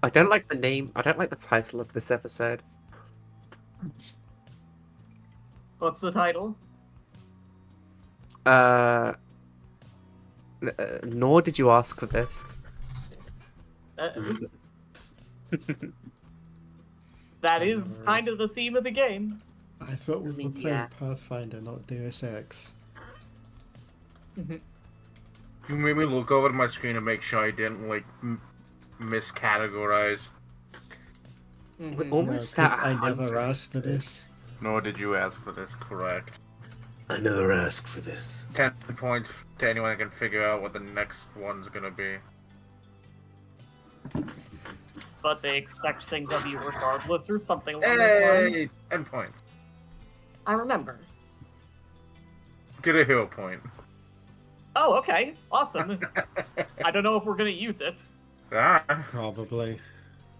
I don't like the name. I don't like the title of this episode. What's the title? Uh, Nor did you ask for this. That is kind of the theme of the game. I thought we I mean, were playing yeah. Pathfinder, not Deus Ex. You made me look over at my screen to make sure I didn't like miscategorize. We're No, almost because at I never 100. asked for this. Nor did you ask for this, correct? I never asked for this. 10 points to anyone that can figure out what the next one's gonna be. But they expect things of you regardless, or something along those lines. Hey! 10 points. I remember. Get a hero point. Oh, okay. Awesome. I don't know if we're gonna use it. Ah, Probably.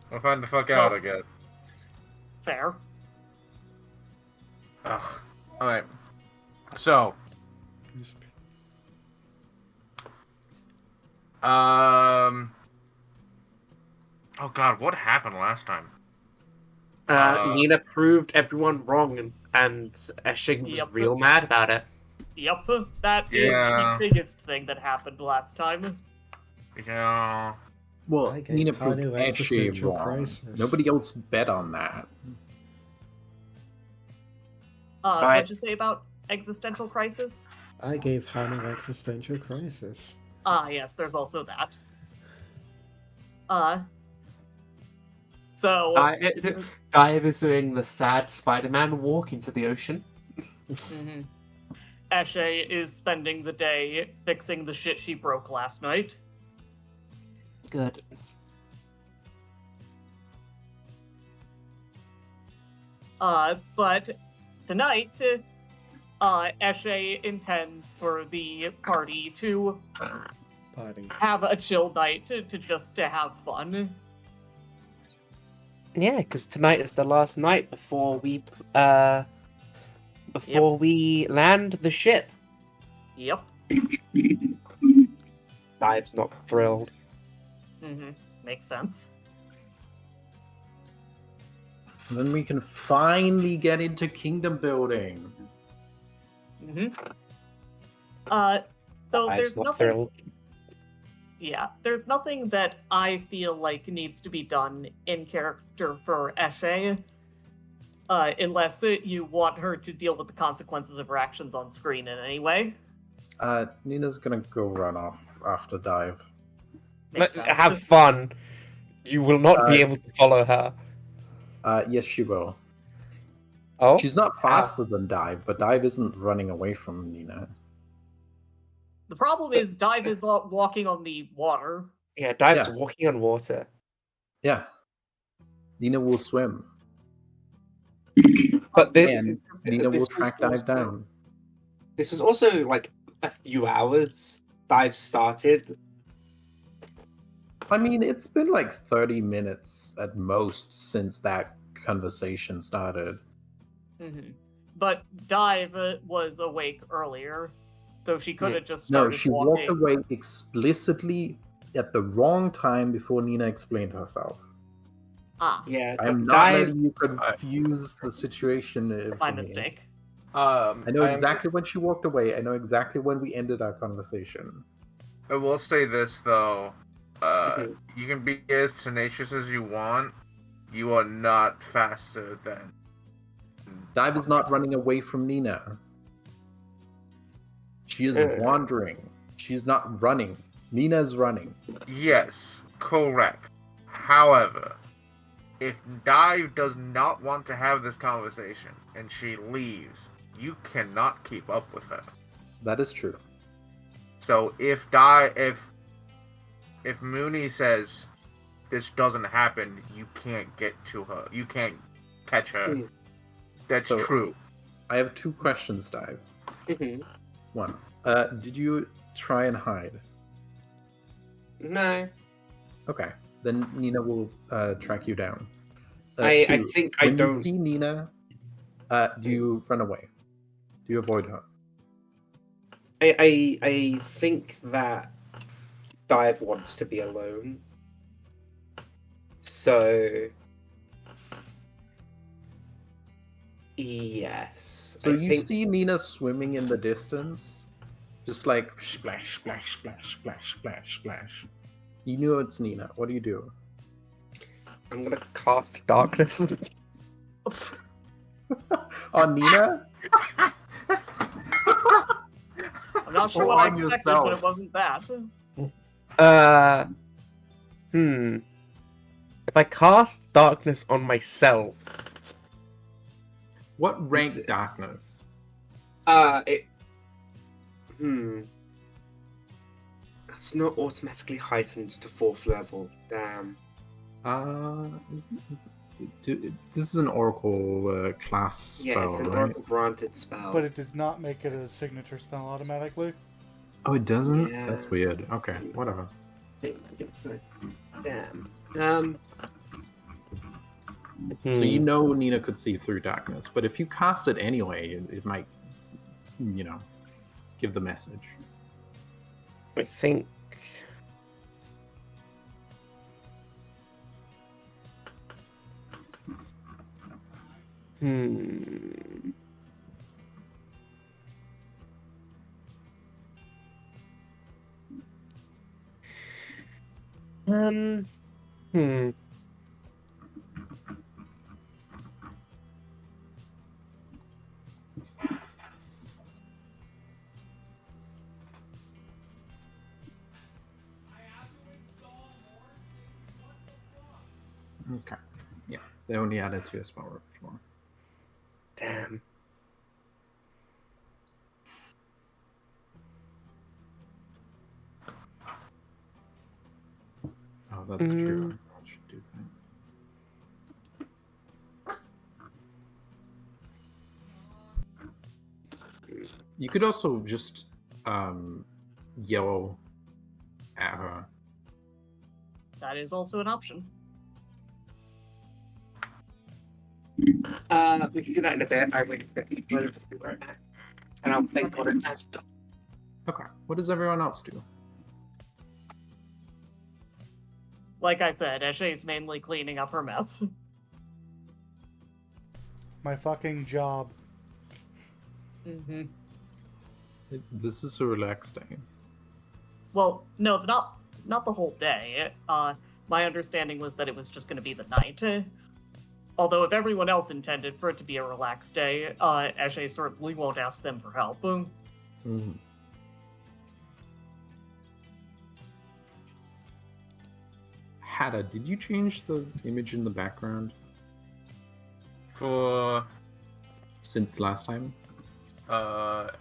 we'll find the fuck out, I guess. Fair. Oh. Alright. So, oh god, what happened last time? Nina proved everyone wrong, and Eshing was Yep. real mad about it. Yep, that is Yeah. the biggest thing that happened last time. Yeah. Well, I gave Nina proved Pardew Eshe existential wrong. crisis. Nobody else bet on that. Right. What'd you say about existential crisis? I gave Hanu existential crisis. Ah, yes, there's also that. So, Dive is doing the sad Spider-Man walk into the ocean. mhm. Eshe is spending the day fixing the shit she broke last night. Good. But tonight, Eshe intends for the party to Party. have a chill night to just to have fun. Yeah, because tonight is the last night before we land the ship. Yep. Dive's not thrilled. Makes sense. And then we can finally get into kingdom building. So Dive's there's not nothing. thrilled. Yeah, there's nothing that I feel like needs to be done in character for Eshe, unless you want her to deal with the consequences of her actions on screen in any way. Nina's gonna go run off after dive. Makes Let's sense. have fun. You will not be able to follow her. Yes, she will. Oh, She's not faster than dive, but dive isn't running away from Nina. The problem is Dive is walking on the water. yeah. Dive's Yeah. walking on water. Yeah. Nina will swim. But And Nina will this track was dive down. This was also like a few hours. Dive started. I mean, it's been like 30 minutes at most since that conversation started. But Dive was awake earlier, so she could have just No, started she walking. walked away explicitly at the wrong time before Nina explained herself. Ah, Yeah, I'm not letting you confuse the situation. my for me. mistake. I know exactly when she walked away. I know exactly when we ended our conversation. I will say this though. Mhm. You can be as tenacious as you want. You are not faster than. Dive is not running away from Nina. She is wandering. She's not running. Nina is running. Yes, correct. However, if Dive does not want to have this conversation and she leaves, you cannot keep up with her. That is true. So if Mooney says this doesn't happen, you can't get to her. You can't catch her. Mm. That's So- true. I have two questions, Dive. Mhm. One, did you try and hide? No, Okay, then Nina will track you down. I Two, think I when don't. you see Nina, do you run away? Do you avoid her? I think that Dive wants to be alone. So yes. So I you think see Nina swimming in the distance, just like splash, splash, splash, splash, splash, splash. You knew it's Nina. What do you do? I'm gonna cast darkness. On Nina? I'm not sure Or what I on expected, but yourself. it wasn't that. If I cast darkness on myself, What rank It's- darkness? it. It's not automatically heightened to 4th level. Damn. This is an Oracle class Yeah, spell, it's an right? Oracle granted spell. But it does not make it a signature spell automatically. Oh, it doesn't? Yeah. That's weird. Okay, whatever. So, damn. So you know Nina could see through darkness, but if you cast it anyway, it might, give the message. I think. Hmm. Hmm. Okay. Yeah, they only added to your spell repertoire. Damn. Oh, that's true. I should do that. You could also just yell at her. That is also an option. We can do that in a bit. I will quickly do it right now. And I'll think on it as well. Okay. What does everyone else do? Like I said, Eshe's mainly cleaning up her mess. My fucking job. Mm-hmm. This is a relaxed day. Well, no, not the whole day. My understanding was that it was just going to be the night. Although if everyone else intended for it to be a relaxed day, Eshe certainly won't ask them for help. Mhm. Hada, did you change the image in the background For since last time?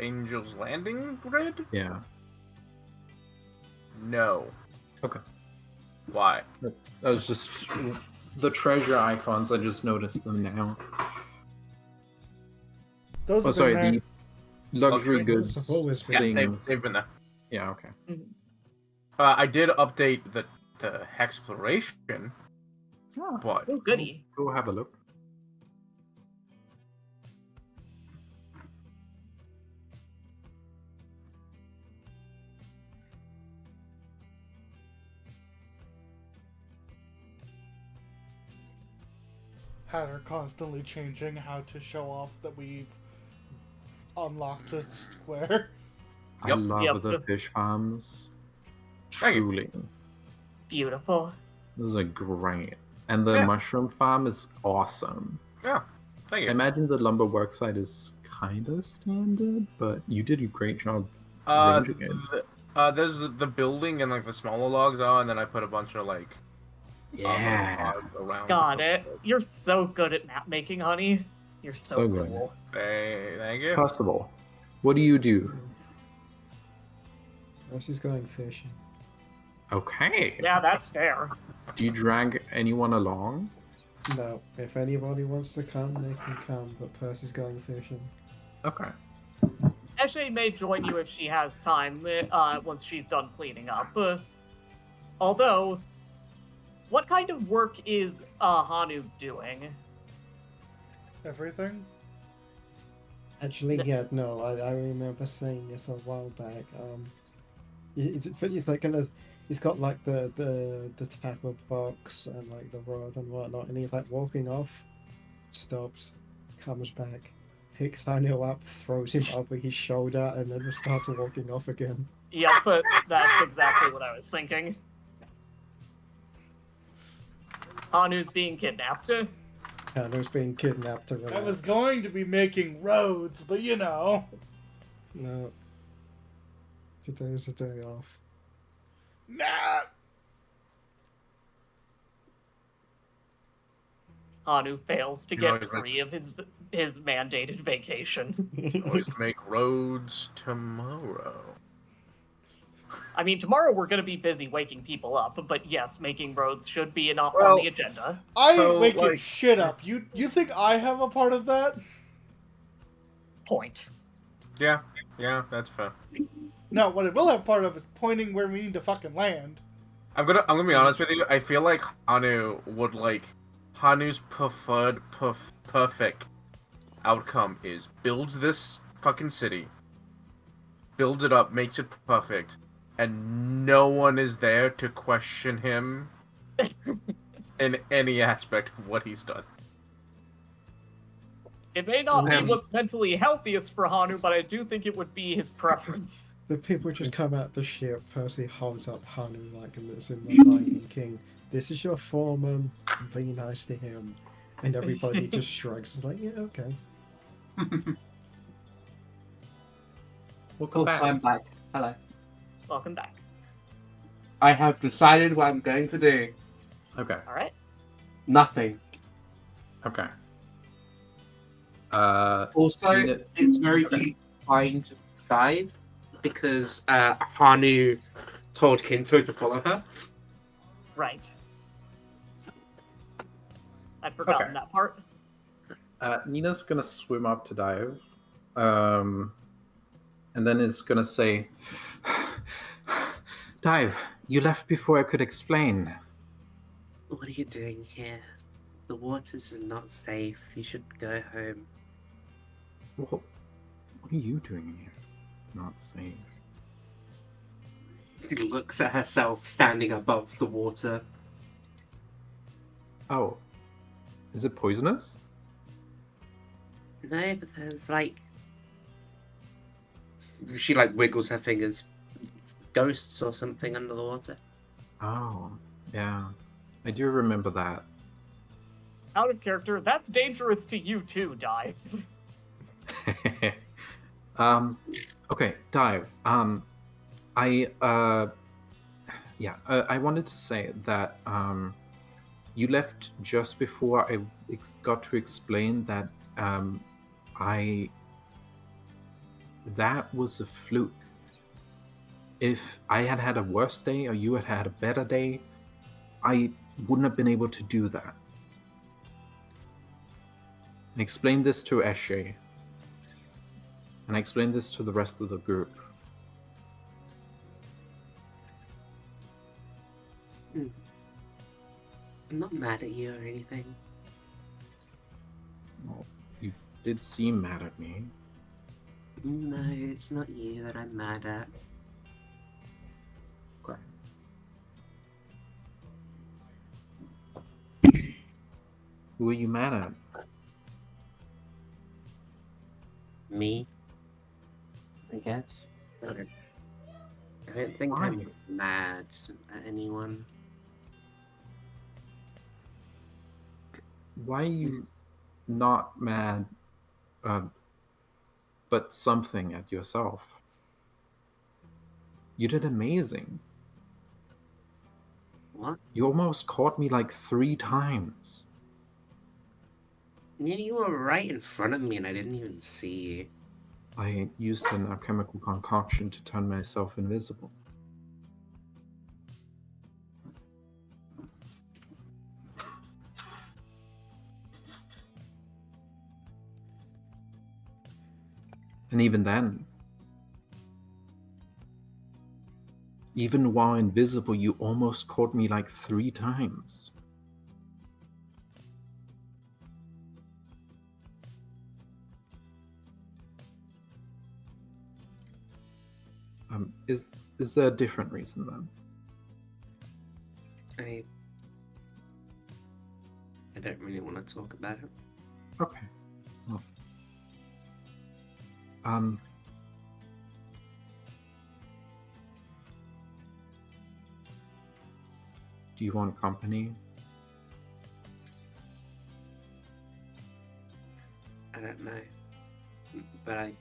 Angel's Landing grid? Yeah. No. Okay. Why? That was just the treasure icons. I just noticed them now. Those Oh, have sorry. been The there. luxury Luxury goods goods have always been- Yeah, things. they've been there. Yeah. Okay. I did update the Hexploration, Oh, but Oh, goody. go have a look. Hatter constantly changing how to show off that we've unlocked the square. I Yep. love Yep. the fish farms. Thank you. Truly, Beautiful. those are great. And the Yeah. mushroom farm is awesome. yeah, thank I you. imagine the lumber work site is kind of standard, but you did a great job ranging it. There's the building and like the smaller logs are, and then I put a bunch of like Yeah. logs around. Got it. You're so good at map making, honey. You're so, So good. cool. Thank you. Possible. What do you do? Percy's going fishing. Okay. Yeah, that's fair. Do you drag anyone along? No, if anybody wants to come, they can come, but Percy's going fishing. Okay. Eshe may join you if she has time, once she's done cleaning up. Although, what kind of work is Hanu doing? Everything? Actually, yeah, no, I remember saying this a while back. It's like he's got like the tackle box and like the rod and whatnot, and he's like walking off, stops, comes back, picks Hanu up, throws him over his shoulder, and then starts walking off again. Yep, but that's exactly what I was thinking. Hanu's being kidnapped. Hanu's being kidnapped. I was going to be making roads, but you know. No. Today's a day off. Nah! Hanu fails to You know, get he's like- free of his mandated vacation. Always make roads tomorrow. I mean, tomorrow we're going to be busy waking people up, but yes, making roads should be on Well- the agenda. I So, ain't waking like- shit up. You think I have a part of that? Point. Yeah, that's fair. No, what it will have part of is pointing where we need to fucking land. I'm gonna be honest with you. I feel like Hanu would like Hanu's preferred perfect outcome is builds this fucking city, builds it up, makes it perfect, and no one is there to question him in any aspect of what he's done. It may not be Um, what's mentally healthiest for Hanu, but I do think it would be his preference. The people just come out the ship. Percy holds up Hanu like it's in the Lion King. This is your foreman. Be nice to him. And everybody just shrugs. It's like, yeah, okay. Welcome Also, back. I'm back. Hello. Welcome back. I have decided what I'm going to do. Okay. All right. Nothing. Okay. Also, You know- it's very Okay. easy to find Dive because Hanu told Kinto to follow her. Right. I'd forgotten Okay. that part. Nina's gonna swim up to Dive, and then is gonna say, "Dive, you left before I could explain." What are you doing here? The waters are not safe. You should go home. What are you doing here? It's not safe. She looks at herself standing above the water. Oh, is it poisonous? No, but there's like. She like wiggles her fingers. Ghosts or something under the water. Oh, yeah, I do remember that. Out of character, that's dangerous to you too, Dive. Okay, Dive. I wanted to say that you left just before I got to explain that that was a fluke. If I had had a worse day or you had had a better day, I wouldn't have been able to do that. I explained this to Eshe. And I explained this to the rest of the group. I'm not mad at you or anything. Well, you did seem mad at me. No, it's not you that I'm mad at. Okay. Who are you mad at? Me? I guess. I don't think Why? I'm mad at anyone. Why are you not mad, but something at yourself? You did amazing. What? You almost caught me like 3 times. Yeah, you were right in front of me and I didn't even see you. I used an alchemical concoction to turn myself invisible. And even then, even while invisible, you almost caught me like 3 times. Is there a different reason then? I don't really want to talk about it. Okay. Well. Do you want company? I don't know, but I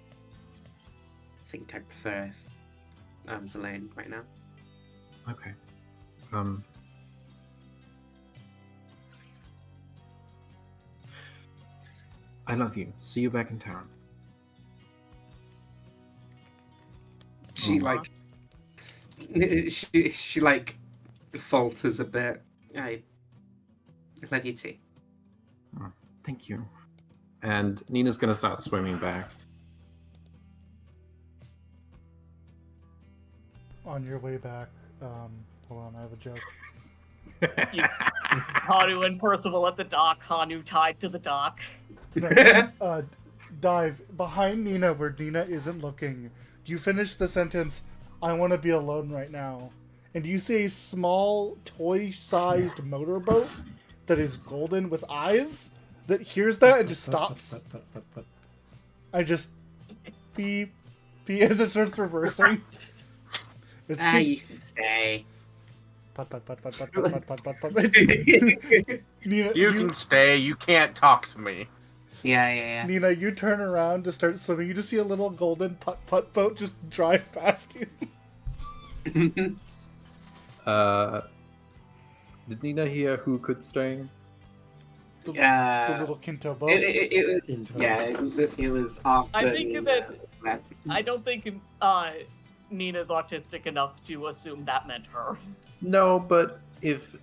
think I prefer if I was alone right now. Okay. I love you. See you back in town. She Aw. she like falters a bit. I love you too. Thank you. And Nina's gonna start swimming back. On your way back, hold on, I have a joke. Hanu and Percival at the dock, Hanu tied to the dock. No, dive behind Nina where Nina isn't looking. You finish the sentence, I want to be alone right now. And you see a small, toy-sized motorboat that is golden with eyes that hears that and just stops. I just... beep, beep, as it starts reversing. It's cute. You can stay. Put. Nina, You can stay. You can't talk to me. Yeah. Nina, you turn around to start swimming. You just see a little golden putt boat just drive past you. Did Nina hear who could stay? The Yeah. little Kinto boat. It was Into it was after. I think Nina that- left. I don't think Nina's autistic enough to assume that meant her. No, but if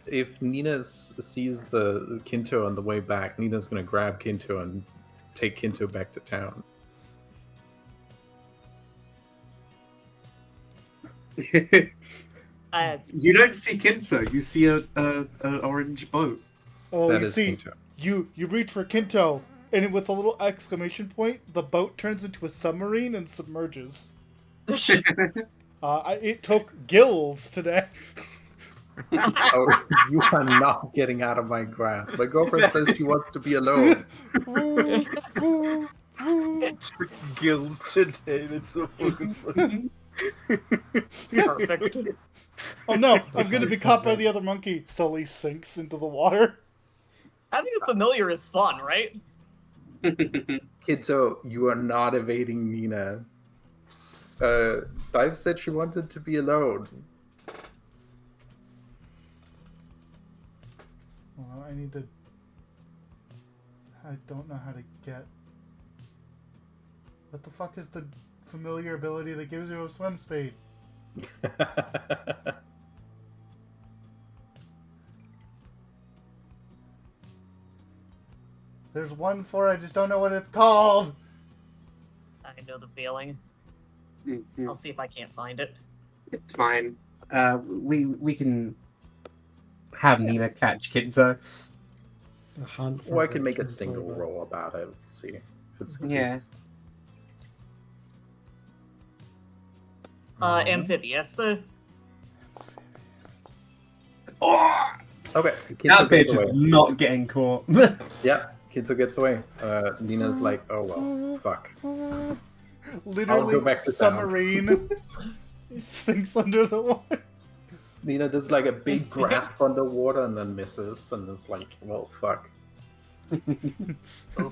Nina sees the Kinto on the way back, Nina's gonna grab Kinto and take Kinto back to town. You don't see Kinto. You see an orange boat. Oh, That you is see, Kinto. you reach for Kinto, and with a little exclamation point, the boat turns into a submarine and submerges. It took gills today. Oh, you are not getting out of my grasp. My girlfriend says she wants to be alone. Woo, woo, woo. Gills today. That's so fucking funny. Perfect. Oh no, I'm gonna be caught by the other monkey. Sully sinks into the water. Having a familiar is fun, right? Kinto, you are not evading Nina. Dive said she wanted to be alone. Well, I need to... I don't know how to get... What the fuck is the familiar ability that gives you a swim speed? There's one for it, I just don't know what it's called! I know the feeling. I'll see if I can't find it. It's fine. We can have Nina catch Kinto. The hunt for Or I can make a Kinto single boat. roll about it. See if it succeeds. Yeah. Amphibious. Oh, Okay, that Kinto bitch gets away. is not getting caught. Yeah, Kinto gets away. Nina's like, oh well, fuck. Literally, back to town. submarine sinks under the water. Nina does like a big grasp underwater and then misses, and it's like, well, fuck. I'm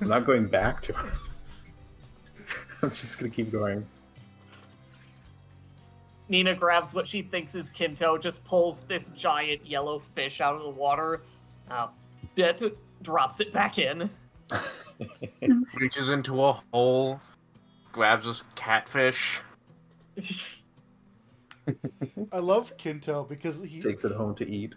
not going back to her. I'm just gonna keep going. Nina grabs what she thinks is Kinto, just pulls this giant yellow fish out of the water, drops it back in. Reaches into a hole, grabs this catfish. I love Kinto because Takes it home to eat.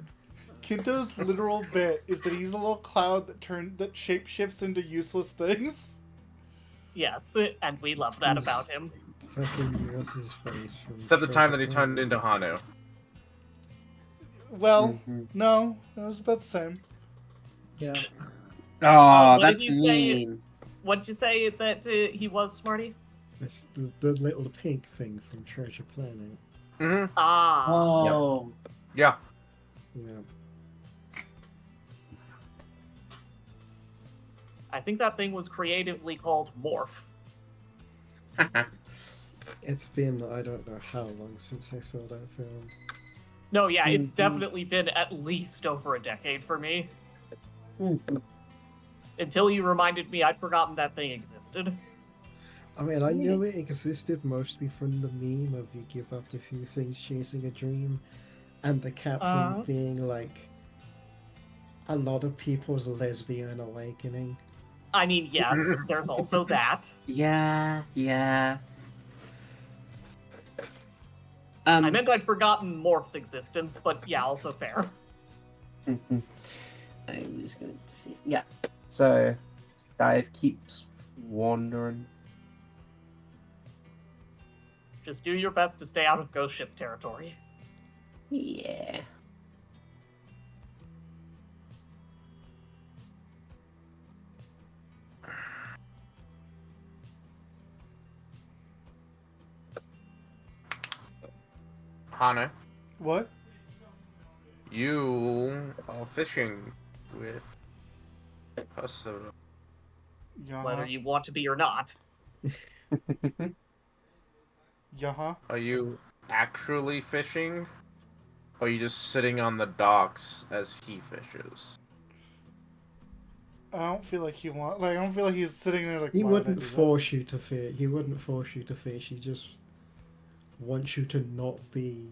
Kinto's literal bit is that he's a little cloud that shapeshifts into useless things. Yes, and we love that about him. Fucking what's his face from Except the time that he Treasure turned Planet. into Hanu. Well, Mhm. no, it was about the same. Yeah. Oh, what did that's you say? mean. What'd you say that he was, Smarty? It's the little pink thing from Treasure Planet. Mm-hmm. Ah, Oh, Yeah. Yeah. I think that thing was creatively called Morph. It's been, I don't know how long since I saw that film. No, yeah, it's Mhm. definitely been at least over a decade for me. Mhm. Until you reminded me, I'd forgotten that thing existed. I mean, I knew it existed mostly from the meme of you give up a few things chasing a dream, and the caption being like, a lot of people's lesbian awakening. I mean, yes, there's also that. Yeah. I meant I'd forgotten Morph's existence, but yeah, also fair. I'm just going to see. Yeah. So, Dive keeps wandering. Just do your best to stay out of ghost ship territory. Yeah. Hana, What? you are fishing with Hosoda. Whether you want to be or not. Yeah. Are you actually fishing? Or are you just sitting on the docks as he fishes? I don't feel like he want. Like I don't feel like he's sitting there like. He "Why would I wouldn't do this?" force you to fish. He wouldn't force you to fish. He just wants you to not be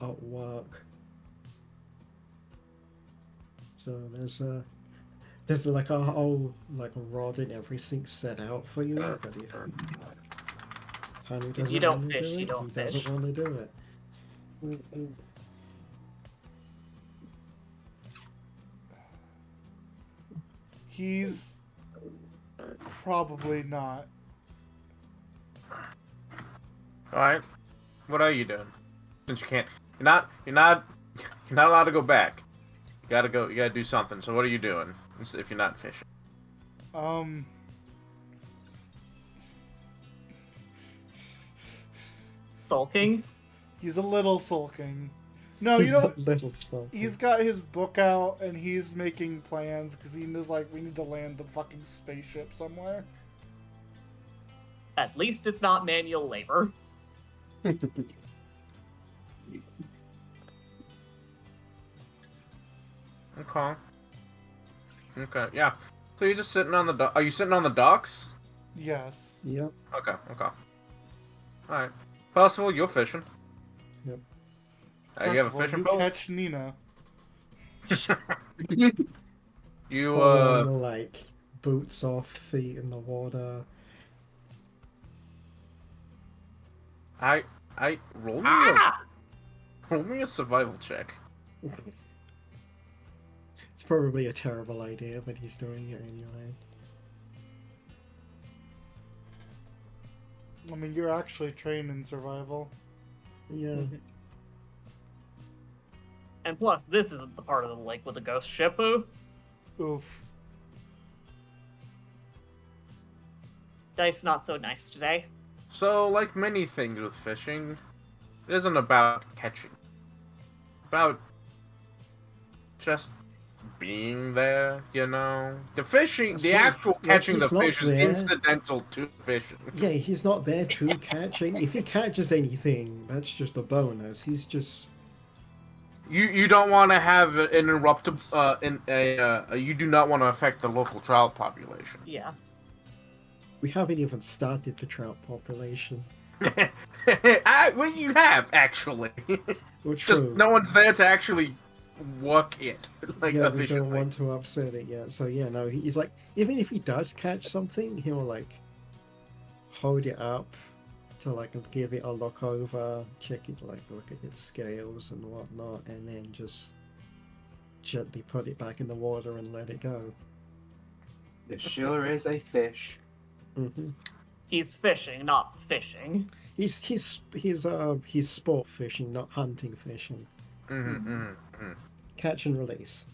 at work. So there's like a whole like rod and everything set out for you, but if Hanu doesn't you don't want to fish, do you it, don't he doesn't fish. want to do it. He's probably not. Alright. What are you doing? Since you can't you're not allowed to go back. You gotta do something. So what are you doing if you're not fishing? Sulking? He's a little sulking. No, He's you know, a little salty. he's got his book out and he's making plans because he knows like we need to land the fucking spaceship somewhere. At least it's not manual labor. Okay. Okay, yeah. So you're just sitting on the are you sitting on the docks? Yes. Yep. Okay. Alright. Percival, you're fishing. Yep. You have a First of all, fishing you pole? catch Nina. You, Pulling, like boots off, feet in the water. roll me a survival check. It's probably a terrible idea, but he's doing it anyway. I mean, you're actually trained in survival. Yeah. And plus, this isn't the part of the lake with the ghost ship. Ooh. Oof. Dice not so nice today. So, like many things with fishing, it isn't about catching. About just being there, you know? The fishing, That's the not- actual like, catching the he's not fish is there. incidental to fishing. Yeah, he's not there to catching. If he catches anything, that's just a bonus. He's just You don't want to have an interrupted you do not want to affect the local trout population. Yeah. we haven't even started the trout population. Well, you have actually. Well, Just true. no one's there to actually work it like Yeah, we efficiently. don't want to upset it yet. So yeah, no, he's like, even if he does catch something, he'll like hold it up to like give it a look over, check it, like look at its scales and whatnot, and then just gently put it back in the water and let it go. It sure is a fish. Hmm He's fishing, not fishing. He's sport fishing, not hunting fishing. Catch and release.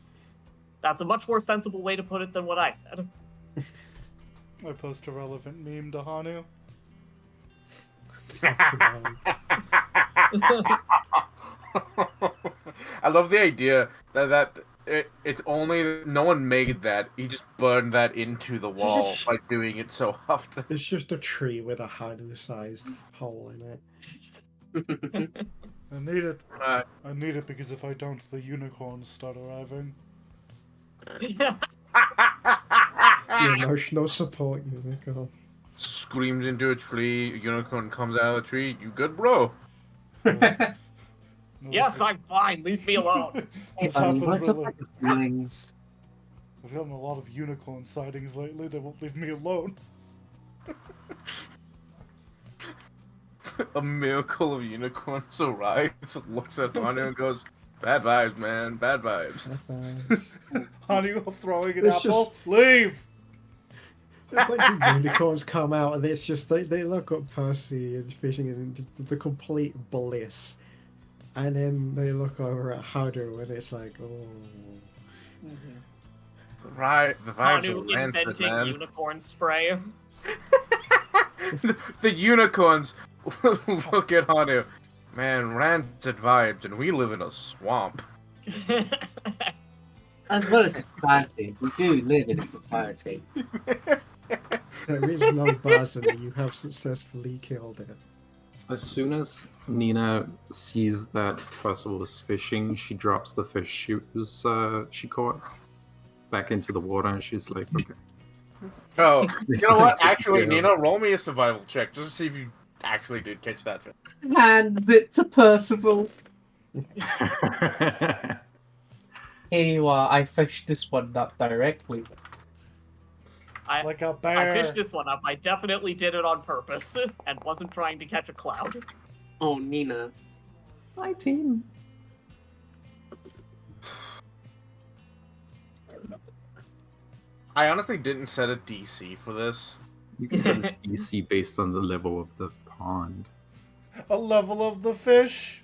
That's a much more sensible way to put it than what I said. I post a relevant meme to Hanu. I love the idea that It's only no one made that. He just burned that into the wall by doing it so often. It's just a tree with a Hanu-sized hole in it. I need it. Uh, I need it because if I don't, the unicorns start arriving. The emotional support unicorn. Screams into a tree. A unicorn comes out of the tree. You good, bro? No, Yes, I'm fine. Leave me alone. This Funny, happens what's up really. with the feelings? I've gotten a lot of unicorn sightings lately. They won't leave me alone. A miracle of unicorns arrives, looks at Hanu and goes, "Bad vibes, man. Bad vibes." Honey, throwing an It's apple. just- Leave. A bunch of unicorns come out and it's just they look at Percy and fishing in the complete bliss. And then they look over at Hadu and it's like, oh. Right, the vibes Hanu are rancid, inventing man. unicorn spray. The unicorns look at Hanu. Man, rancid vibes, and we live in a swamp. As well as society. We do live in a society. There is no Basil, you have successfully killed it. As soon as Nina sees that Percival is fishing, she drops the fish she caught back into the water, and she's like, "Okay." Oh, you know what? Actually, Nina, roll me a survival check just to see if you actually did catch that fish. Hand it to Percival. Here you are. I fished this one up directly. Like a I bear. fished this one up. I definitely did it on purpose and wasn't trying to catch a cloud. Oh, Nina. 19. I honestly didn't set a DC for this. You can set a DC based on the level of the pond. A level of the fish.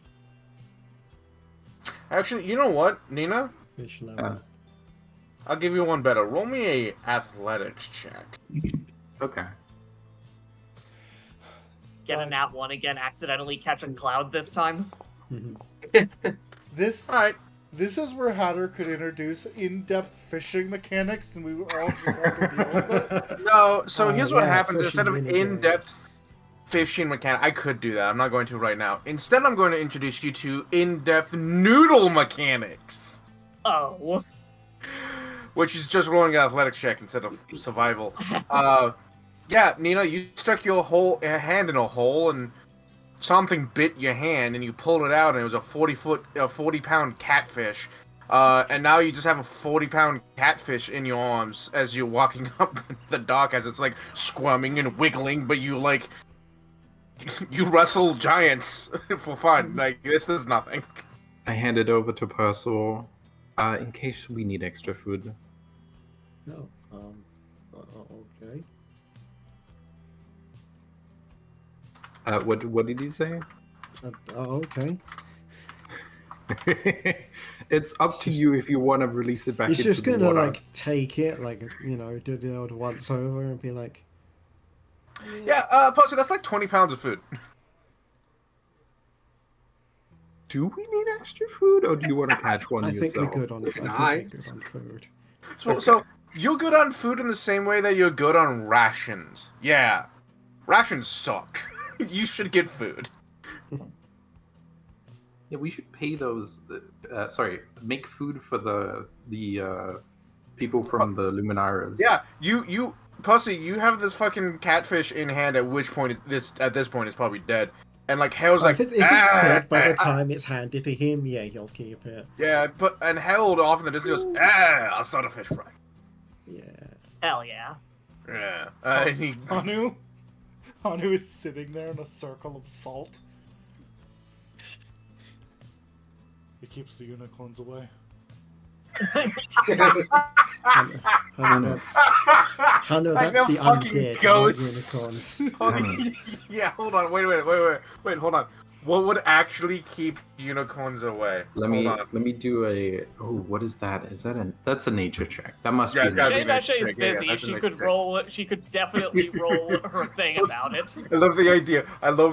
Actually, you know what, Nina? Fish level. I'll give you one better. Roll me a athletics check. Okay. Get a nat one again, accidentally catch a cloud this time. This All right. this is where Hatter could introduce in-depth fishing mechanics, and we would all just have to deal with it. No, so here's what yeah, happens. fishing Instead of minigame. in-depth fishing mechanic, I could do that. I'm not going to right now. Instead, I'm going to introduce you to in-depth noodle mechanics, Oh. which is just rolling an athletics check instead of survival. Yeah, Nina, you stuck your hand in a hole and something bit your hand and you pulled it out and it was a 40-pound catfish. And now you just have a 40-pound catfish in your arms as you're walking up the dock as it's like squirming and wiggling, but you wrestle giants for fun. Like, this is nothing. I hand it over to Percival in case we need extra food. No. Okay. What did he say? Okay. It's up to you if you want to release it back He's into just the gonna water. like take it, like do the old once over and be like, Yeah, Pussy, that's like 20 pounds of food. Do we need extra food, or do you want to catch one I think yourself? we're good on. I think we're Nice. good on food. So you're good on food in the same way that you're good on rations. Yeah, rations suck. You should get food. Yeah, we should pay those. Make food for the people from the Luminaries. Yeah, you Pussy, you have this fucking catfish in hand. At which point at this point it's probably dead. And like Harold's like, If it's dead by the time it's handed to him, yeah, he'll keep it. yeah, and Harold off in the distance goes, I'll start a fish fry. Yeah. Hell yeah. Yeah, and he, Hanu is sitting there in a circle of salt. He keeps the unicorns away. Hannah, that's Like the the fucking undead, not ghosts. unicorns. Yeah, hold on, wait, hold on. What would actually keep unicorns away? Let Hold on. me do a. Oh, what is that? That's a nature check. That must Yeah, be. it's gotta Jay be next Meshe is trick, yeah, busy. that's the She next could trick. roll. She could definitely roll her thing about it. I love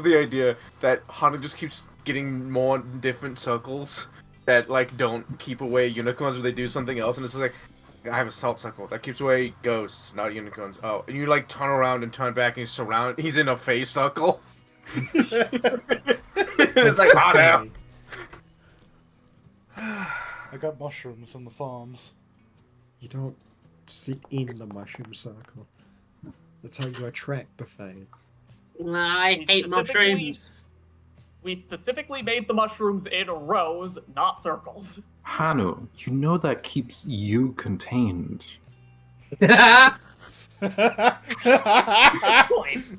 the idea that Hana just keeps getting more different circles. that like don't keep away unicorns, but they do something else, and it's like I have a salt circle that keeps away ghosts, not unicorns. Oh, and you like turn around and turn back, and he's in a face circle. It's like hot air. I got mushrooms from the farms. You don't sit in the mushroom circle. That's how you attract the Fae. I hate mushrooms. We specifically made the mushrooms in rows, not circles. Hanu, you know that keeps you contained. I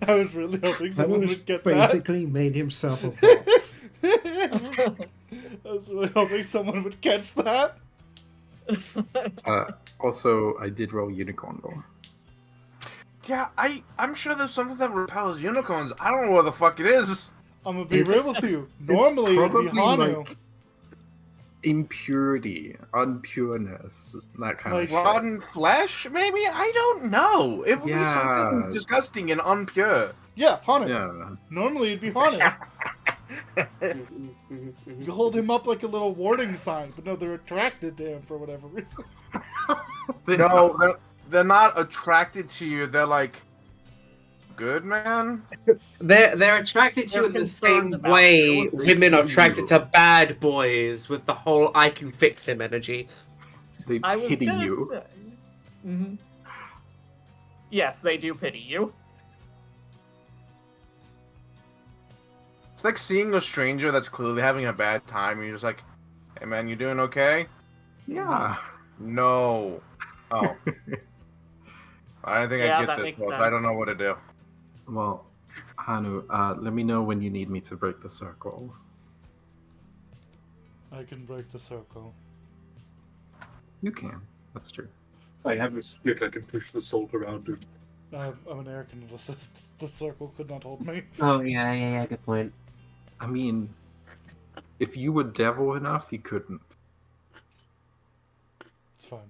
was really hoping someone Hanu's would get that. basically made himself a box. I was really hoping someone would catch that. Also, I did roll unicorn lore. Yeah, I'm sure there's something that repels unicorns. I don't know what the fuck it is. I'm gonna be real with you. It's Normally it'd be probably, Hanu. like, impurity, unpureness, that kind Like, of shit. Rotten flesh, maybe? I don't know. It would be something Yeah. disgusting and unpure. Yeah, Hanu. Yeah. Normally it'd be Hanu. You hold him up like a little warning sign, but no, they're attracted to him for whatever reason. No, they're not attracted to you. They're like, good man. They're attracted to you They're in the concerned same about way you. women are attracted to bad boys with the whole I can fix him energy. They I was pity gonna you. say. hmm Yes, they do pity you. It's like seeing a stranger that's clearly having a bad time. And you're just like, hey man, you doing okay? Yeah. No. Oh. I don't think Yeah, I that get makes this. I don't sense. know what to do. Well, Hanu, let me know when you need me to break the circle. I can break the circle. You can. That's true. I have a stick. I can push the salt around him. I'm an air assist. The circle could not hold me. Oh yeah, good point. I mean, if you were devil enough, you couldn't. It's fine.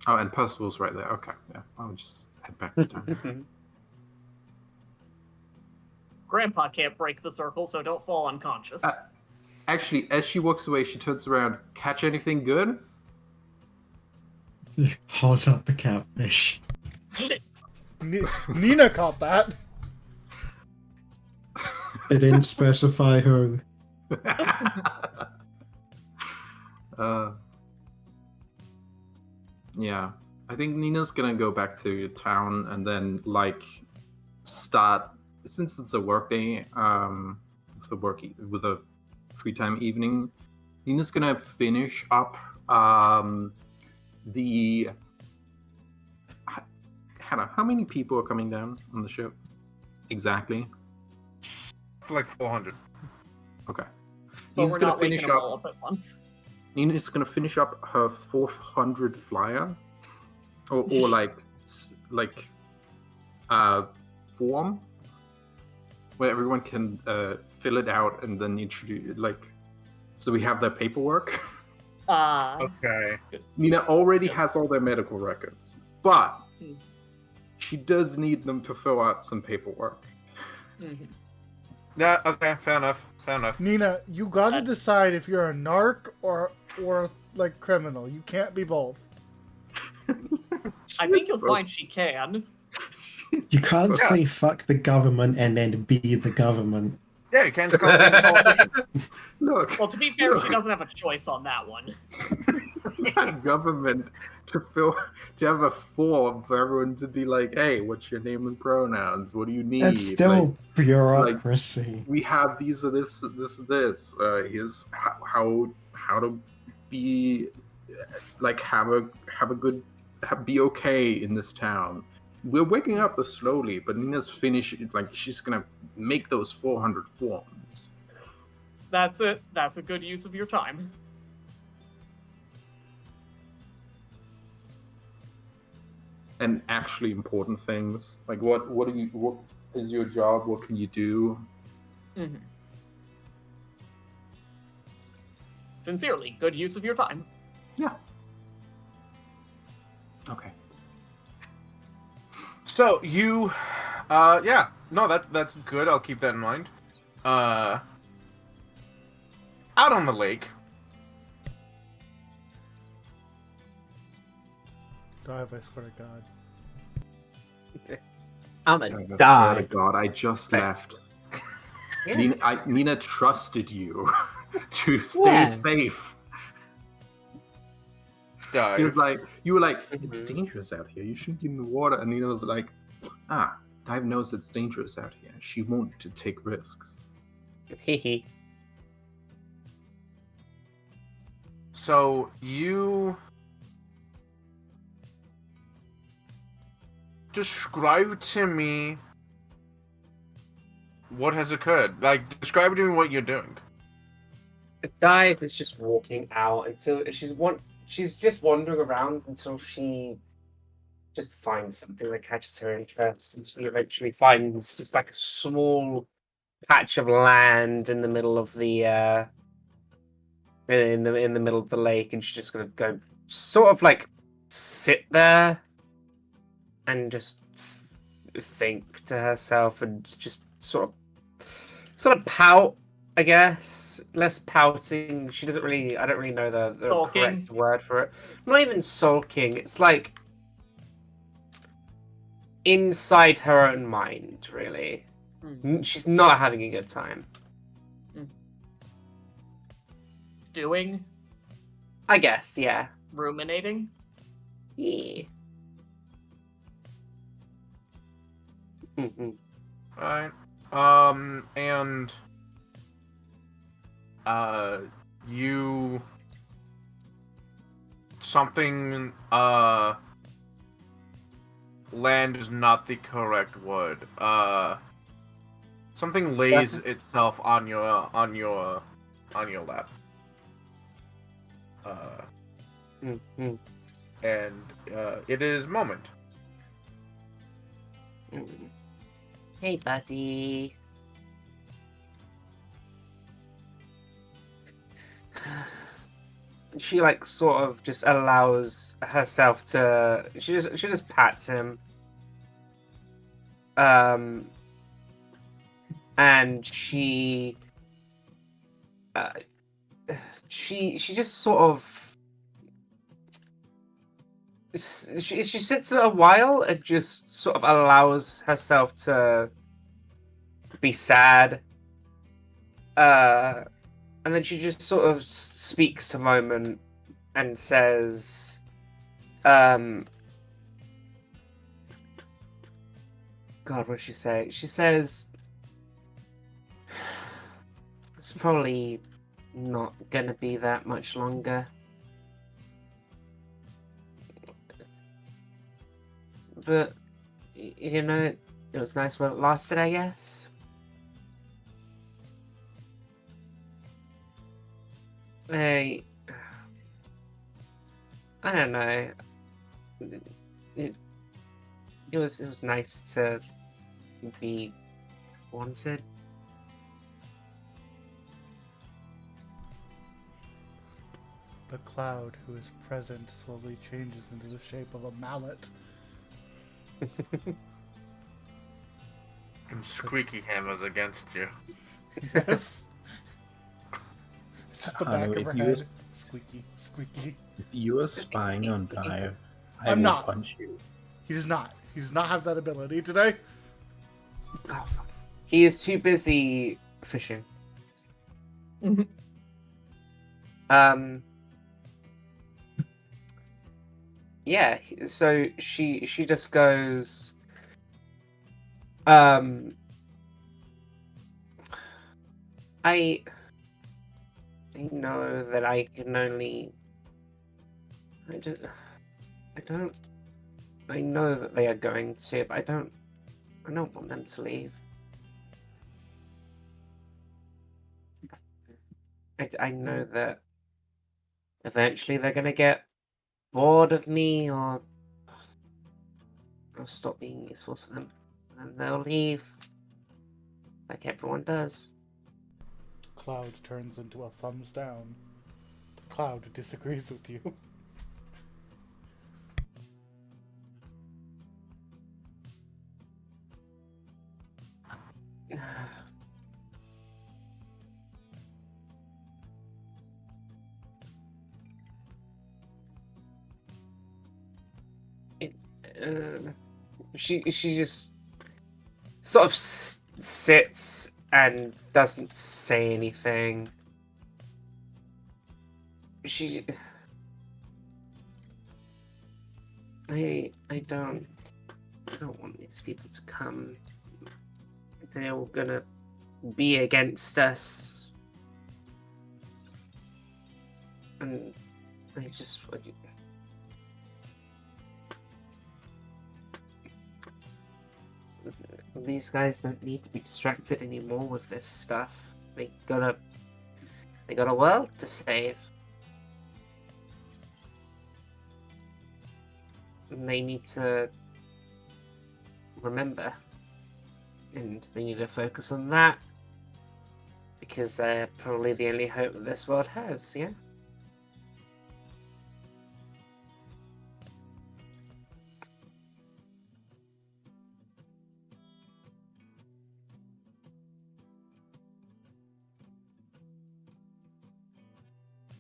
Oh, and Percival's right there. Okay, yeah. I'll just head back to town. Grandpa can't break the circle, so don't fall unconscious. Actually, as she walks away, she turns around. Catch anything good? Hold up the catfish. Nina caught that. They didn't specify who. Yeah. I think Nina's gonna go back to town and then, like, start, since it's a work day, with a free time evening, Nina's gonna finish up the. Hannah, how many people are coming down on the ship? Exactly. For like 400. Okay. but Nina's we're gonna not waking finish them up. all up at once. Nina's gonna finish up her 400 flyer, or like form, where everyone can fill it out and then introduce, like, so we have their paperwork. Okay. Nina already has all their medical records, but Hmm. she does need them to fill out some paperwork. Mhm. Yeah, okay, fair enough. Fair enough. Nina, you gotta decide if you're a narc or like criminal. You can't be both. I think you'll find she can. You can't Yeah. say fuck the government and then be the government. Yeah, you can't just call them a politician. Look, Well, to be fair, she doesn't have a choice on that one. government to have a form for everyone to be like, hey, what's your name and pronouns? What do you need? That's still Like, bureaucracy. we have these of this. Here's how to be, like, be okay in this town. We're waking up slowly, but Nina's finished. Like, she's gonna make those 400 forms. That's it. That's a good use of your time. And actually important things, like what is your job? What can you do? Mhm. Sincerely, good use of your time. Yeah. Okay. So you, yeah, no, that's good. I'll keep that in mind. out on the lake. Dive, I swear to God. I'm a I swear to die. God, I just Fair. left. Yeah. Nina trusted you to stay Yeah. safe. Dive. He was like, you were like, it's Mhm. dangerous out here. You shouldn't get in the water. And Nina was like, Dive knows it's dangerous out here. She won't to take risks. Hehe. So you describe to me what has occurred. Like, describe to me what you're doing. Dive is just walking out until she's just wandering around until she just finds something that catches her interest, and she eventually finds just like a small patch of land in the middle of the in the middle of the lake, and she's just gonna go sort of like sit there and just think to herself and just sort of pout, I guess. Less pouting. She doesn't really. I don't really know the Sulking. correct word for it. Not even sulking. It's like inside her own mind, really. She's not having a good time. Stewing, I guess, yeah. ruminating. Yeah. Mhm. Alright. And you something land is not the correct word. Something lays itself on your lap. Mhm. And it is Moment. Mhm. Hey, buddy. She like sort of just allows herself to. She just pats him. And she just sort of she sits a while and just sort of allows herself to be sad. And then she just sort of speaks a moment and says, God, what does she say? She says, it's probably not gonna be that much longer. But, you know, it was nice while it lasted, I guess. I don't know. It was nice to be wanted. The cloud who is present slowly changes into the shape of a mallet. And squeaky hammers against you. Yes. It's just the back Hanu, of her if you head. was- Squeaky, squeaky. If you are spying on Dive, I I'm will not. punch you. He does not. He does not have that ability today. Oh, fuck. He is too busy fishing. Mhm. Yeah, so she just goes, I know that I can only, I know that they are going to, but I don't want them to leave. I know that eventually they're gonna get bored of me, or I'll stop being useful to them, and they'll leave, like everyone does. Cloud turns into a thumbs down. The cloud disagrees with you. she just sort of sits and doesn't say anything. I don't want these people to come. They're all gonna be against us. And these guys don't need to be distracted anymore with this stuff. They got a world to save. And they need to remember. And they need to focus on that. Because they're probably the only hope that this world has, yeah?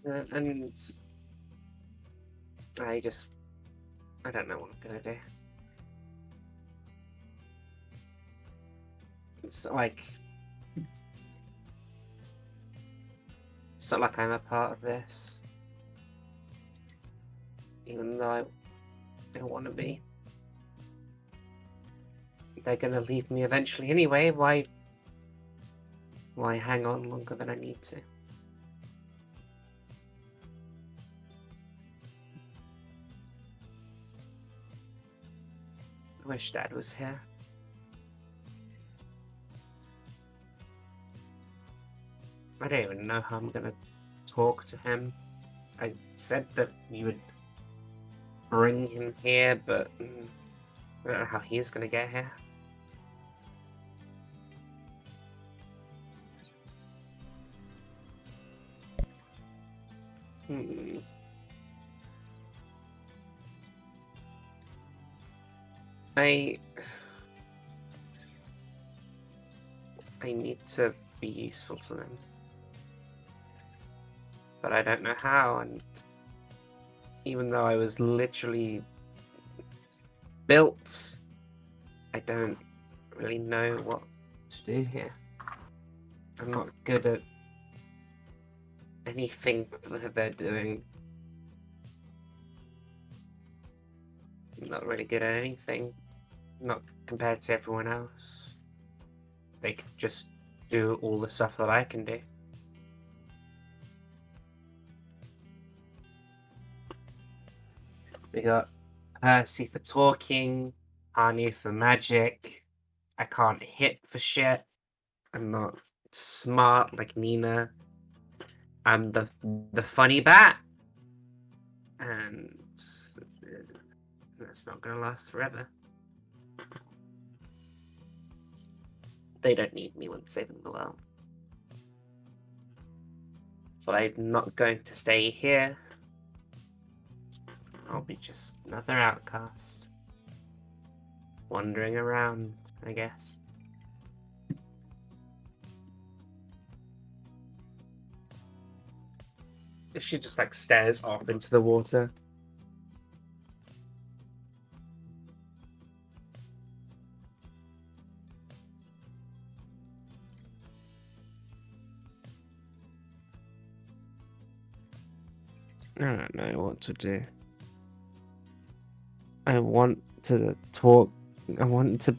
And I don't know what I'm gonna do. It's not like I'm a part of this, even though I want to be. They're gonna leave me eventually anyway. Why hang on longer than I need to? I wish Dad was here. I don't even know how I'm gonna talk to him. I said that you would bring him here, but I don't know how he's gonna get here. I need to be useful to them. But I don't know how, and even though I was literally built, I don't really know what to do here. I'm not good at anything that they're doing. I'm not really good at anything, not compared to everyone else. They can just do all the stuff that I can do. We got Percy for talking, Anya for magic. I can't hit for shit. I'm not smart like Nina. I'm the funny bat. And that's not gonna last forever. They don't need me when saving the world. But I'm not going to stay here. I'll be just another outcast. Wandering around, I guess. She just like stares off into the water. I don't know what to do. I want to talk. I want to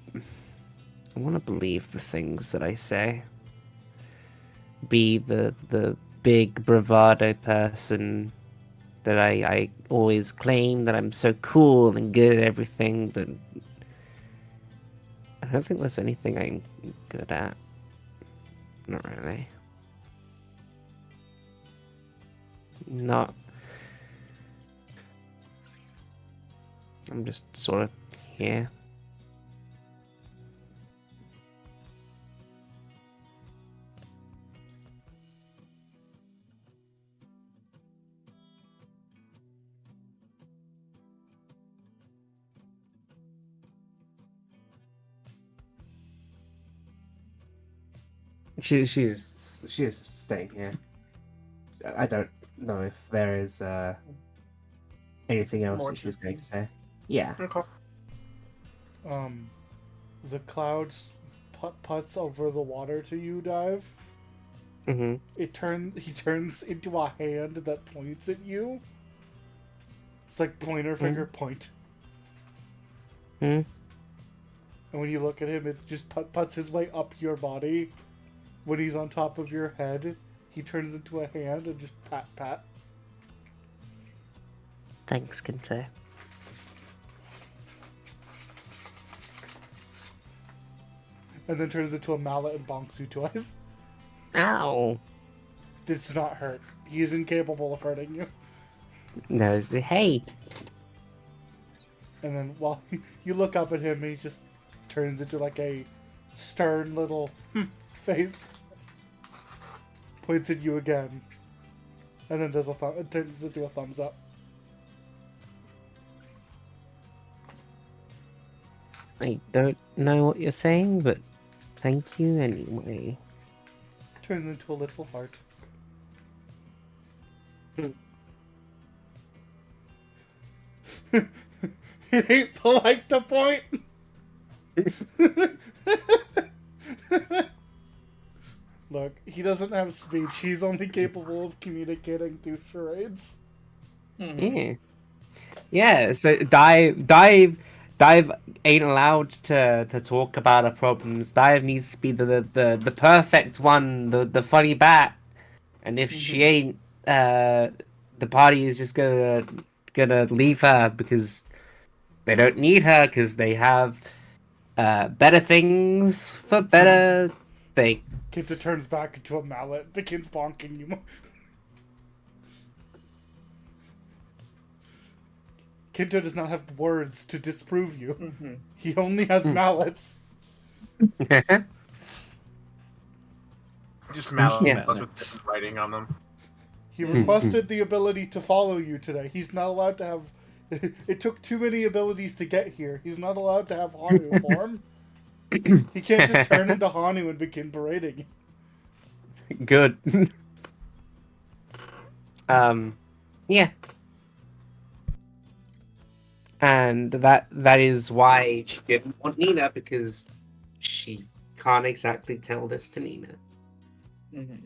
believe the things that I say. Be the big bravado person that I always claim that I'm so cool and good at everything, but I don't think there's anything I'm good at. Not really. Not. I'm just sort of here. She's just staying here. I don't know if there is anything else More that she was to going see. to say. Yeah. Okay. The clouds puts over the water to you, Dive. Mm-hmm. He turns into a hand that points at you. It's like pointer finger point. Hmm. And when you look at him, it just puts his way up your body. When he's on top of your head, he turns into a hand and just pat. Thanks, Kinte. And then turns into a mallet and bonks you twice. Ow. It's not hurt. He's incapable of hurting you. No, hey. And then while you look up at him, he just turns into like a stern little face. Points at you again. And then does turns into a thumbs up. I don't know what you're saying, but thank you anyway. Turns into a little heart. It ain't polite to point. Look, he doesn't have speech. He's only capable of communicating through charades. Mhm. Yeah. So Dive ain't allowed to talk about her problems. Dive needs to be the perfect one, the funny bat. And if she ain't, the party is just gonna leave her because they don't need her because they have better things for better things. Kinta turns back into a mallet, begins bonking you. Kinta does not have words to disprove you. Mhm. He only has mallets. Just mallet Yeah. with writing on them. He requested the ability to follow you today. He's not allowed to have... It took too many abilities to get here. He's not allowed to have Hanu form. He can't just turn into Hanu and begin berating you. Good. Yeah. And that is why she didn't want Nina, because she can't exactly tell this to Nina. Mhm.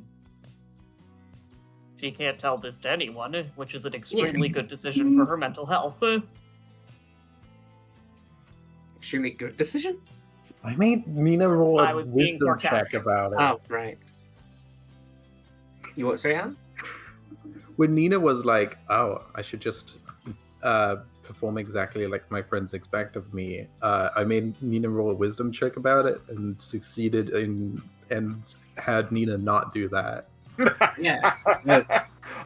She can't tell this to anyone, which is an extremely good decision for her mental health. Extremely good decision. I made Nina roll I a was being wisdom check sarcastic. about it. Oh, right. You what, sorry, Alan? When Nina was like, "Oh, I should just perform exactly like my friends expect of me," I made Nina roll a wisdom check about it and succeeded in and had Nina not do that. Yeah.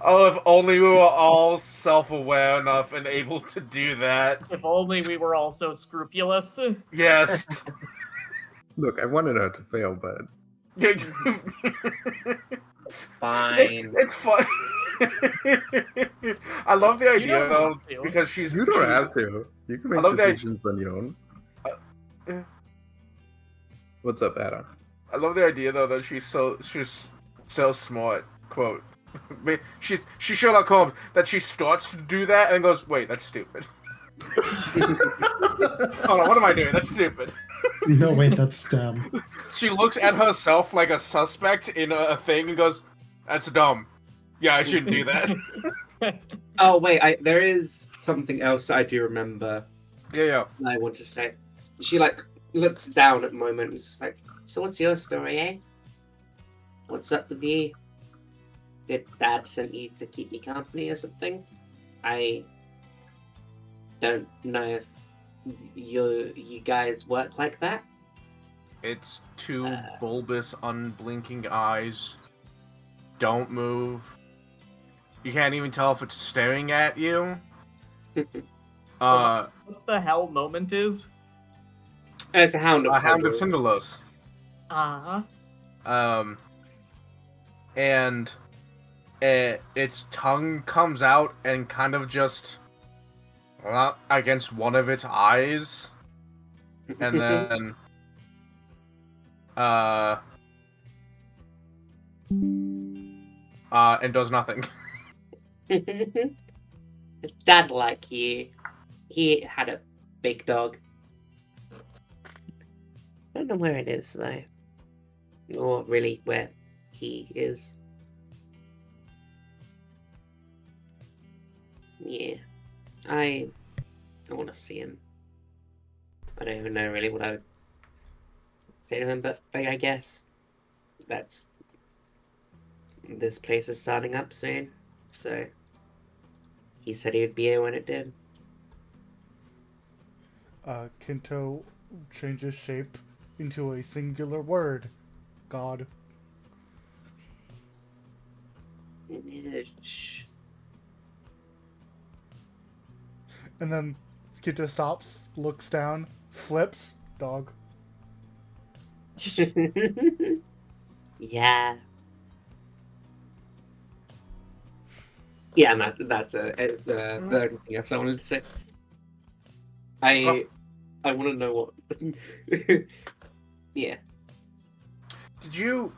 Oh, if only we were all self-aware enough and able to do that. If only we were all so scrupulous. Yes. Look, I wanted her to fail, but Fine. It's fun. I love the You idea don't though, have to. because she's you don't she's- have to. You can I make love that- decisions on your own. What's up, Adam? I love the idea though that she's so smart. Quote. She's Sherlock Holmes that she starts to do that and goes, "Wait, that's stupid." Hold on, what am I doing? That's stupid. No, wait, that's dumb. She looks at herself like a suspect in a thing and goes, "That's dumb. Yeah, I shouldn't do that." Oh wait, there is something else I do remember. Yeah. I want to say. She looks down at the moment and is just like, "So what's your story, eh? What's up with you? Did Dad send you to keep me company or something? I don't know if you guys work like that." It's two bulbous, unblinking eyes. Don't move. You can't even tell if it's staring at you. What the hell moment is? It's a Hound of A Hound of Tindalos. Tindalos. Uh-huh. And its tongue comes out and kind of just against one of its eyes, and then and does nothing. Dad like you. He had a big dog. know where it is, though. Or really where he is. Yeah. I want to see him. I don't even know really what I would say to him, but I guess that's... This place is starting up soon, so... He said he would be here when it did. Kinto changes shape into a singular word. God. Shh. And then Kinto stops, looks down, flips, dog. Yeah. Yeah, and that's the only thing else I wanted to say. I want to know what. Yeah. Did you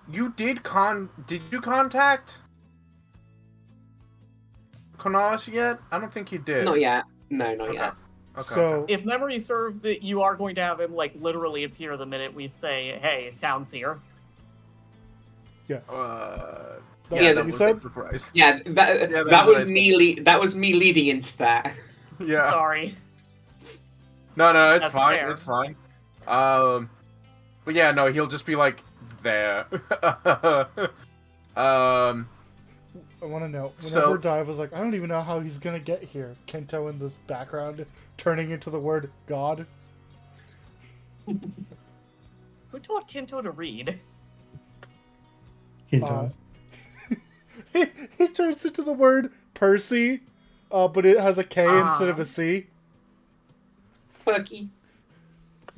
contact Konashi yet? I don't think you did. Not yet. No, not Okay. yet. Okay. So, If memory serves, you are going to have him like literally appear the minute we say, "Hey, town's here." yes. Yeah, Yeah, that you was said? a surprise. Yeah, that was was me. That was me leading into that. Yeah. Sorry. No, it's That's fine. fair. It's fine. But yeah, no, he'll just be like there. I want to know, whenever So- Dive was like, I don't even know how he's gonna get here. Kento in the background, turning into the word God. Who taught Kinto to read? Kinto. He turns into the word Percy, but it has a K instead of Ah. a C. Quirky.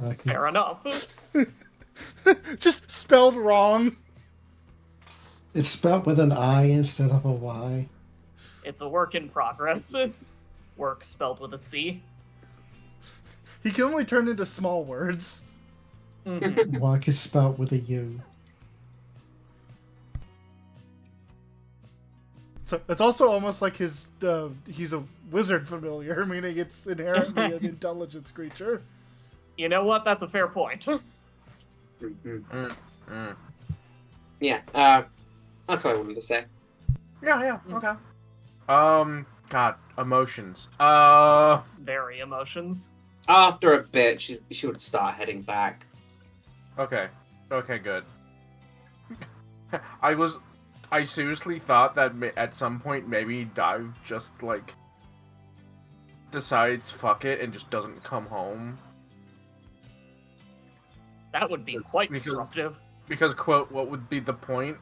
Okay. Fair enough. Just spelled wrong. It's spelled with an I instead of a Y. It's a work in progress. Work spelled with a C. He can only turn into small words. Mhm. Work is spelled with a U. So it's also almost like he's a wizard familiar, meaning it's inherently an intelligence creature. You know what? That's a fair point. Yeah. That's what I wanted to say. Yeah, okay. God, emotions. Very emotions. After a bit, she would start heading back. Okay, good. I seriously thought that at some point maybe Dive just like decides fuck it and just doesn't come home That would be quite Because- disruptive. because quote what would be the point?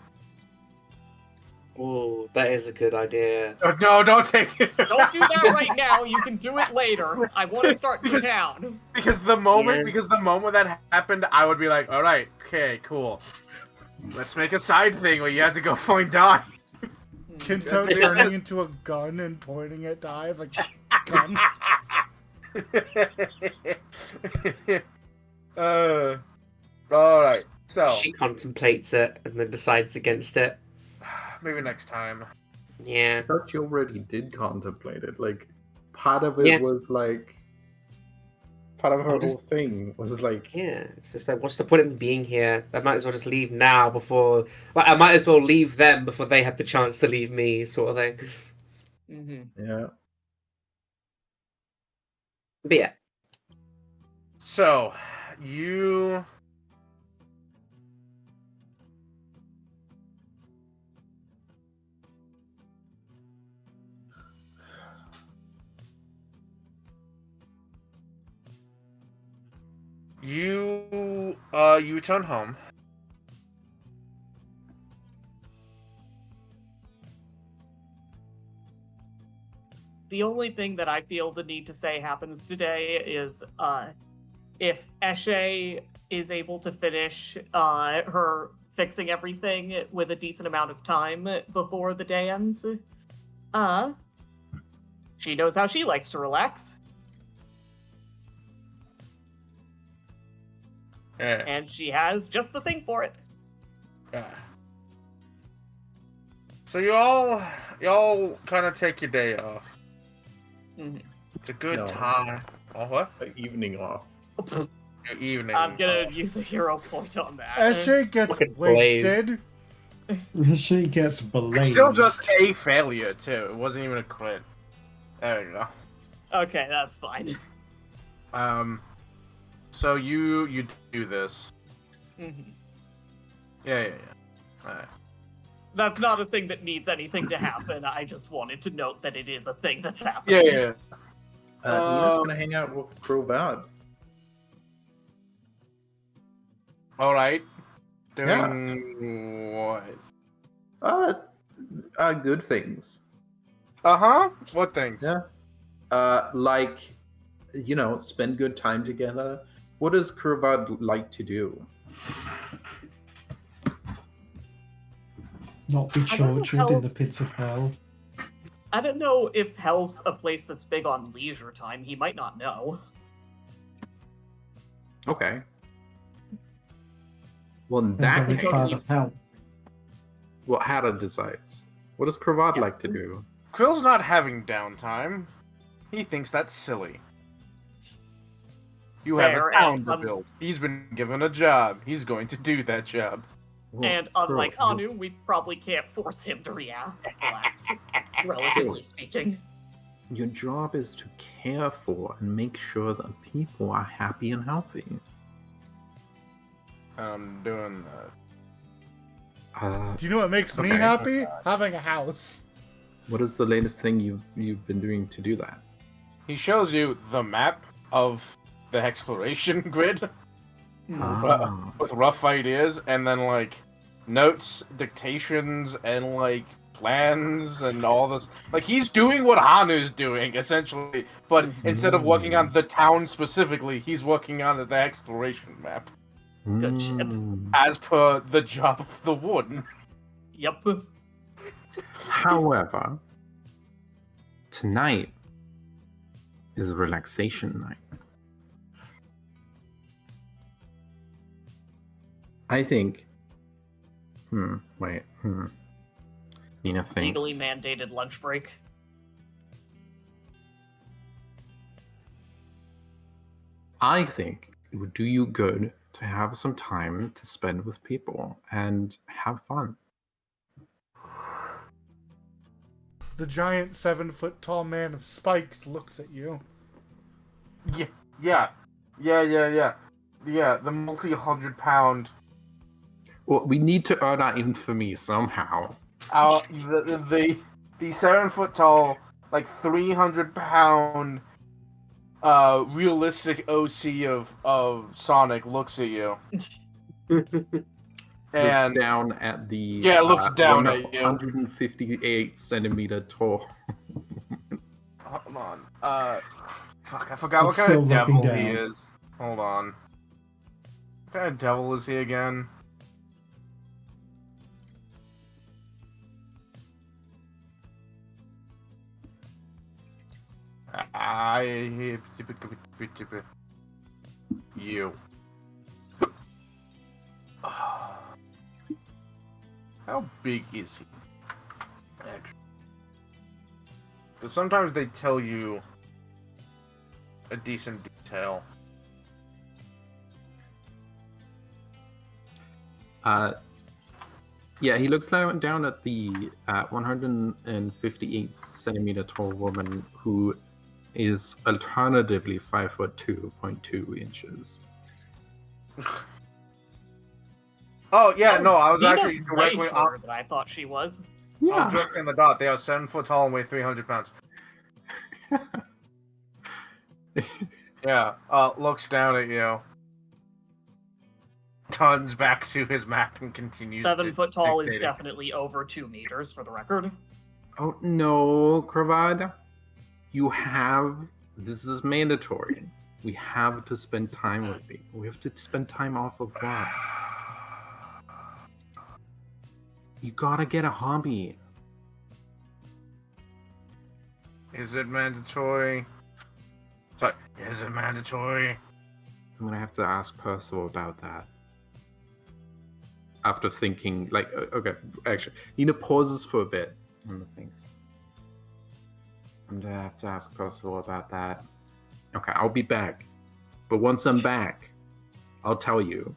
Oh, that is a good idea. Oh, no, don't take it. Don't do that right now. You can do it later. I want to start the Because- town. Because the moment Yeah. that happened, I would be like, all right, okay, cool. Let's make a side thing where you have to go find Dive. Kinto That's- turning into a gun and pointing at Dive like gun. All right. So She contemplates it and then decides against it. maybe next time. Yeah. I thought you already did contemplate it. Like, part of it Yeah. was like, part of her I'm just- whole thing was like, Yeah, it's just like, what's the point in being here? I might as well just leave now before... Like, I might as well leave them before they have the chance to leave me, sort of thing. Mm-hmm. yeah. But yeah. So you. You return home. The only thing that I feel the need to say happens today is if Eshe is able to finish her fixing everything with a decent amount of time before the day ends, she knows how she likes to relax, Yeah. and she has just the thing for it. Yeah. So y'all kind of take your day off. Mhm. It's a good No. time. Oh what? Evening off. Your evening. I'm gonna use a hero point on that. SJ gets Fucking blazed. wasted. She gets It's blazed. still just a failure too. It wasn't even a crit. There we go. Okay, that's fine. So you do this. Mhm. Yeah. Alright. That's not a thing that needs anything to happen. I just wanted to note that it is a thing that's happening. Yeah. Nina's gonna hang out with Crowbad. Alright. Doing what? Good things. Uh-huh. What things? Yeah. Like, spend good time together. What does Crowbad like to do? Not be I don't know tortured in hell's- the pits of hell. I don't know if Hell's a place that's big on leisure time. He might not know. Okay. Well, in that Which case, part of hell? what Hada decides. What does Crowbad like to do? Krill's not having downtime. He thinks that's silly. You have Fair, a town and, to build. He's been given a job. He's going to do that job. Well, And unlike Crow, Anu, we probably can't force him to relax, relatively speaking. your job is to care for and make sure that people are happy and healthy. I'm doing that. Do you know what makes me Okay. happy? Having a house. What is the latest thing you've been doing to do that? He shows you the map of the exploration grid Ah. with rough ideas, and then like notes, dictations, and like plans and all this. Like he's doing what Hanu's doing essentially, but instead of working on the town specifically, he's working on the exploration map Good shit. as per the job of the warden. Yep. However, tonight is a relaxation night. I think. Nina thinks. Legally mandated lunch break. I think it would do you good to have some time to spend with people and have fun. The giant 7-foot-tall man of spikes looks at you. Yeah. The multi-100-pound. Well, we need to earn our infamy somehow. The 7-foot-tall, like 300-pound, realistic OC of Sonic looks at you. And Looks down at the Yeah, it looks down at you. 158 centimeter tall. hold on. Fuck, I forgot It's what kind of still looking devil he down. is. Hold on. What kind of devil is he again? You. How big is he? Because sometimes they tell you a decent detail. Yeah, he looks down at the 158 centimeter tall woman who is alternatively 5'2.2 inches. Oh yeah, no, I was Nina's actually way directly shorter than I thought she was. I was directly on the dot. They are 7 foot tall and weigh 300 pounds. Yeah, looks down at you. Turns back to his map and continues. 7 foot tall is dictating. definitely over 2 meters for the record. Oh no, Kravad. You have. This is mandatory. We have to spend time with people. We have to spend time off of work. You gotta get a hobby. Is it mandatory? Sorry, is it mandatory? I'm gonna have to ask Percival about that. After thinking, like, okay, actually, Nina pauses for a bit on the things. I'm gonna have to ask Percival about that. Okay, I'll be back. But once I'm back, I'll tell you.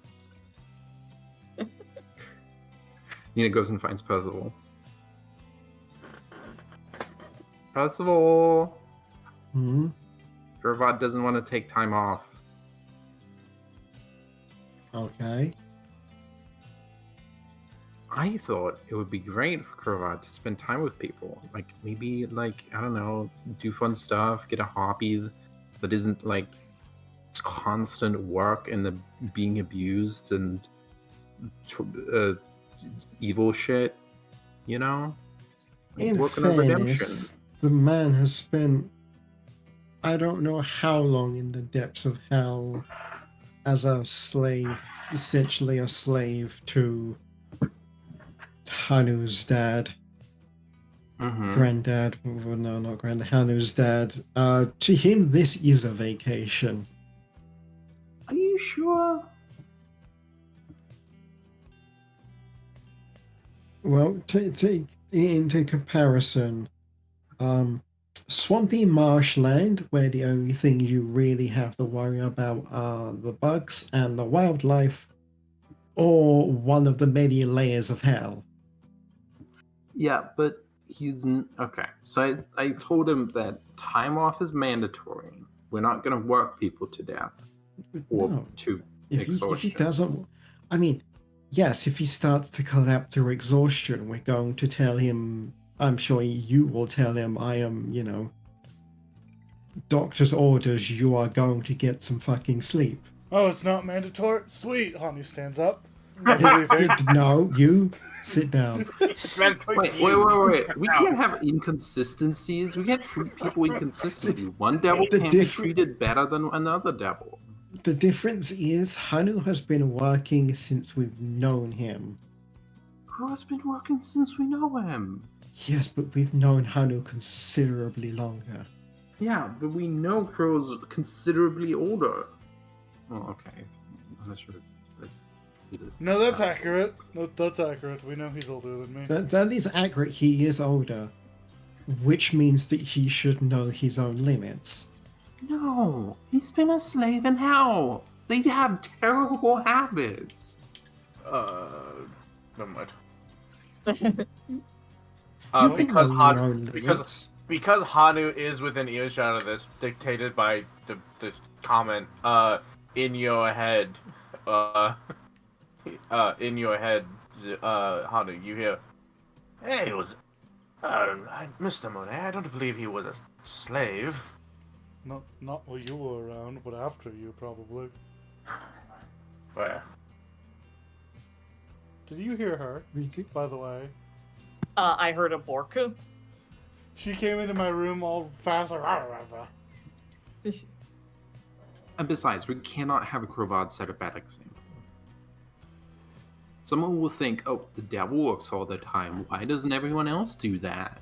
Nina goes and finds Percival. Percival! Hmm? Gurvad doesn't want to take time off. Okay. I thought it would be great for Gurvad to spend time with people. Like, maybe, like, I don't know, do fun stuff, get a hobby that isn't, like, it's constant work and the being abused and evil shit, you know? Like, In working on redemption. fairness, the man has spent I don't know how long in the depths of hell as a slave, essentially a slave to Hanu's dad. Mm-hmm. Granddad, well, no, not granddad, Hanu's dad. To him, this is a vacation. Are you sure? Well, take into comparison, swampy marshland, where the only thing you really have to worry about are the bugs and the wildlife, or one of the many layers of hell. Yeah, but okay. So I told him that time off is mandatory. We're not going to work people to death or No. to If he exhaustion. doesn't, I mean, yes, if he starts to collapse through exhaustion, we're going to tell him, I'm sure you will tell him, I am, doctor's orders, you are going to get some fucking sleep. Oh, it's not mandatory? Sweet. Hanu stands up. Leaving. No, you sit down. Wait. We can't have inconsistencies. We can't treat people inconsistently. One devil The can't be treated better than another devil. The difference is Hanu has been working since we've known him. Who has been working since we know him? Yes, but we've known Hanu considerably longer. Yeah, but we know Crow's considerably older. Oh, okay. Unless you're... No, that's accurate. No, that's accurate. We know he's older than me. That is accurate, he is older. Which means that he should know his own limits. No, he's been a slave in hell. They have terrible habits. Never mind. You can know your own limits. Because Hanu is within earshot of this, dictated by the comment, in your head, Hanu, you hear, hey, it was, Mr. Monet, I don't believe he was a slave. Not while you were around, but after you, probably. Where? Did you hear her, by the way? I heard a bork. She came into my room all fast. And besides, we cannot have a Crowvad set a bad example. Someone will think, oh, the devil works all the time. Why doesn't everyone else do that?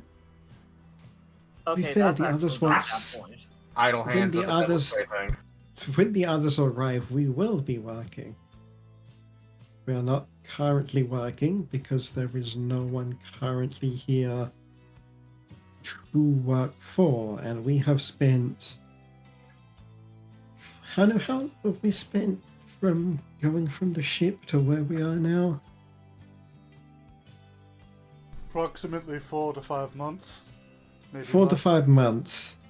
Okay, To be fair, that's the others actually won't. not that point. Idle When hands the of the devil others- thing. When the others arrive, we will be working. We are not currently working because there is no one currently here to work for, and we have spent. How long have we spent from going from the ship to where we are now? Approximately 4 to 5 months. Maybe 4 to less. 5 months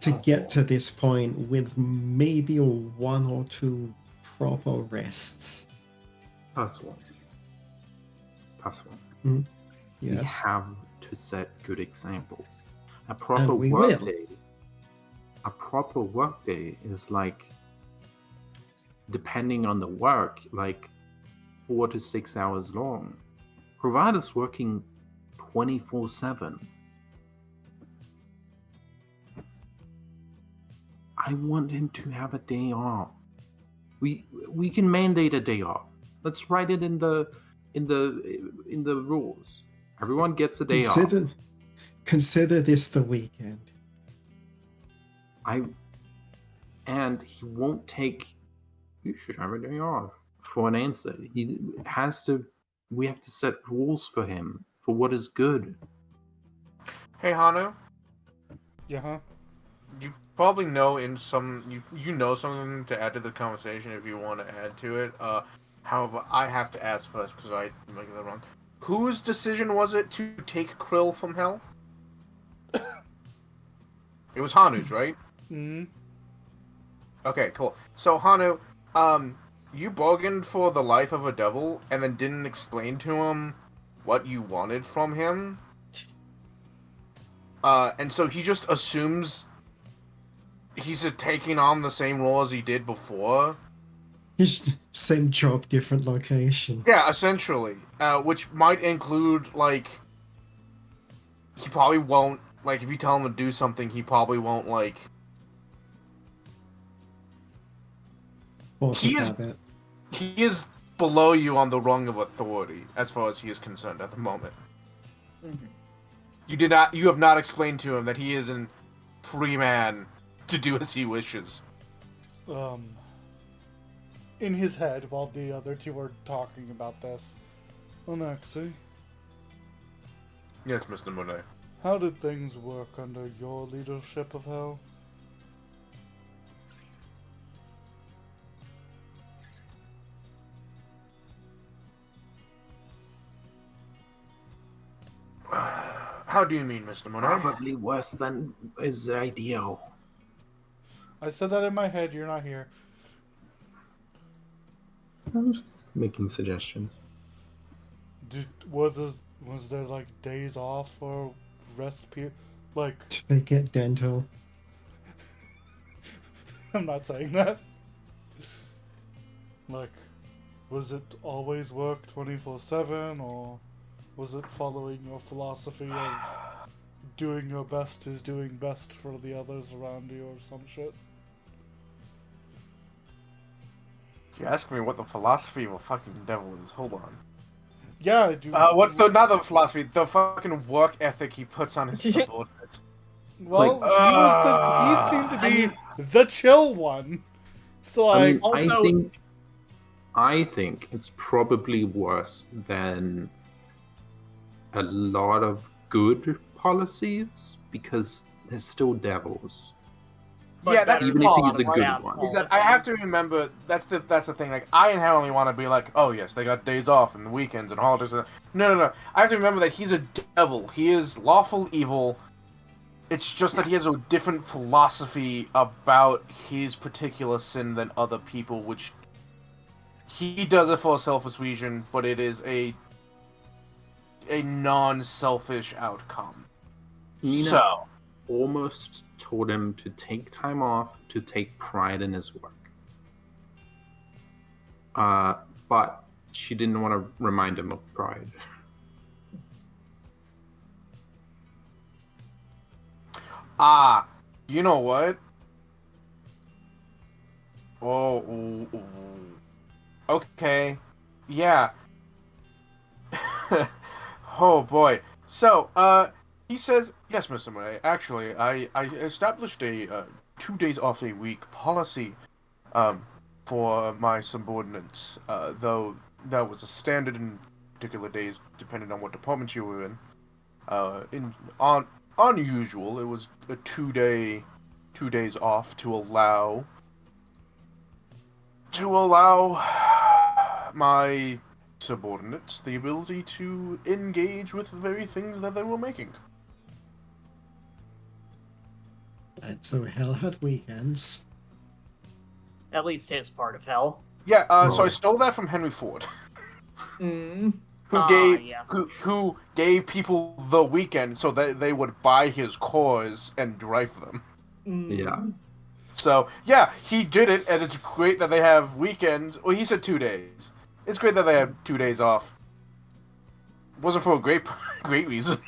to get to this point with maybe 1 or 2 proper rests. Possible. Yes. We have to set good examples. A proper we work will. day. A proper work day is like, depending on the work, like 4 to 6 hours long. Crowvad working 24/7. I want him to have a day off. We can mandate a day off. Let's write it in the rules. Everyone gets a day off. Consider this the weekend. And he won't take. You should have a day off for an answer. We have to set rules for him for what is good. Hey, Hanu, Yeah, huh? you probably know you know something to add to the conversation if you want to add to it. However, I have to ask first because I make that wrong. Whose decision was it to take Krill from Hell? It was Hanu's, right? Mm. Okay, cool. So Hanu, you bargained for the life of a devil and then didn't explain to him what you wanted from him. And so he just assumes he's taking on the same role as he did before. He's same job, different location. Yeah, essentially. Which might include, like, he probably won't, like, if you tell him to do something, he probably won't, like... Force He of is- habit. He is below you on the rung of authority, as far as he is concerned at the moment. Mhm. You have not explained to him that he is a free man to do as he wishes. In his head, while the other two were talking about this, Onyxie, Yes, Mr. Monet. how did things work under your leadership of Hell? How do you mean, Mr. Monet? Probably worse than is ideal. I said that in my head, you're not here. I'm just making suggestions. Was there like days off or rest period? Like, They get dental. I'm not saying that. Like, was it always work 24/7, or was it following your philosophy of doing your best is doing best for the others around you, or some shit? You ask me what the philosophy of a fucking devil is. Hold on. Yeah, What's not the philosophy? The fucking work ethic he puts on his subordinates. Well, he seemed to be the chill one. So I mean, Also- I think it's probably worse than a lot of good policies because there's still devils. But Yeah, that's better Even the if than he's a bad good one. Is that I policy. have to remember that's the thing. Like I inherently want to be like, oh yes, they got days off and weekends and holidays. No. I have to remember that he's a devil. He is lawful evil. It's just that he has a different philosophy about his particular sin than other people, which he does it for a selfish reason, but it is a non-selfish outcome. Nina So almost told him to take time off to take pride in his work. But she didn't want to remind him of pride. you know what? Okay. Yeah. Oh boy. So, he says, yes, Mr. Murray, actually, I established a 2 days off a week policy, for my subordinates, though that was a standard in particular days, depending on what department you were in. Unusual, it was a 2 days off to allow my subordinates the ability to engage with the very things that they were making. Right, so Hell had weekends. At least his part of hell. Yeah, so I stole that from Henry Ford, Mm. Yes. who gave people the weekend so that they would buy his cars and drive them. Mm. Yeah. So yeah, he did it, and it's great that they have weekends. Well, he said 2 days. It's great that they have 2 days off. Wasn't for a great reason.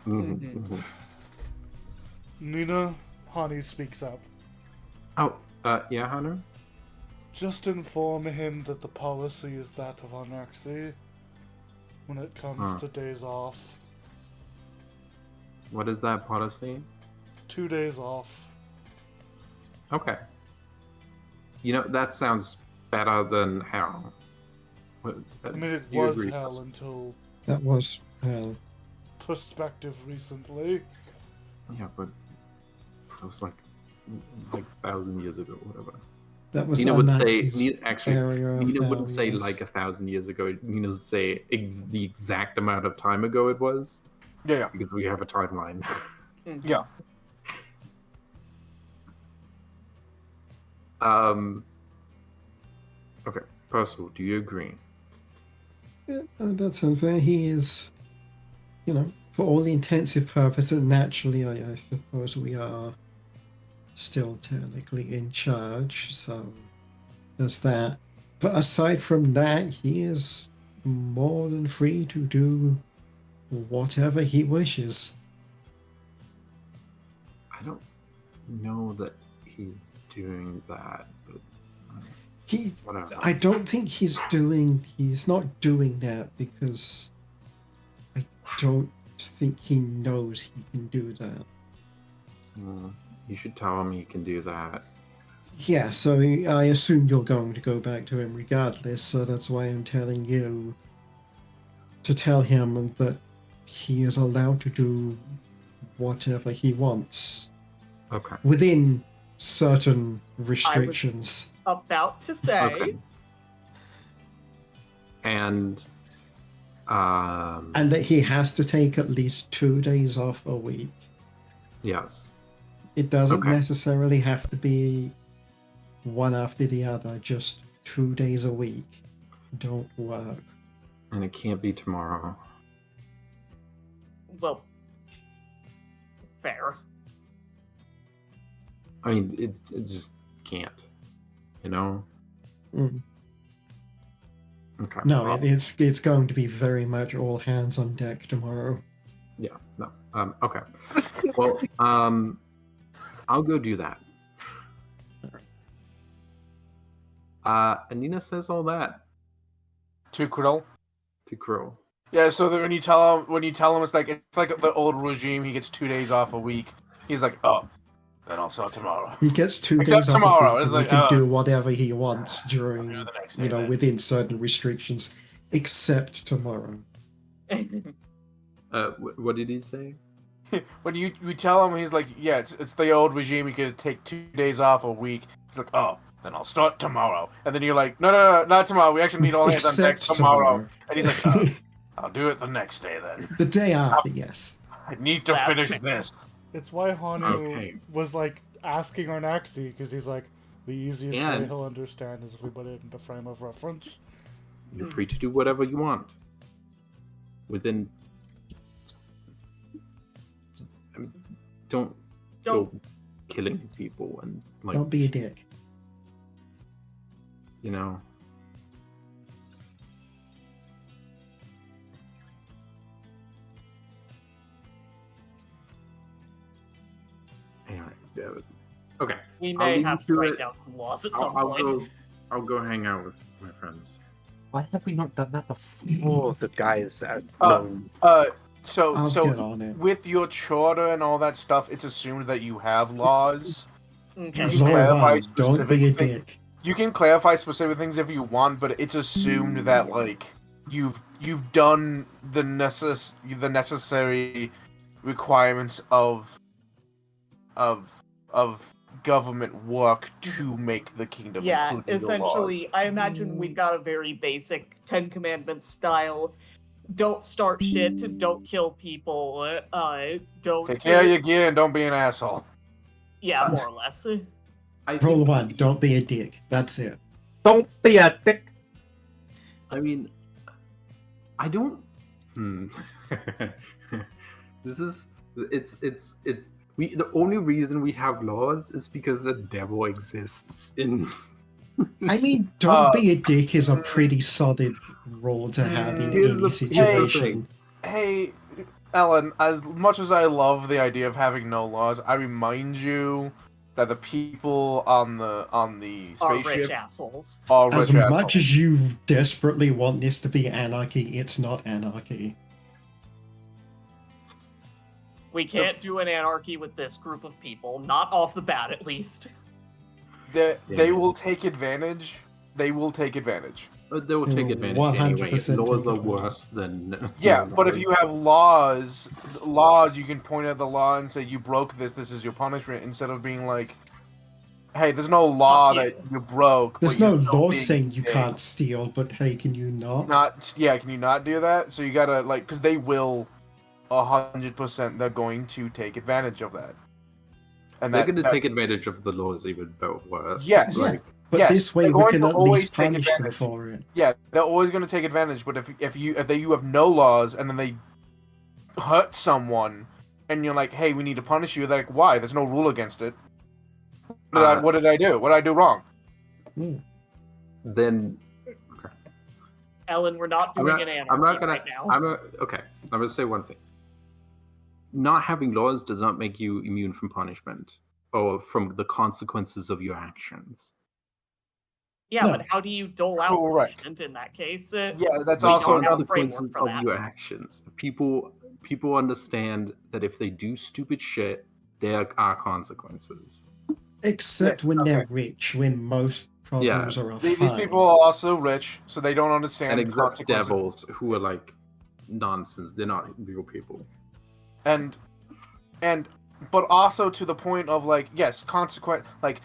Mhm. Nina, Hani speaks up. Oh, yeah, Hunter? Just inform him that the policy is that of Onyxie when it comes to days off. What is that policy? 2 days off. Okay. You know, that sounds better than hell. I mean, it You was agree, hell Gus? until That was Hell. perspective recently. Yeah, but it was like like 1,000 years ago, whatever. That was Nina would say, Anax's Nina area of wouldn't say barriers. like 1,000 years ago. Nina would say the exact amount of time ago it was, Yeah. because we have a timeline. Yeah. Okay, Percival, do you agree? Yeah, that sounds fair. He is, you know, for all intensive purposes, naturally, I suppose we are still technically in charge, so there's that. But aside from that, he is more than free to do whatever he wishes. I don't know that he's doing that, but whatever. I don't think he's not doing that because I don't think he knows he can do that. You should tell him he can do that. Yeah, so I assume you're going to go back to him regardless, so that's why I'm telling you to tell him that he is allowed to do whatever he wants. Okay. Within certain restrictions. About to say. Okay. And And that he has to take at least 2 days off a week. yes. It doesn't Okay. necessarily have to be one after the other, just 2 days a week. Don't work. And it can't be tomorrow. Well, fair. I mean, it just can't. You know? Mm. Okay. No, well, it's going to be very much all hands on deck tomorrow. Yeah, no. Okay. Well, I'll go do that. Anina says all that To Krill. to Crow. Yeah, so that when you tell him it's like the old regime, he gets 2 days off a week. He's like, oh, then I'll start tomorrow. He gets 2 Except days off tomorrow, a week, it's and he like, can oh. do whatever he wants during, I'll do the next day then. within certain restrictions, except tomorrow. What did he say? When you tell him, he's like, yeah, it's the old regime. You could take 2 days off a week. He's like, oh, then I'll start tomorrow. And then you're like, no, not tomorrow. We actually need all hands on deck Except tomorrow. And he's like, oh, I'll do it the next day then. The day after, yes. I need to That's finish fair. this. It's why Hanu Okay. was like asking Arnaxi, because he's like, the easiest way And- he'll understand is if we put it into frame of reference. You're free to do whatever you want. Within. I mean, don't go killing people and like. Don't be a dick. You know. Anyway, yeah, okay. We I'll may leave have you to to write it. down some laws at some I'll point. go hang out with my friends. Why have we not done that before? The guys that Uh, known. I'll So get on it. with your charter and all that stuff, it's assumed that you have laws. Okay. You Law clarify 1, don't be a specific thing- dick. You can clarify specific things if you want, but it's assumed that like you've done the necessary requirements of government work to make the kingdom. Yeah, including the essentially, laws. I imagine we've got a very basic Ten Commandments style. Don't start shit, don't kill people, don't... Take care of your gear and don't be an asshole. Yeah, more or less. Rule 1, don't be a dick. That's it. Don't be a dick. I mean, I don't. This is. It's. We. The only reason we have laws is because the devil exists in. I mean, don't be a dick is a pretty solid role to have in Here's any the situation. Hey, Ellen, as much as I love the idea of having no laws, I remind you that the people on the Are rich spaceship assholes. are rich As assholes. much as you desperately want this to be anarchy, it's not anarchy. We can't do an anarchy with this group of people, not off the bat at least. They Yeah. will take advantage. They will take advantage. They will take They will advantage anyway. 100% Laws take are advantage. worse than Yeah, but if you have laws, you can point at the law and say you broke this. This is your punishment. Instead of being like, hey, there's no law Fuck you. that you broke. There's but you're no still law being saying you dick. can't steal, but hey, can you not? Can you not do that? So you gotta because they will, 100%. They're going to take advantage of that. And they're going to take advantage of the laws even worse. Yes. Like, But Yes, this way they're we going can to at always least take punish them advantage. for it. Yeah, they're always going to take advantage. But if you have no laws and then they hurt someone, and you're like, hey, we need to punish you. They're like, why? There's no rule against it. What did I do? What did I do wrong? then Ellen, we're not doing an anarchy I'm not gonna. right now. I'm gonna say one thing. Not having laws does not make you immune from punishment or from the consequences of your actions. Yeah, No. but how do you dole out Correct. punishment in that case? Yeah, that's The also don't have a framework consequences for of your that. actions. People understand that if they do stupid shit, there are consequences. Except when they're rich, when most problems are These fine. people are also rich, so they don't understand And the except consequences. devils who are like nonsense. They're not real people. And but also to the point of like, yes, like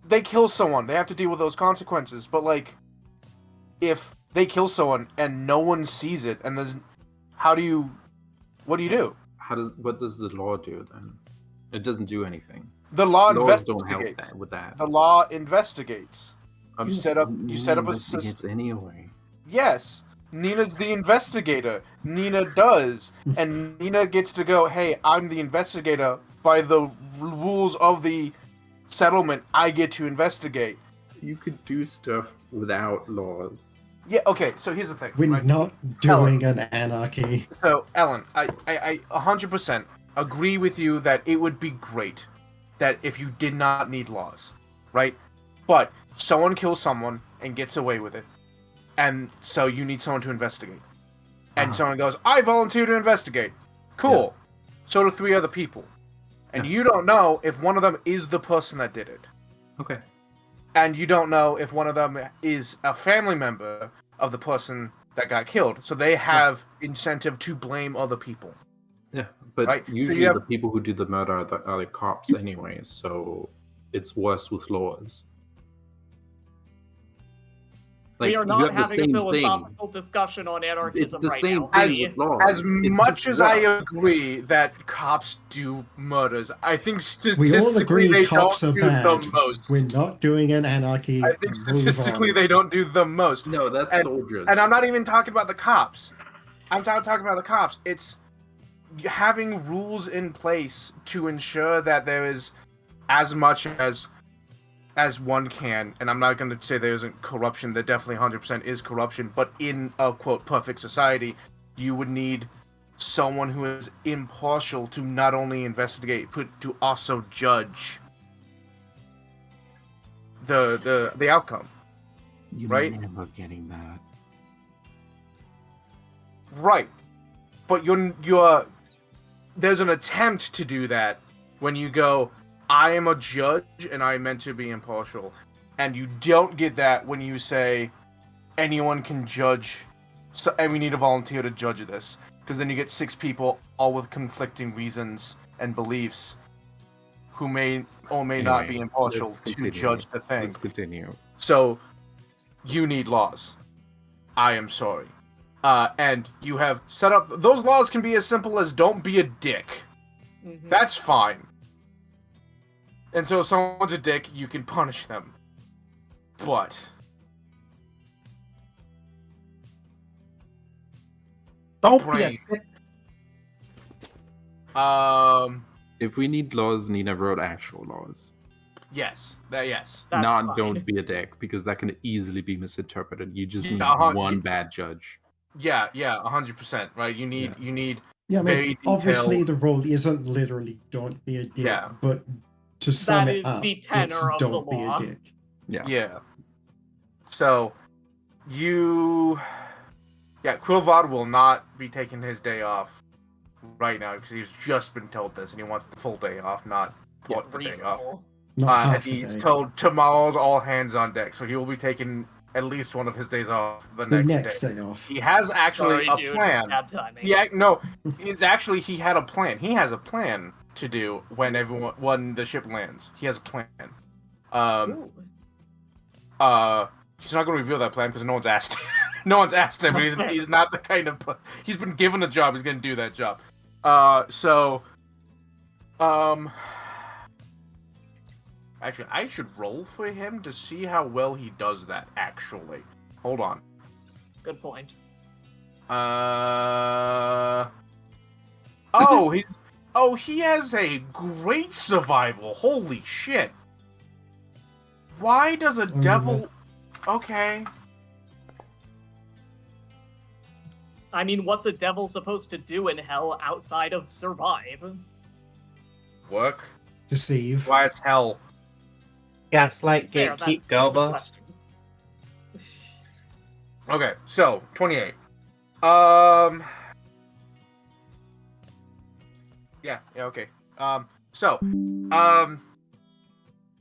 they kill someone, they have to deal with those consequences. But like, if they kill someone and no one sees it, and there's, what do you do? What does the law do then? It doesn't do anything. The law Laws don't help investigates. with that. The law investigates. You set up a Investigates system. anyway. Yes, Nina's the investigator. Nina does, and Nina gets to go, hey, I'm the investigator. By the rules of the settlement, I get to investigate. You could do stuff without laws. Yeah, okay, so here's the thing. We're right? not doing an anarchy. So, Ellen, I 100% agree with you that it would be great that if you did not need laws, right? But someone kills someone and gets away with it, and so you need someone to investigate. And someone goes, I volunteer to investigate. Cool. So do 3 other people. And you don't know if one of them is the person that did it. Okay. And you don't know if one of them is a family member of the person that got killed. So they have incentive to blame other people. Yeah, but Right, so usually you have- the people who do the murder are the cops anyway, so it's worse with laws. We are you not have the having a same philosophical discussion on anarchism the right same now. thing We- with laws. As It's much just as I worse. agree that cops do murders, I think We statistically all agree they cops don't are do bad. the most. We're not doing an anarchy. I think Move statistically on. they don't do the most. No, that's And- soldiers. And I'm not even talking about the cops. I'm not talking about the cops. It's having rules in place to ensure that there is as much as one can. And I'm not going to say there isn't corruption. There definitely 100% is corruption. But in a quote perfect society, you would need someone who is impartial to not only investigate but to also judge the outcome. You're right? never getting that. Right. But you're there's an attempt to do that when you go, I am a judge and I meant to be impartial. And you don't get that when you say anyone can judge, so and we need a volunteer to judge this. Because then you get 6 people all with conflicting reasons and beliefs who may or may not be Anyway, impartial let's to continue. judge the thing. Let's continue. So, you need laws. I am sorry. And you have set up... Those laws can be as simple as don't be a dick. Mhm. That's fine. And so if someone's a dick, you can punish them. But... Don't Brain. If we need laws, Nina wrote actual laws. Yes. Yes. That's Not fine. don't be a dick, because that can easily be misinterpreted. You just Yeah, need one bad judge. Yeah, 100%, right? You need... Yeah, I very mean, obviously detailed- the rule isn't literally "don't be a dick," Yeah. but to sum That it is up, the it's tenor of the "don't be law. a dick." Yeah. So, you... Yeah, Quillvad will not be taking his day off right now because he's just been told this and he wants the full day off, not Yeah, what the day off. reasonable. Not half And a he's day. told tomorrow's all hands on deck, so he will be taking at least one of his days off the The next, next day off. He has actually Sorry, a dude. plan. Bad timing. Yeah, no, it's actually he had a plan. He has a plan to do when the ship lands. He has a plan. Ooh. He's not going to reveal that plan because no one's asked. No one's asked him, but he's not the kind of. He's been given a job. He's going to do that job. Actually, I should roll for him to see how well he does that. Actually, hold on. Good point. He has a great survival. Holy shit. Why does a devil... Okay. I mean, what's a devil supposed to do in hell outside of survive? Work? Deceive. Why it's hell. Gaslight, Fair, gatekeep, that's girl the boss. question. Okay, so, 28. Yeah, okay.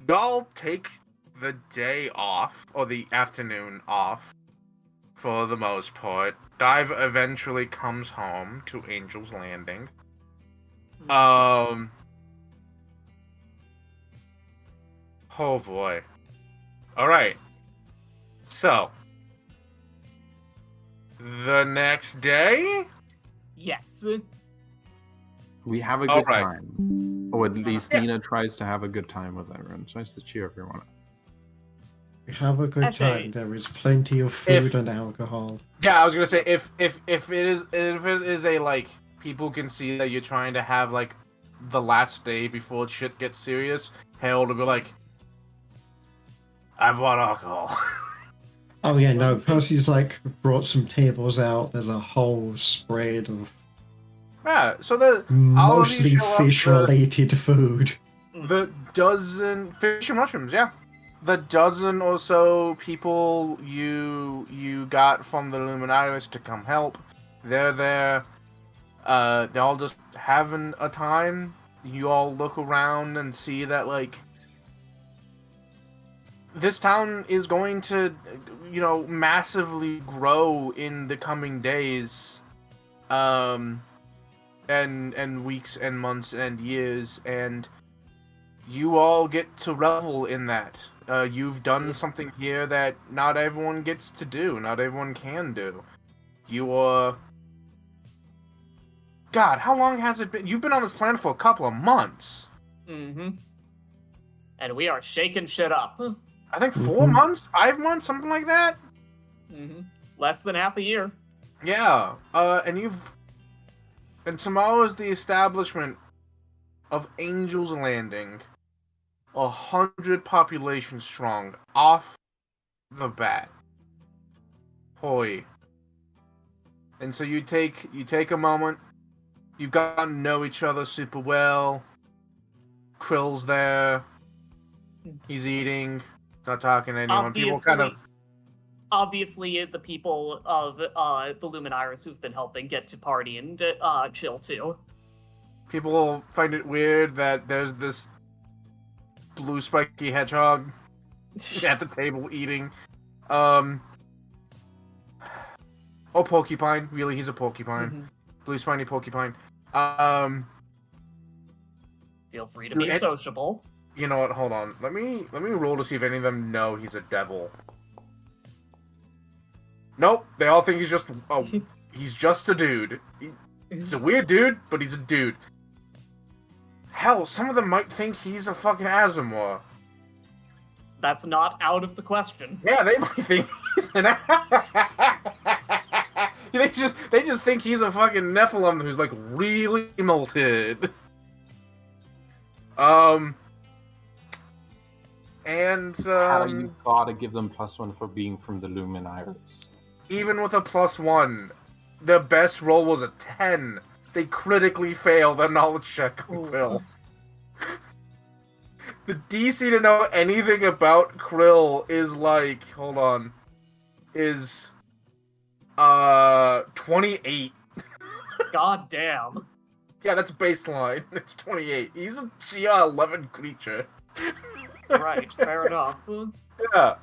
Y'all take the day off, or the afternoon off, for the most part. Dive eventually comes home to Angel's Landing. Oh boy. Alright. So. The next day? Yes. We have a good Alright. time. Or at least Yeah. Nina tries to have a good time with everyone. It's nice to cheer everyone up. We have a good Actually- time. There is plenty of food and alcohol. Yeah, I was gonna say if it is a like people can see that you're trying to have like the last day before shit gets serious, Harold will be like, I bought alcohol. Oh yeah, no. Percy's like brought some tables out. There's a whole spread of Yeah, so the mostly show up, fish-related food. the dozen fish and mushrooms, yeah. The dozen or so people you got from the Luminaris to come help, they're there. They're all just having a time. You all look around and see that like this town is going to, massively grow in the coming days, and weeks and months and years, and you all get to revel in that. You've done something here that not everyone gets to do, not everyone can do. You are... God, how long has it been? You've been on this planet for a couple of months. Mm-hmm. And we are shaking shit up. I think 4 months? 5 months? Something like that? Mm-hmm. Less than half a year. Yeah. And tomorrow is the establishment of Angel's Landing. 100 population strong. Off the bat. Hoi. And so you take a moment. You've gotten to know each other super well. Krill's there. He's eating. Not talking to anyone. People kind of... Obviously, the people of the Luminaris who've been helping get to party and chill too. People find it weird that there's this blue spiky hedgehog at the table eating. Porcupine. Really, he's a porcupine. Mm-hmm. Blue spiny porcupine. Feel free to be sociable. You know what? Hold on. Let me roll to see if any of them know he's a devil. Nope. They all think he's just a dude. He's a weird dude, but he's a dude. Hell, some of them might think he's a fucking Azimor. That's not out of the question. Yeah, they might think he's an. they just think he's a fucking Nephilim who's like really molted. And You gotta give them +1 for being from the Luminaris. even with a +1, their best roll was a 10. They critically fail their knowledge check on Krill. The DC to know anything about Krill is like, hold on, is 28. God damn. Yeah, that's baseline. It's 28. He's a GR 11 creature. Right, fair enough. Yeah,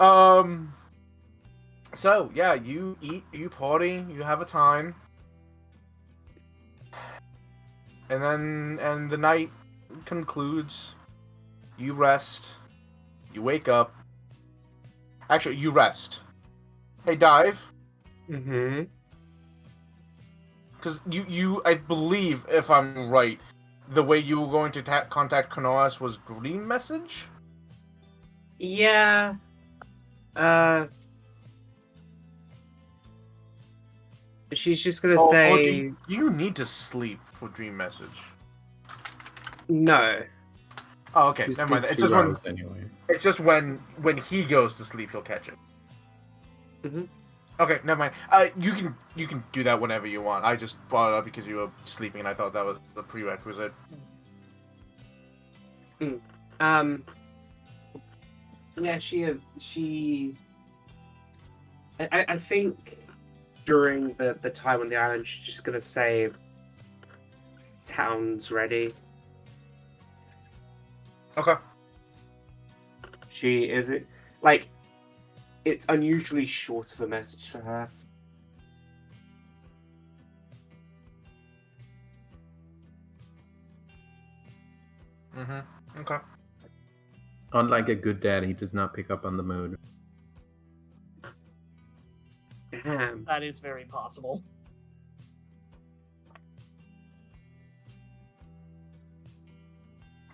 So yeah, you eat, you party, you have a time, and the night concludes. You rest. You wake up. Actually, you rest. Hey, Dive. Mm-hmm. Because I believe, if I'm right, the way you were going to contact Konoas was green message? Yeah. She's just gonna Or say do you need to sleep for dream message? no. Oh, okay. She Never mind. sleeps It's 2 just when hours anyway. it's just when he goes to sleep, he'll catch it. Mhm. Okay, never mind. You can do that whenever you want. I just brought it up because you were sleeping, and I thought that was the prerequisite. Yeah, I think during the time on the island, she's just gonna say, "Town's ready." Okay. She is it like it's unusually short of a message for her. Mm-hmm. Okay. Unlike a good dad, he does not pick up on the mood. Damn. That is very possible.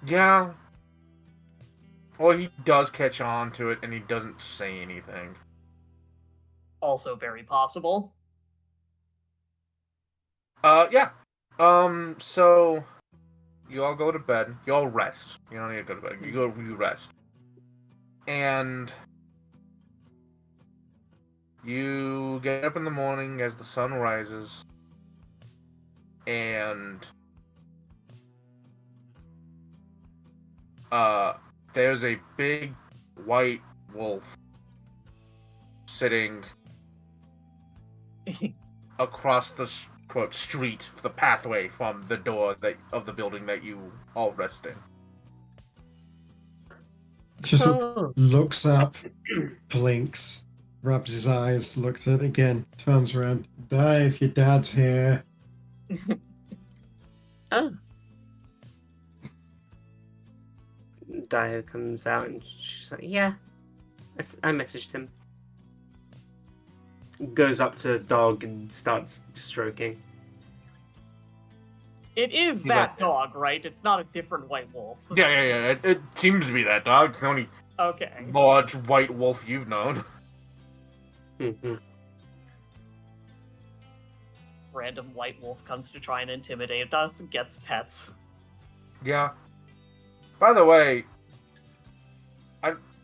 Yeah. Or he does catch on to it, and he doesn't say anything. Also very possible. Yeah. So you all go to bed. You all rest. You don't need to go to bed. You rest. And you get up in the morning as the sun rises, and there's a big white wolf sitting across the quote street, the pathway from the door of the building that you all rest in. Just looks up, blinks, rubs his eyes, looks at it again, turns around. Dive, your dad's here. Oh. Daya comes out and she's like, "Yeah, I messaged him." Goes up to the dog and starts stroking. It is that dog, right? It's not a different white wolf. Yeah. It seems to be that dog. It's the only Okay. large white wolf you've known. Mm-hmm. Random white wolf comes to try and intimidate us and gets pets. Yeah. By the way,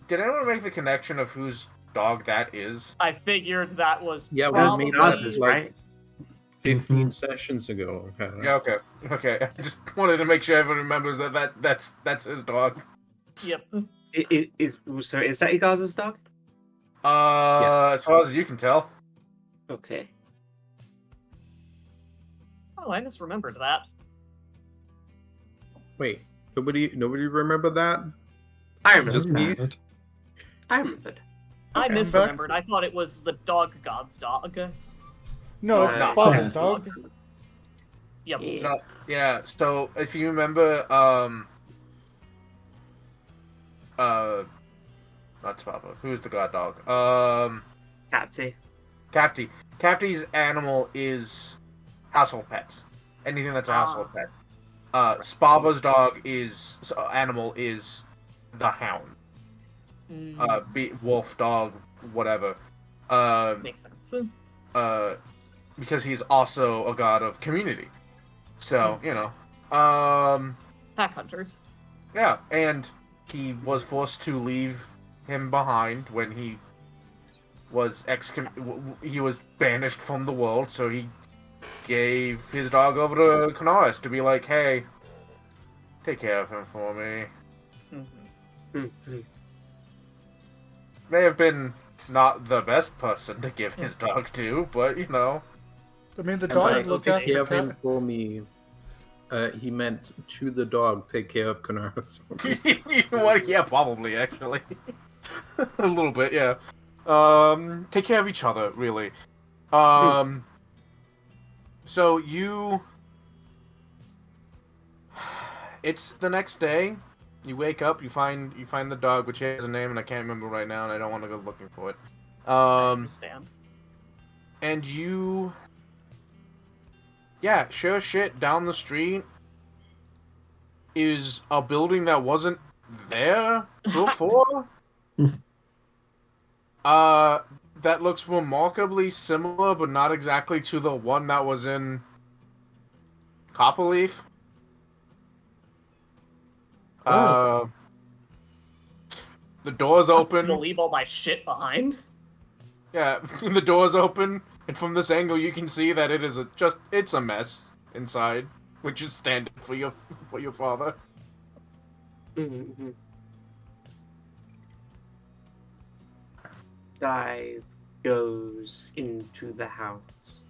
did anyone make the connection of whose dog that is? I figured that was Yeah, we probably... made Gaz's, that like right? 15 sessions ago. Yeah, okay. I just wanted to make sure everyone remembers that's his dog. Yep. Is that Igaza's dog? As far as you can tell. Okay. Oh, I misremembered that. Wait, nobody remember that? I remember. Just me? I remembered. I Okay. misremembered. I thought it was the dog god's dog. No, it's No. Spotty's dog. Yep. Yeah. Yeah, so if you remember, not Spapa, who's the god dog? Capty. Capty. Capty's animal is household pets. Anything that's a household pet. Spava's animal is the hound. Wolf, dog, whatever. Makes sense. Because he's also a god of community. So, Pack hunters. yeah, and he was forced to leave him behind when he was he was banished from the world, so he gave his dog over to Konoas to be like, hey, take care of him for me. Mm-hmm. May have been not the best person to give his dog to, but I mean, the And dog by looked take after care of him Cat. for me. He meant to the dog, take care of Konaris for me. you know what? Yeah, probably actually. A little bit, yeah. take care of each other, really. So you... It's the next day. You wake up, you find the dog, which has a name, and I can't remember right now, and I don't want to go looking for it. I understand. And you... Yeah, sure shit, down the street is a building that wasn't there before. That looks remarkably similar, but not exactly to the one that was in Copperleaf. The door's I'm gonna open. leave all my shit behind. Yeah, the door's open, and from this angle you can see that it is it's a mess inside, which is standard for your father. Mm-hmm. Dive goes into the house.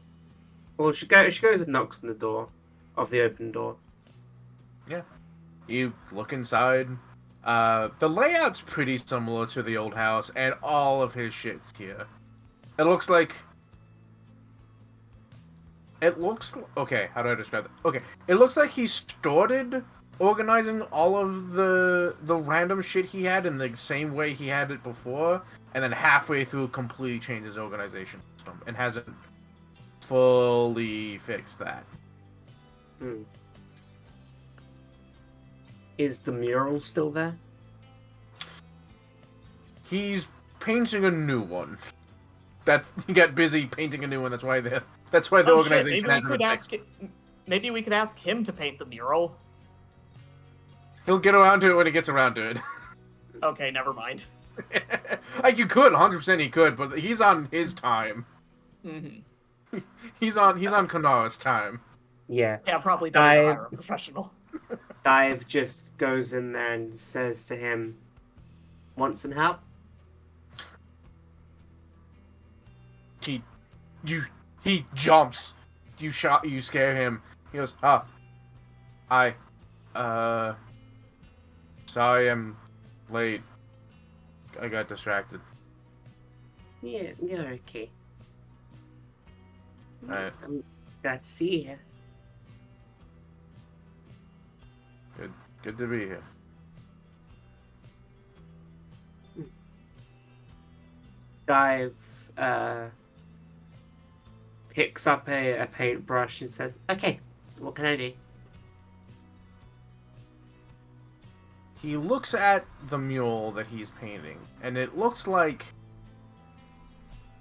Well, she goes and knocks on the door of the open door. Yeah. You look inside. The layout's pretty similar to the old house, and all of his shit's here. It looks like... Okay, how do I describe it? Okay, it looks like he started organizing all of the random shit he had in the same way he had it before, and then halfway through completely changed his organization system, and hasn't fully fixed that. Is the mural still there? He's painting a new one. He got busy painting a new one. That's why the organization Maybe we hasn't could maybe we could ask him to paint the mural. He'll get around to it when he gets around to it. Okay, never mind. Like, you could, 100% he could, but he's on his time. Mm-hmm. He's on Kanara's time. Yeah. Yeah, probably better to hire a professional. Dive just goes in there and says to him, "Want some help?" He jumps. You scare him. He goes, sorry I'm late. I got distracted. Yeah, you're okay. Alright. I'm glad to see you. Good to be here. Dive picks up a paintbrush and says, "Okay, what can I do?" He looks at the mural that he's painting, and it looks like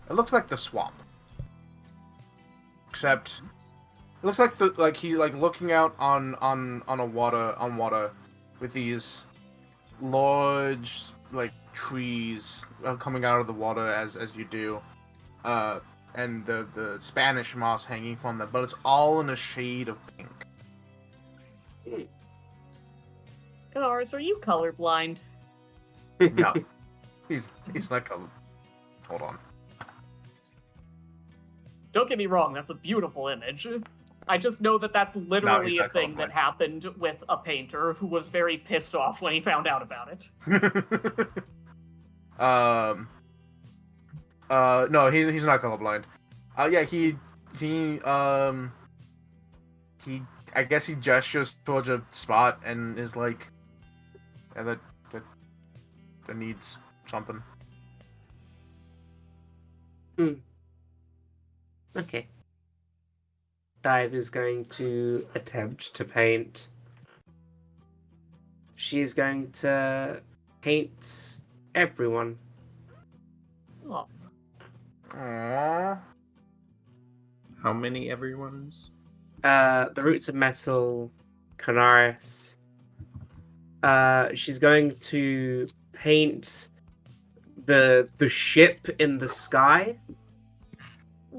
the swamp. Except it looks like he's looking out on water with these large trees coming out of the water as you do, and the Spanish moss hanging from them, but it's all in a shade of pink. Kanars, are you colorblind? No, he's not color. Hold on. Don't get me wrong, that's a beautiful image. I just know that that's literally a thing that happened with a painter who was very pissed off when he found out about it. No, he's not colorblind. Yeah, he I guess he gestures towards a spot and is like, yeah, that needs something. Okay. Dive is going to attempt to paint. She's going to paint everyone. Oh. Aww. How many everyone's? The Roots of Metal, Canaris. She's going to paint the ship in the sky.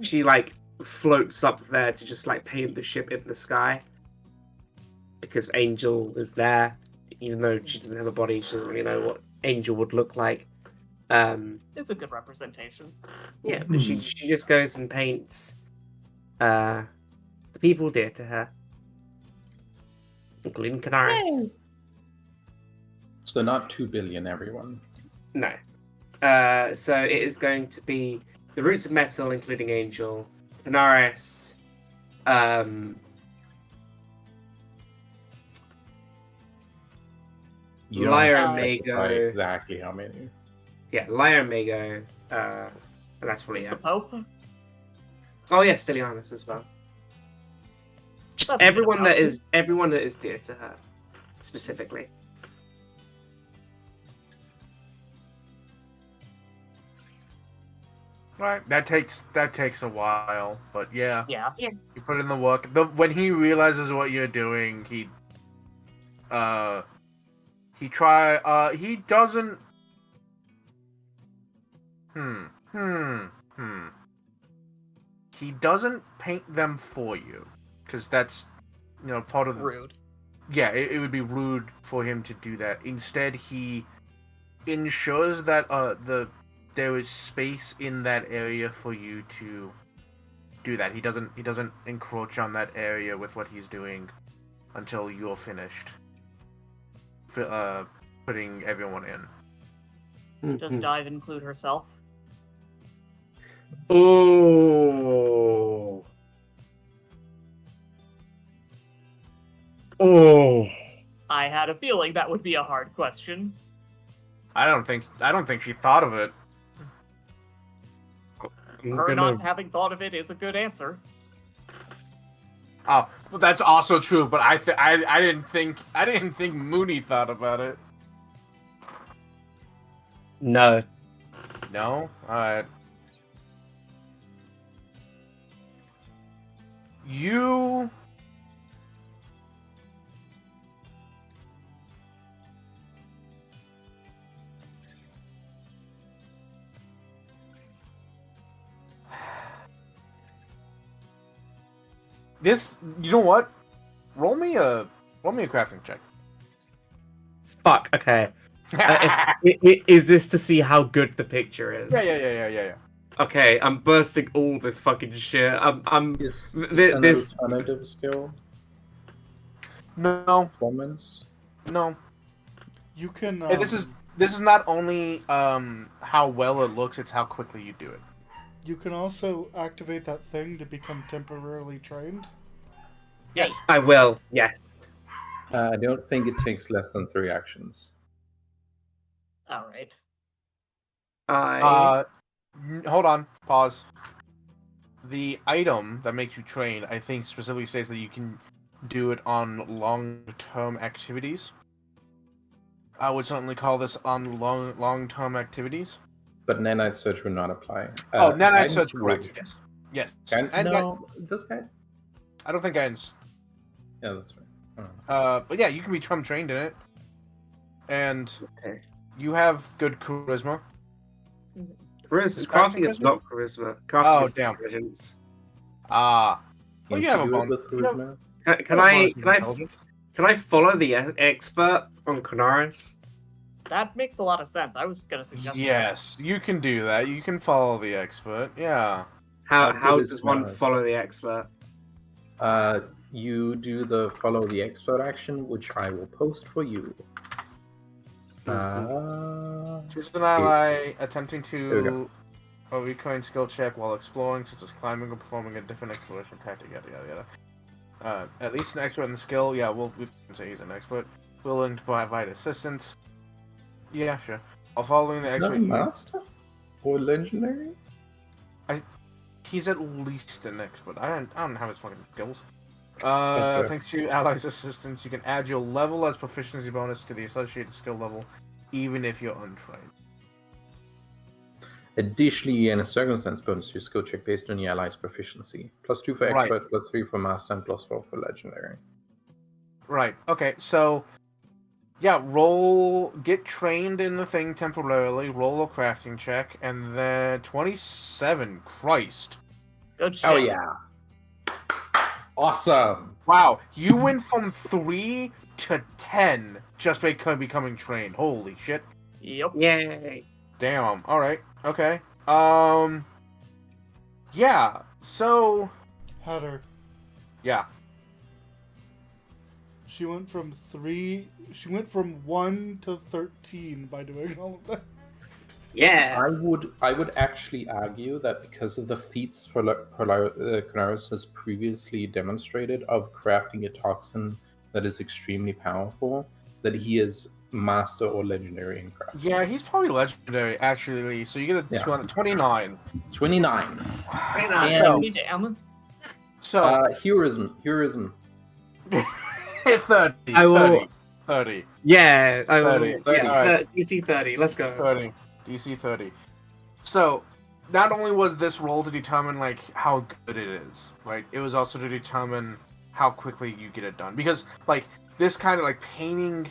She floats up there to just paint the ship in the sky because Angel is there, even though she doesn't have a body. She doesn't really know what Angel would look like. It's a good representation. Yeah, but she just goes and paints the people dear to her, including Canaris. So not 2 billion, everyone. No. So it is going to be the Roots of Metal, including Angel, Panaris, You don't Lyra have and to specify Mago. exactly how many. Yeah, Lyra and Mago. And that's probably The it. Pope? Oh yeah, Stylianus as well. Just That's everyone that enough. is dear to her, specifically. Right. That takes a while, but yeah, Yeah. you put in the work. When he realizes what you're doing, he doesn't. He doesn't paint them for you, because that's, part of the. Rude. Yeah, it would be rude for him to do that. Instead, he ensures that there is space in that area for you to do that. He doesn't encroach on that area with what he's doing until you're finished putting everyone in. Does Dive include herself? Oh. Oh. I had a feeling that would be a hard question. I don't think she thought of it. Her not having thought of it is a good answer. Oh, well, that's also true. But I didn't think Mooney thought about it. No. No. All right. You. This, you know what? Roll me a crafting check. Fuck. Okay. Is this to see how good the picture is? Yeah. Okay, I'm bursting all this fucking shit. Is Th- this- an alternative skill No, performance? no. You can. Hey, this is not only how well it looks; it's how quickly you do it. You can also activate that thing to become temporarily trained. Yes. I will. Yes. I don't think it takes less than 3 actions. Alright. Hold on. Pause. The item that makes you train, I think, specifically says that you can do it on long-term activities. I would certainly call this on long-term activities. But Nanite Search will not apply. Nanite Guidance Search, would. correct? Yes. No, this guy. I don't think guidance. Yeah, that's right. But yeah, you can become trained in it, and Okay. you have good charisma. Crafting is not charisma. Crafting Oh, is damn. intelligence. Well, Can you she have a do it bonus. with charisma? Can I follow the expert on Konaris? That makes a lot of sense. I was gonna suggest that. Yes, you can do that. You can follow the expert. Yeah. How good is does one Konaris? follow the expert? You do the follow the expert action, which I will post for you. Choose an ally attempting There we to a recurring skill check while exploring, such as climbing or performing a different exploration tactic. Yada. At least an expert in the skill. Yeah, we can say he's an expert. Willing to provide assistance. Yeah, sure. While following the Is that a expert, master or legendary? he's at least an expert. I don't have his fucking skills. That's fair. Thanks to allies' assistance, you can add your level as proficiency bonus to the associated skill level, even if you're untrained. Additionally, and a circumstance bonus to your skill check based on your ally's proficiency. +2 for Right. expert, +3 for master, and +4 for legendary. Right. Okay. So, yeah, get trained in the thing temporarily. Roll a crafting check, and then 27. Christ. Good shit. Oh yeah! Awesome. Wow. You went from 3 to 10 just by becoming trained. Holy shit. Yep. Yay! Damn. All right. Okay. Yeah. So. Hatter. Yeah. She went from 1 to 13 by doing all of that. Yeah. I would actually argue that because of the feats Canaris has previously demonstrated of crafting a toxin that is extremely powerful, that he is master or legendary in crafting. Yeah, he's probably legendary, actually. So you get a Yeah. 29. 29. Right now, And- be damn. So, Heroism. 30. I will- 30. Yeah, I will, 30. yeah, Alright. DC 30. Let's go. 30. DC 30. So, not only was this roll to determine, like, how good it is, right? It was also to determine how quickly you get it done. Because, like, this kind of, like, painting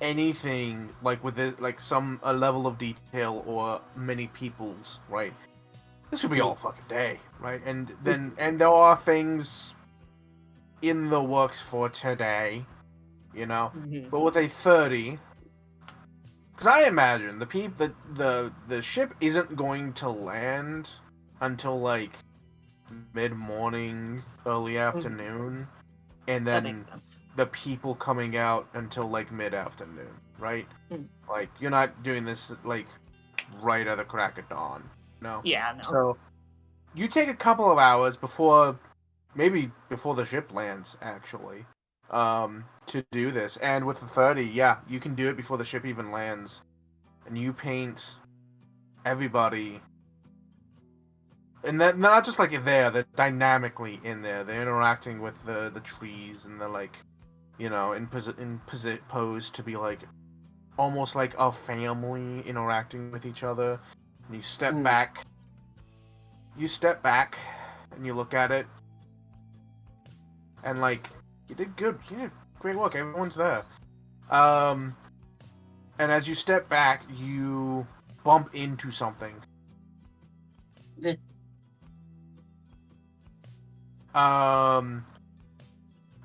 anything, like, with it, like, a level of detail or many people's, right? This could be all fucking day, right? And there are things in the works for today, you know? But with a 30, because I imagine the ship isn't going to land until like mid-morning, early afternoon, and That then makes sense. the people coming out until like mid-afternoon, right? Mm. Like you're not doing this like right at the crack of dawn, no. Yeah, no. So you take a couple of hours before the ship lands, actually, to do this. And with the 30, yeah, you can do it before the ship even lands. And you paint everybody. And they're not just like they're dynamically in there. They're interacting with the trees, and they're like, you know, posed to be like almost like a family interacting with each other. And you step back. You step back and you look at it, and like you did good. You did great work. Everyone's there. And as you step back, you bump into something.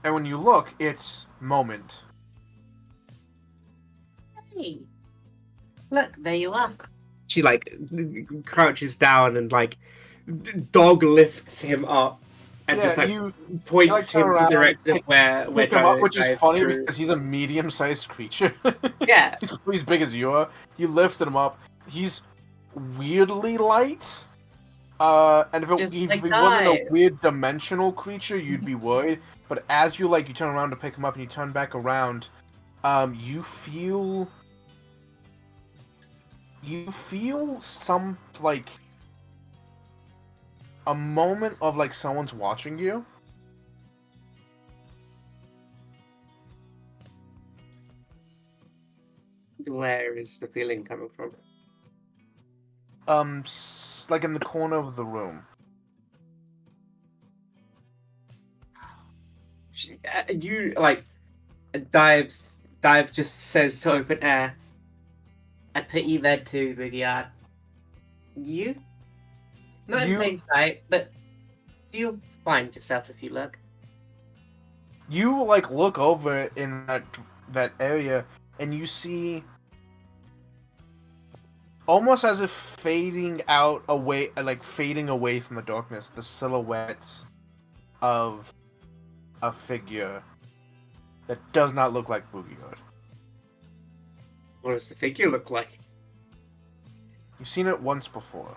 And when you look, it's Moment. Hey, look, there you are. She like crouches down and like dog lifts him up and Yeah, just like you points like, turn him to around the and direction pick- where pick him up, which is Dive funny drew. because he's a medium-sized creature. Yeah. He's as big as you are. You lifted him up. He's weirdly light. And if Just he like wasn't a Dive. weird dimensional creature, you'd be worried. But as you turn around to pick him up and you turn back around, you feel some like a moment of like someone's watching you. Where is the feeling coming from? Like in the corner of the room. You like Dive just says to Open Air, I put you there too, Rudyard. You? Not You- in plain sight, but you'll find yourself if you look. You like look over in that area and you see almost as if fading away from the darkness, the silhouette of a figure that does not look like Boogie-Hood. what does the figure look like? You've seen it once before.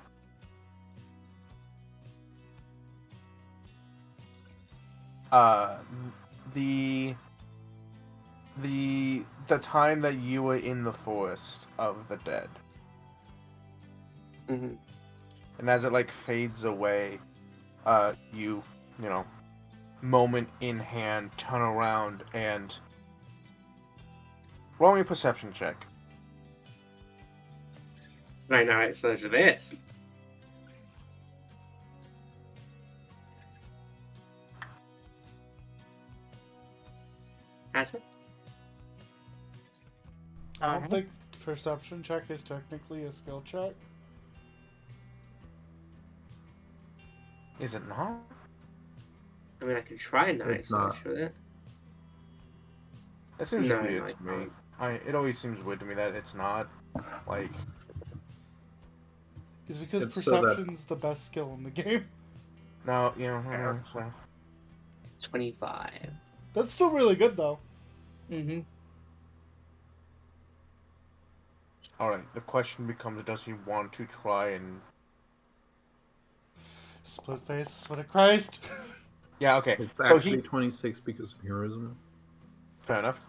The time that you were in the forest of the dead. Mm-hmm. And as it like fades away, you know, moment in hand, turn around and roll me a perception check. Right now it's such this. That's it. I don't think perception check is technically a skill check. Is it not? I mean, I can try and It's nice not. with it. That seems No, weird I to me. It always seems weird to me that it's not like. Is because It's so that- perception's the best skill in the game. No, you know. So. 25. That's still really good though. Mm-hmm. Alright, the question becomes, does he want to try and... Split face, what a Christ! Yeah, okay. It's So actually he... 26 because of heroism. Fair enough.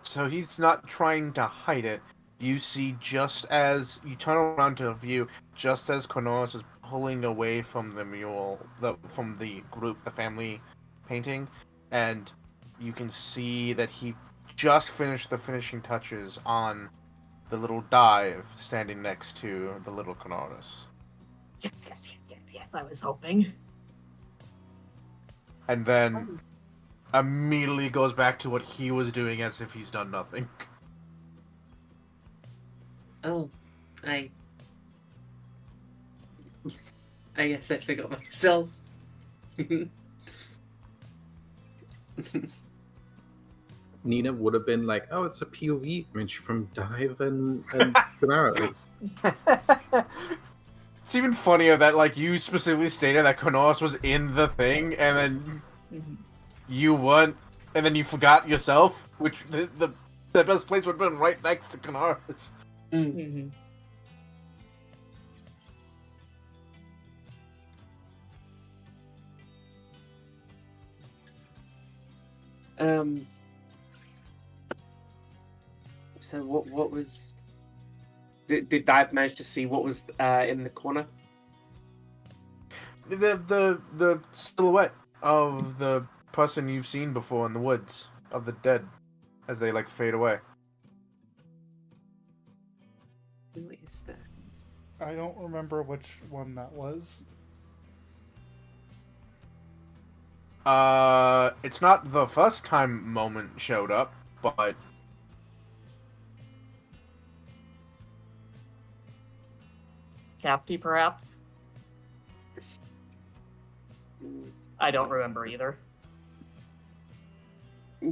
So he's not trying to hide it. You see, just as you turn around to view, just as Cornelius is pulling away from the mule, from the group, the family painting, and you can see that he just finished the finishing touches on the little dive standing next to the little Cornelius. Yes, I was hoping. And then immediately goes back to what he was doing as if he's done nothing. Oh, I guess I forgot myself. Nina would have been like, "Oh, it's a POV image from Dive and Benares." It's even funnier that like you specifically stated that Cornelius was in the thing, and then you weren't, and then you forgot yourself, which the best place would have been right next to Cornelius. Mm-hmm. So what was? Did Dive manage to see what was in the corner? The silhouette of the person you've seen before in the woods, of the dead, as they like fade away. Who is that? I don't remember which one that was. It's not the first time Moment showed up, but Capty, perhaps? I don't remember either.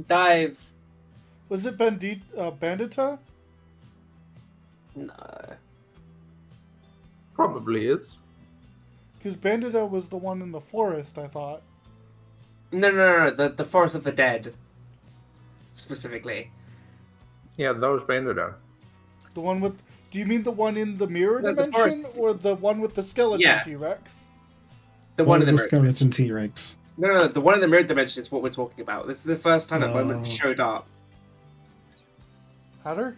Dive. Was it Bandita? No. Probably is. Because Bandita was the one in the forest, I thought. No. The Forest of the Dead. Specifically. Yeah, that was Bandita. The one with... Do you mean the one in the mirror No, the dimension? Or the one with the skeleton Yeah. T-Rex? The one in the mirror skeleton T-Rex. No, the one in the mirror dimension is what we're talking about. This is the first time that Moment Oh. showed up. Hatter?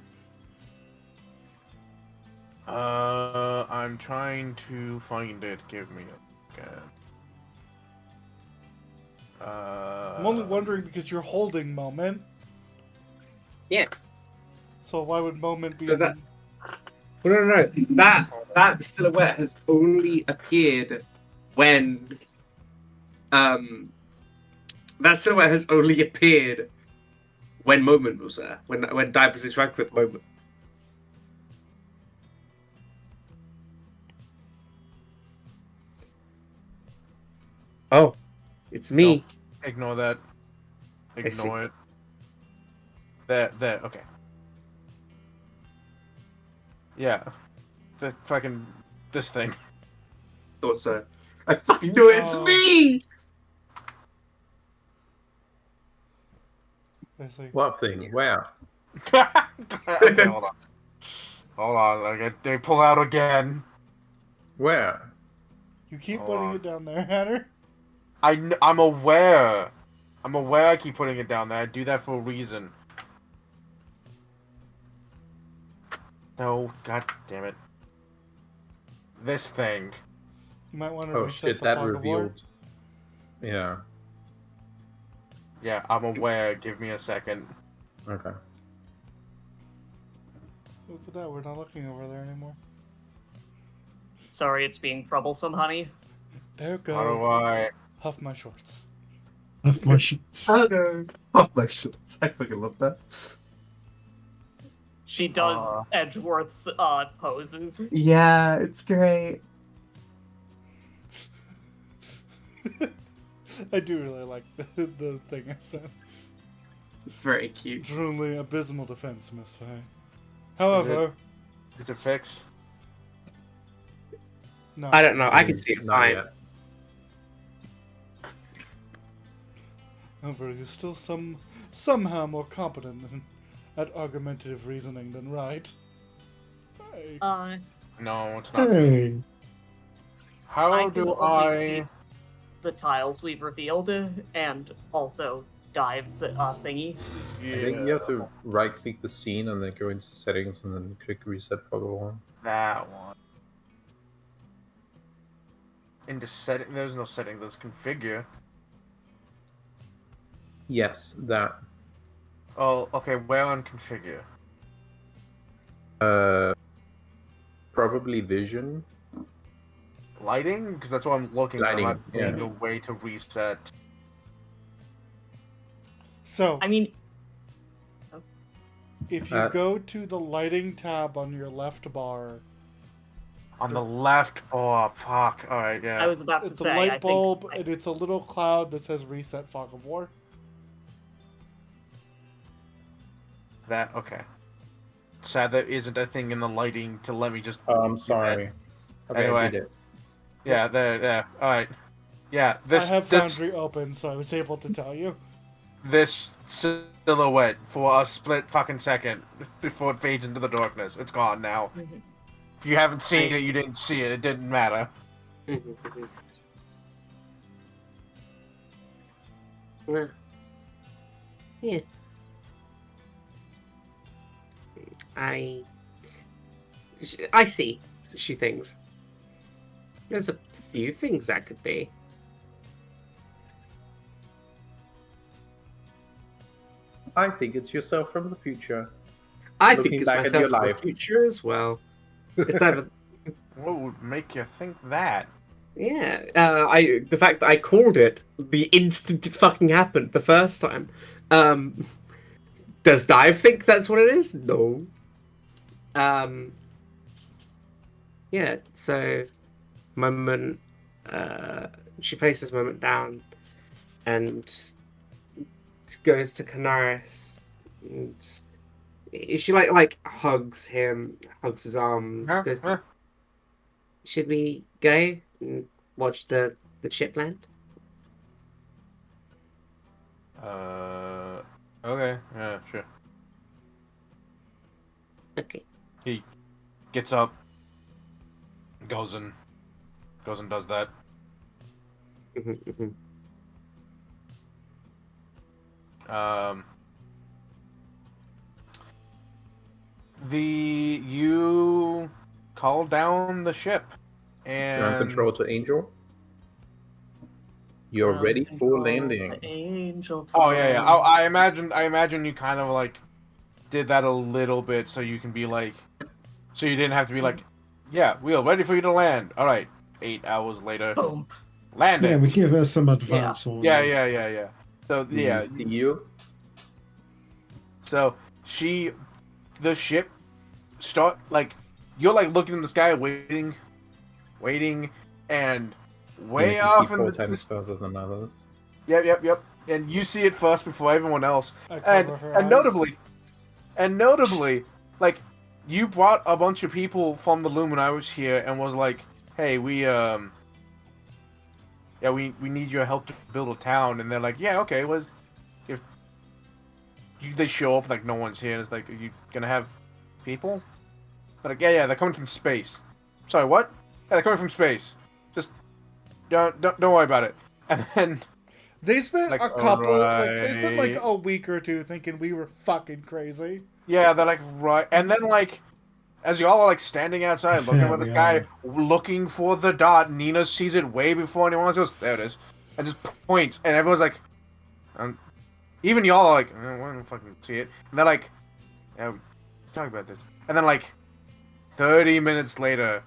I'm trying to find it. Give me a second. I'm only wondering because you're holding Moment. Yeah. So why would Moment be... So that- No. That silhouette has only appeared when... That silhouette has only appeared when Moment was there. When Dive was interacting with Moment. Oh, it's me. Nope. Ignore that. I see. Ignore it. There, okay. Yeah. This thing. Thought so. I fucking knew it. It's Oh. me. I see. What thing? Where? Okay, hold on. Hold on. They pull out again. Where? You keep Hold putting on. it down there, Hatter. I'm aware. I'm aware I keep putting it down there. I do that for a reason. No, god damn it. This thing. You might want to Oh reset shit, the that fog of war. revealed. Yeah. Yeah, I'm aware. Give me a second. Okay. Look at that, we're not looking over there anymore. Sorry, it's being troublesome, honey. There go. How do I... Huff my shorts. Of my sheets. no. Off my shorts. I fucking love that. She does Edgeworth's poses. Yeah, it's great. I do really like the thing I said. It's very cute. Truly abysmal defense, Miss Faye. However, Is it fixed? no. I don't know. I can see it Not fine. yet. However, you're still somehow more competent at argumentative reasoning than right. No, it's not. Hey. How I do can only I? see the tiles we've revealed, and also Dive's thingy. I think you have to right-click the scene and then go into settings and then click reset for the one. That one. Into setting. There's no setting. There's configure. Yes, that. Oh, okay. Where on configure? Probably vision. Lighting? Because that's what I'm looking at. Lighting, I'm not seeing yeah. a way to reset. So, I mean, if you go to the lighting tab on your left bar, On the left. Oh, fuck. All right, yeah. I was about to it's a say, light I bulb, think and it's a little cloud that says Reset Fog of War. That okay. Sad there isn't a thing in the lighting to let me just. Oh, I'm sorry. Okay, Anyway. I did it. Yeah, there. Yeah. All right. Yeah. This. I have this, Foundry open, so I was able to tell you. this silhouette for a split fucking second before it fades into the darkness. It's gone now. If you haven't seen it, you didn't see it. It didn't matter. Well, yeah. I see, she thinks. There's a few things that could be. I think it's yourself from the future. I Looking think it's back at myself your from the life. future as well. It's either What would make you think that? yeah. The fact that I called it the instant it fucking happened the first time. Does Dive think that's what it is? No. Yeah, so moment she places moment down and goes to Canaris and she like hugs him, hugs his arm, just goes, should we go and watch the ship land? Okay. Yeah, sure. Okay. He gets up, goes and does that. You call down the ship, and You're on control to Angel. You're ready for landing. Angel Oh yeah. I imagine you kind of like did that a little bit so you can be like, so you didn't have to be like, yeah, we're ready for you to land. All right. 8 hours later, Boom. landing. Yeah, we give her some advance warning. Yeah. So yeah, See you. so the ship start like you're like looking in the sky, waiting, and way You off see in 4 the times further than others. Yep. And you see it first before everyone else. I And cover her and eyes. notably, like you brought a bunch of people from the Luminaris here and was like, "Hey, we need your help to build a town." And they're like, "Yeah, okay." They show up like no one's here. And it's like, "Are you gonna have people?" They're like, "Yeah, they're coming from space." Sorry, what? Yeah, they're coming from space. Just don't worry about it. And then They spent like, a couple, they spent alright. like a week or two thinking we were fucking crazy. yeah, they're like right, and then like as y'all are like standing outside looking Yeah, for this we guy, are. looking for the dot, Nina sees it way before anyone else goes, there it is, and just points, and everyone's like, even y'all are like, I don't fucking see it, and they're like, yeah, we talk about this, and then like 30 minutes later,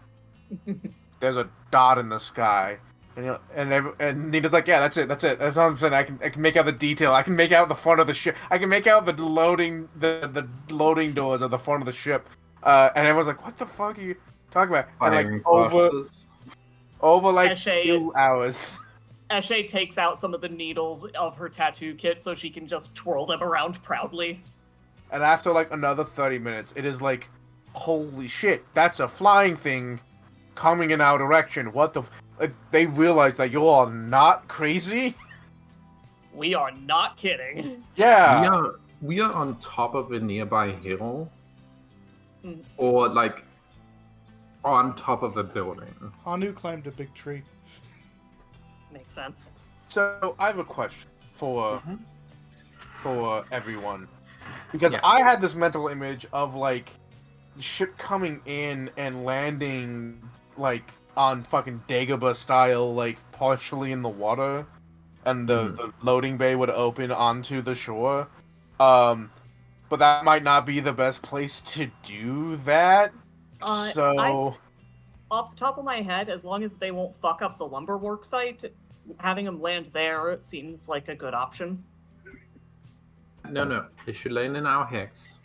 there's a dot in the sky. And Nina's like, yeah, that's it. That's all I'm saying. I can make out the detail. I can make out the front of the ship. I can make out the loading doors at the front of the ship. And everyone's like, what the fuck are you talking about? And Firing like over like Eshe- 2 hours. Eshe takes out some of the needles of her tattoo kit so she can just twirl them around proudly. And after like another 30 minutes, it is like, holy shit, that's a flying thing coming in our direction. What the? They realize that you are not crazy. We are not kidding. Yeah. We are on top of a nearby hill, Mm. or like on top of a building. Hanu climbed a big tree. Makes sense. So I have a question for everyone, because I had this mental image of like the ship coming in and landing like on fucking Dagobah style, like partially in the water, and the loading bay would open onto the shore. But that might not be the best place to do that. So, Off the top of my head, as long as they won't fuck up the lumber work site, having them land there seems like a good option. No. They should land in our hex.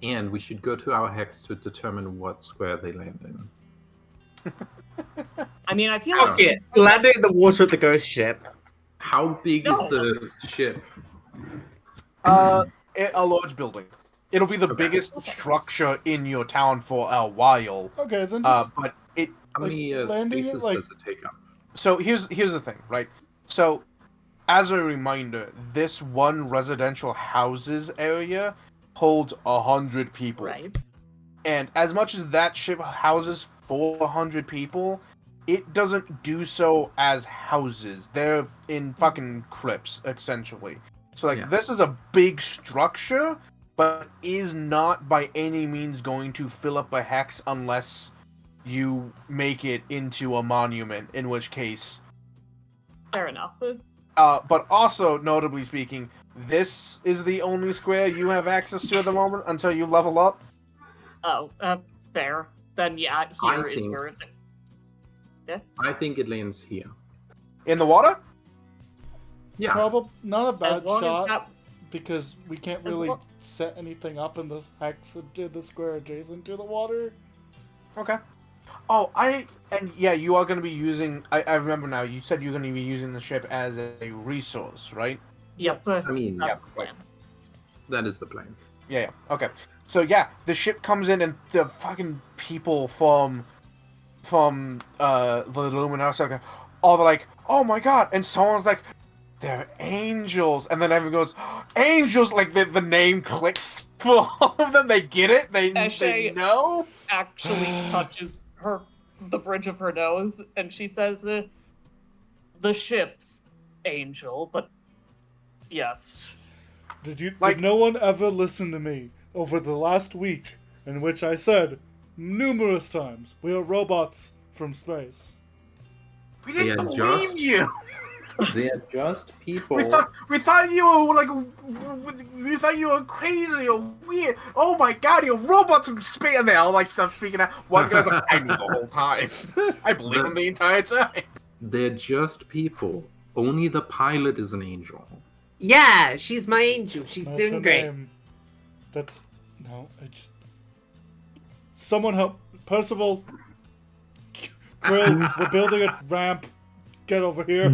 And we should go to our hex to determine what square they land in. I mean, I feel like Okay, landing in the water with the ghost ship. How big is the ship? a large building. It'll be the biggest structure in your town for a while. Okay, then just But it. How many landing it, spaces like- does it take up? So here's the thing, right? So, as a reminder, this one residential houses area holds 100 people. right. And as much as that ship houses 400 people, it doesn't do so as houses. They're in fucking crypts, essentially. So, like, this is a big structure, but is not by any means going to fill up a hex unless you make it into a monument, in which case... Fair enough. but also, notably speaking, this is the only square you have access to at the moment until you level up. Oh, fair. Then yeah, here is where. I think it lands here. In the water? Yeah. Probably not a bad As long as shot that- because we can't As really lo- set anything up in this hex in the square adjacent to the water. Okay. Oh, you are going to be using... I remember now, you said you're going to be using the ship as a resource, right? Yep. I mean, That's the plan. that is the plan. Yeah, okay. So yeah, the ship comes in and the fucking people from the Luminous are all they're like, oh my god, and someone's like, they're angels, and then everyone goes, angels, like the name clicks for all of them, they get it, they know? Actually touches the bridge of her nose, and she says, the ship's angel, but yes. Did no one ever listen to me over the last week in which I said numerous times we are robots from space? We They didn't are believe just- you! They are just people. We thought you were like, we thought you were crazy or weird. Oh my god, you're robots from space, and they all like start freaking out. One guy's like, I knew the whole time. I believed him the entire time. They're just people. Only the pilot is an angel. Yeah, she's my angel. She's That's doing her great. name. That's no. It's someone help Percival. Krill, we're building a ramp. Get over here.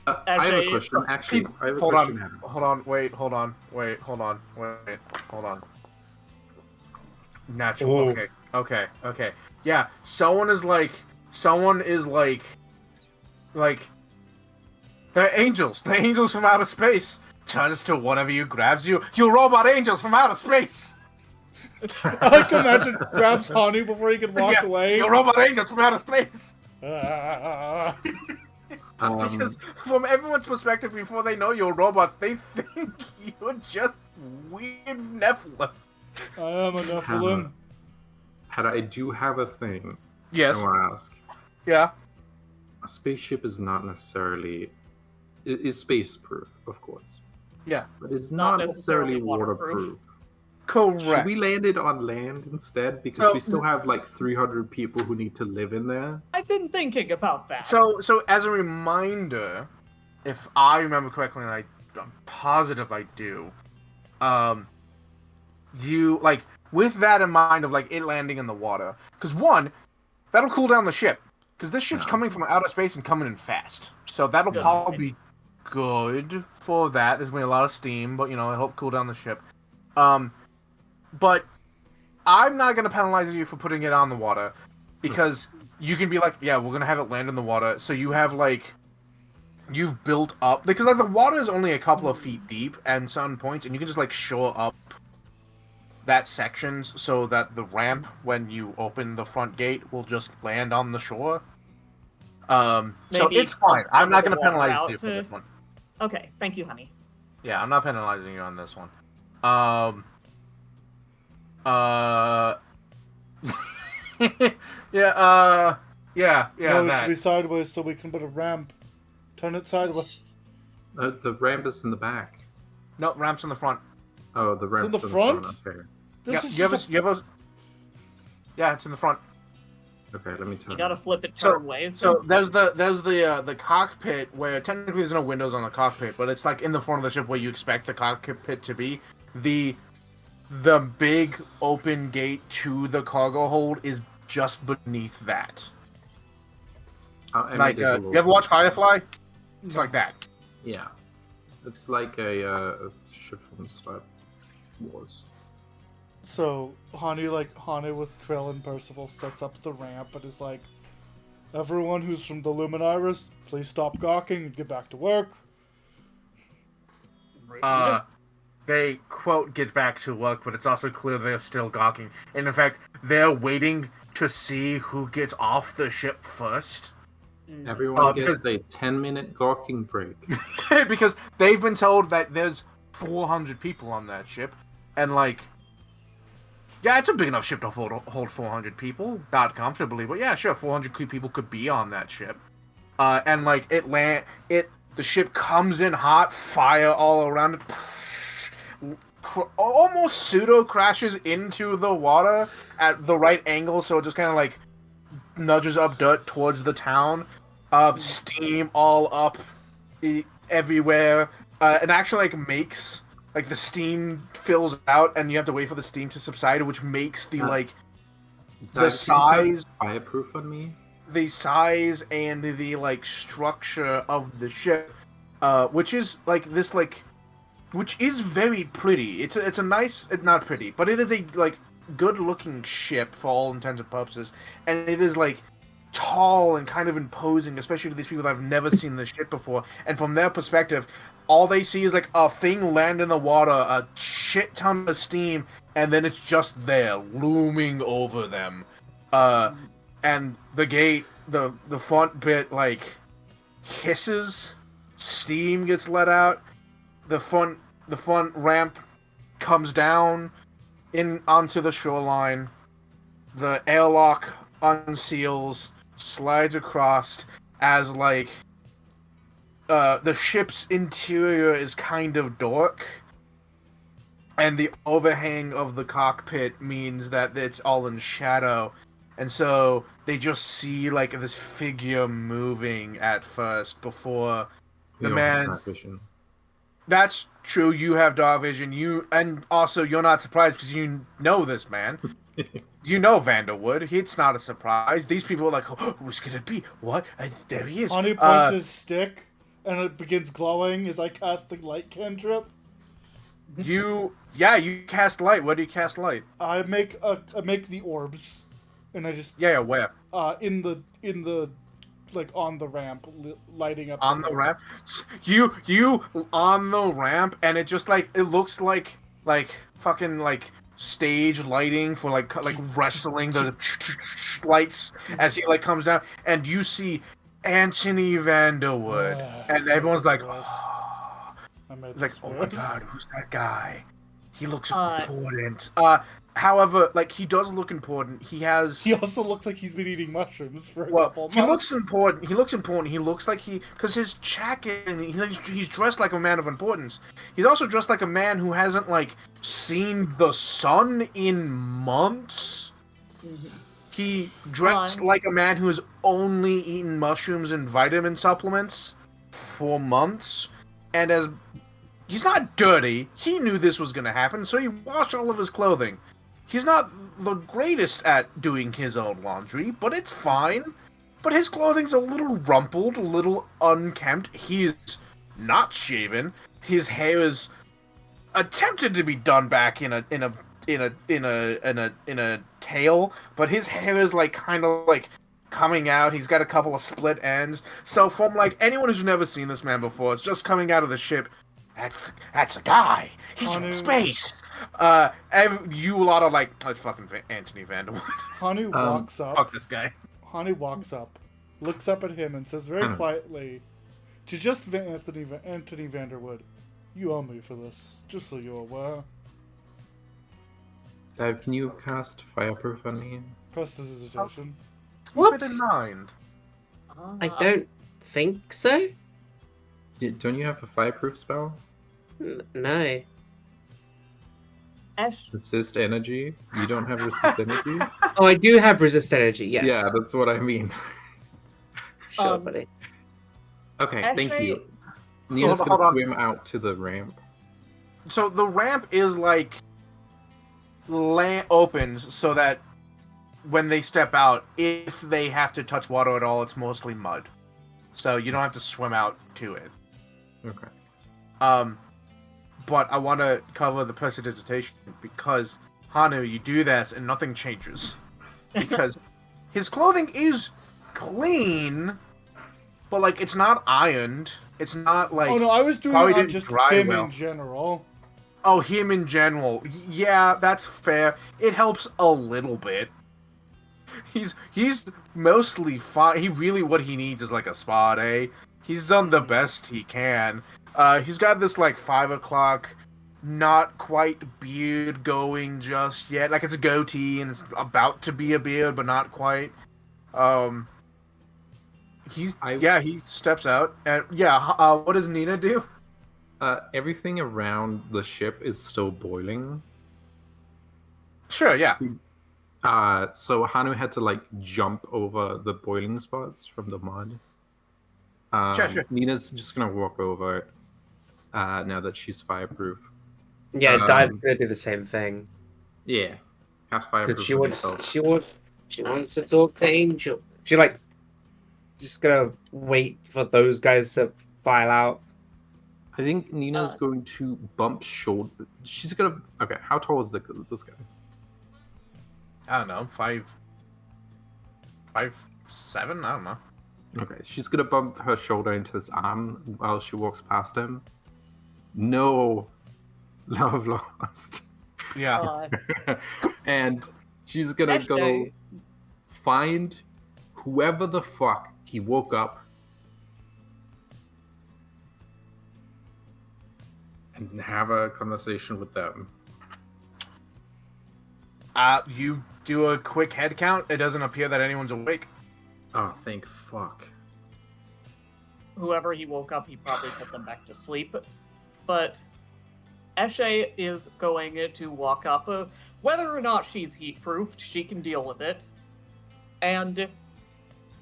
I have a Actually, question. Actually, I have a Hold question. on, hold on, wait, hold on. Natural. Oh. Okay. Yeah, someone is like, they're angels. They're angels from outer space. Turns to one of you, grabs you. You robot angels from outer space. I can imagine grabs Hanu before he can walk Yeah, away. you robot angels from outer space. Ah. Because from everyone's perspective, before they know you're robots, they think you're just weird Nephilim. I am a Nephilim. I do have a thing. Yes. I want to ask. Yeah. A spaceship is not necessarily is space proof, of course, Yeah. but it's Not not necessarily necessarily waterproof. Correct. Should we land it on land instead? Because So- we still have like 300 people who need to live in there. I've been thinking about that. So as a reminder, if I remember correctly, and I'm positive I do, you like with that in mind of like it landing in the water, because one, that'll cool down the ship, because this ship's coming from outer space and coming in fast, so that'll Good. probably be good for that. There's gonna be a lot of steam, but it'll help cool down the ship. But I'm not gonna penalize you for putting it on the water, because you can be like, yeah, we're gonna have it land in the water, so you have like, you've built up, because like the water is only a couple of feet deep at certain points, and you can just like shore up that sections so that the ramp, when you open the front gate, will just land on the shore. So Maybe it's fine. pump I'm some not of going the to water penalize out. you for this one. Okay, thank you, honey. Yeah, I'm not penalizing you on this one. Yeah, No, it that. should be sideways so we can put a ramp. Turn it sideways. The ramp is in the back. No, ramp's in the front. Oh, the ramp's in the front? Okay. This Yeah, is you have just a, you have a. Yeah, it's in the front. Okay, let me turn. You gotta flip it So- turn ways. So there's the cockpit where technically there's no windows on the cockpit, but it's like in the front of the ship where you expect the cockpit to be. The big open gate to the cargo hold is just beneath that. I Like, made it a you little ever watch bit- Firefly? It's like that. Yeah, it's like a ship from Star Wars. so Hani with Krill and Percival sets up the ramp and is like, everyone who's from the Luminaris, please stop gawking and get back to work. They quote get back to work, but it's also clear they're still gawking. And in fact, they're waiting to see who gets off the ship first. Everyone because- gets a 10-minute gawking break. Because they've been told that there's 400 people on that ship, and like, yeah, it's a big enough ship to hold 400 people, not comfortably, but yeah, sure, 400 people could be on that ship. And like, the ship comes in hot, fire all around it, almost pseudo crashes into the water at the right angle, so it just kind of like nudges up dirt towards the town. Steam all up everywhere, and actually like makes like the steam fills out, and you have to wait for the steam to subside, which makes the like the size Fireproof on me. the size and the like structure of the ship, which is like this like, which is very pretty. It's a nice, not pretty, but it is a like good looking ship for all intents and purposes, and it is like tall and kind of imposing, especially to these people that have never seen this ship before. And from their perspective, all they see is like a thing land in the water, a shit ton of steam, and then it's just there, looming over them. And the gate, the front bit, like, hisses, steam gets let out, the front ramp comes down onto the shoreline, the airlock unseals, slides across as like the ship's interior is kind of dark, and the overhang of the cockpit means that it's all in shadow, and so they just see like this figure moving at first before We the don't have man. dark vision. That's true. You have dark vision. And also you're not surprised because you know this man. You know Vanderwood. It's not a surprise. These people are like, oh, who's gonna be? What? There he is. Hani points his stick and it begins glowing as I cast the light cantrip. You cast light. Where do you cast light? I make the orbs, and I just Yeah, where? in the like on the ramp, lighting up On the ramp. You on the ramp, and it just like it looks like fucking like stage lighting for like wrestling, the lights as he like comes down, and you see Anthony Vanderwood, and everyone's like, oh, like, oh my god, who's that guy? He looks important. However, like, he does look important. He also looks like he's been eating mushrooms for a couple well, months. he looks important. He looks important. He looks like because his jacket, and he's dressed like a man of importance. He's also dressed like a man who hasn't like seen the sun in months. He dressed like a man who has only eaten mushrooms and vitamin supplements for months, and he's not dirty. He knew this was gonna happen, so he washed all of his clothing. He's not the greatest at doing his own laundry, but it's fine. But his clothing's a little rumpled, a little unkempt. He's not shaven. His hair is attempted to be done back in a tail, but his hair is like kind of like coming out. He's got a couple of split ends. So from like anyone who's never seen this man before, it's just coming out of the ship, That's a guy. He's from Hanu- space. You a lot of like, oh, it's fucking Anthony Vanderwood. Hanu walks up. Fuck this guy. Hanu walks up, looks up at him, and says very Hanu. quietly to just Anthony Vanderwood, "You owe me for this, just so you're aware." Dive, can you cast Fireproof on me? Prestidigitation. What? Keep it in mind. I don't think so. Don't you have a Fireproof spell? No. Ash, Resist energy? You don't have resist energy? Oh, I do have resist energy. Yes. Yeah, that's what I mean. Sure, Um, buddy. Okay, thank Actually- you. Nina's Hold gonna on. swim out to the ramp. So the ramp is like opens so that when they step out, if they have to touch water at all, it's mostly mud. So you don't have to swim out to it. Okay. But I want to cover the prestidigitation because Hanu, you do this and nothing changes because his clothing is clean, but like it's not ironed. It's not like Oh no, I was doing probably it on didn't just dry him well. in general. Oh, him in general. Yeah, that's fair. It helps a little bit. He's mostly fine. He really what he needs is like a spa day. He's done the best he can. He's got this like 5 o'clock, not quite beard going just yet. Like it's a goatee and it's about to be a beard, but not quite. He steps out and what does Nina do? Everything around the ship is still boiling. Sure, yeah. So Hanu had to like jump over the boiling spots from the mud. Sure. Nina's just gonna walk over it now that she's fireproof. Yeah, Dive's gonna do the same thing. Yeah, cast fireproof. Because on she yourself. wants to talk to Angel. She like just gonna wait for those guys to file out. I think Nina's going to bump shoulder. She's gonna. Okay, how tall is this guy? I don't know, 5'7"? I don't know. Okay, she's gonna bump her shoulder into his arm while she walks past him. No love lost. Yeah. And she's gonna go Hashtag. find whoever the fuck he woke up and have a conversation with them. You do a quick head count. It doesn't appear that anyone's awake. Oh, thank fuck. whoever he woke up, he probably put them back to sleep. But Eshe is going to walk up. Whether or not she's heat-proofed, she can deal with it. And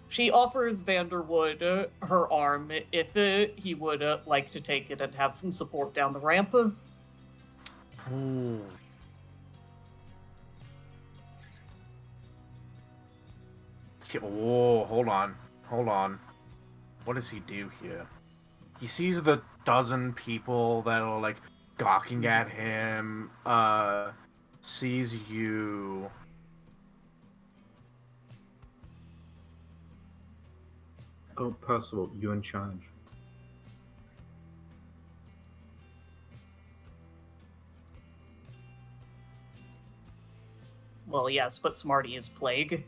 she offers Vanderwood her arm if he would like to take it and have some support down the ramp. Ooh. Oh, hold on. What does he do here? He sees the dozen people that are like gawking at him. Sees you. Oh, Percival, you're in charge. Well, yes, but Smarty is Plague.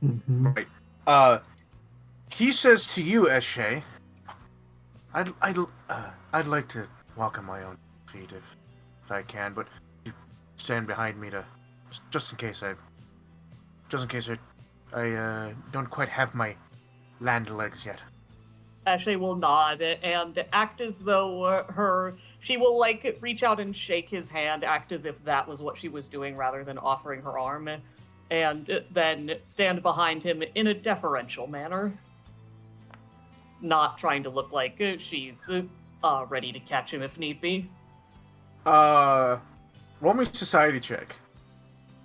Mm-hmm. Right. He says to you, Eshe, I'd like to walk on my own feet if I can, but you stand behind me to just in case I don't quite have my land legs yet. Ashley will nod and act as though she will like reach out and shake his hand, act as if that was what she was doing rather than offering her arm, and then stand behind him in a deferential manner, not trying to look like she's ready to catch him if need be. Roll me society check.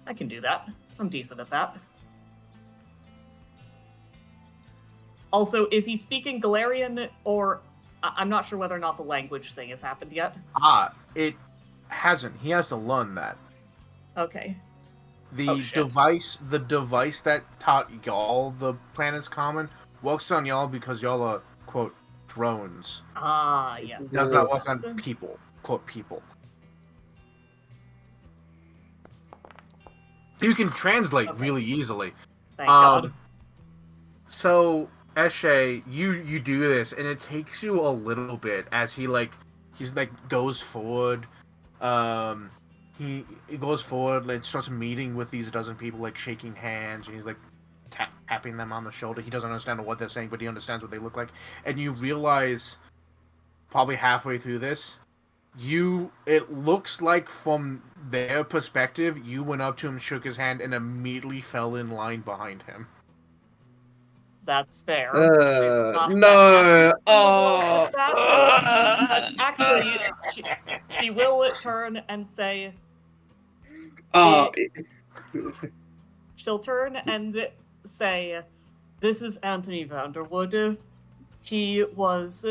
I can do that. I'm decent at that. Also, is he speaking Galarian, or I'm not sure whether or not the language thing has happened yet. It hasn't. He has to learn that. Okay. The device that taught y'all the planet's common works on y'all because y'all are, quote, drones. Ah, yes. Does not work on That's- people. Quote people. You can translate Okay. really easily. Thank God. So Eshe, you do this, and it takes you a little bit as he's goes forward. He goes forward and starts meeting with these dozen people, like shaking hands, and he's like tapping them on the shoulder. He doesn't understand what they're saying, but he understands what they look like. And you realize, probably halfway through this, it looks like from their perspective, you went up to him, shook his hand, and immediately fell in line behind him. That's fair. No. But actually, she will turn and say, she'll turn and say, "This is Anthony Vanderwood. He was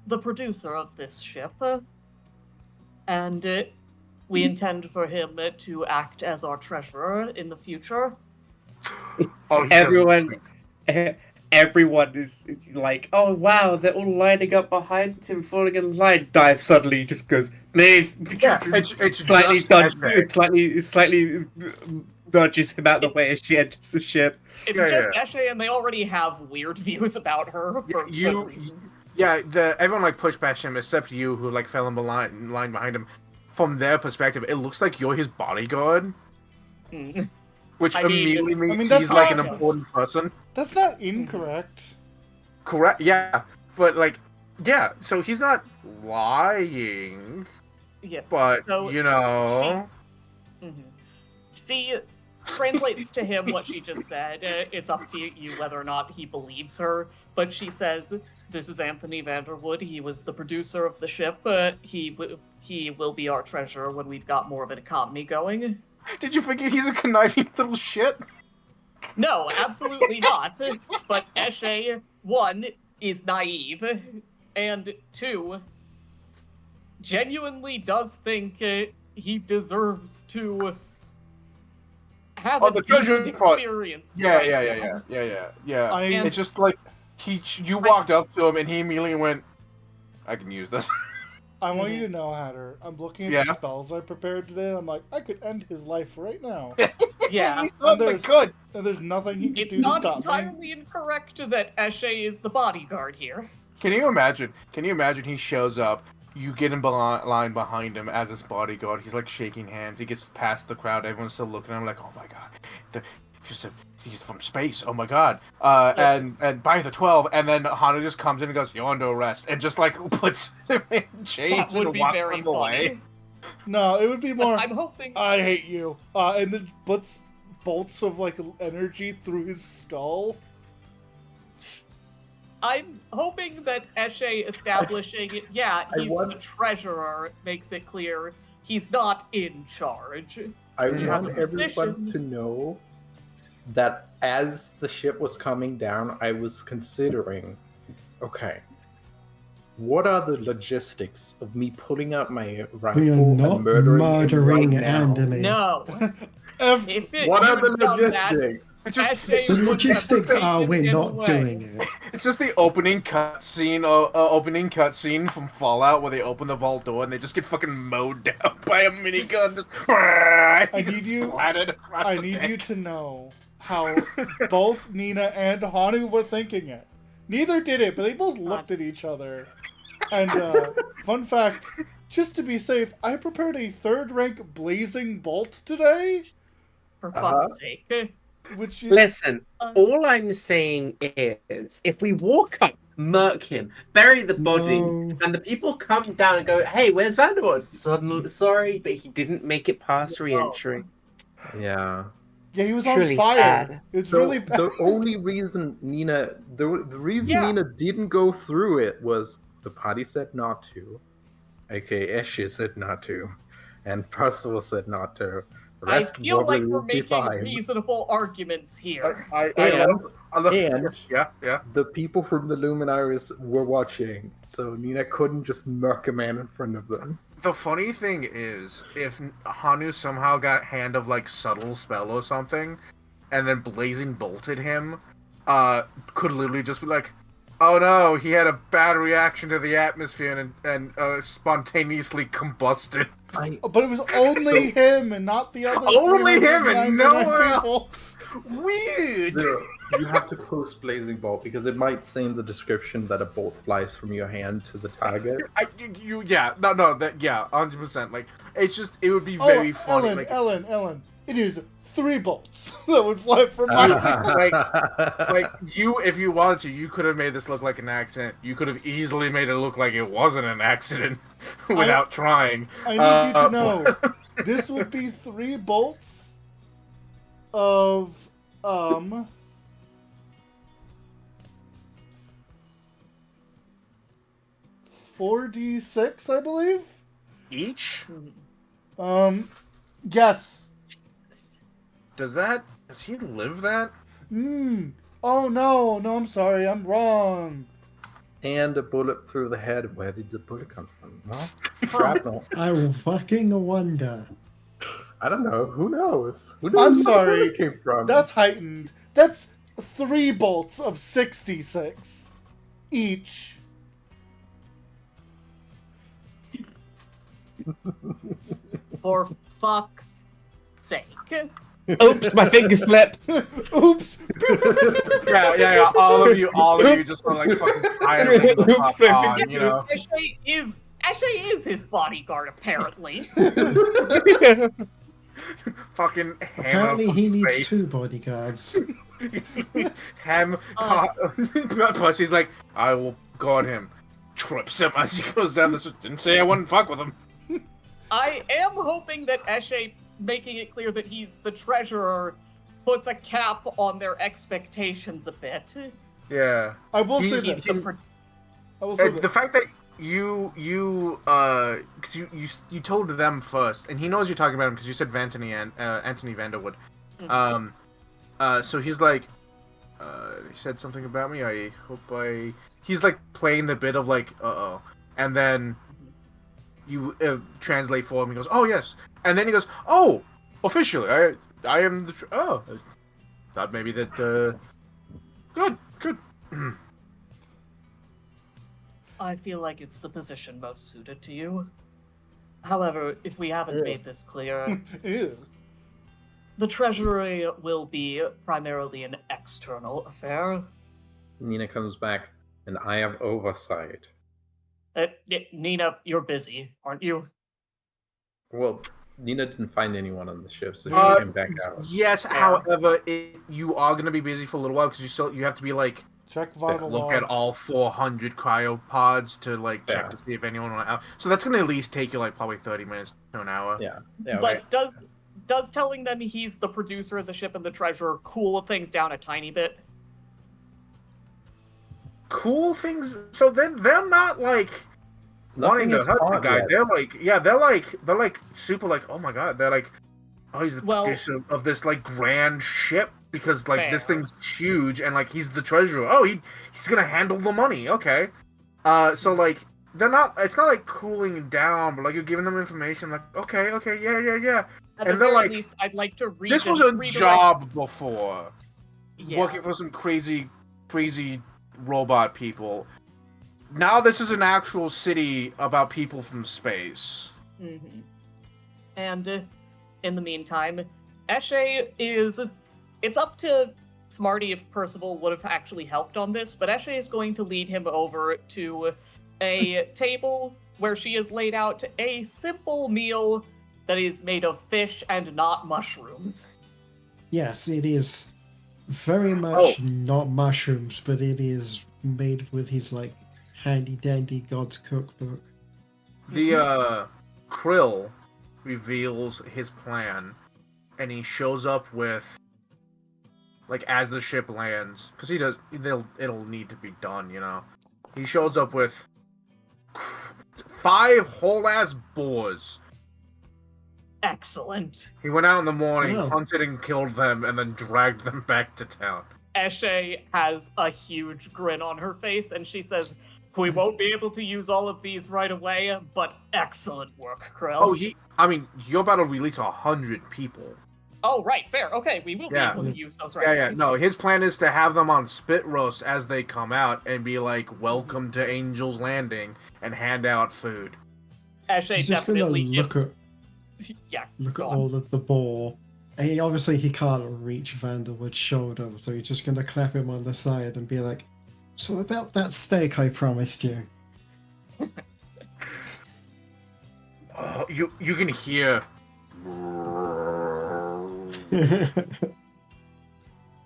the producer of this ship, and we intend for him to act as our treasurer in the future." Everyone is like, "Oh wow, they're all lining up behind him, falling in line." Dive suddenly just goes, "Move!" Yeah, it's slightly just dodge, Eshe. slightly dodges him out of the way as she enters the ship. It's Yeah, just Eshe, and they already have weird views about her for good reasons. Yeah, everyone like pushed past him except you, who like fell in the line behind him. From their perspective, it looks like you're his bodyguard, Mm. which I mean- immediately I mean, means that's he's like an not- important person. That's not incorrect. Correct? Yeah, but like, yeah. So he's not lying, Yeah. but So you know. Mhm. She translates to him what she just said. It's up to you whether or not he believes her. But she says, "This is Anthony Vanderwood. He was the producer of the ship. He will be our treasurer when we've got more of an economy going." Did you forget he's a conniving little shit? No, absolutely not. But Eshe, one, is naive, and two, genuinely does think he deserves to have Oh, a the treasure decent part. experience. Yeah. I- It's just like you walked up to him and he immediately went, "I can use this." I want you to know, Hatter. I'm looking at Yeah. the spells I prepared today, and I'm like, I could end his life right now. Yeah. He's something good. And there's nothing he can It's do to not stop me. entirely incorrect that Eshe is the bodyguard here. Can you imagine? He shows up. You get in line behind him as his bodyguard. He's like shaking hands. He gets past the crowd. Everyone's still looking at him like, "Oh my god, he's from space. Oh my god." And by the 12, and then Hana just comes in and goes, "You're under arrest," and just like puts him in chains That would and be walks very him away. funny. No, it would be more. I'm hoping. I hate you. And then puts bolts of like energy through his skull. I'm hoping that Eshe establishing, yeah, he's want- the treasurer, makes it clear he's not in charge. I He has want a everyone position. to know that as the ship was coming down, I was considering, okay, what are the logistics of me pulling out my rifle We are and not murdering him murdering right now? Anthony. No. If What you are the would've done that, logistics? Eshe The would have logistics are taken we're him not away. doing it. It's just the opening cutscene from Fallout where they open the vault door and they just get fucking mowed down by a minigun. Just, I he's need just you- splattered across I the need deck. you to know how both Nina and Hanu were thinking it. Neither did it, but they both looked at each other. And fun fact, just to be safe, I prepared a 3rd rank blazing bolt today, For fuck's sake. which is Listen, all I'm saying is, if we walk up, murk him, bury the body, No. and the people come down and go, "Hey, where's Vanderwood?" Suddenly, sorry, but he didn't make it past re-entry. Yeah. yeah, he was Truly on fire. bad. It's So really bad. the only reason the reason Yeah. Nina didn't go through it was the party said not to, aka Eshe said not to, and Percival said not to. The I rest feel like probably we're would be making fine. reasonable arguments here. I And- love and- yeah. The people from the Luminaries were watching, so Nina couldn't just murk a man in front of them. The funny thing is, if Hanu somehow got hand of like subtle spell or something, and then blazing bolted him, could literally just be like, Oh no, he had a bad reaction to the atmosphere and spontaneously combusted. But it was only him and not the other. Only him and no 399 one people. Weird. You have to post blazing bolt because it might say in the description that a bolt flies from your hand to the target. Yeah, 100%. Like, it's just, it would be very funny. Ellen, it is 3 bolts that would fly from my like you, if you wanted to, you could have made this look like an accident. You could have easily made it look like it wasn't an accident without trying. I need you to know, this would be 3 bolts of 4d6, I believe. Each? Yes. Does he live that? Oh no, I'm sorry, I'm wrong. And a bullet through the head. Where did the bullet come from? Well, shrapnel. I fucking wonder. I don't know. Who knows? Who knows I'm where the sorry. bullet came from? That's heightened. That's 3 bolts of 66 each. For fuck's sake. Oops, my finger slipped. Oops. Yeah. All of you just were like fucking firing the Oops, fuck my on, finger you know. Ashe is his bodyguard, apparently. Fucking hammer Apparently from he needs space. 2 bodyguards. Plus he's like, I will guard him. Trips him as he goes down the street. Didn't say I wouldn't fuck with him. I am hoping that Eshe, making it clear that he's the treasurer, puts a cap on their expectations a bit. Yeah. I will say He's this. the I will say The this. fact that because you told them first, and he knows you're talking about him because you said Anthony Vanderwood. So he's like, he said something about me. I hope I. He's like playing the bit of like, and then you translate for him. He goes, oh yes, and then he goes, oh, officially, I am the. Thought maybe that. Good. I feel like it's the position most suited to you. However, if we haven't made this clear, Ew. the treasury will be primarily an external affair. Nina comes back, and I have oversight. Nina, you're busy, aren't you? Well, Nina didn't find anyone on the ship, so she came back out. Yes, however, you are going to be busy for a little while because you have to be like Check vital look logs. at all 400 cryopods to like check to see if anyone went out. So that's going to at least take you like probably 30 minutes to an hour. Yeah. But does telling them he's the producer of the ship and the treasurer cool things down a tiny bit? Cool things. So then they're not like wanting Nothing to is hurt the hard guy. yet. They're like super like, oh my god. They're like, oh, he's the producer of this like grand ship because like this thing's huge and like he's the treasurer. Oh, he's gonna handle the money. Okay. So like they're not. It's not like cooling down, but like you're giving them information. Like okay, yeah. At And the they're very like, least, I'd like to read this was a job before. Working for some crazy robot people. Now this is an actual city about people from space. Mm-hmm. And in the meantime, Eshe is... It's up to Smarty if Percival would have actually helped on this, but Eshe is going to lead him over to a table where she has laid out a simple meal that is made of fish and not mushrooms. Yes, it is very much not mushrooms, but it is made with his like handy dandy God's cookbook. The Krill reveals his plan, and he shows up with, like, as the ship lands, because it'll need to be done, you know. He shows up with 5 whole ass boars. Excellent. He went out in the morning, Oh. hunted and killed them, and then dragged them back to town. Eshe has a huge grin on her face, and she says, "We won't be able to use all of these right away, but excellent work, Krill." Oh, you're about to release 100 people. Oh, right, fair. Okay, we will Yeah. be able to use those Yeah, right yeah. away. No, his plan is to have them on spit roast as they come out and be like, "Welcome to Angel's Landing," and hand out food. Ashe He's just gonna definitely look gives... at Yeah, look at go on. all of the boar. And he obviously he can't reach Vanderwood's shoulder, so he's just gonna clap him on the side and be like, "So about that steak I promised you." You can hear.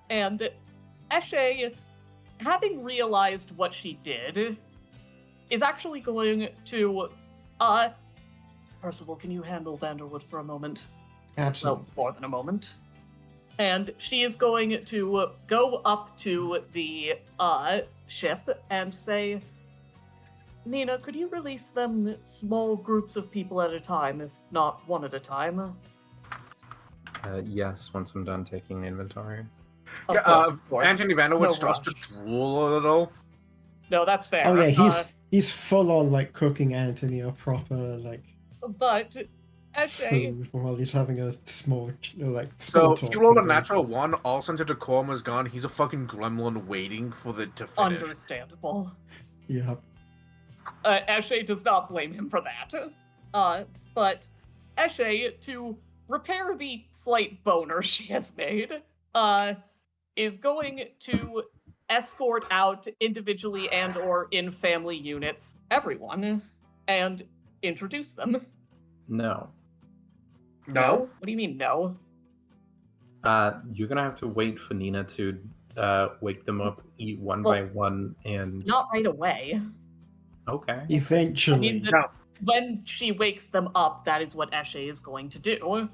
And Eshe, having realized what she did, is actually going to, Percival, can you handle Vanderwood for a moment? Absolutely. Well, more than a moment. And she is going to go up to the, ship and say, Nina, could you release them small groups of people at a time, if not one at a time? Yes, once I'm done taking inventory. Of course. Anthony Vanderwood No starts to rush. drool a little. No, that's fair. Oh yeah, he's full on like cooking Anthony a proper like But Eshe, food while he's having a small So small talk he rolled a with him. natural 1. All sense of decorum is gone. He's a fucking gremlin waiting for the to finish. understandable. Yeah. Eshe does not blame him for that. But Eshe, to repair the slight boner she has made, is going to escort out individually and or in family units everyone and introduce them. No. No. What do you mean no? You're gonna have to wait for Nina to wake them up, eat one Well, by one, and Not right away. okay. Eventually. I mean, when she wakes them up, that is what Eshe is going to do.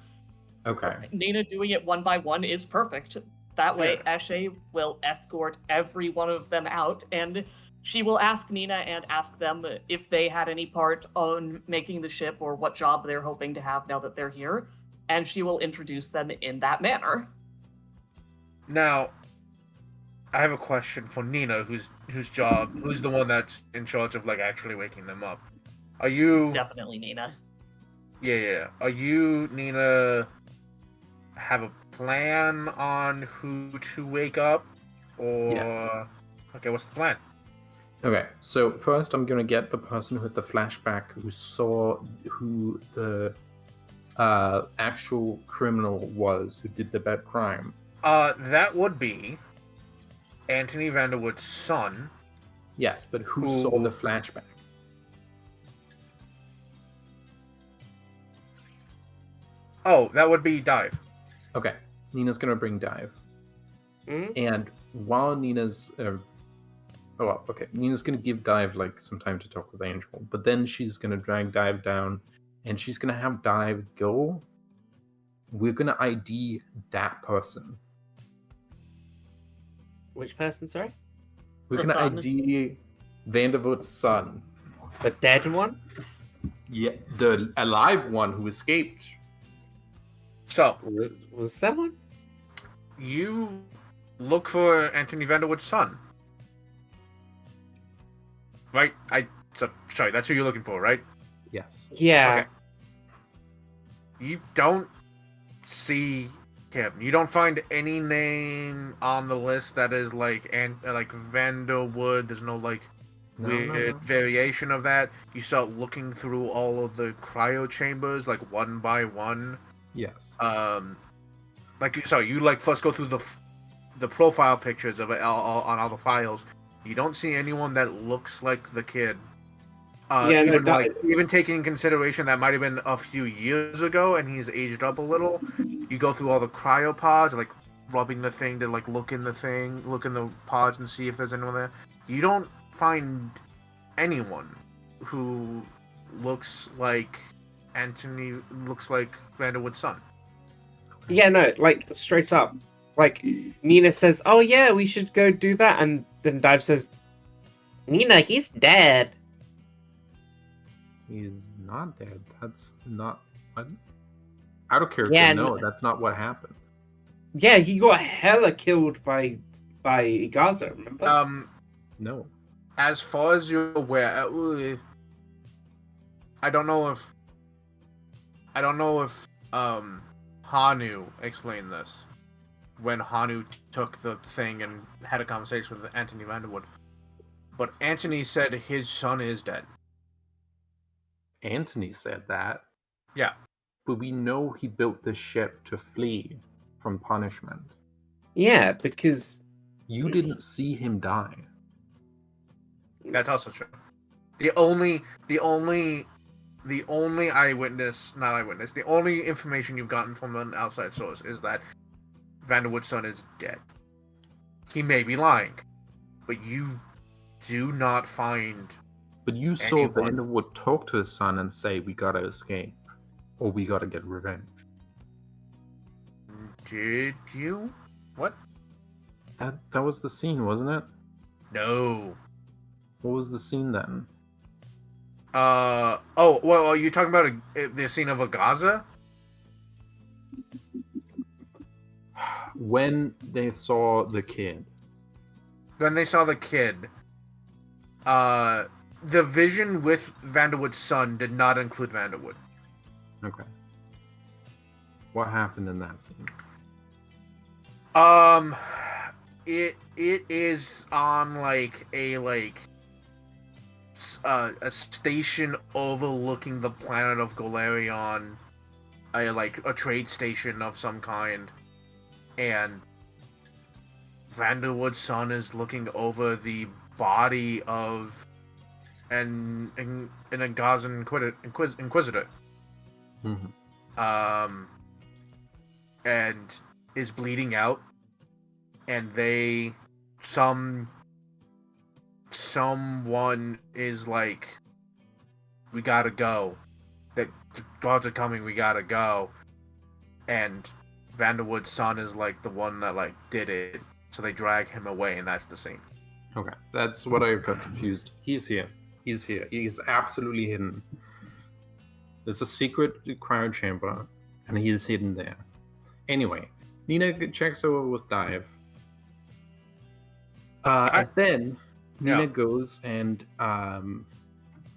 Okay. Nina doing it one by one is perfect. That way, Eshe will escort every one of them out, and she will ask Nina and ask them if they had any part on making the ship or what job they're hoping to have now that they're here, and she will introduce them in that manner. Now, I have a question for Nina, who's the one that's in charge of like actually waking them up. Are you Definitely Nina. Yeah. Are you, Nina, have a plan on who to wake up? Or Yes. Okay, what's the plan? Okay, so first I'm gonna get the person who had the flashback who saw who the actual criminal was who did the bad crime. That would be Anthony Vanderwood's son. Yes, but who saw the flashback? Oh, that would be Dive. Okay, Nina's gonna bring Dive. Mhm. And while Nina's Nina's gonna give Dive like some time to talk with Angel, but then she's gonna drag Dive down, and she's gonna have Dive go. We're gonna ID that person. Which person, sorry? We're The gonna son. ID Vanderwood's son. The dead one? Yeah, the alive one who escaped. So Was that one? you look for Anthony Vanderwood's son, right? Sorry, that's who you're looking for, right? Yes. Yeah. Okay. You don't see him. You don't find any name on the list that is like Vanderwood. There's no like weird variation of that. You start looking through all of the cryo chambers like one by one. Yes. You like first go through the profile pictures of it all on all the files. You don't see anyone that looks like the kid. Even taking in consideration that might have been a few years ago and he's aged up a little. You go through all the cryopods, like rubbing the thing to like look in the pods and see if there's anyone there. You don't find anyone who looks like Vanderwood's son. Yeah, no, like straight up. Like Nina says, "Oh yeah, we should go do that," and then Dive says, "Nina, he's dead." He's not dead. That's not what. Out of character, Yeah, no, that's not what happened. Yeah, he got hella killed by Igaza, remember? No. As far as you're aware, I don't know if Hanu explained this when Hanu took the thing and had a conversation with Anthony Vanderwood. But Anthony said his son is dead. Anthony said that. Yeah. But we know he built the ship to flee from punishment. Yeah, because You didn't see him die. That's also true. The only eyewitness, not eyewitness, the only information you've gotten from an outside source is that Vanderwood's son is dead. He may be lying, but you do not find. But you saw anyone. Vanderwood talk to his son and say, "We gotta escape, or we gotta get revenge." Did you? What? That was the scene, wasn't it? No. What was the scene then? Oh, well, are you talking about the scene of Agaza? When they saw the kid. When they saw the kid, the vision with Vanderwood's son did not include Vanderwood. Okay. What happened in that scene? It is on like a station overlooking the planet of Golarion, a trade station of some kind, and Vanderwood's son is looking over the body of an Agazan Inquisitor. Mm-hmm. And is bleeding out, and someone is like, "We gotta go. The gods are coming. We gotta go." And Vanderwood's son is like the one that like did it, so they drag him away, and that's the scene. Okay, that's what I got confused. He's here. He's here. He's absolutely hidden. There's a secret cryo chamber, and he is hidden there. Anyway, Nina checks over with Dive. And then Nina goes and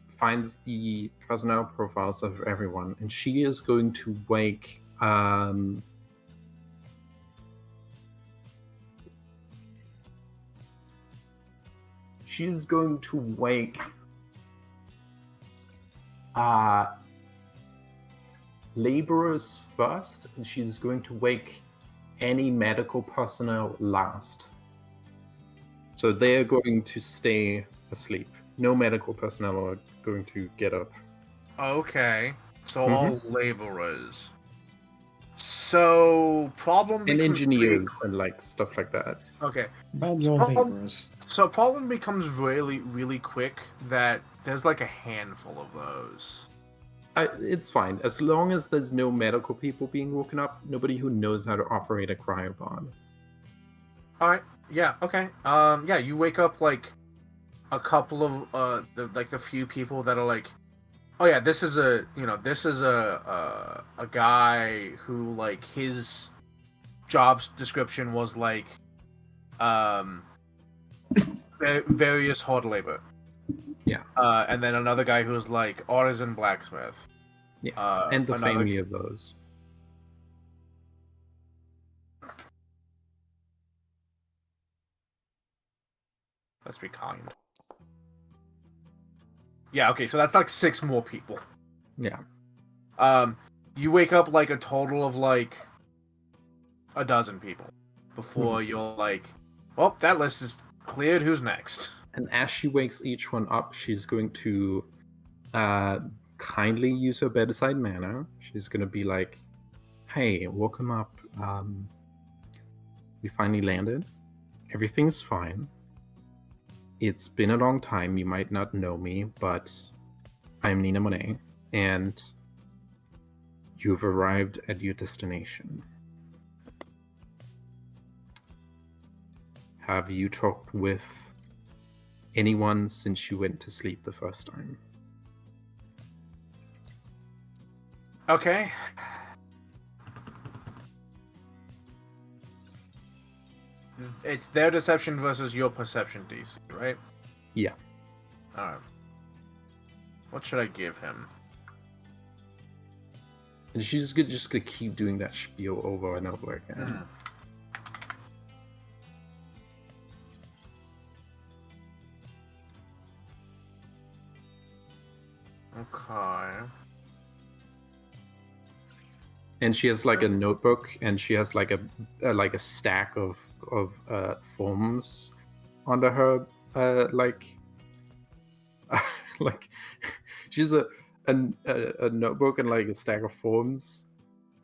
finds the personnel profiles of everyone, and she is going to wake. She's going to wake laborers first, and she's going to wake any medical personnel last. So they're going to stay asleep. No medical personnel are going to get up. Okay, so all laborers. So problem And becomes engineers and like stuff like that. Okay. Manual laborers. So problem becomes really quick that there's like a handful of those. It's fine. As long as there's no medical people being woken up, nobody who knows how to operate a cryopod. Alright, yeah, okay. Yeah, you wake up like a couple of the few people that are like, oh yeah, this is a guy who like his job description was like various hard labor. Yeah. And then another guy who's like artisan blacksmith. Yeah. And the family of those. Let's be kind. Yeah, okay, so that's like 6 more people. Yeah. You wake up like a total of like a dozen people before you're like, well, that list is cleared. Who's next? And as she wakes each one up, she's going to kindly use her bedside manner. She's going to be like, hey, welcome up. We finally landed. Everything's fine. It's been a long time. You might not know me, but I'm Nina Monet, and you've arrived at your destination. Have you talked with anyone since you went to sleep the first time? Okay. It's their deception versus your perception, DC, right? Yeah. Alright. What should I give him? And she's just gonna keep doing that spiel over and over again. Okay. And she has like a notebook, and she has like a stack of forms under her, like like she's a notebook and like a stack of forms,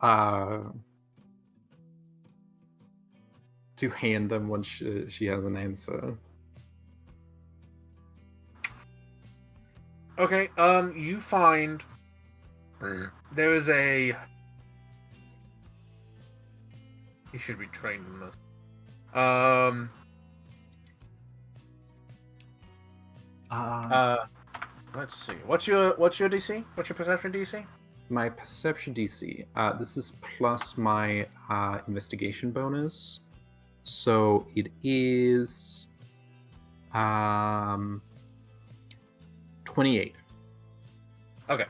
to hand them when she has an answer. Okay, you find there is a. He should be trained in this. Let's see. What's your DC? What's your perception DC? My perception DC. This is plus my investigation bonus, so it is 28. Okay.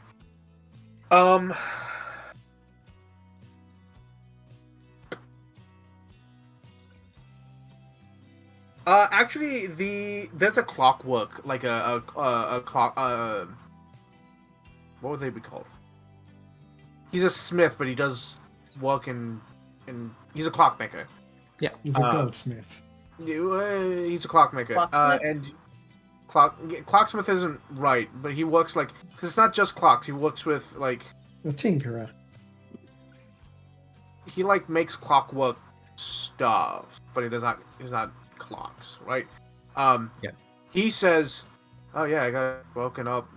Actually, there's a clockwork, like a clock. What would they be called? He's a smith, but he does work in. He's a clockmaker. Yeah, He's a goldsmith. He's a clockmaker. Clocksmith? And clocksmith isn't right, but he works like, because it's not just clocks. He works with like, A tinkerer. he like makes clockwork stuff, but he does not. He's not clocks, right? Yeah. He says, "Oh yeah, I got woken up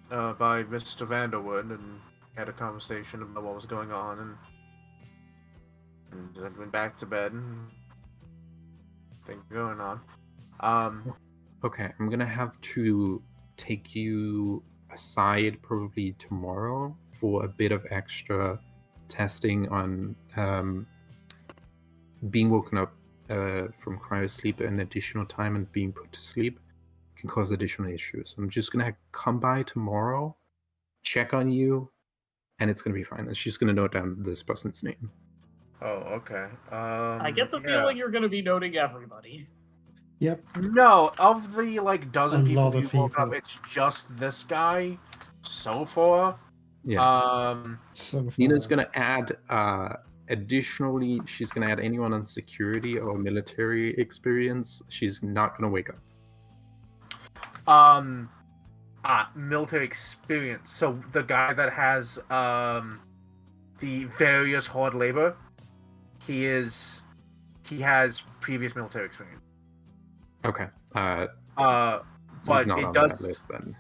by Mr. Vanderwood and had a conversation about what was going on, and I went back to bed and things going on." Okay, I'm gonna have to take you aside probably tomorrow for a bit of extra testing on being woken up from cryosleep an additional time and being put to sleep can cause additional issues. I'm just gonna come by tomorrow, check on you, and it's gonna be fine. And she's gonna note down this person's name. Oh, okay. I get the yeah. feeling you're going to be noting everybody. Yep. No, of the like dozen A people lot of you've woken up, people. it's just this guy so far. Yeah. So far. Nina's gonna add additionally, she's gonna add anyone on security or military experience. She's not gonna wake up. Military experience. So the guy that has the various hard labor, he has previous military experience. Okay. But He's not it on does that list then.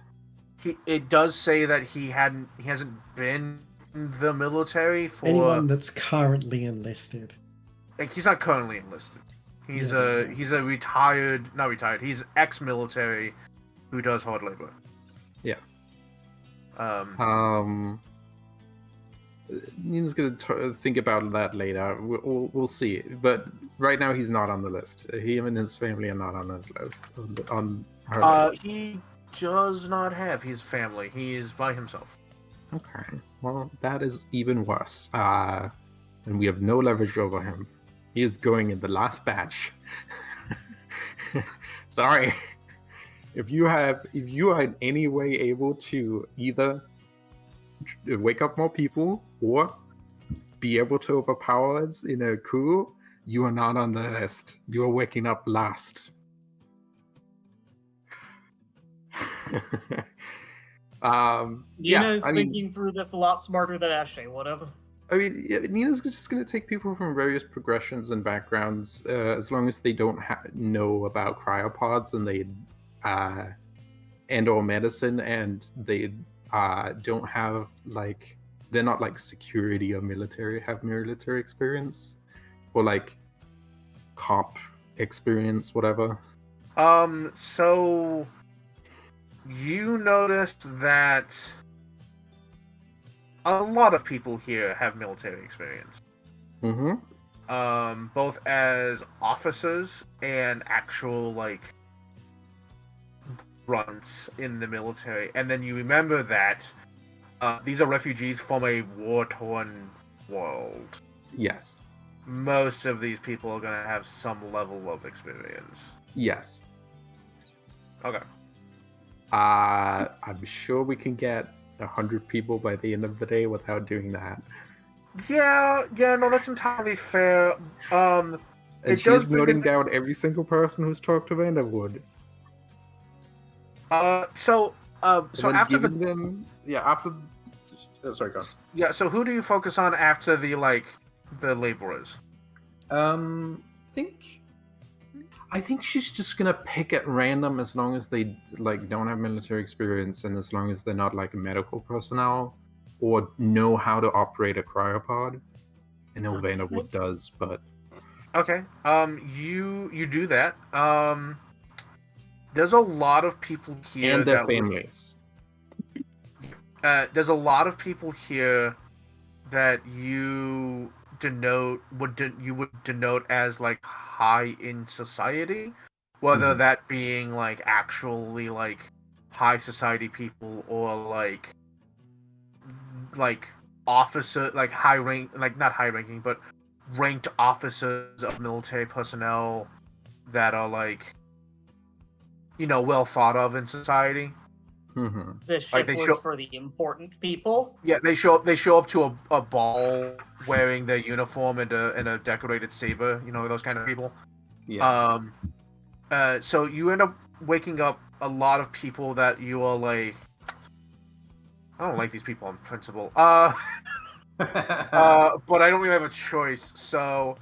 it does say that he hasn't been in the military for Anyone that's currently enlisted. like he's not currently enlisted. He's Yeah, he's a retired, not retired. He's ex-military who does hard labor. Yeah. Um. Nina's gonna think about that later. We'll see. But right now, he's not on the list. Him and his family are not on this list. On her list. He does not have his family. He is by himself. Okay. Well, that is even worse. And we have no leverage over him. He is going in the last batch. Sorry. If you are in any way able to either wake up more people or be able to overpower us in a coup, you are not on the list. You are waking up last. Nina's thinking through this a lot smarter than Ashe would have. I mean, yeah, Nina's just going to take people from various progressions and backgrounds, as long as they don't know about cryopods and they and/or medicine, and they don't have like they're not like security or military experience or like cop experience, whatever. So you noticed that a lot of people here have military experience. Mm-hmm. Both as officers and actual like grunts in the military. And then you remember that these are refugees from a war-torn world. Yes. Most of these people are gonna have some level of experience. Yes. Okay. I'm sure we can get 100 people by the end of the day without doing that. Yeah, no, that's entirely fair. And It she's does bring noting in- down every single person who's talked to Vanderwood. So And then after giving them, after. Oh, sorry, go on. so who do you focus on after the laborers? I think she's just gonna pick at random as long as they don't have military experience and as long as they're not medical personnel or know how to operate a cryopod. I know Vanderwood does, but Okay. You do that. There's a lot of people here and their that families. there's a lot of people here that you would denote as high in society, whether that being actually high society people or officer high rank not high ranking but ranked officers of military personnel that are well thought of in society. Mm-hmm. This ship was for the important people. Yeah, they show up to a ball wearing their uniform and a decorated saber. Those kind of people. Yeah. So you end up waking up a lot of people that you are I don't like these people on principle. But I don't really have a choice. So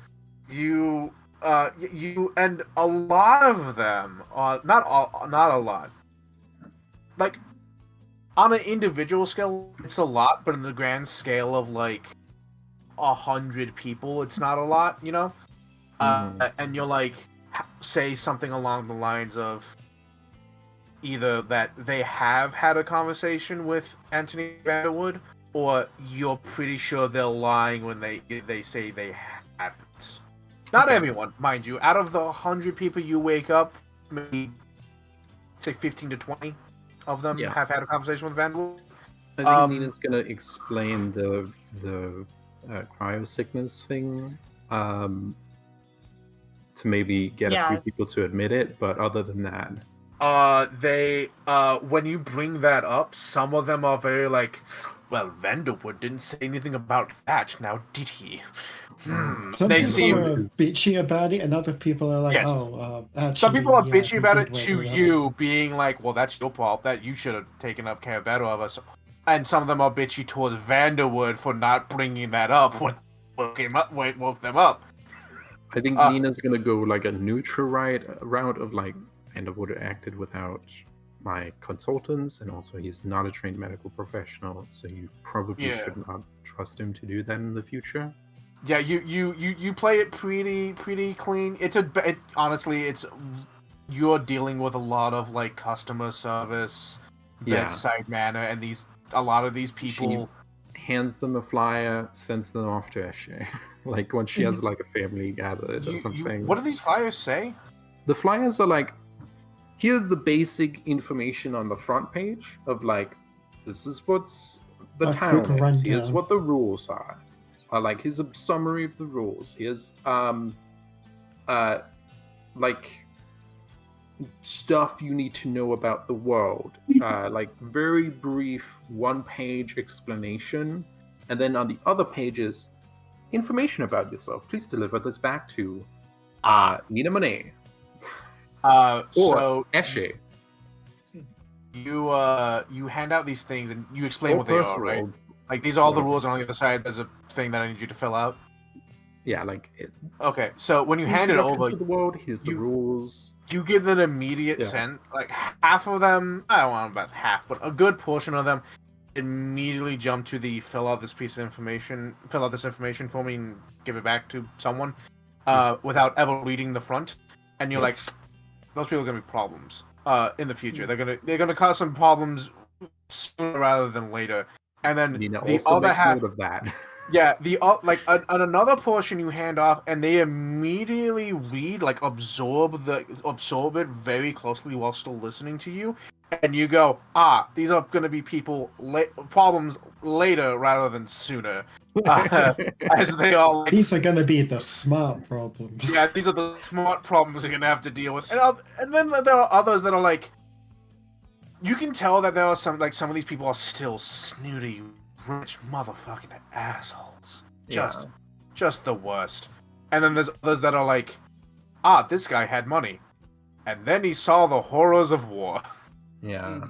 you and a lot of them, not a lot. On an individual scale, it's a lot, but in the grand scale of 100 people, it's not a lot, and you'll say something along the lines of either that they have had a conversation with Anthony Vanderwood, or you're pretty sure they're lying when they say they haven't. Not everyone, mind you. Out of the 100 people you wake up, maybe say 15 to 20 of them have had a conversation with Vanderwood. I think Nina's gonna explain the cryo sickness thing to maybe get a few people to admit it, but other than that, they when you bring that up, some of them are very well, Vanderwood didn't say anything about that, now did he? Some They people seem are bitchy about it, and other people are Yes. actually, Some people are yeah, bitchy he about did it wake to me up. you, being well, that's your fault, that you should have taken care better of us. And some of them are bitchy towards Vanderwood for not bringing that up when woke them up. I think Nina's gonna go a neutral route of Vanderwood acted without my consultants, and also he's not a trained medical professional, so you probably should not trust him to do that in the future. Yeah, you play it pretty clean. Honestly, you're dealing with a lot of customer service, bedside manner, and a lot of these people. She hands them a flyer, sends them off to Eshe. When she has a family gathered or something. What do these flyers say? The flyers are here's the basic information on the front page of this is what's the town is. Here's what the rules are. Here's a summary of the rules. Here's stuff you need to know about the world. Very brief 1-page explanation, and then on the other pages, information about yourself. Please deliver this back to Nina Monet. So Eshe. You hand out these things and you explain what they are, right? These are all the rules, and on the other side there's a thing that I need you to fill out. Yeah, Okay, so when you hand it over, to the world, here's the rules. You give an immediate sense. Half of them, I don't want about half, but a good portion of them immediately jump to the fill out this information for me and give it back to someone, without ever reading the front. And you're those people are gonna be problems in the future. They're gonna cause some problems sooner rather than later. And then Nina the also other makes half note of that. Yeah, like on another portion you hand off, and they immediately read, like absorb it very closely while still listening to you, and you go, these are going to be problems later rather than sooner, as they all. Like, These are going to be the smart problems. yeah, these are the smart problems you're going to have to deal with, and then there are others that are like, you can tell that there are some of these people are still snooty, rich motherfucking assholes. Just the worst. And then there's others that are like, this guy had money. And then he saw the horrors of war. Yeah.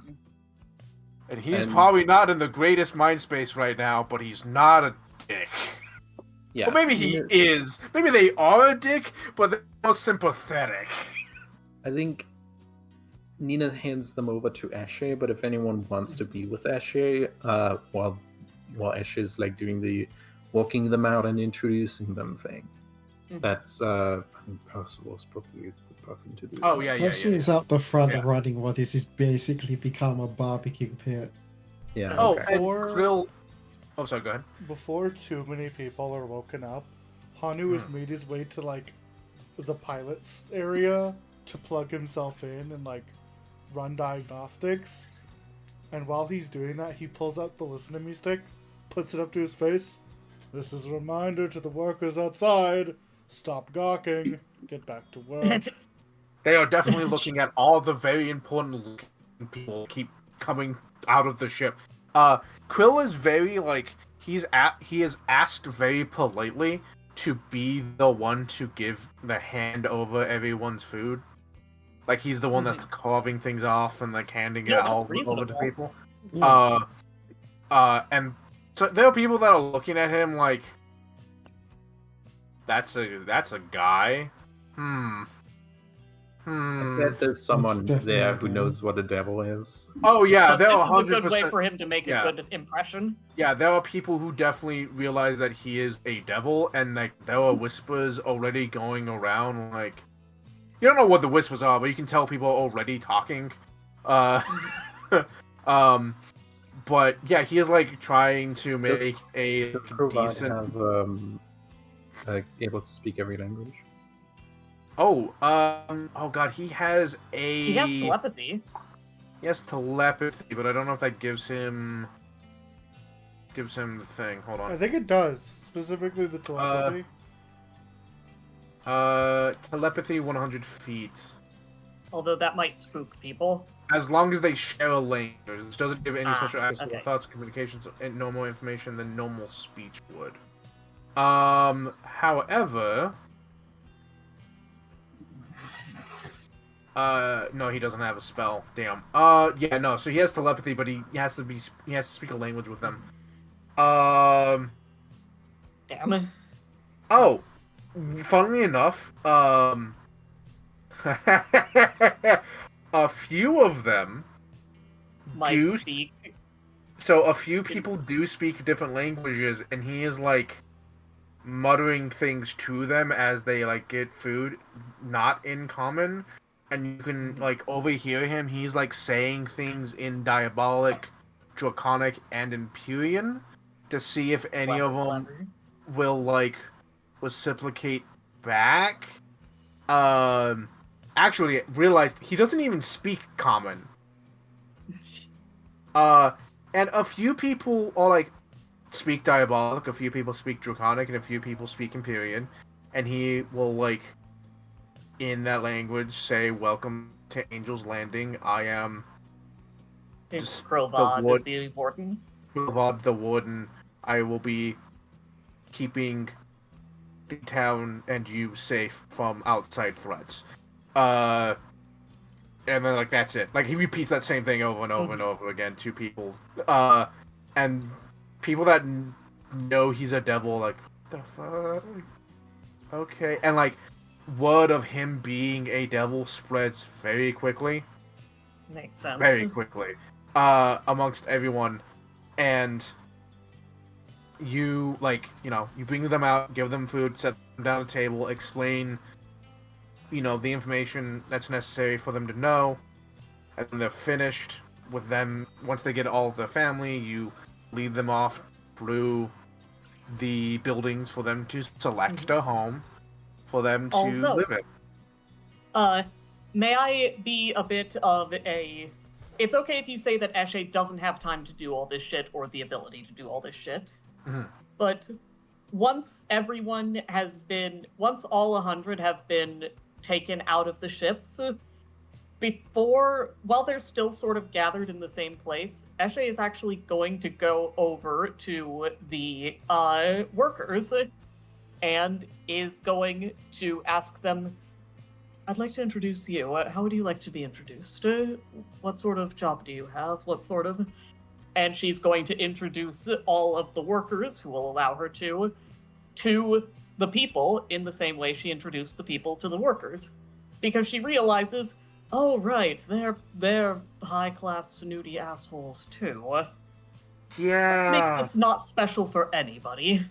And he's probably not in the greatest mind space right now, but he's not a dick. Yeah. Or maybe he is. Maybe they are a dick, but they're more sympathetic. I think Nina hands them over to Ashe, but if anyone wants to be with Ashe, while Ashe is like doing the walking them out and introducing them thing, that's I think Percival's probably a good person to do. Oh yeah. Percy is out the front running what is basically become a barbecue pit. Yeah. Oh, okay. and Krill. Oh, sorry. Go ahead. Before too many people are woken up, Hanu has made his way to like the pilot's area to plug himself in and like run diagnostics. And while he's doing that, he pulls out the listen to me stick, puts it up to his face. This is a reminder to the workers outside. Stop gawking. Get back to work. They are definitely looking at all the very important people keep coming out of the ship. Krill is very he is asked very politely to be the one to give the hand over everyone's food. Like he's the one that's carving things off and like handing it all over to people. Yeah. And so there are people that are looking at him like, that's a guy. I bet there's someone there who knows what a devil is. Oh yeah, there this are 100%. is a good way for him to make a good impression. Yeah, there are people who definitely realize that he is a devil, and like there are whispers already going around. Like, you don't know what the whispers are, but you can tell people are already talking. But yeah, he is like trying to make a decent. Have able to speak every language. Oh god, he has He has telepathy. He has telepathy, but I don't know if that gives him the thing. Hold on. I think it does, specifically the telepathy. Telepathy 100 feet. Although that might spook people. As long as they share a language, it doesn't give any special access to okay. thoughts, communications, and no more information than normal speech would. However, no, he doesn't have a spell. Damn. Yeah, no. So he has telepathy, but he has to speak a language with them. Damn it. Oh, funnily enough, a few of them Might speak. So a few people do speak different languages, and he is like muttering things to them as they like get food, not in common, and you can like overhear him. He's like saying things in Diabolic, Draconic, and Empyrean to see if any of them will like reciprocate back. Actually realized he doesn't even speak common. And a few people are like speak Diabolic, a few people speak Draconic, and a few people speak Empyrean, and he will like in that language say, "Welcome to Angel's Landing. I am Krovad, the warden. Krovad, the warden. I will be keeping the town and you safe from outside threats." And then like that's it. Like he repeats that same thing over and over and over again to people. And people that know he's a devil, like, what the fuck? Okay. And like word of him being a devil spreads very quickly. Makes sense. Very quickly. Amongst everyone. And you like, you bring them out, give them food, set them down at a table, explain the information that's necessary for them to know, and when they're finished with them, once they get all of their family, you lead them off through the buildings for them to select a home for them to Although- live in. May I be a bit of a... It's okay if you say that Eshe doesn't have time to do all this shit or the ability to do all this shit. Mhm. But once all 100 have been taken out of the ships, while they're still sort of gathered in the same place, Eshe is actually going to go over to the workers and is going to ask them, I'd like to introduce you. How would you like to be introduced? What sort of job do you have? What sort of... And she's going to introduce all of the workers, who will allow her to the people in the same way she introduced the people to the workers. Because she realizes, oh right, they're high-class snooty assholes too. Let's make this not special for anybody.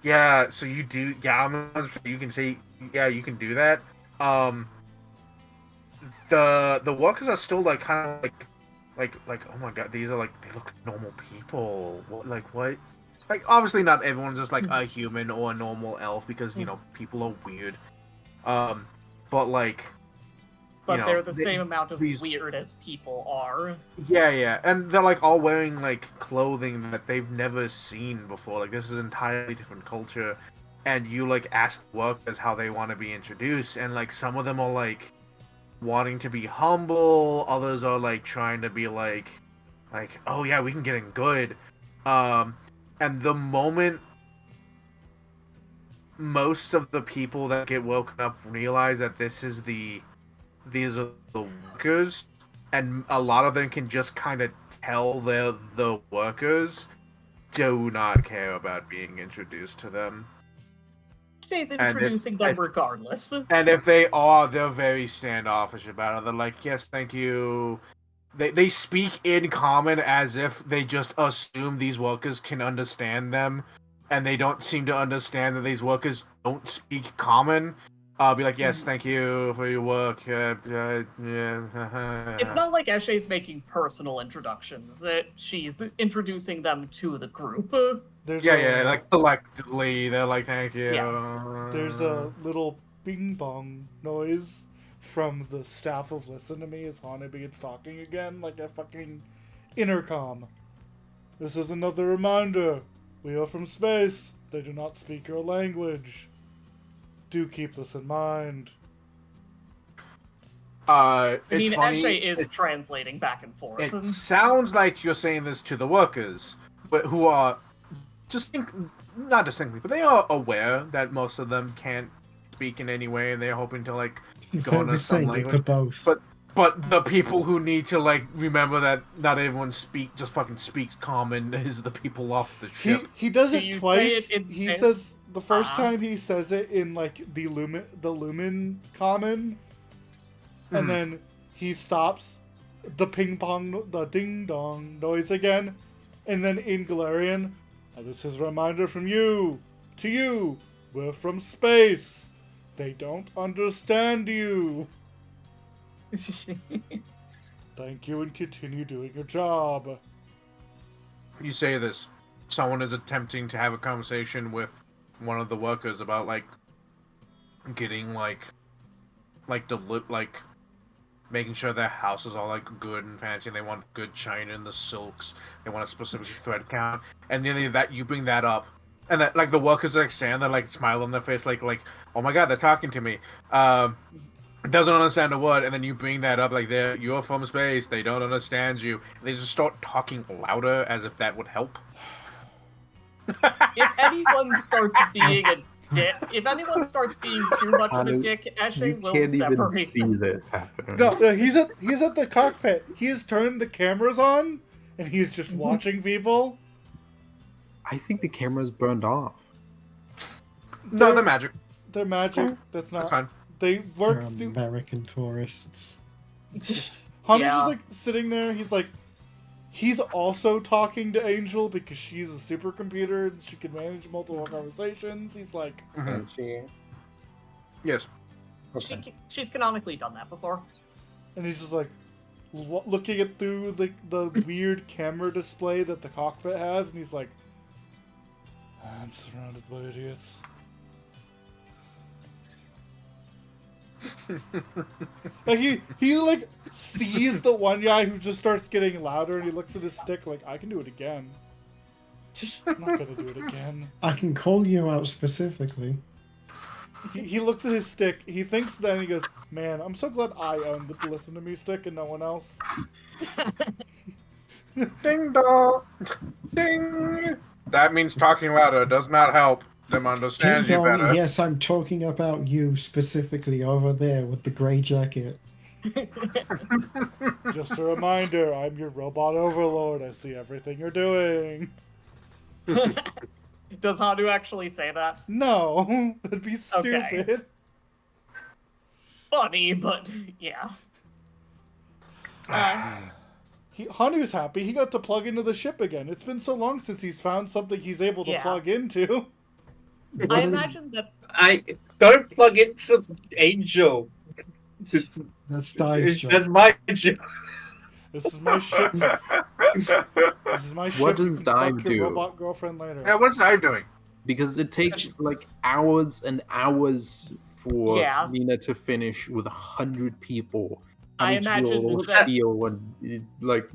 Yeah, so you do. Yeah, you can say. Yeah, you can do that. The workers are still like kind of like oh my god, these are like, they look like normal people. What, like what? Like obviously not everyone's just like a human or a normal elf, because you know people are weird. But like. But you know, they're the same amount of these- weird as people are. Yeah, and they're like all wearing like clothing that they've never seen before. Like this is an entirely different culture, and you like ask the workers how they want to be introduced, and like some of them are like wanting to be humble, others are like trying to be like oh yeah, we can get in good. And the moment most of the people that get woken up realize that these are the workers, and a lot of them can just kind of tell they're the workers, do not care about being introduced to them. She's if- introducing them regardless. And if they are, they're very standoffish about it. They're like, yes, thank you. They speak in common as if they just assume these workers can understand them, and they don't seem to understand that these workers don't speak common. Be like, yes, thank you for your work. Yeah. It's not like Eshe's making personal introductions. She's introducing them to the group. Yeah, like collectively, they're like, thank you. There's a little bing bong noise from the staff of Listen to Me as Hana begins talking again, like a fucking intercom. This is another reminder. We are from space. They do not speak your language. Do keep this in mind. I mean, It's funny. Eshe is translating back and forth. It sounds like you're saying this to the workers, but who are not distinctly, but they are aware that most of them can't speak in any way, and they're hoping to like go into some saying it language. to both. But the people who need to like remember that not everyone just fucking speaks common is the people off the ship. He does Do it you say twice. it in- He says the first Uh-huh. time he says it in like the Lumen common, and Mhm. then he stops the ping pong, the ding dong noise again, and then in Galarian, this is a reminder from you to you. We're from space. They don't understand you. Thank you and continue doing your job. You say this, someone is attempting to have a conversation with one of the workers about like getting like making sure their houses are like good and fancy, and they want good china and the silks. They want a specific thread count, and then that you bring that up, and that like the workers like stand there like smile on their face like oh my god, they're talking to me. Doesn't understand a word, and then you bring that up like you're from space, they don't understand you. They just start talking louder as if that would help. If anyone starts being a dick, if anyone starts being too much of a Hanu, dick, You Eshe will can't even separate see them. this happening. No, he's at the cockpit. He has turned the cameras on, and he's just watching people. I think the camera's burned off. No, the magic. They're magic. That's not. That's fine. They work They're through. American tourists. Hunter's Yeah. just like sitting there. He's also talking to Angel because she's a supercomputer and she can manage multiple conversations. He's like, And she... Yes. Okay. She's canonically done that before. and he's just like, looking at through the weird camera display that the cockpit has, and he's like, I'm surrounded by idiots. Like he like sees the one guy who just starts getting louder, and he looks at his stick like, I can do it again. I'm not gonna do it again. I can call you out specifically. He looks at his stick. He thinks then he goes, man, I'm so glad I own the listen to me stick and no one else. Ding dong! Ding! That means talking louder does not help them understand Ding you dong, better. yes, I'm talking about you specifically over there with the grey jacket. Just a reminder, I'm your robot overlord. I see everything you're doing. Does Hanu actually say that? No, that'd be Okay. stupid. Funny, but yeah. Hanu's happy. He got to plug into the ship again. It's been so long since he's found something he's able to Yeah. plug into. I imagine that I don't plug into Angel. It's, That's Dive's job. that's my job. This is my ship. This is my ship. What You does can Dive fuck your do? robot girlfriend later. Yeah, what's Dive doing? Because it takes like hours and hours for Yeah. Nina to finish with 100 people. I having to do a imagine little that- spiel and like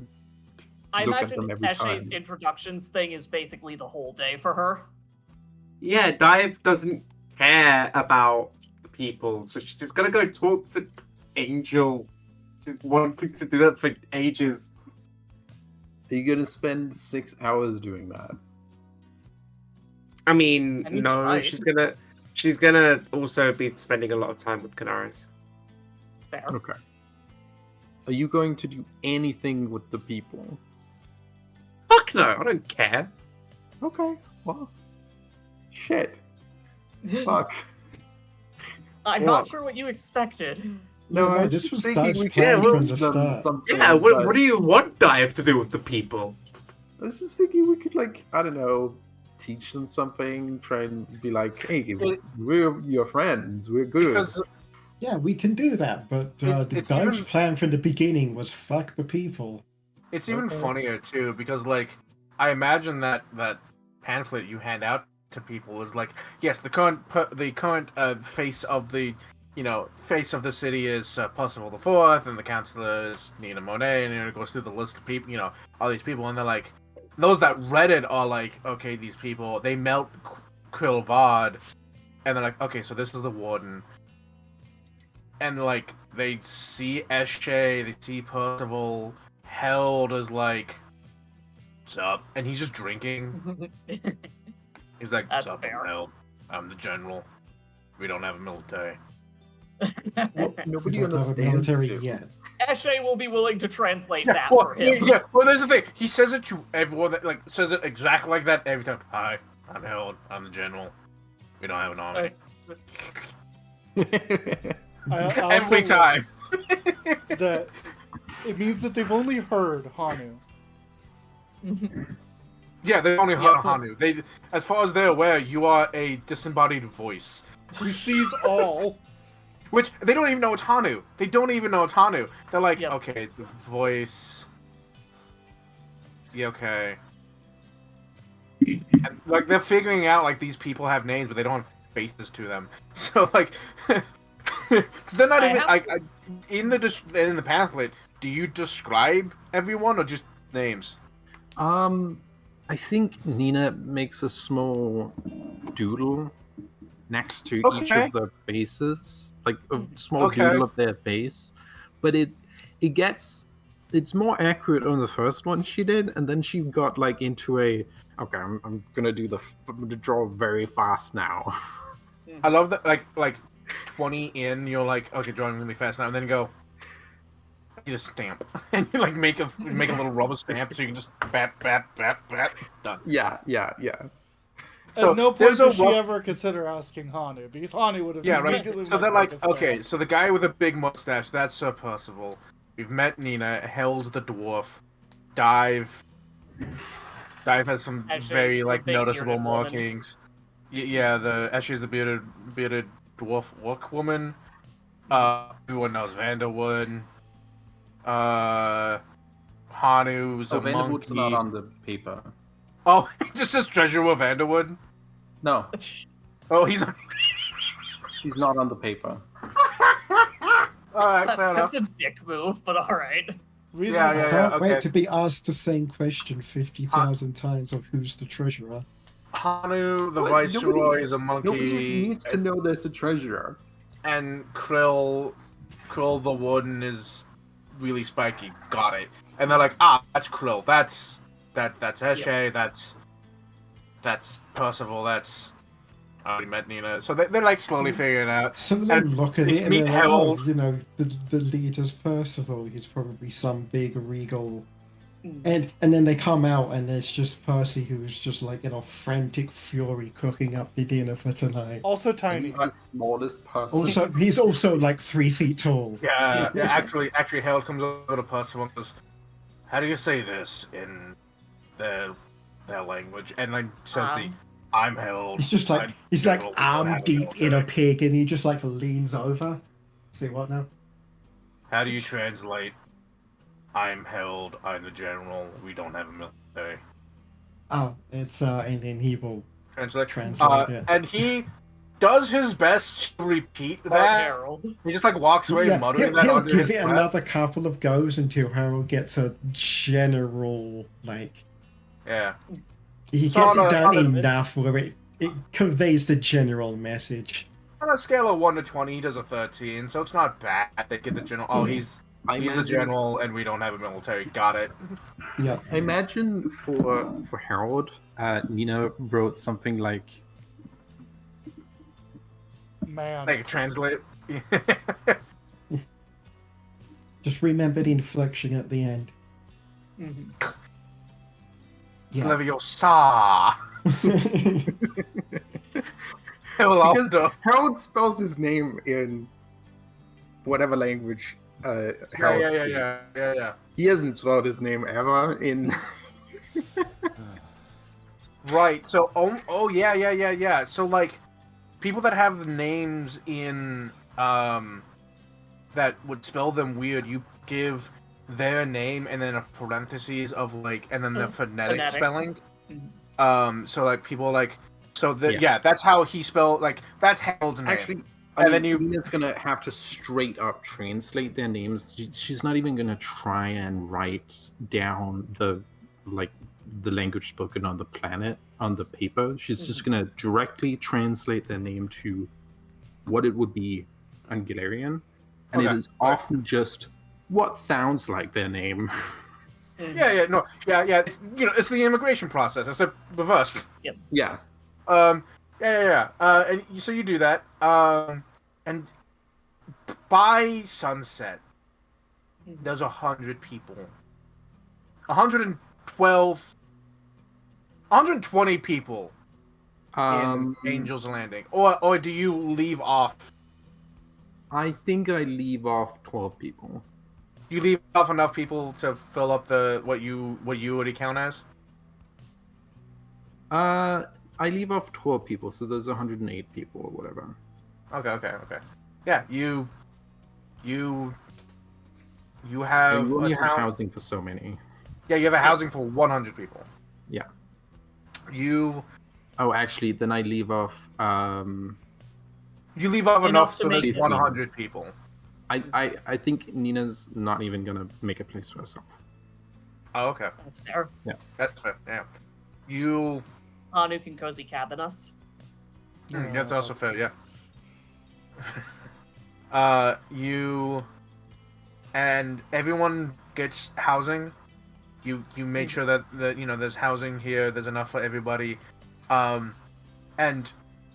I look at imagine them every Eshe's time. introductions thing is basically the whole day for her. Yeah, Dive doesn't care about the people, so she's just gonna go talk to Angel. She's wanting to do that for ages. Are you gonna spend 6 hours doing that? I mean, I mean, no, right. she's gonna also be spending a lot of time with Canaris. Fair. Okay. Are you going to do anything with the people? Fuck no, I don't care. Okay. Well, shit. Fuck. I'm not sure what you expected. No, this was Dive's plan from the start. Yeah, what do you want Dive to do with the people? I was just thinking we could, like, I don't know, teach them something, try and be like, hey, we're your friends, we're good. Because Yeah, we can do that, but it's Dive's even- plan from the beginning was fuck the people. it's even Okay. funnier too, because like I imagine that pamphlet you hand out to people is like, yes, the current face of the face of the city is Percival the Fourth, and the councillor is Nina Monet, and it goes through the list of people, all these people, and they're like, those that read it are like, okay, these people, they melt Quilvard, and they're like, okay, so this is the warden, and like they see Eshe, they see Percival held as like, what's up, and he's just drinking. He's like, what's That's up, fair. I'm held. I'm the general. We don't have a military. Well, nobody We don't have a understands military it. yet. Eshe will be willing to translate Yeah, that well, for him. yeah, well, there's the thing. He says it to everyone that like says it exactly like that every time. Hi, I'm held. I'm the general. We don't have an army. I also Every like time. that it means that they've only heard Hanu. Yeah, they only heard Yeah. Hanu. They, as far as they're aware, you are a disembodied voice. He sees all. Which they don't even know it's Hanu. They don't even know it's Hanu. They're like, Yep. okay, the voice. Yeah, okay. And, like they're figuring out like these people have names, but they don't have faces to them. So like, because they're not I even have- like in the pamphlet. Do you describe everyone or just names? I think Nina makes a small doodle next to each Okay. of the faces, like a small Okay. doodle of their face, but it's more accurate on the first one she did, and then she got like into a I'm gonna draw very fast now. I love that. Like 20 in, you're like, okay, drawing really fast now, and then you go. You just stamp, and you like make a little rubber stamp, so you can just bat, done. Yeah. So At no point there's a does she rough- ever consider asking Hanu, because Hanu would have Yeah, right. immediately So went they're to like, make a stand. okay, so the guy with a big mustache, that's Sir Percival. We've met Nina, Held the dwarf, Dive. Dive has some Eshe very is the like big noticeable bearded woman. markings. Yeah, the Eshe is the bearded dwarf orc woman. Everyone knows Vanderwood. Hanu's Oh, a Vanderwood's monkey. not on the paper. Oh, it just says Treasure of Vanderwood. No, Oh, he's. he's not on the paper. All right, fair enough. That's a dick move, but alright. Reasonable. I yeah, can't okay. wait to be asked the same question 50,000 times of who's the treasurer. Hanu, the What? Viceroy, Nobody- is a Nobody monkey, needs to know there's a treasurer. and Krill the Wooden is really spiky. Got it. And they're like, that's Krill. That's Eshe. That's Percival. I already met Nina. So they're like slowly figuring it out. Some of them And look at they it and meet they're like, oh, Harold. you know, the leader's Percival. He's probably some big regal. And then they come out and there's just Percy who's just like in a frantic fury cooking up the dinner for tonight. Also And tiny. he's the smallest person. Also, he's also like 3 feet tall. Yeah. Actually, Harold comes over to Percival and goes, "How do you say this in their language?" And then says I'm Harold. He's just like, I'm he's like Harold, arm I'm deep in a military." pig and he just like leans over. Say what now? How do you translate? I'm Harold. I'm the general. We don't have a military. Oh, it's and then he will Translate. translate it. And he does his best to repeat Fuck that. Harold. He just like walks away Yeah, muttering that he'll under give his it breath. another couple of goes until Harold gets a general, like, Yeah. he So gets on it a- done on a- enough where it conveys the general message. On a scale of 1 to 20, he does a 13, so it's not bad. They get the general. Oh, he's the imagine- general, and we don't have a military. Got it. Yeah. I imagine for Harold, Nina wrote something like, Man. Like translate. Just remember the inflection at the end. Yeah. Leviosa. Because Harold spells his name in whatever language Harold speaks. Yeah. He hasn't spelled his name ever in. Right. So, yeah. So, like, people that have the names in that would spell them weird, you give their name and then a parentheses of like, and then the phonetic spelling. So like people like, so that's how he spelled. Like that's Harold's name. actually, and then Nina's gonna have to straight up translate their names. She's not even gonna try and write down the language spoken on the planet on the paper. She's just gonna directly translate their name to what it would be on Galarian, and it is often just what sounds like their name. Yeah. It's, it's the immigration process. It's reversed. Yep. Yeah. And so you do that. And by sunset, there's 100 people. 120 people in Angel's Landing. Or do you leave off? I think I leave off 12 people. You leave off enough people to fill up the what you already count as? I leave off 12 people, so there's 108 people or whatever. Okay. Yeah, you have And you only a have town. housing for so many. Yeah, you have a housing for 100 people. Yeah. Oh, actually, then I leave off. You leave off enough to so make there's it. 100 people. I think Nina's not even gonna make a place for herself. Oh, okay. That's fair. That's fair. Yeah. You. Anu can cozy cabin us. That's also fair. Yeah. You. And everyone gets housing. You make sure that there's housing here. There's enough for everybody. And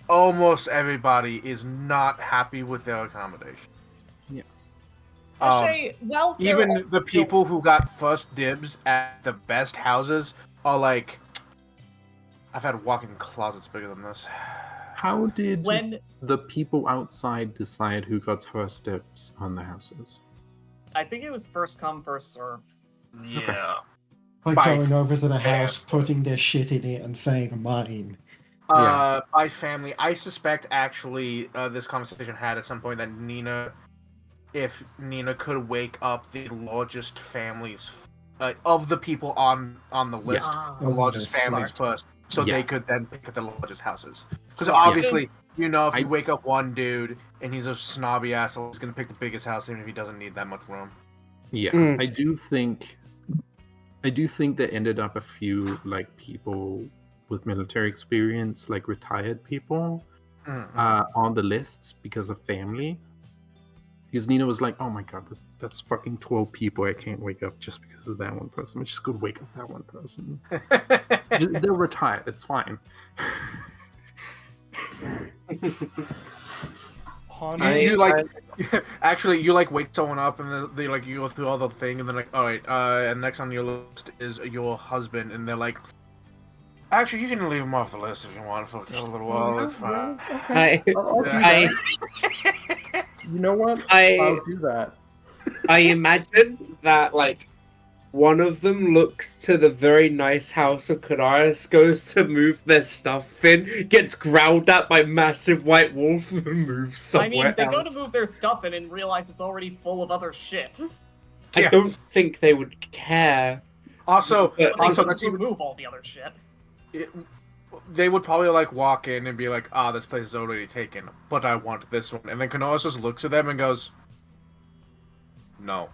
almost everybody is not happy with their accommodation. Yeah. Actually, well, Even the people who got first dibs at the best houses are like, I've had walk-in closets bigger than this. How did when the people outside decide who got first dibs on the houses? I think it was first come, first serve. Yeah. Like By- going over to the house, putting their shit in it, and saying mine. By family, I suspect actually this conversation had at some point that Nina if Nina could wake up the largest families of the people on the list, Ah. the largest Yes, families first, so they Yes. could then pick at the largest houses. Because Smart. obviously, you know, if you I- wake up one dude and he's a snobby asshole, he's gonna pick the biggest house even if he doesn't need that much room. Yeah, Mm. I do think there ended up a few like people with military experience, like retired people, on the lists because of family. Because Nina was like, "Oh my god, that's fucking 12 people. I can't wake up just because of that one person. I just go wake up that one person. They're retired. It's fine." Hanu, You like actually you like wake someone up and then they like you go through all the thing and then like, all right, and next on your list is your husband, and they're like, actually you can leave him off the list if you want for a little while. That's fine. I'll do I, that. You know what? I, I'll do that. I imagine that like one of them looks to the very nice house of Kadaris, goes to move their stuff in, gets growled at by massive white wolf, and moves somewhere I mean, they go else. to move their stuff in and realize it's already full of other shit. I Yeah. don't think they would care. Also, But they also couldn't that's even remove all the other shit. they would probably like walk in and be like, "Ah, this place is already taken, but I want this one." And then Kanoas just looks at them and goes, "No,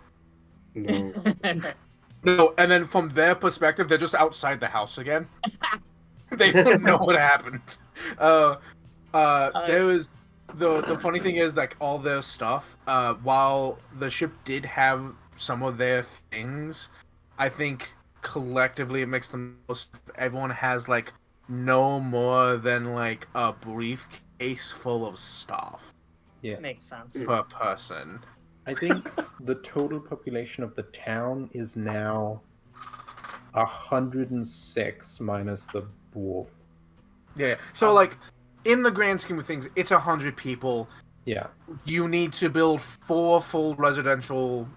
No. no." And then from their perspective, they're just outside the house again. They don't know what happened. There was the funny thing is like all their stuff. While the ship did have some of their things, I think collectively it makes the most. Everyone has like no more than like a briefcase full of stuff Yeah. Makes sense. per person. I think the total population of the town is now 106 minus the wolf. Yeah. So like, in the grand scheme of things, it's 100 people. Yeah. You need to build 4 full residential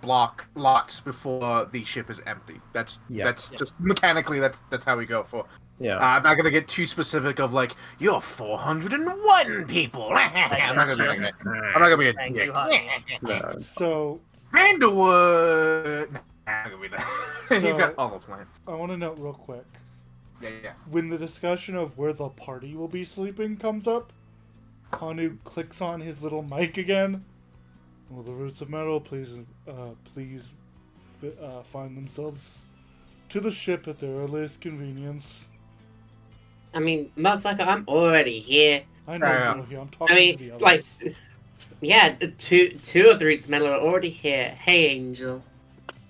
block lots before the ship is empty. That's Yeah. just mechanically that's how we go for. Yeah. I'm not gonna get too specific of like you're 401 people. I'm not gonna be a Thank dick. you, honey. No, so Randallwood. Nah, I'm not gonna be that. He's So- got all the plans. I want to note real quick. Yeah. When the discussion of where the party will be sleeping comes up, Hanu clicks on his little mic again. Will the roots of metal please find themselves to the ship at their earliest convenience? I mean, motherfucker, I'm already here. I know Yeah. you're here. I'm talking I to the mean, others. like, yeah, the two of the roots metal are already here. Hey, Angel.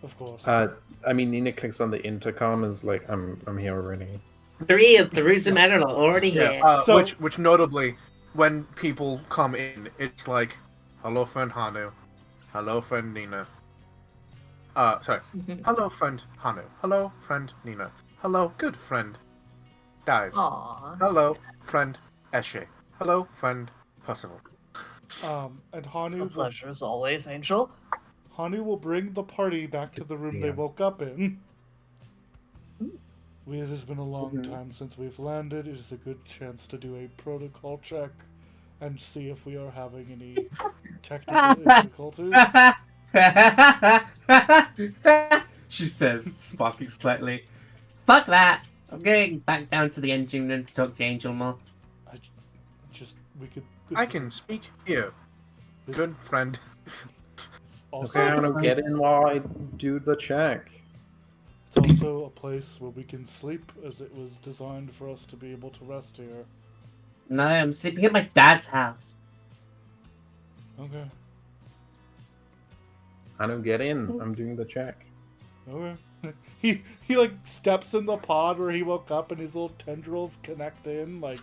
Of course. I mean, Nina clicks on the intercom. Is like, I'm here already. 3 of the roots of metal are already here. Yeah. So- Which notably, when people come in, it's like, hello, friend Hanu. Hello, friend Nina. Sorry. Hello, friend Hanu. Hello, friend Nina. Hello, good friend Dive. Aww. Hello, friend Eshe. Hello, friend Percival. And A Hanu pleasure as always, Angel. will bring the party back to the room they Yeah. woke up in. It has been a long time since we've landed. It is a good chance to do a protocol check and see if we are having any technical difficulties. She says, sparking slightly. Fuck that! I'm going back down to the engine room to talk to Angel more. We could. I can speak here. Good friend. Also, Okay, I'm gonna get in while I do the check. It's also a place where we can sleep, as it was designed for us to be able to rest here. No, I'm sleeping at my dad's house. Okay. Hanu, get in. I'm doing the check. Okay. He like steps in the pod where he woke up, and his little tendrils connect in, like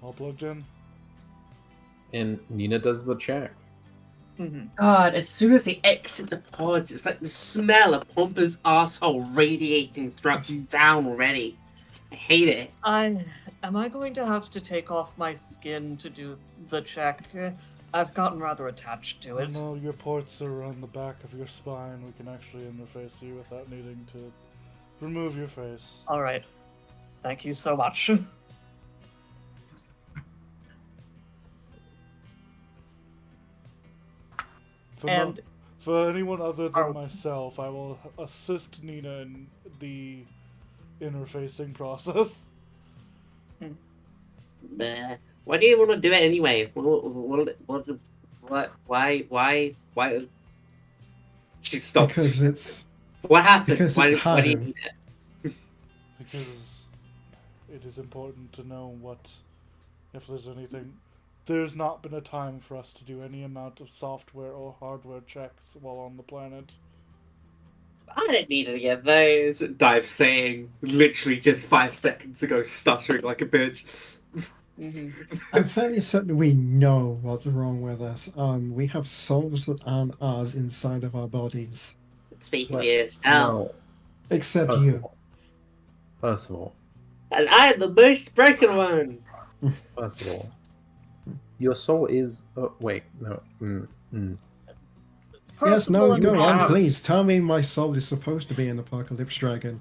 all plugged in. And Nina does the check. God, as soon as they exit the pods, it's like the smell of Pompa's asshole radiating throughout down already. I hate it. Am I going to have to take off my skin to do the check? I've gotten rather attached to it. No, your ports are on the back of your spine. We can actually interface you without needing to remove your face. Alright. Thank you so much. And for anyone other than Are- myself, I will assist Nina in the interfacing process. But why do you want to do it anyway? Why? She stops. Because it's What happens? because Why, it's why do you Hanu. need it? Because it is important to know if there's anything. There's not been a time for us to do any amount of software or hardware checks while on the planet. I don't need to get those. Dive saying literally just 5 seconds ago, stuttering like a bitch. I'm fairly certain we know what's wrong with us. We have souls that aren't ours inside of our bodies. Speaking What? of yourself, No. Except First of you. all- First of all, and I am the most broken one. first of all, your soul is. Oh, wait, no. Yes, no, Percival and go on, Rob- please. Tell me my soul is supposed to be an apocalypse dragon.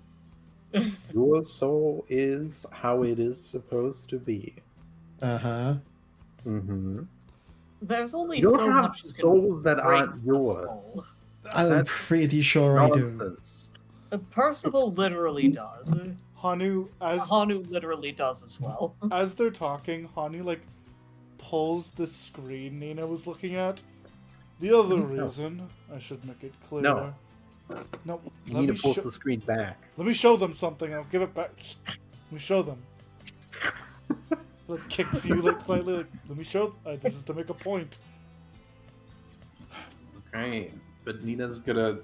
Your soul is how it is supposed to be. Uh-huh. Mm-hmm. There's only You don't so have much you can souls that break aren't a yours. soul. I'm That's pretty sure I do. Nonsense. Percival literally does. Hanu, Hanu literally does as well. as they're talking, Hanu like pulls the screen Nina was looking at. The other No. reason, I should make it clear. No. No. You let need me to pull sho- the screen back. Let me show them something. I'll give it back. Let me show them. Like kicks you like slightly. Like, let me show. This is to make a point. Okay, but Nina's gonna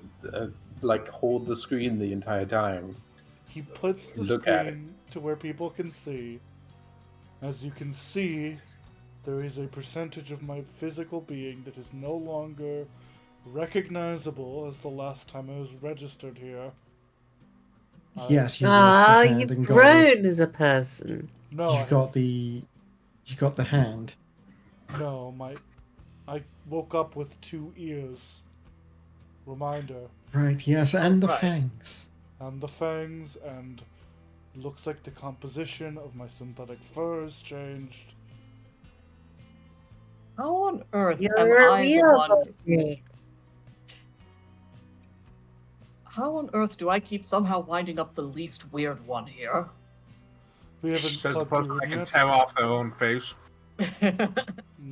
like hold the screen the entire time. He puts the Look at screen to where people can see. As you can see, there is a percentage of my physical being that is no longer recognizable as the last time I was registered here. Yes, you lost the hand you've and got grown as a person. No, the, I you got the hand. No, I woke up with 2 ears. Reminder. Right, yes, and the Right. fangs. And the fangs, and looks like the composition of my synthetic fur has changed. How on earth You're am a I the real one? body. How on earth do I keep somehow winding up the least weird one here? We haven't Says the plugged person you that in can yet. tear off their own face.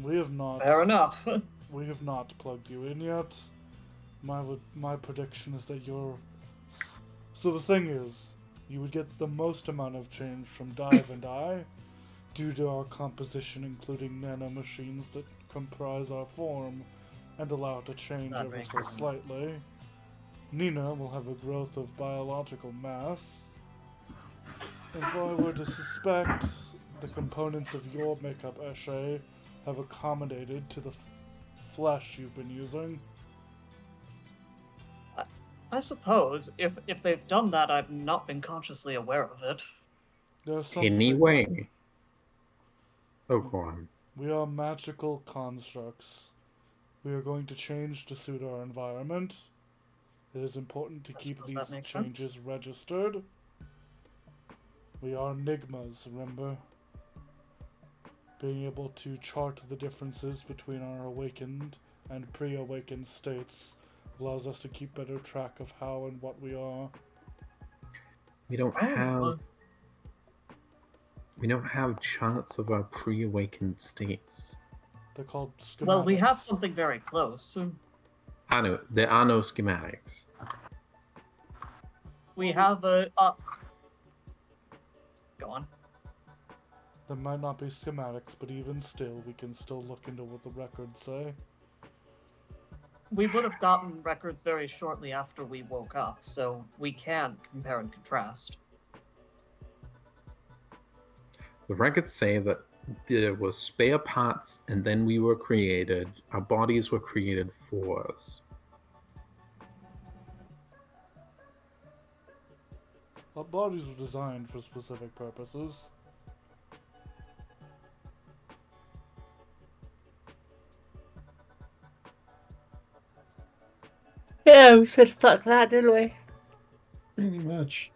We have not. Fair enough. We have not plugged you in yet. My prediction is that you're. So the thing is, you would get the most amount of change from Dive and I, due to our composition, including nanomachines that comprise our form, and allow it to change That ever makes so sense. slightly. Nina will have a growth of biological mass. If I were to suspect, the components of your makeup, Eshe, have accommodated to the flesh you've been using. I suppose if they've done that, I've not been consciously aware of it. There's something. Anyway. Oh, go on. We are magical constructs. We are going to change to suit our environment. It is important to keep suppose that these makes sense. changes registered. We are enigmas, remember? Being able to chart the differences between our awakened and pre-awakened states allows us to keep better track of how and what we are. We don't Oh, have charts of our pre-awakened states. They're called schematics. Well, we have something very close. I know there are no schematics. We have a. Go on. There might not be schematics, but even still, we can still look into what the records say. We would have gotten records very shortly after we woke up, so we can compare and contrast. The records say that there were spare parts and then we were created. Our bodies were created for us. Our bodies were designed for specific purposes. Yeah, we said fuck that, didn't we? Pretty much.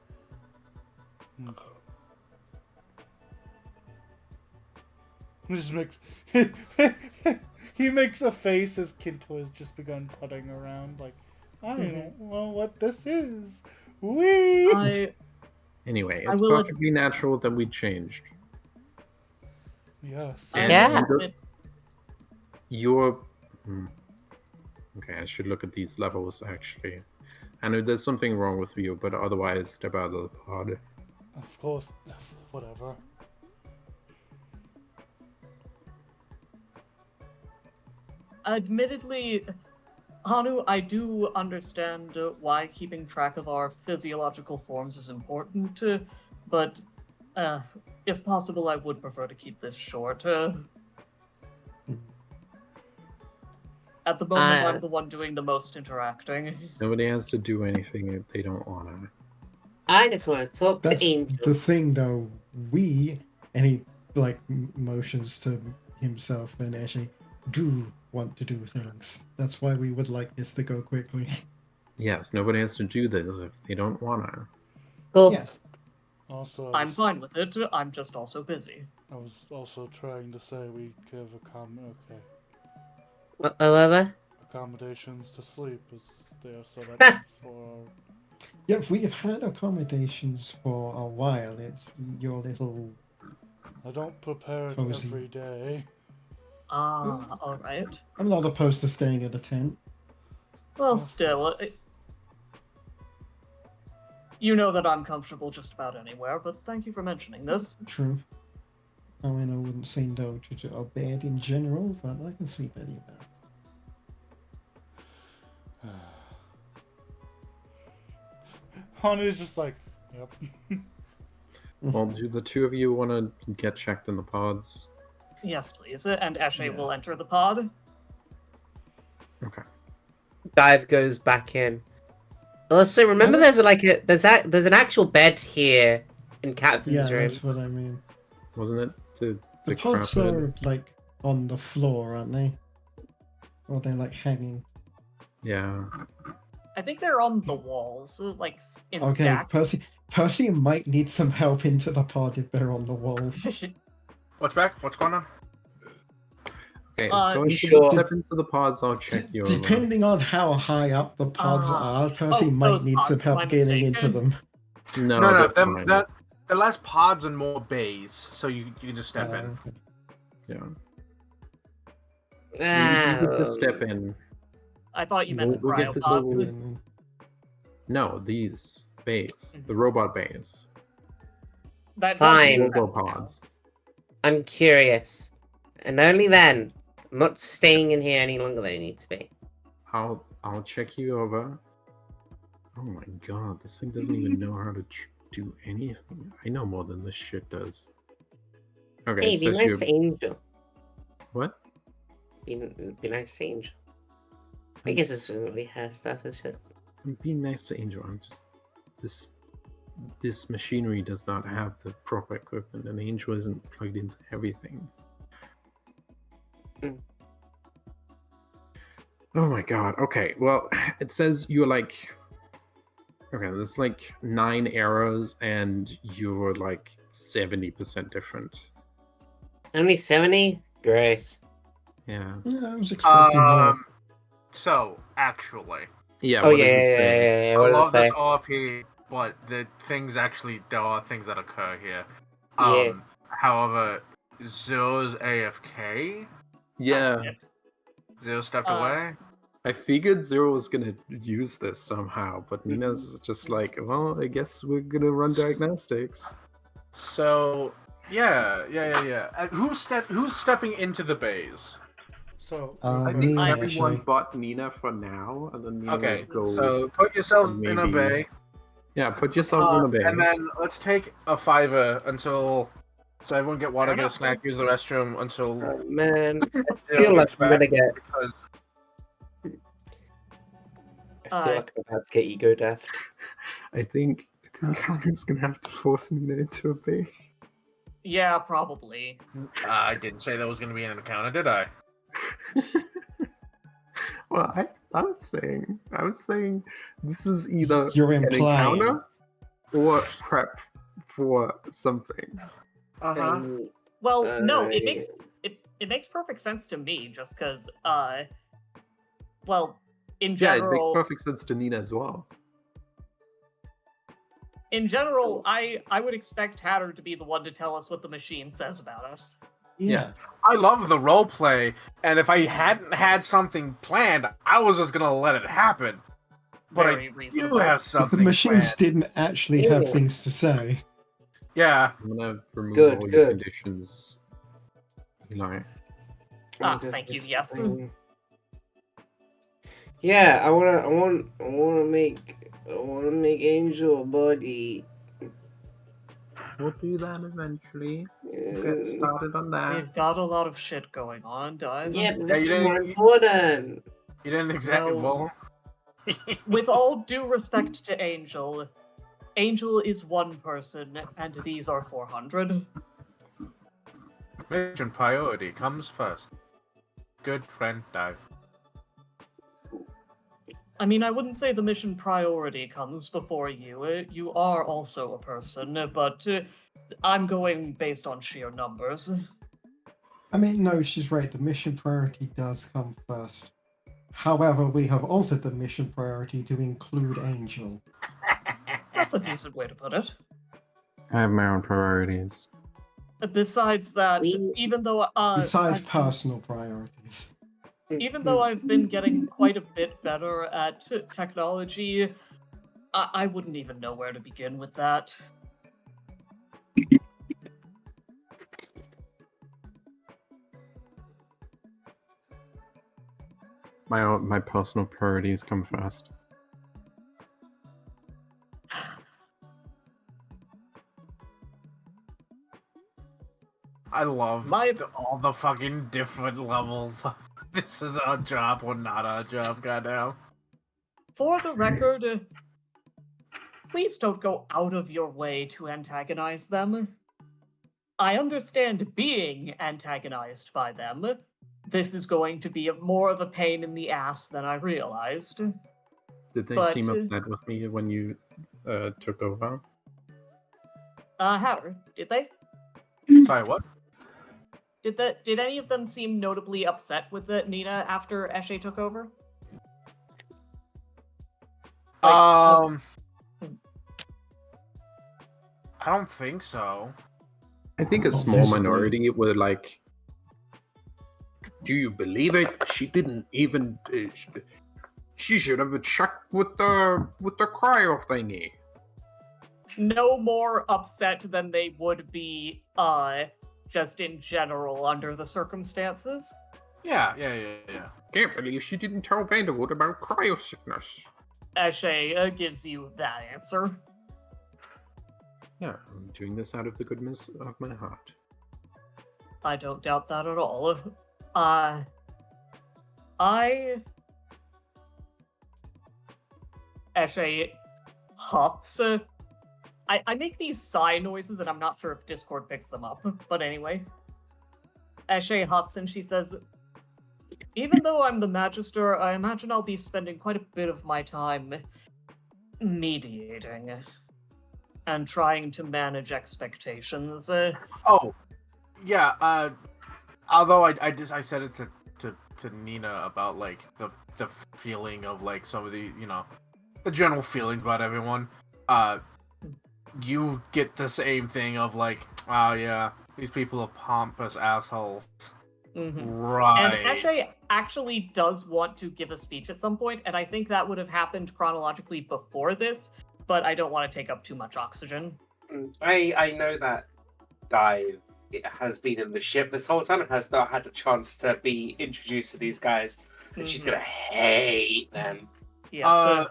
It just makes He makes a face as Kinto has just begun putting around, like, I don't know what this is. Wee! Anyway, I it's will perfectly natural that we changed. Yes. And Yeah. You're... Okay, I should look at these levels, actually. I know there's something wrong with you, but otherwise, step out of the pod. Of course, whatever. Admittedly, Hanu, I do understand why keeping track of our physiological forms is important, but if possible, I would prefer to keep this short. At the moment, I'm the one doing the most interacting. Nobody has to do anything if they don't want to. I just want to talk That's to Angel. the thing, though. And he like motions to himself and Ashley, do want to do things. That's why we would like this to go quickly. Yes, nobody has to do this if they don't want to. Cool. Yeah. Also, I'm fine with it. I'm just also busy. I was also trying to say we give accommodations to sleep as they are set up for. Yeah, we've had accommodations for a while. It's your little. I don't prepare it cozy. every day. Alright. I'm not opposed to staying at a tent. Well, still, you know that I'm comfortable just about anywhere, but thank you for mentioning this. True. I mean, I wouldn't say no to a bed in general, but I can sleep anywhere. Hanu's just like, yep. Well, do the two of you want to get checked in the pods? Yes, please. And Eshe will enter the pod. Okay. Dive goes back in. Also, remember there's there's an actual bed here in Captain's Yeah, room. that's what I mean. Wasn't it to The pods are like on the floor, aren't they? Or they're like hanging. Yeah. I think they're on the walls, like in Okay, stacks. Percy might need some help into the pod if they're on the wall. What's back? What's going on? Okay, sure. step into the pods, I'll check you over. Depending on how high up the pods are, Percy might need some help getting into them. No, the less pods and more bays, so you can just step in. Yeah. You could just step in. I thought you meant We'll get this cryopods. over with. No, these bays. The robot bays. Fine. Robopods. I'm curious. And only then. I'm not staying in here any longer than I need to be. I'll check you over. Oh my god, this thing doesn't even know how to do anything. I know more than this shit does. Okay, Hey, it be says nice you- to Angel. What? Be nice to Angel. I guess this isn't really her stuff, is it? I'm being nice to Angel. I'm just this machinery does not have the proper equipment, and Angel isn't plugged into everything. Oh my god. Okay, well, it says you're like... Okay, there's like 9 arrows, and you're like 70% different. Only 70? Grace. Yeah. Yeah, I was expecting more. So, actually. Yeah, Oh, what yeah, does it yeah, say? yeah, yeah. I What does love it say? this RP, but there are things that occur here. Yeah. However, Zill's AFK. Yeah. Zill stepped away. I figured Zero was gonna use this somehow, but Nina's just like, well, I guess we're gonna run diagnostics. So, yeah. Who's stepping into the bays? So I me, think everyone actually. but Nina for now, and then Nina Okay, will go. so put yourselves in a maybe- bay. Yeah, put yourselves in a bay. And then let's take a 5 until. So everyone get water, Fair get a enough. snack, use the restroom until. Oh, man. I Zero feel like gets I'm gonna back, get. because I feel like I'm about to get ego death. I think Connor's gonna have to force Nina into a bay. Yeah, probably. I didn't say that was going to be an encounter, did I? Well, I was saying this is either You're an implying. encounter or prep for something. Uh-huh. Well, no, it Uh, makes it it makes perfect sense to me, just because, well, in Yeah, it makes general, perfect sense to Nina as well. I would expect Hatter to be the one to tell us what the machine says about us. Yeah. I love the role play, and if I hadn't had something planned, I was just gonna let it happen. But Very I do reasonable. have If something the machines planned. didn't actually have Yeah. things to say. Yeah. I'm gonna remove Good, all your good. conditions. Eli. Thank you, yes. Yeah, I wanna make Angel a body. We'll do that eventually. We'll Uh, get started on that. We've got a lot of shit going on, Dive. Yeah, but Yeah, this you is didn't- more important. You didn't exactly. Well- Well, With all due respect to Angel, Angel is one person, and these are 400. mission priority comes first. Good friend Dive. I mean, I wouldn't say the mission priority comes before you. You are also a person, but I'm going based on sheer numbers. I mean, no, she's right. The mission priority does come first. However, we have altered the mission priority to include Angel. That's a decent way to put it. I have my own priorities. Besides that, We- even though Besides I've been- personal priorities. even though I've been getting quite a bit better at technology, I wouldn't even know where to begin with that. My personal priorities come first. I love My- all the fucking different levels. This is our job or not our job, goddamn. For the record, please don't go out of your way to antagonize them. I understand being antagonized by them. This is going to be more of a pain in the ass than I realized. Did they But, seem upset with me when you took over? Hatter, did they? Sorry, what? Did any of them seem notably upset with Nina after Eshe took over? I don't think so. I think a small Obviously. minority were like, "Do you believe it? She didn't even. She should have checked with the cryo thingy." No more upset than they would be, just in general under the circumstances. Yeah. Can't believe she didn't tell Vanderwood about cryo sickness. Eshe gives you that answer. Yeah, I'm doing this out of the goodness of my heart. I don't doubt that at all. Eshe huffs. I make these sigh noises, and I'm not sure if Discord picks them up, but anyway. Eshe huffs and she says, "Even though I'm the Magister, I imagine I'll be spending quite a bit of my time mediating and trying to manage expectations." Oh, yeah. Although I said it to Nina about like the feeling of like some of the the general feelings about everyone. You get the same thing of like, oh yeah, these people are pompous assholes. Mhm. Right. And Eshe actually does want to give a speech at some point, and I think that would have happened chronologically before this, but I don't want to take up too much oxygen. I know that Dive has been in the ship this whole time and has not had the chance to be introduced to these guys, and she's Mhm. gonna hate them. Yeah.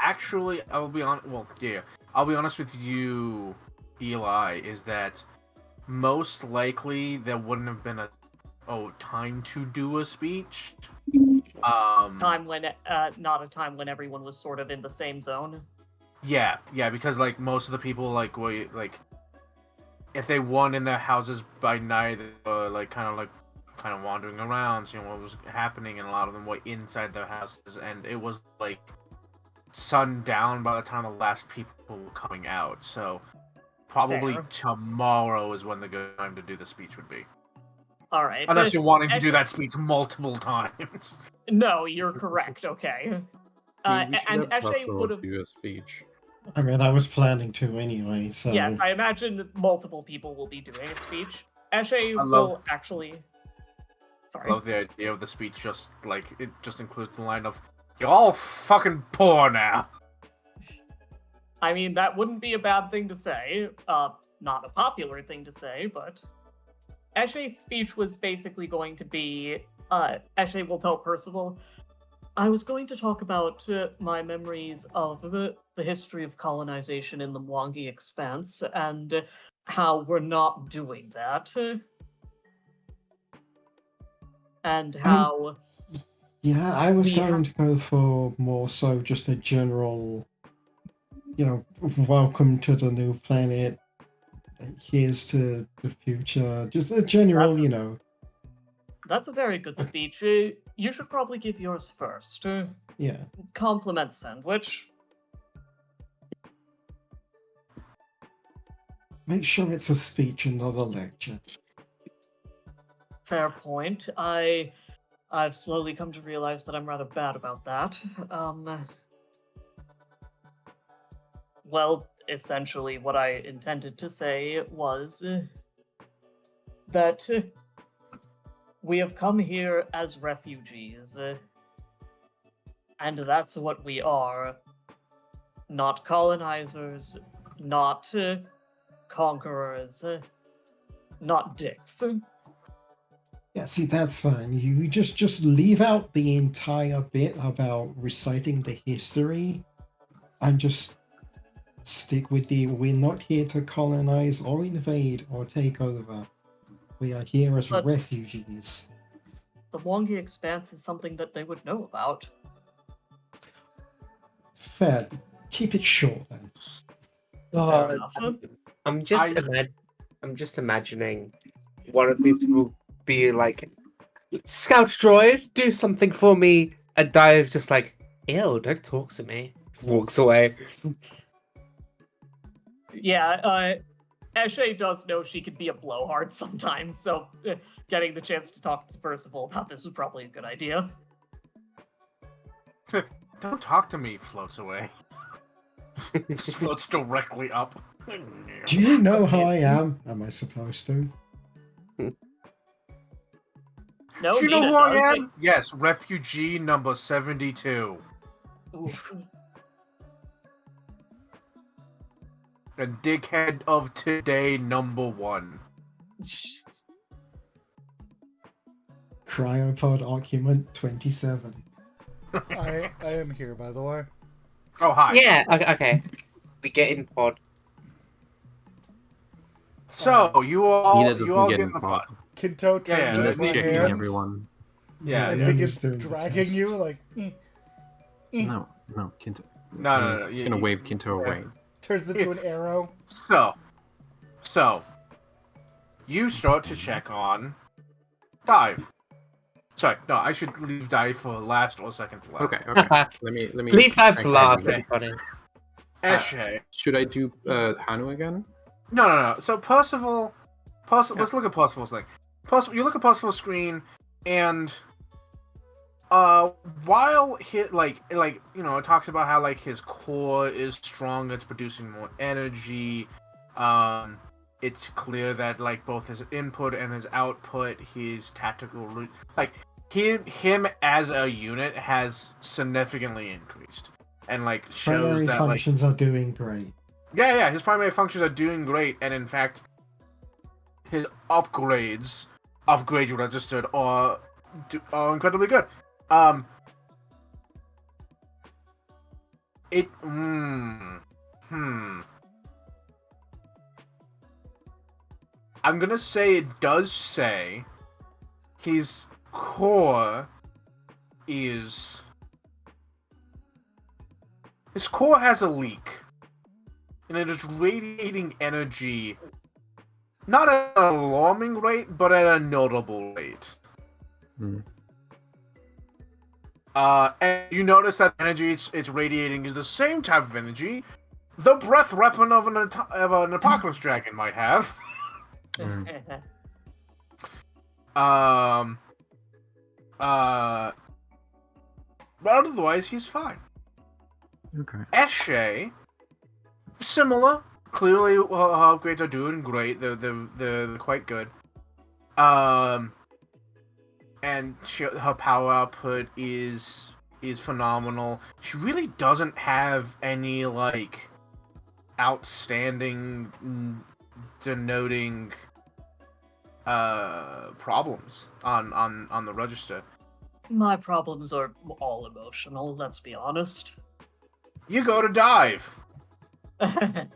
Actually, I'll be honest. Well, yeah, I'll be honest with you, Eli. Is that most likely there wouldn't have been time to do a speech. Time when, not a time when everyone was sort of in the same zone. Yeah, because like most of the people like were like, if they weren't in their houses by night, they were like kind of wandering around, seeing what was happening, and a lot of them were inside their houses, and it was like sundown by the time the last people were coming out. So probably Fair. tomorrow is when the good time to do the speech would be. All right. Unless you're wanting to do that speech multiple times. No, you're correct. Okay. We should And have Eshe Buffalo would have. do a speech. I mean, I was planning to anyway, so. Yes, I imagine multiple people will be doing a speech. Eshe love- will actually. I Sorry. love the idea of the speech just like it just includes the line of "You're all fucking poor now." I mean, that wouldn't be a bad thing to say. Not a popular thing to say, but Eshe's speech was basically going to be, Eshe will tell Percival, I was going to talk about my memories of the history of colonization in the Mwangi Expanse and how we're not doing that. And how... Yeah, I was we going to go for more so just a general, welcome to the new planet. Here's to the future. Just a general, That's a very good speech. You should probably give yours first. Yeah. Compliment sandwich. Make sure it's a speech and not a lecture. Fair point. I've slowly come to realize that I'm rather bad about that. Well, essentially what I intended to say was that we have come here as refugees. And that's what we are. Not colonizers, not conquerors, not dicks. Yeah, see, that's fine. You just leave out the entire bit about reciting the history and just stick with we're not here to colonize or invade or take over. We are here as But- refugees. The Mwangi Expanse is something that they would know about. Fair. Keep it short then. Fair enough. I'm just imagining one of these people be like, Scout droid, do something for me, and Dive's just like, ew, don't talk to me. Walks away. Yeah, Eshe does know she could be a blowhard sometimes, so getting the chance to talk to Percival about this is probably a good idea. Don't talk to me. Floats away. Just floats directly up. Do you know how I am? Am I supposed to? No, Do you know Nina who I does. am? Yes, refugee number 72. Oof. A dickhead of today number 1. Cryopod argument 27. I am here, by the way. Oh, hi. Yeah, okay. We get in pod. So, you all Nina doesn't get get in in the pod. pod. Kinto turns Yeah, up Nina's my checking hand everyone. Yeah, and yeah, begins he's doing the dragging you tests. like. No, Kinto. No. He's gonna wave Kinto away. Turns into an arrow. So, you start to check on Dive. Sorry, no, I should leave Dive for last or second to last. Okay. let me. Leave Dive to Okay. last, Okay. everybody. Eshe. Should I do Hanu again? No. So Percival, let's look at Percival's thing. You look at Percival's screen, and while it talks about how his core is strong, it's producing more energy. It's clear that both his input and his output, his tactical him as a unit has significantly increased, and shows Primary that functions are doing great. Yeah, his primary functions are doing great, and in fact, his upgrade you registered are incredibly good. I'm gonna say it does say his core has a leak. And it is radiating energy, not at an alarming rate, but at a notable rate. And you notice that energy it's radiating is the same type of energy the breath weapon of an apocalypse dragon might have. But otherwise, he's fine. Okay. Eshe, similar. Clearly, her upgrades are doing great. They're quite good. And her power output is phenomenal. She really doesn't have any like outstanding denoting problems on the register. My problems are all emotional, let's be honest. You go to dive. It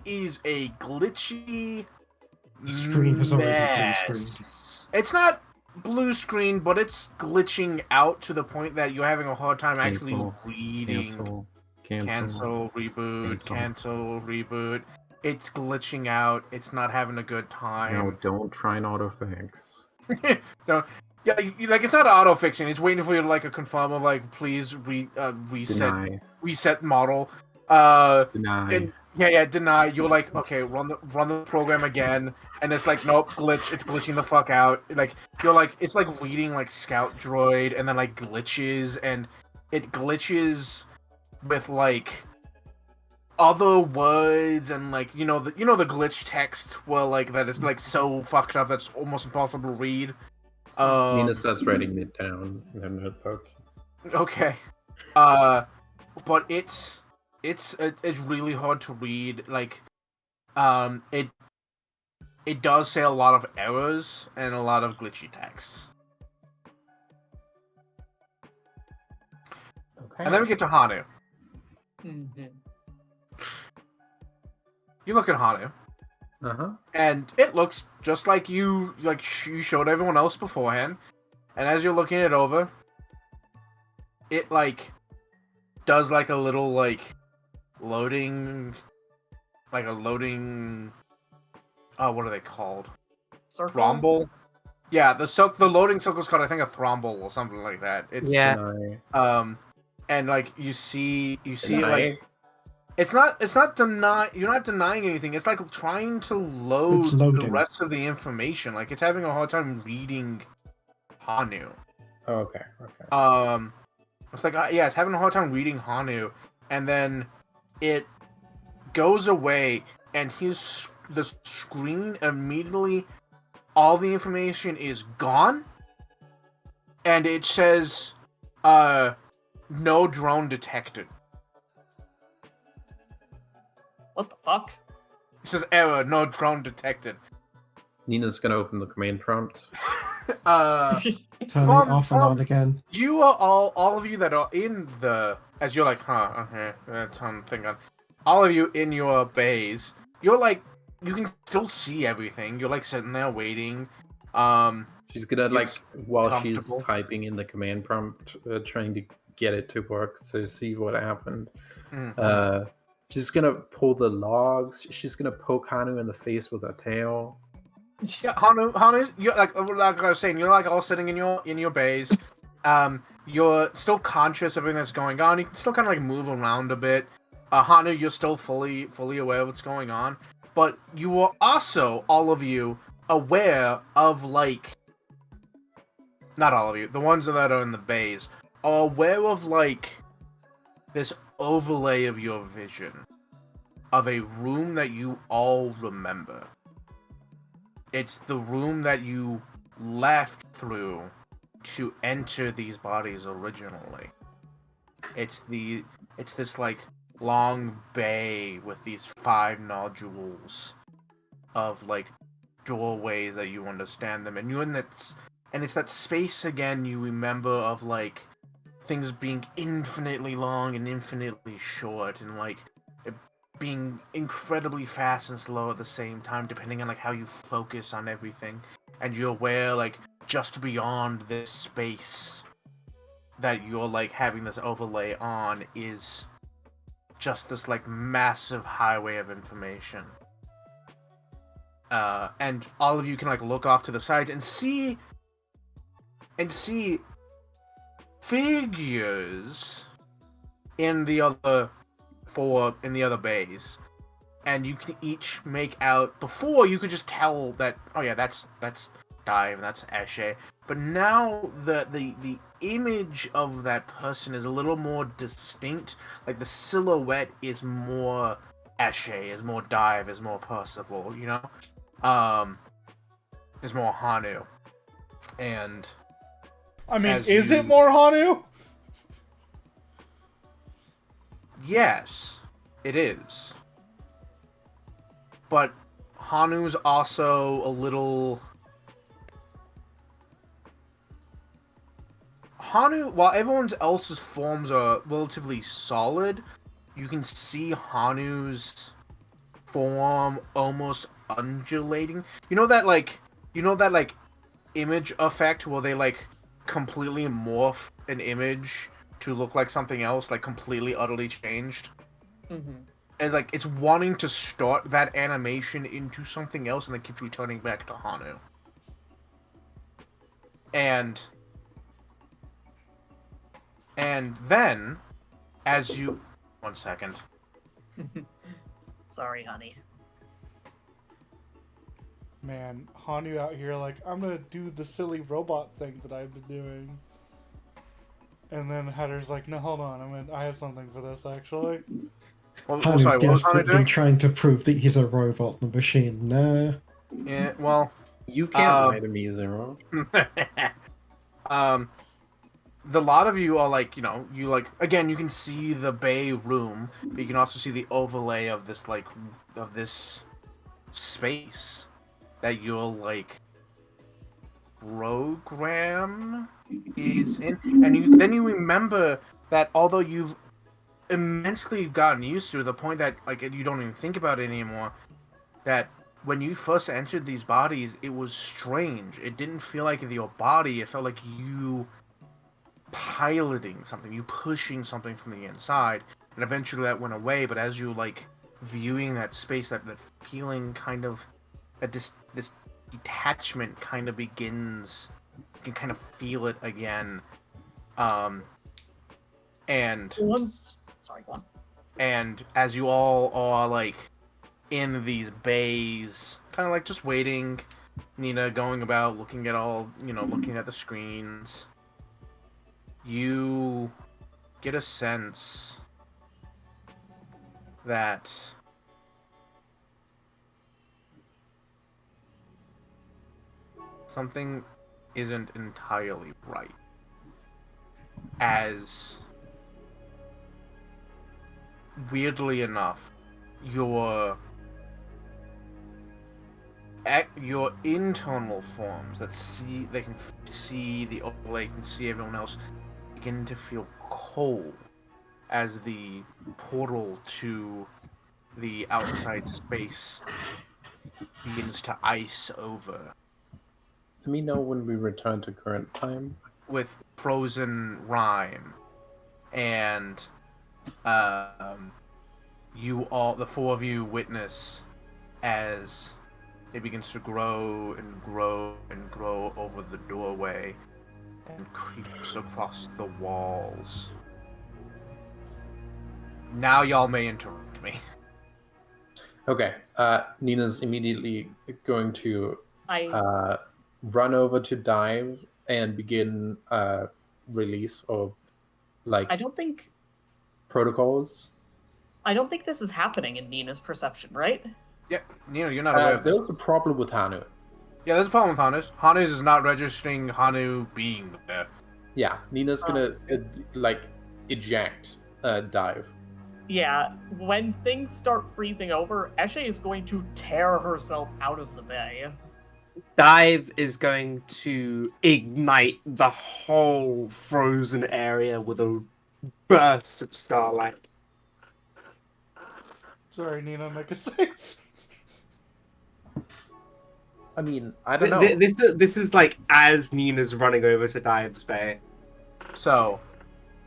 is a glitchy Screen has already been mess. screened. It's not blue screen, but it's glitching out to the point that you're having a hard time actually Cancel. reading. Cancel. Reboot, Cancel. cancel, reboot. It's glitching out. It's not having a good time. No, don't try an autofix. No, yeah, like it's not auto fixing. It's waiting for you to like a confirm of like please reset model. Deny. And, deny. You're like, okay, run the program again, and it's like, nope, glitch. It's glitching the fuck out. Like you're like, it's like reading like Scout Droid, and then like glitches, and it glitches with like other words, and like the glitch text where like that is like so fucked up that's almost impossible to read. Nina starts writing it down in her notebook. Okay, but it's really hard to read. Like, it does say a lot of errors and a lot of glitchy text. Okay. And then we get to Hanu. Mm-hmm. You look at Hanu, and it looks just like you showed everyone else beforehand. And as you're looking it over, it like does like a little like loading, what are they called? Circle? Thromble. Yeah, the loading circle is called, I think, a thromble or something like that. It's and like you see like it's not deny. You're not denying anything. It's like trying to load the rest of the information. Like it's having a hard time reading Hanu. Oh, okay. Okay. It's like it's having a hard time reading Hanu, and then it goes away, and the screen immediately, all the information is gone, and it says, no drone detected. What the fuck? It says error, no drone detected. Nina's gonna open the command prompt. Turning off and on again. You are all of you that are in the, as you're like, okay, that's what I'm thinking. All of you in your bays, you're like, you can still see everything. You're like sitting there waiting. She's gonna like, while she's typing in the command prompt, trying to get it to work to see what happened. Mm-hmm. She's gonna pull the logs. She's gonna poke Hanu in the face with her tail. Yeah, Hanu, you're like I was saying, you're like all sitting in your bays. You're still conscious of everything that's going on. You can still kind of like move around a bit. Hanu, you're still fully aware of what's going on, but you are also, all of you, aware of like, not all of you, the ones that are in the bays are aware of like this overlay of your vision of a room that you all remember. It's the room that you left through to enter these bodies originally. It's this like long bay with these 5 nodules of like doorways that you understand them, and you're in that, and it's that space again you remember of like things being infinitely long and infinitely short, and like it being incredibly fast and slow at the same time, depending on like how you focus on everything. And you're aware like just beyond this space that you're like having this overlay on is just this like massive highway of information. And all of you can like look off to the sides and see figures in the other bays. and you can each make out. Before you could just tell that, oh yeah, that's Dive, that's Eshe. But now the image of that person is a little more distinct. Like the silhouette is more Eshe, is more Dive, is more Percival. You know, is more Hanu. And I mean, as is you- it more Hanu? Yes, it is. But Hanu's also a little. Hanu, while everyone else's forms are relatively solid, you can see Hanu's form almost undulating. You know that image effect where they like completely morph an image to look like something else, like completely utterly changed. Mm-hmm. And like it's wanting to start that animation into something else and then keeps returning back to Hanu. And then as you 1 second. Sorry, honey. Man, Hanu out here like, I'm gonna do the silly robot thing that I've been doing. And then Hatter's like, no, hold on, I have something for this, actually. Well, Hanu sorry, what was Hanu desperately doing? trying to prove that he's a robot machine. No. Yeah, well, You can't lie to me, Zero. the lot of you are like, you know, you like again, you can see the bay room, but you can also see the overlay of this this space that your like program is in, and then you remember that although you've immensely gotten used to the point that like you don't even think about it anymore, that when you first entered these bodies, it was strange. It didn't feel like your body. It felt like you piloting something, you pushing something from the inside, and eventually that went away. But as you like viewing that space, that feeling kind of that this detachment kind of begins. You can kind of feel it again, and Sorry, go on. and as you all are like in these bays, kind of like just waiting, Nina going about looking at looking at the screens, you get a sense that something isn't entirely right. As weirdly enough, your internal forms that they can see the overlay, can see everyone else, begin to feel cold as the portal to the outside space begins to ice over. Let me know when we return to current time. With frozen rhyme, and you all, the four of you, witness as it begins to grow and grow and grow over the doorway and creeps across the walls. Now y'all may interrupt me. Okay, Nina's immediately going to I run over to Dive and begin release of I don't think protocols. this is happening in Nina's perception, right? Yeah, you're not aware of this. There's a problem with Hanu. Yeah, there's a problem with Hanu's. Hanu's is not registering Hanu being there. Yeah, Nina's gonna eject Dive. Yeah, when things start freezing over, Eshe is going to tear herself out of the bay. Dive is going to ignite the whole frozen area with a burst of starlight. Sorry, Nina, make a save. I mean, I don't know. This is like as Nina's running over to Dive's bay. So,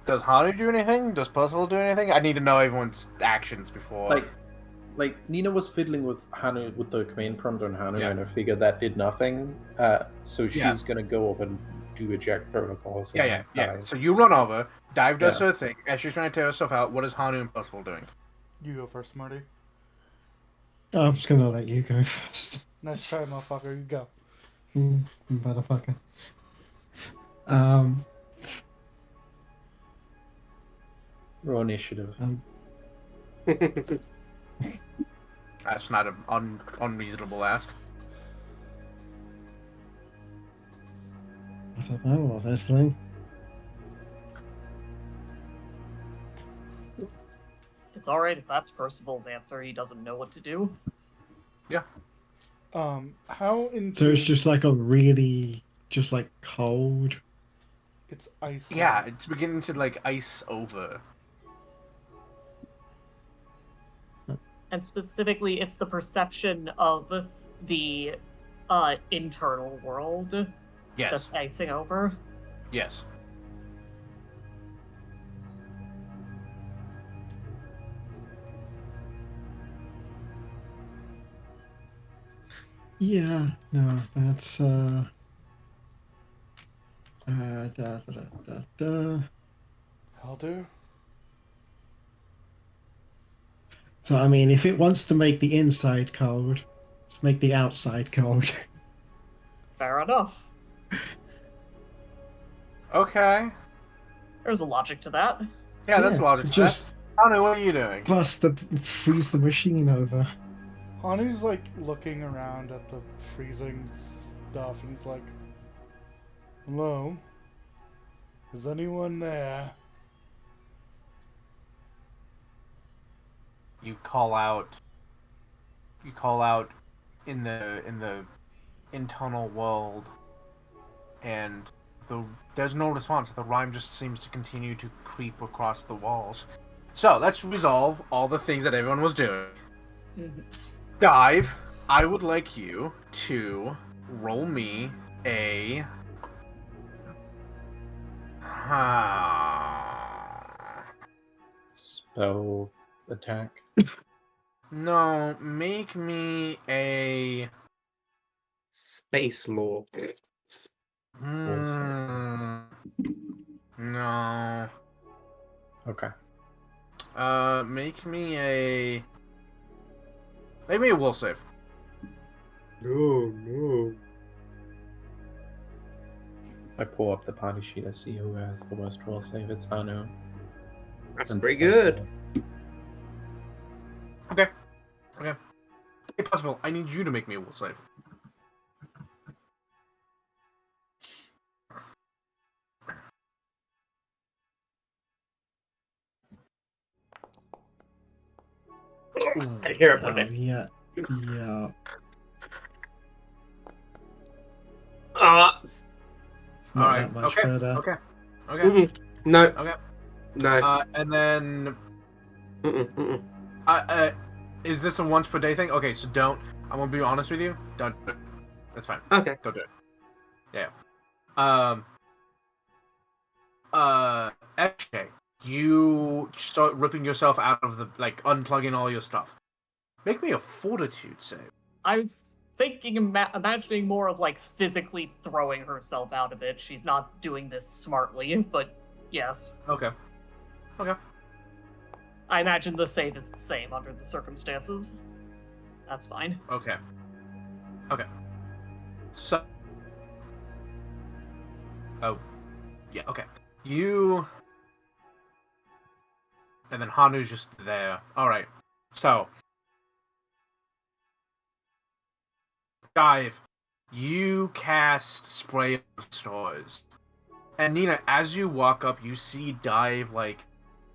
does Hanu do anything? Does Percival do anything? I need to know everyone's actions before. Like Nina was fiddling with Hanu with the command prompt on Hanu, Yeah. and I figured that did nothing. So she's gonna go over and do eject protocols. and Yeah. Dive. So you run over. Dive does Yeah. her thing. As she's trying to tear herself out, what is Hanu and Percival doing? You go first, Marty. I'm just gonna let you go first. Nice try, motherfucker. You go. Motherfucker. Roll initiative. That's not an unreasonable ask. I don't know, honestly. It's alright if that's Percival's answer. He doesn't know what to do. How into So it's just like a really, just like cold. it's ice. Yeah, it's beginning to like ice over. And specifically, it's the perception of the internal world Yes. that's icing over. Yes. Yeah, no, that's da, da, da. Elder? So I mean, if it wants to make the inside cold, let's make the outside cold. Fair enough. Okay. There's a logic to that. Yeah, that's logical. Just Hanu, what are you doing? freeze the machine over. Hanu's like looking around at the freezing stuff and he's like, hello? Is anyone there? You call out in the internal world, and there's no response. The rhyme just seems to continue to creep across the walls. So let's resolve all the things that everyone was doing. Dive, I would like you to roll me a Spell attack. no, make me a Space law. no. Okay. Make me a will save. No. I pull up the party sheet. I see who has the worst will save. It's Hanu. That's And pretty good. Okay. Hey, Percival, I need you to make me a will save. I hear it one day. Yeah. It's not All right. that much Okay. better. Okay. No. Okay. No. And then is this a once per day thing? Okay, so don't. I'm gonna be honest with you. Don't do it. That's fine. Okay. Don't do it. Yeah. Actually, you start ripping yourself out of the unplugging all your stuff. Make me a fortitude save. I was thinking, imagining more of physically throwing herself out of it. She's not doing this smartly, but yes. Okay. I imagine the save is the same under the circumstances. That's fine. Okay. So. Oh. Yeah, okay. You. And then Hanu's just there. Alright. So. Dive. You cast Spray of Stars. And Nina, as you walk up, you see Dive,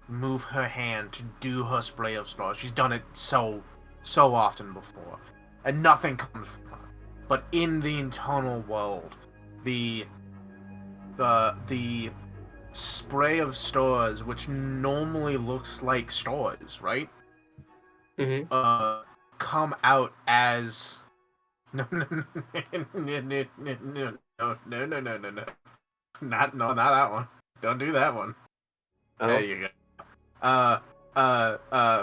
move her hand to do her Spray of Stars. She's done it so often before. And nothing comes from her. But in the internal world, the Spray of Stars, which normally looks like stars, right? Mm-hmm. Come out as no. Not that one. Don't do that one. Oh. There you go.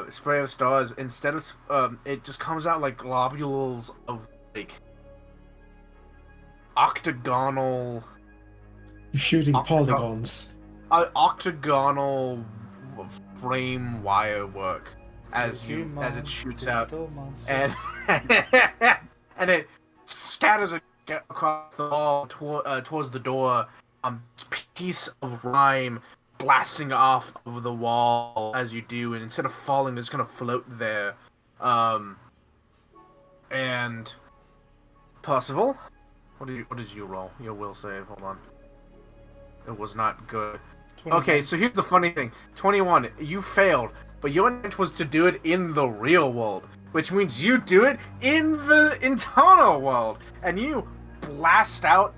Spray of Stars, instead of it just comes out like globules of octagonal. You're shooting polygons. Octagonal frame wire work as it shoots out, Digital monster. and and it scatters across the wall towards the door. Piece of rhyme blasting off of the wall as you do, and instead of falling, it's gonna float there. And Percival, what did you roll? Your will save. Hold on. It was not good. 21. Okay, so here's the funny thing. 21, you failed, but your intent was to do it in the real world, which means you do it in the internal world, and you blast out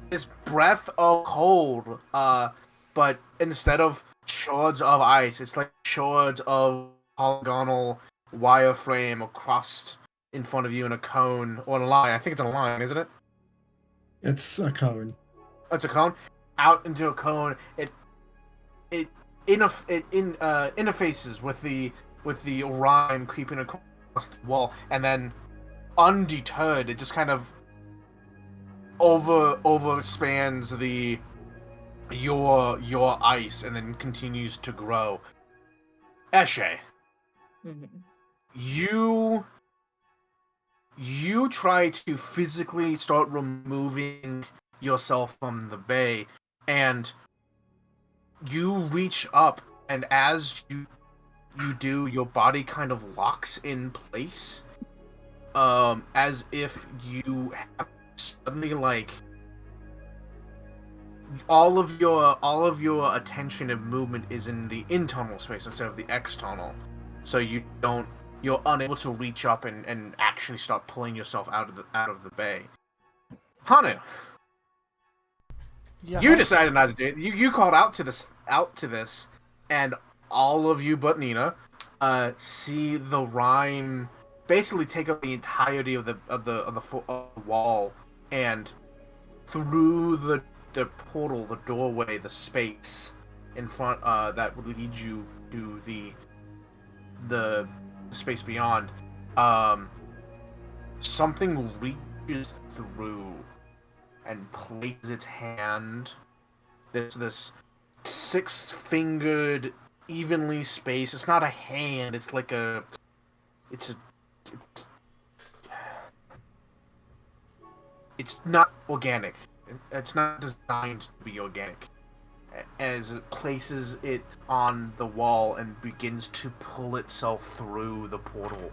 this breath of cold, but instead of shards of ice, it's like shards of polygonal wireframe across in front of you in a cone, or a line. I think it's a line, isn't it? It's a cone. It's a cone. Out into a cone. It interfaces with the rhyme creeping across the wall, and then undeterred, it just kind of overexpands your ice, and then continues to grow. Eshe, you try to physically start removing yourself from the bay, and you reach up, and as you do, your body kind of locks in place, as if you have suddenly, like, all of your attention and movement is in the internal space instead of the external, so you're unable to reach up and actually start pulling yourself out of the bay. Hanu, Yeah. you decided not to do it. You called out to this, and all of you but Nina see the rhyme basically take up the entirety of the wall, and through the portal, the doorway, the space in front that would lead you to the space beyond, something reaches through and places its hand. This 6-fingered, evenly spaced. It's not a hand. It's like it's not organic. It's not designed to be organic. As it places it on the wall and begins to pull itself through the portal,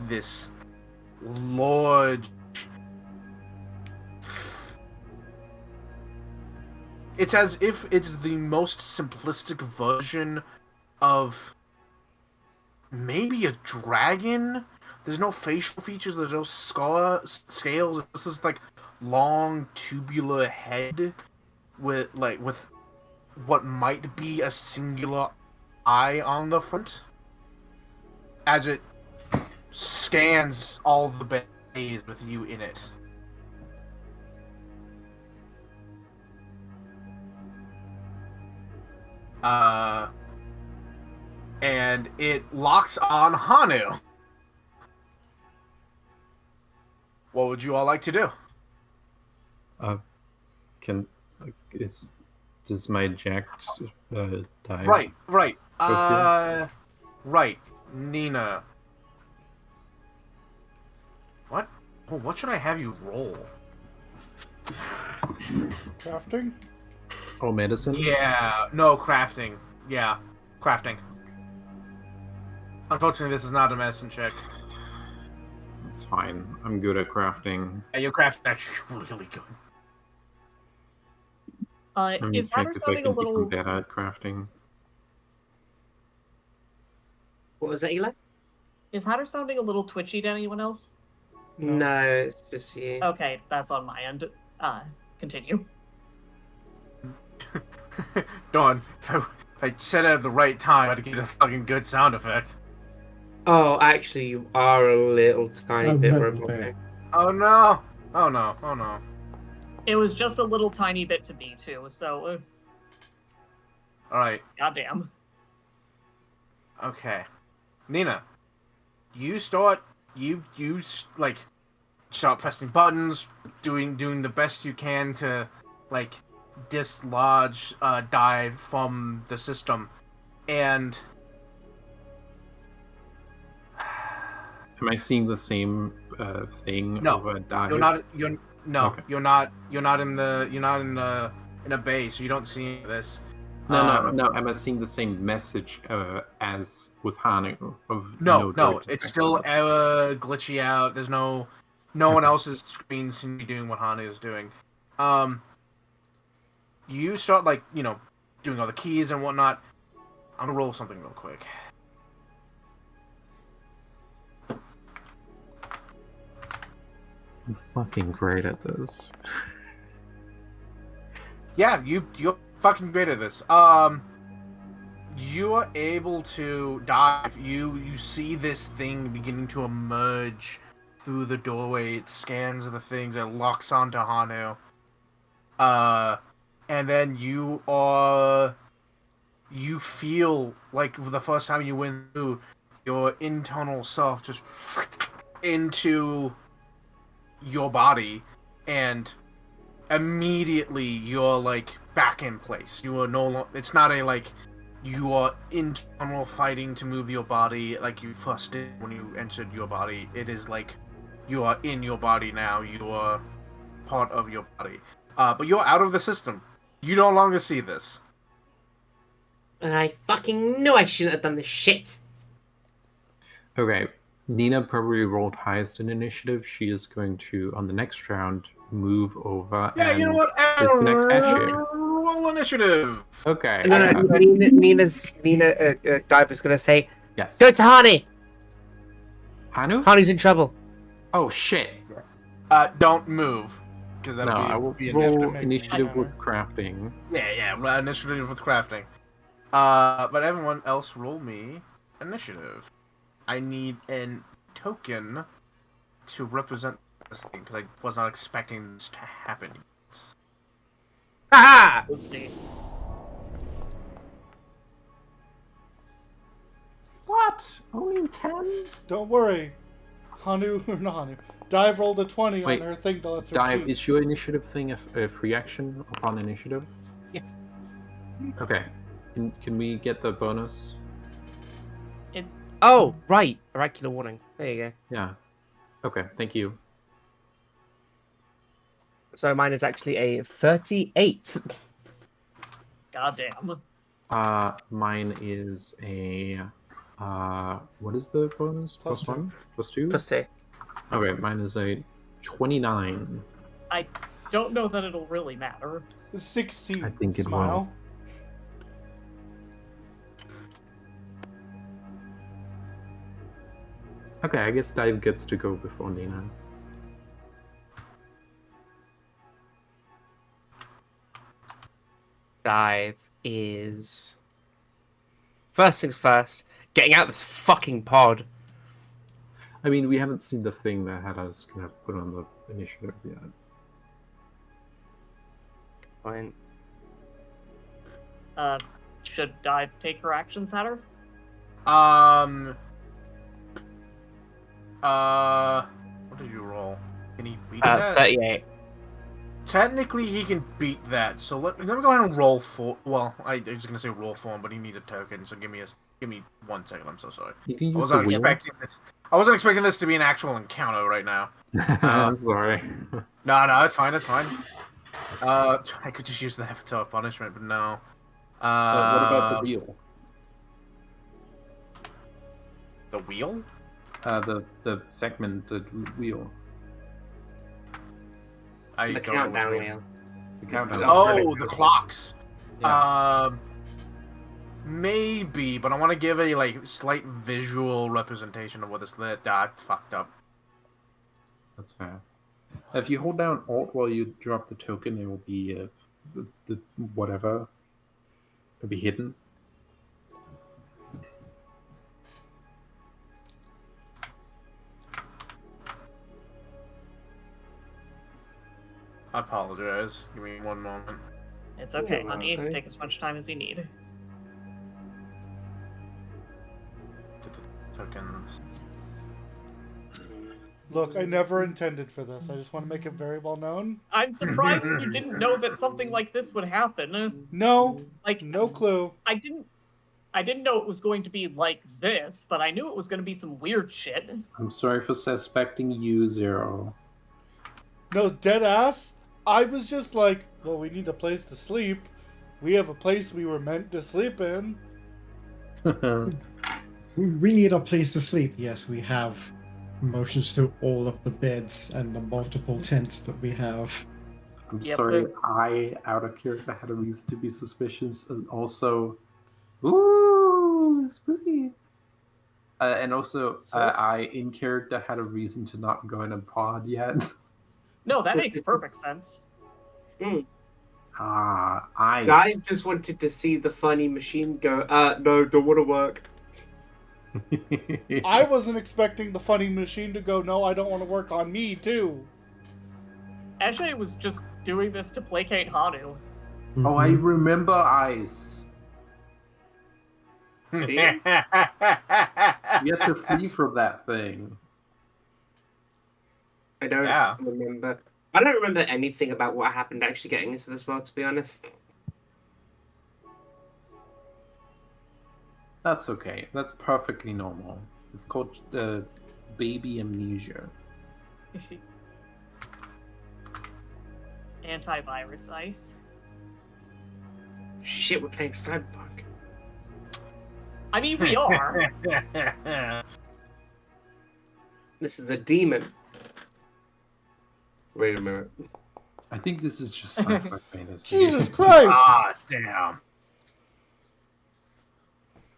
this large... It's as if it's the most simplistic version of maybe a dragon. There's no facial features, there's no scales. It's this like long tubular head with what might be a singular eye on the front, as it scans all the bays with you in it. And it locks on Hanu. What would you all like to do? Does my jacked die? Right. Right. Nina. What? Well, what should I have you roll? Crafting? Oh, medicine? Yeah. No, crafting. Yeah. Crafting. Unfortunately, this is not a medicine check. That's fine. I'm good at crafting. Yeah, your craft is actually really good. Is Hatter sounding a little... better at crafting. What was that, Eli? Is Hatter sounding a little twitchy to anyone else? No, it's just you. Okay, that's on my end. Continue. Dawn, if I said it at the right time, I'd get a fucking good sound effect. Oh, actually, you are a little tiny A bit little robotic. bit. Oh no! Oh no! Oh no! It was just a little tiny bit to me, too, so... Alright, goddamn. okay. Nina, you start pressing buttons, doing the best you can to, like, dislodge dive from the system, and Am I seeing the same thing No, over Dive? You're not. Okay. You're not. You're not in the. You're not in a base. So you don't see this. No. Am I seeing the same message as with Hanu? Of No. direct It's effect? still glitchy out. There's no one else's screen seems to be doing what Hanu is doing. You start doing all the keys and whatnot. I'm gonna roll something real quick. I'm fucking great at this. Yeah, you're fucking great at this. You are able to dive. You see this thing beginning to emerge through the doorway. It scans the things. It locks onto Hanu. And then you feel like the first time you went through, your internal self just into your body, and immediately you're back in place. You are no longer. It's not you are internal fighting to move your body like you first did when you entered your body. It is you are in your body now. You are part of your body. But you're out of the system. You no longer see this. I fucking knew I shouldn't have done this shit. Okay, Nina probably rolled highest in initiative. She is going to, on the next round, move over Yeah, and you know what? disconnect Asher. Roll initiative. Okay. Nina Diver's gonna say, Yes. "Go to Hani. Hanu? Hani's in trouble." Oh shit. Don't move, because No, that'll I will be roll initiative. initiative with crafting. Yeah, initiative with crafting. But everyone else roll me initiative. I need a token to represent this thing, because I was not expecting this to happen. Ha! Oopsie. What? Only 10? Don't worry. Hanu, or not Hanu. Dive rolled a 20 Wait, on her thing that lets her Dive, cheat. is your initiative thing a free action upon initiative? Yes. Okay. Can we get the bonus? Oh, right. Oracular warning. There you go. Yeah. Okay, thank you. So mine is actually a 38. Goddamn. Mine is a what is the bonus? Plus Plus 1? Plus 2? Plus 2. Okay, mine is a 29. I don't know that it'll really matter. 16. I think it Smile. Okay, I guess Dive gets to go before Nina. Dive is... First things first, getting out of this fucking pod. I mean, we haven't seen the thing that had us kind of put on the initiative yet. Fine. Should I take her actions at her? What did you roll? Can he beat that? 38. Technically, he can beat that. So let me go ahead and roll for. Well, I was gonna say roll for him, but he needs a token. So give me 1 second. I'm so sorry. You can I use wasn't the wheel. expecting this. I wasn't expecting this to be an actual encounter right now. I'm sorry. No, it's fine. It's fine. I could just use the avatar punishment, but no. What about the wheel? The wheel? The segmented wheel. I The don't know which countdown wheel. wheel. The countdown. Oh, the clocks. Yeah. Maybe, but I want to give a slight visual representation of what this I fucked up. That's fair. If you hold down Alt while you drop the token, it will be the whatever. It'll be hidden. I apologize. Give me 1 moment. It's okay, Ooh, honey. okay. Take as much time as you need. Tokens. Look, I never intended for this. I just want to make it very well known. I'm surprised you didn't know that something like this would happen. No, Like, no clue. I didn't. I didn't know it was going to be like this, but I knew it was going to be some weird shit. I'm sorry for suspecting you, Zero. No, dead ass. I was just like, well, we need a place to sleep. We have a place we were meant to sleep in. We need a place to sleep. Yes, we have motions to all of the beds and the multiple tents that we have. I'm Yep, sorry, but- I, out of character, had a reason to be suspicious, and also, ooh, spooky. And also, I, in character, had a reason to not go in a pod yet. No, that makes perfect sense. Ah, I ice. just wanted to see the funny machine go, no, don't want to work. I wasn't expecting the funny machine to go, no, I don't want to work on me, too. Eshe was just doing this to placate Hanu. Oh, I remember ice. We had to flee from that thing. I don't Yeah. remember. I don't remember anything about what happened actually getting into this world, to be honest. That's okay. That's perfectly normal. It's called baby amnesia. Antivirus ice. Shit, we're playing Cyberpunk. I mean, we are. This is a demon. Wait a minute. I think this is just sci-fi fantasy. Jesus Christ! Ah, damn.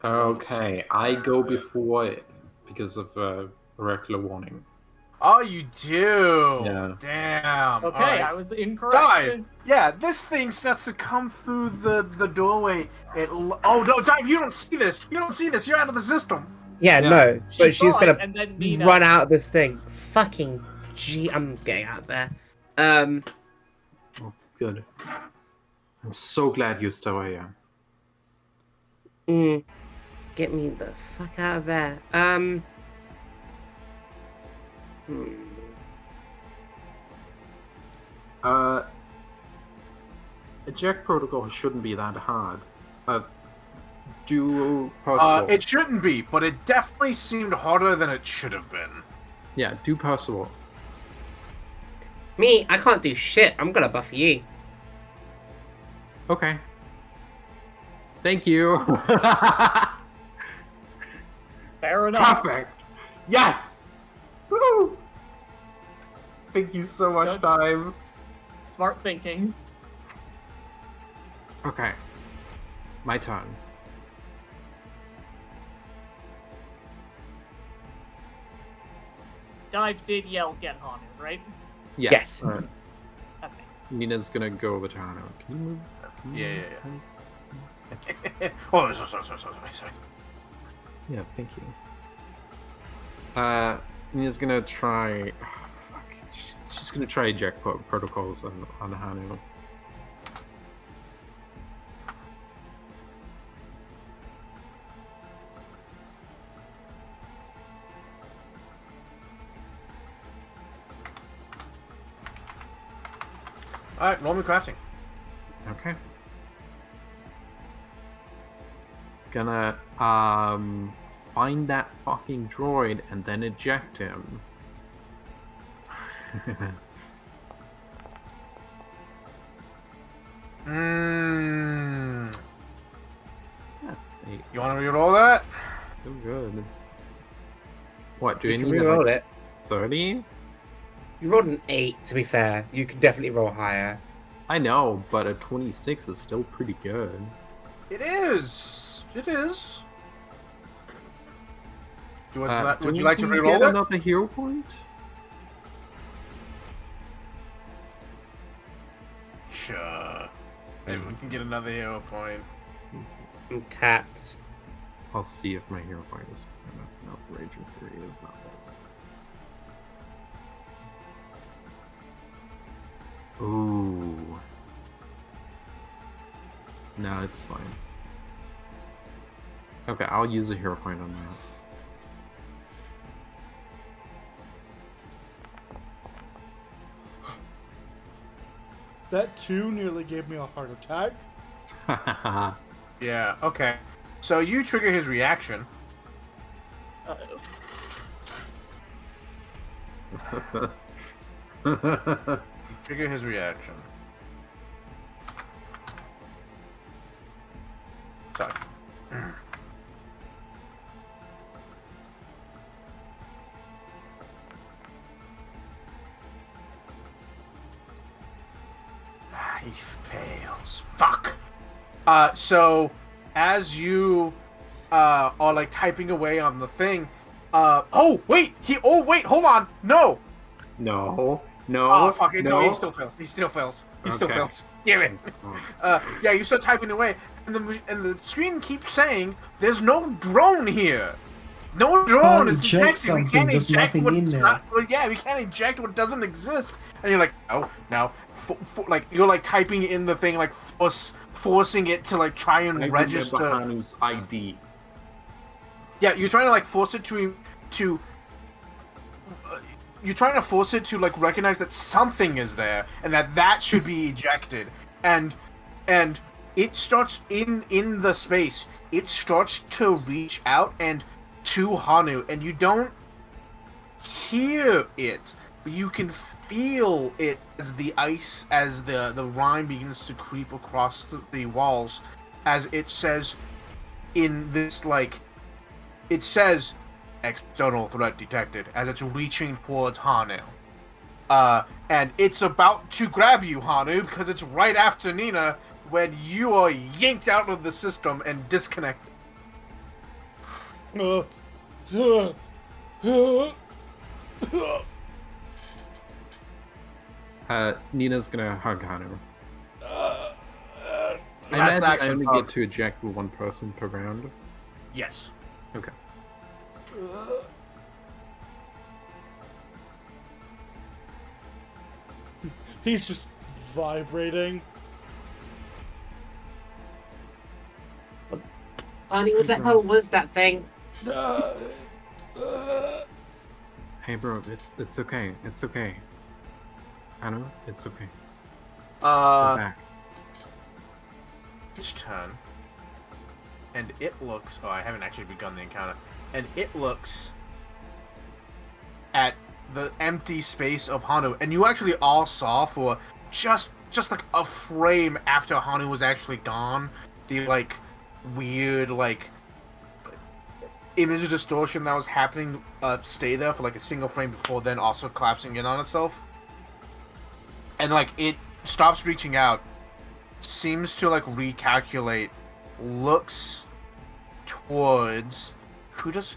Okay, I go before it because of oracular warning. Oh, you do. Yeah. Damn. Okay, Alright. I was incorrect. Dive. Yeah, this thing starts to come through the doorway. Oh no, Dive! You don't see this. You don't see this. You're out of the system. Yeah, Yeah. no, She but she's saw it, gonna and then Nina. run out of this thing. Fucking gee, I'm getting out of there. Oh, good. I'm so glad you're still here. Get me the fuck out of there. Eject protocol shouldn't be that hard. Do Percival. It shouldn't be, but it definitely seemed harder than it should have been. Yeah, do Percival. Me, I can't do shit. I'm gonna buff you. Okay. Thank you. Fair enough. Perfect. Yes. Woo! Thank you so much, Good. Dive. Smart thinking. Okay. My turn. Dive did yell, "Get Hanu," right? Yes. Alright. Okay. Nina's gonna go over to Hano. Can you move? Yeah. Oh, sorry. Yeah, thank you. Nina's gonna try. Oh, fuck. She's gonna try eject protocols on Hanu. Alright, Norman crafting. Okay. Gonna find that fucking droid and then eject him. Mmm. Hey, You want to reroll that? still good. What, do you You can need reroll like it. 30? You rolled an 8, to be fair. You can definitely roll higher. I know, but a 26 is still pretty good. It is. It is. Would Do you like to we reroll get it? another hero point? Sure. Maybe we can get another hero point. I'm capped. I'll see if my hero point is no, Raging Fury is not that. Ooh. No, it's fine. Okay, I'll use a hero point on that. That 2 nearly gave me a heart attack. Yeah, okay. So you trigger his reaction. Trigger his reaction. Sorry. He fails. Fuck. So as you are like typing away on the thing, oh wait, hold on, no. No. Oh fuck it, no, no. he still fails. He still fails. He still Okay. fails. Damn it. Yeah, you start typing away, and the screen keeps saying, "There's no drone here. No drone is Eject detected. We something, can't there's eject nothing what's in there." not. Well, yeah, we can't eject what doesn't exist." And you're like, "Oh, now, like you're like typing in the thing, like forcing it to like try and I register." remember Hanu's ID. Yeah, you're trying to like force it to you're trying to force it to like recognize that something is there and that should be ejected, and it starts in the space. It starts to reach out and to Hanu, and you don't hear it, but you can feel it as the ice, as the rime begins to creep across the walls, as it says in this like. It says, "External threat detected," as it's reaching towards Hanu. And it's about to grab you, Hanu, because it's right after Nina when you are yanked out of the system and disconnected. Nina's gonna hug Hanu. I Last imagine I action only hug. get to eject with one person per round. Yes. Okay. He's just vibrating. Barney, what the hell was that thing? Hey, bro, it's okay. It's okay. Hanu, it's okay. Go back. Its turn. And it looks... Oh, I haven't actually begun the encounter. And it looks at the empty space of Hanu. And you actually all saw for just like a frame after Hanu was actually gone, the, like, weird, like, image distortion that was happening stay there for, like, a single frame before then also collapsing in on itself. And, like, it stops reaching out, seems to, like, recalculate, looks towards... Who does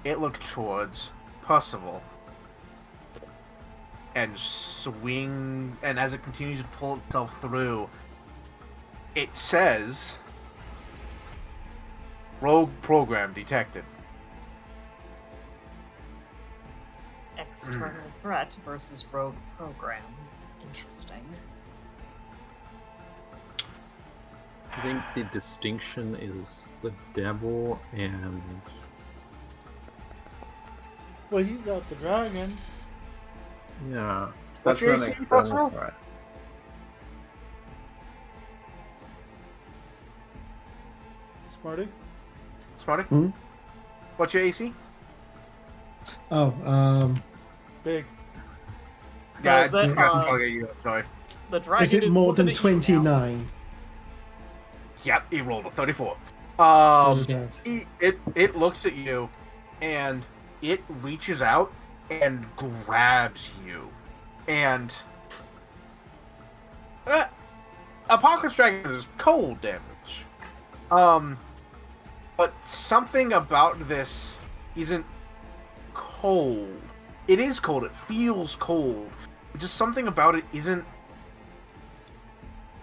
it looked towards Percival. And swing... And as it continues to pull itself through, it says... Rogue program detected. External threat versus rogue program. Interesting. I think the distinction is the devil and... Well, he's got the dragon. Yeah. That's your an AC, external Percival? threat. Smarty? Smarty? Hmm? What's your AC? Oh, Big. Yeah, is I that, forgot to plug you. Sorry. The dragon is it more looking than at you now. 29? Yep, he rolled a 34. Okay. It looks at you, and it reaches out and grabs you, and Apocalypse Dragon is cold damage. But something about this isn't cold. It is cold. It feels cold. Just something about it isn't.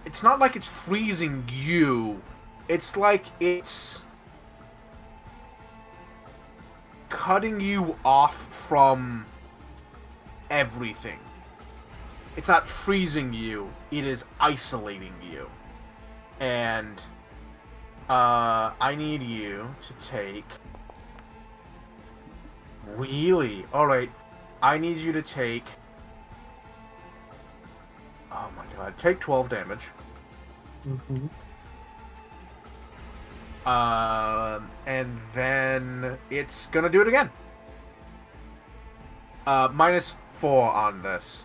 It's not like it's freezing you. It's like it's cutting you off from everything. It's not freezing you. It is isolating you. And I need you to take... Really? Alright. I need you to take... Oh my god. Take 12 damage. Mm-hmm. And then it's gonna do it again. -4 on this.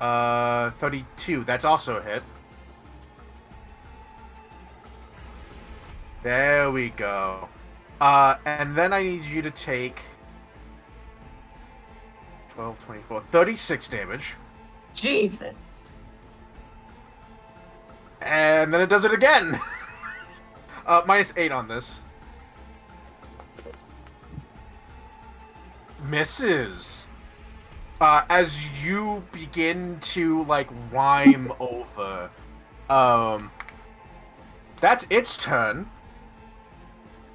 Uh, 32. That's also a hit. There we go. And then I need you to take 12, 24, 36 damage. Jesus. And then it does it again. -8 on this. Misses. As you begin to, like, rhyme over, that's its turn.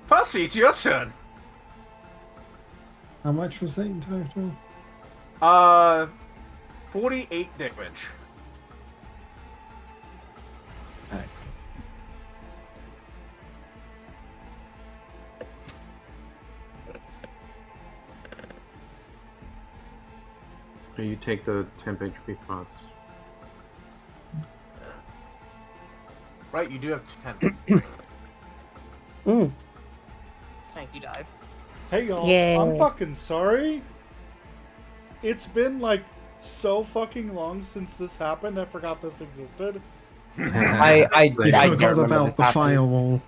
Percy, it's your turn. How much was that in total? 48 damage. Alright. So you take the temp HP first. Right, you do have 10. Thank you, Dive. Hey y'all, Yeah. I'm fucking sorry. It's been like so fucking long since this happened. I forgot this existed. You I forgot don't about the firewall.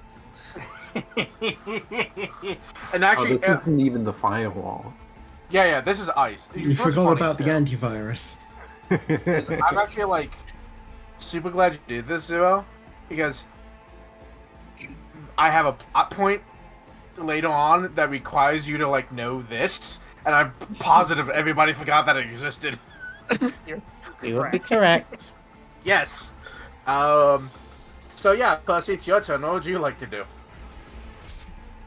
And Oh, actually, this isn't even the firewall. yeah, this is ice. You What's forgot funny about the too antivirus. is I'm actually, like, super glad you did this, Zero, because I have a plot point later on that requires you to, like, know this, and I'm positive everybody forgot that it existed. You would be correct. Yes. So yeah, Percy, it's your turn. What would you like to do?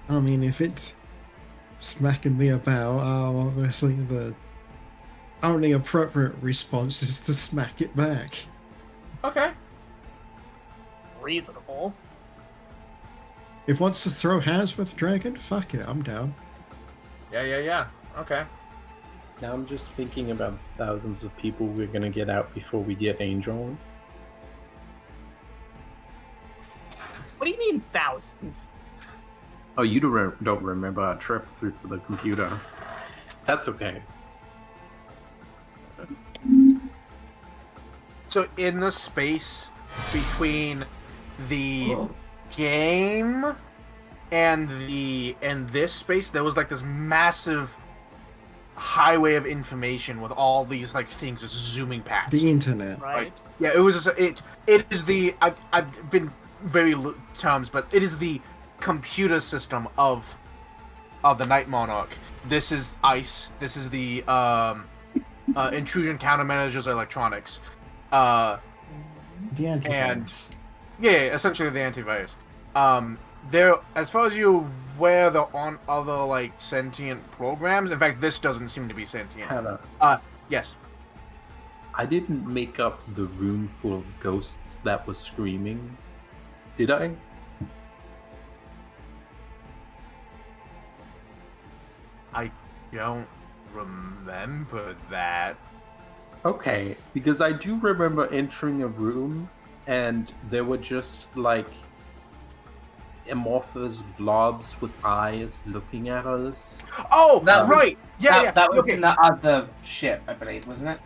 I mean, if it's smacking me about, obviously the only appropriate response is to smack it back. Okay. Reasonable. It wants to throw hands with the dragon? Fuck it, I'm down. Yeah. Okay. Now I'm just thinking about thousands of people we're gonna get out before we get Angel. What do you mean thousands? Oh, you don't remember our trip through the computer. That's okay. So in the space between the game and this space, there was like this massive highway of information with all these like things just zooming past. The internet. Right? Yeah, it was just, it is the I've been very terms, but it is the computer system of the Night Monarch. This is ICE. This is the intrusion countermeasures electronics. The antivirus. Yeah, essentially the antivirus. There, as far as you're aware, they're on other like sentient programs. In fact, this doesn't seem to be sentient. Hannah, Yes. I didn't make up the room full of ghosts that was screaming. Did I? I don't remember that. Okay, because I do remember entering a room and there were just like amorphous blobs with eyes looking at us. Oh, That was- right. Yeah. That was Okay. in the other ship, I believe, wasn't it?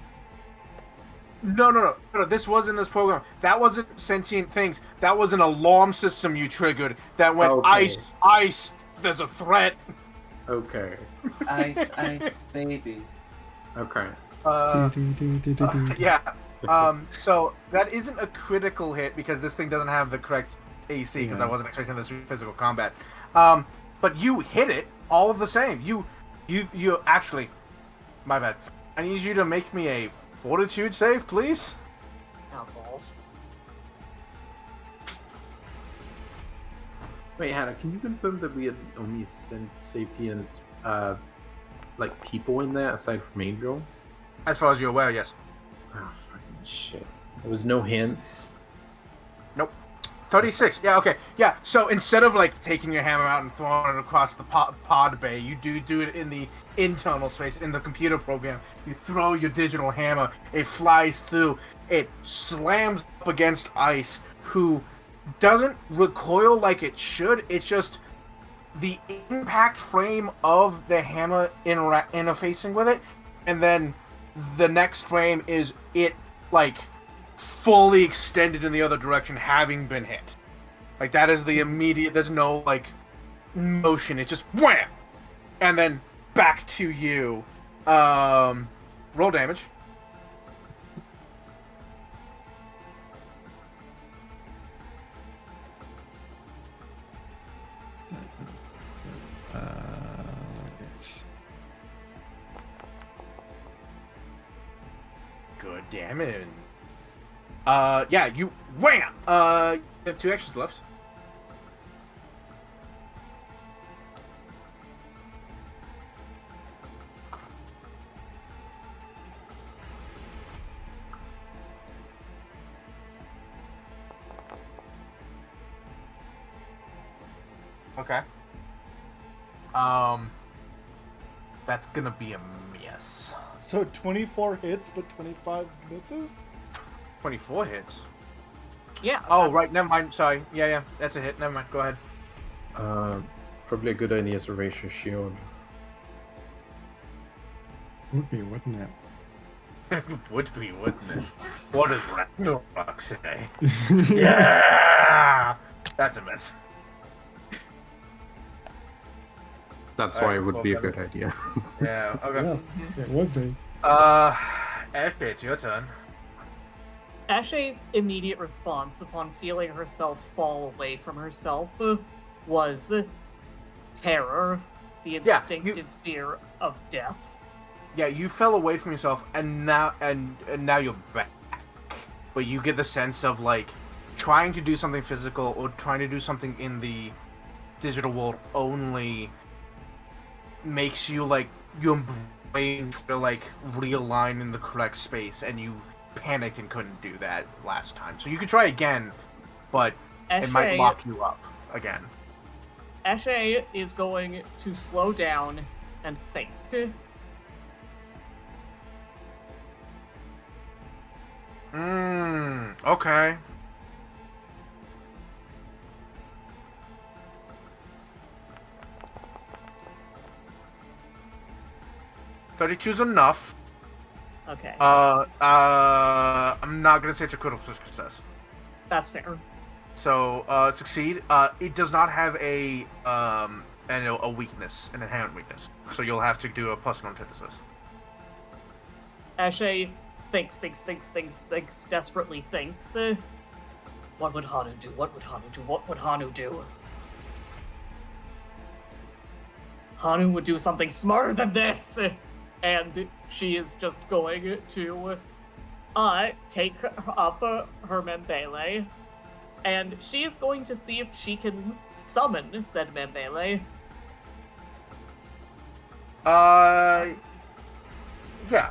No. This wasn't this program. That wasn't sentient things. That was an alarm system you triggered that went Okay. ice. There's a threat. Okay. Ice, baby. Okay. Yeah. So that isn't a critical hit because this thing doesn't have the correct AC because I wasn't expecting this physical combat. But you hit it all the same. You actually, my bad. I need you to make me a fortitude save, please. Oh, balls. Wait, Hannah, can you confirm that we had only sapient, like people in there aside from Angel? As far as you're aware, yes. Oh, fucking shit. There was no hints. Nope. 36. Yeah, okay. Yeah, so instead of like taking your hammer out and throwing it across the pod bay, you do it in the internal space in the computer program. You throw your digital hammer, it flies through, it slams up against Ice, who doesn't recoil like it should. It's just the impact frame of the hammer interfacing with it, and then the next frame is it like fully extended in the other direction, having been hit. Like that is the immediate. There's no like motion. It's just wham, and then back to you. Roll damage. It's Good damage. Yeah, you wham. You have 2 actions left. Okay. That's gonna be a miss. So 24 hits, but 25 misses? 24 hits. Yeah. Oh, that's- right. Never mind. Sorry. Yeah. That's a hit. Never mind. Go ahead. Probably a good idea to raise your shield. would be, wouldn't it? Would be, wouldn't it? What does Ragnarok say? Yeah! That's a miss. That's Alright, why it would well, be a then. good idea. Yeah, okay. Yeah, it would be. Ashby, it's your turn. Ashe's immediate response upon feeling herself fall away from herself was terror, the Yeah, instinctive fear of death. Yeah, you fell away from yourself, and now you're back. But you get the sense of like trying to do something physical or trying to do something in the digital world only makes you like your brain to like realign in the correct space, and you panicked and couldn't do that last time. So you could try again, but it might Ashe, lock you up again. Ashe is going to slow down and think. Okay. $32's enough. Okay, I'm not gonna say it's a critical success. that's fair. So, succeed. It does not have a weakness, an inherent weakness. So you'll have to do a plus one antithesis. Ashe thinks, desperately thinks. What would Hanu do? What would Hanu do? What would Hanu do? Hanu would do something smarter than this! And she is just going to take up her Membele, and she is going to see if she can summon said Membele. Yeah.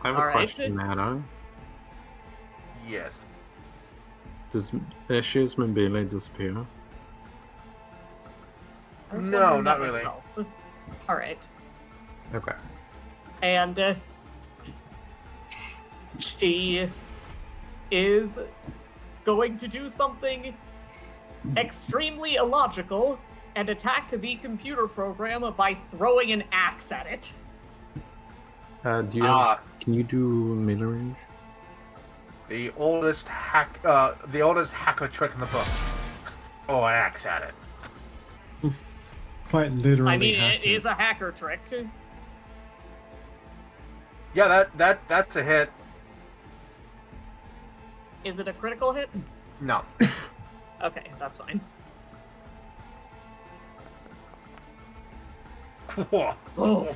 I have a Alright. question, Nana. Yes. Does Ashe's Membele disappear? I was No, wondering not that really. myself. Alright. Okay. And she is going to do something extremely illogical and attack the computer program by throwing an axe at it. Do you have, can you do melee range? The oldest hacker trick in the book. Oh, an axe at it. Quite literally. I mean, hack it is a hacker trick. Yeah, that's a hit. Is it a critical hit? No. Okay, that's fine. Whoa. Oh,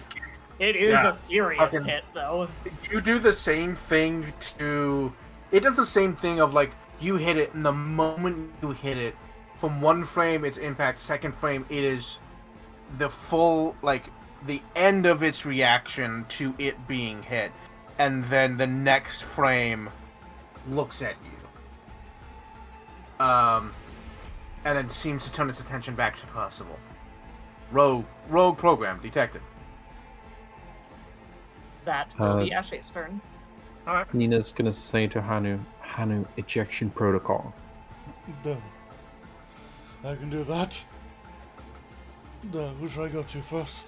it is Yeah, a serious fucking- hit, though. You do the same thing to... It does the same thing of, like, you hit it, and the moment you hit it, from one frame, it's impact, second frame, it is the full, like, the end of its reaction to it being hit. And then the next frame, looks at you, and then seems to turn its attention back to Percival. Rogue program detected. That will be Ashe's turn. Nina's gonna say to Hanu, ejection protocol. Duh. I can do that. Who should I go to first?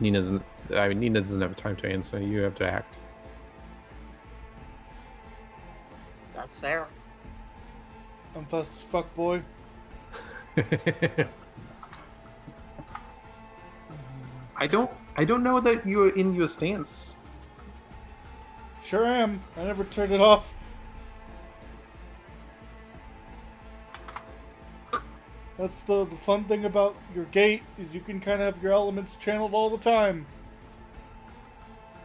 Nina doesn't have time to answer. You have to act. That's fair. I'm fast as fuck, boy. I don't know that you're in your stance. Sure am. I never turned it off. That's the fun thing about your gate, is you can kind of have your elements channeled all the time.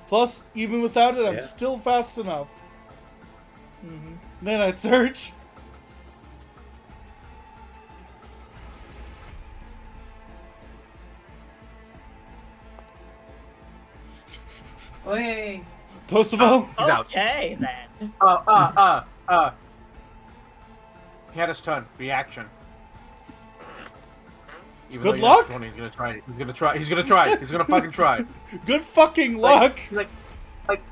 Plus, even without it, I'm still fast enough. Then I'd search. Hey. Percival? He's out. Okay, then. He had his turn. Reaction. Even Good though you're luck? 20, he's gonna try. He's gonna try. He's gonna fucking try. Good fucking luck! Like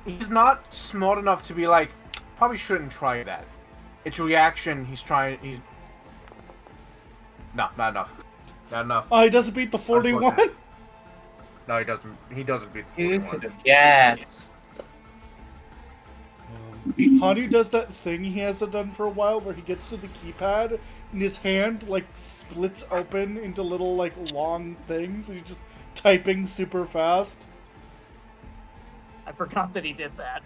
he's not smart enough to be like, probably shouldn't try that. It's a reaction. He's trying. No, not enough. Not enough. Oh, he doesn't beat the 41? No, he doesn't. He doesn't beat the Who 41. could have guessed? Hanu does that thing he hasn't done for a while where he gets to the keypad and his hand like splits open into little like long things and he's just typing super fast. I forgot that he did that.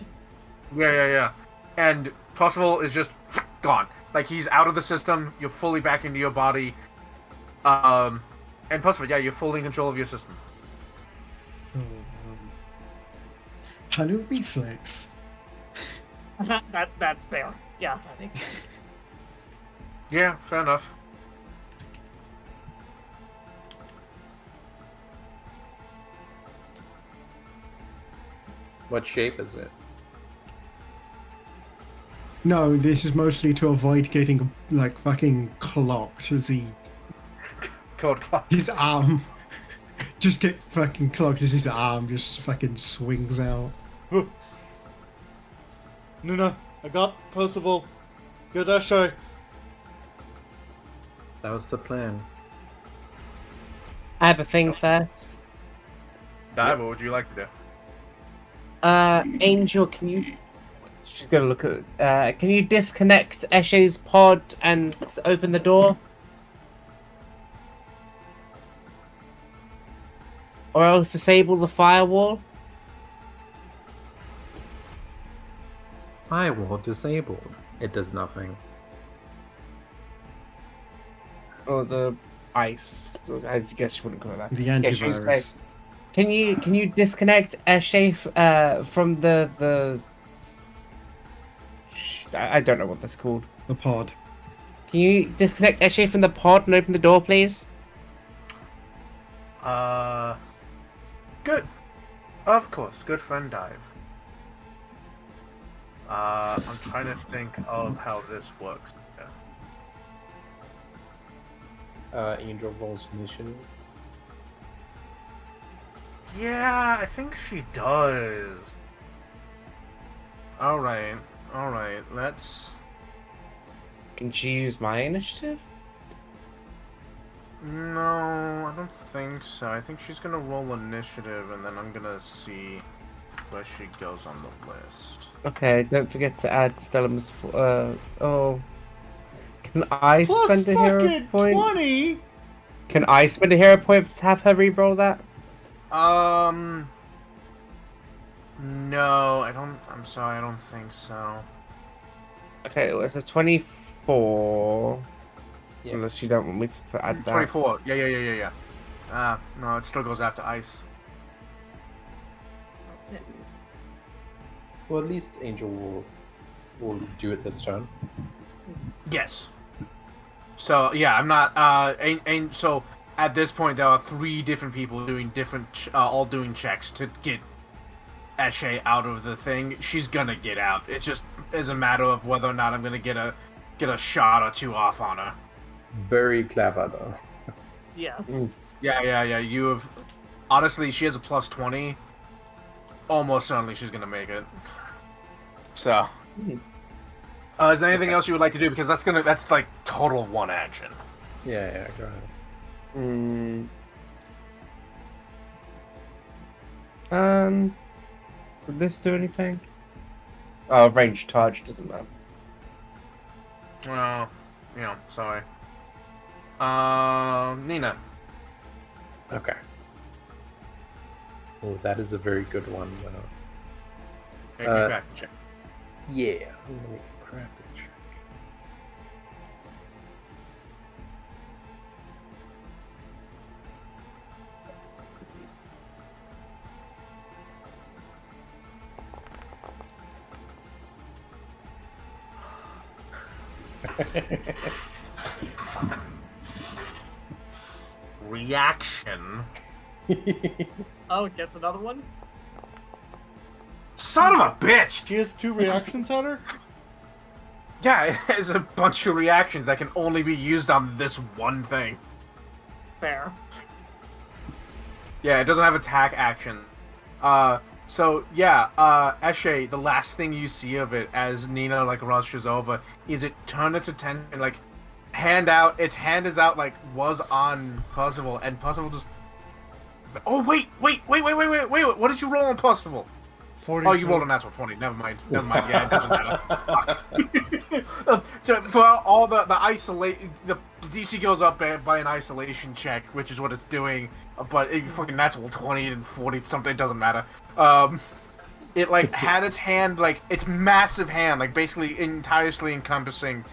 Yeah. And Percival is just gone. Like he's out of the system. You're fully back into your body. And Percival, yeah, you're fully in control of your system. Hanu reflex. That's fair. Yeah, that makes sense. Yeah, fair enough. What shape is it? No, this is mostly to avoid getting like fucking clocked as his arm just get fucking clocked as his arm just fucking swings out. Nuna, I got Percival. Get Ashe. That was the plan. I have a thing first. Dive, what would you like to do? Angel, can you? She's gonna look at. Can you disconnect Eshe's pod and open the door? Or else disable the firewall? Firewall disabled. It does nothing. Or the ice? I guess you wouldn't call it that. The Yeah, she was antivirus. saying- Can you disconnect Eshe from the? I don't know what that's called. The pod. Can you disconnect Eshe from the pod and open the door, please? Good. Of course, good friend Dive. I'm trying to think of how this works. Angel rolls initiative. Yeah, I think she does. Alright, let's... Can she use my initiative? No, I don't think so. I think she's gonna roll initiative and then I'm gonna see where she goes on the list. Okay, don't forget to add Stellum's. Can I Plus spend a hero fucking point? 20? Can I spend a hero point to have her re-roll that? No, I'm sorry, I don't think so. Okay, well, it's a 24. Yeah. Unless you don't want me to add that. 24, yeah. No, it still goes after ice. Well, at least Angel will do it this turn. Yes. So yeah, I'm not. And so at this point, there are 3 different people doing different, all doing checks to get Eshe out of the thing, she's gonna get out. It just is a matter of whether or not I'm gonna get a shot or two off on her. Very clever, though. Yes. Yeah. You have honestly, she has a plus 20. Almost certainly, she's gonna make it. So, is there anything else you would like to do? Because that's like total one action. Yeah, go ahead. Would this do anything? Oh, range charge doesn't matter. Well, sorry. Nina. Okay. Oh, that is a very good one. Make me back check. Yeah, I'm gonna make a crafting check. Reaction. Oh, it gets another one? Son of a bitch! She has 2 reactions at her? Yeah, it has a bunch of reactions that can only be used on this one thing. Fair. Yeah, it doesn't have attack action. Eshe, the last thing you see of it as Nina like rushes over is it turn its attention like its hand is out like was on Percival, and Percival just oh wait, what did you roll on Percival? 42. Oh, you rolled a natural 20. Never mind. Yeah, it doesn't matter. For all the isolate, the DC goes up by an isolation check, which is what it's doing. But it fucking natural 20 and 40 something, it doesn't matter. It like had its hand, like its massive hand, like basically entirely encompassing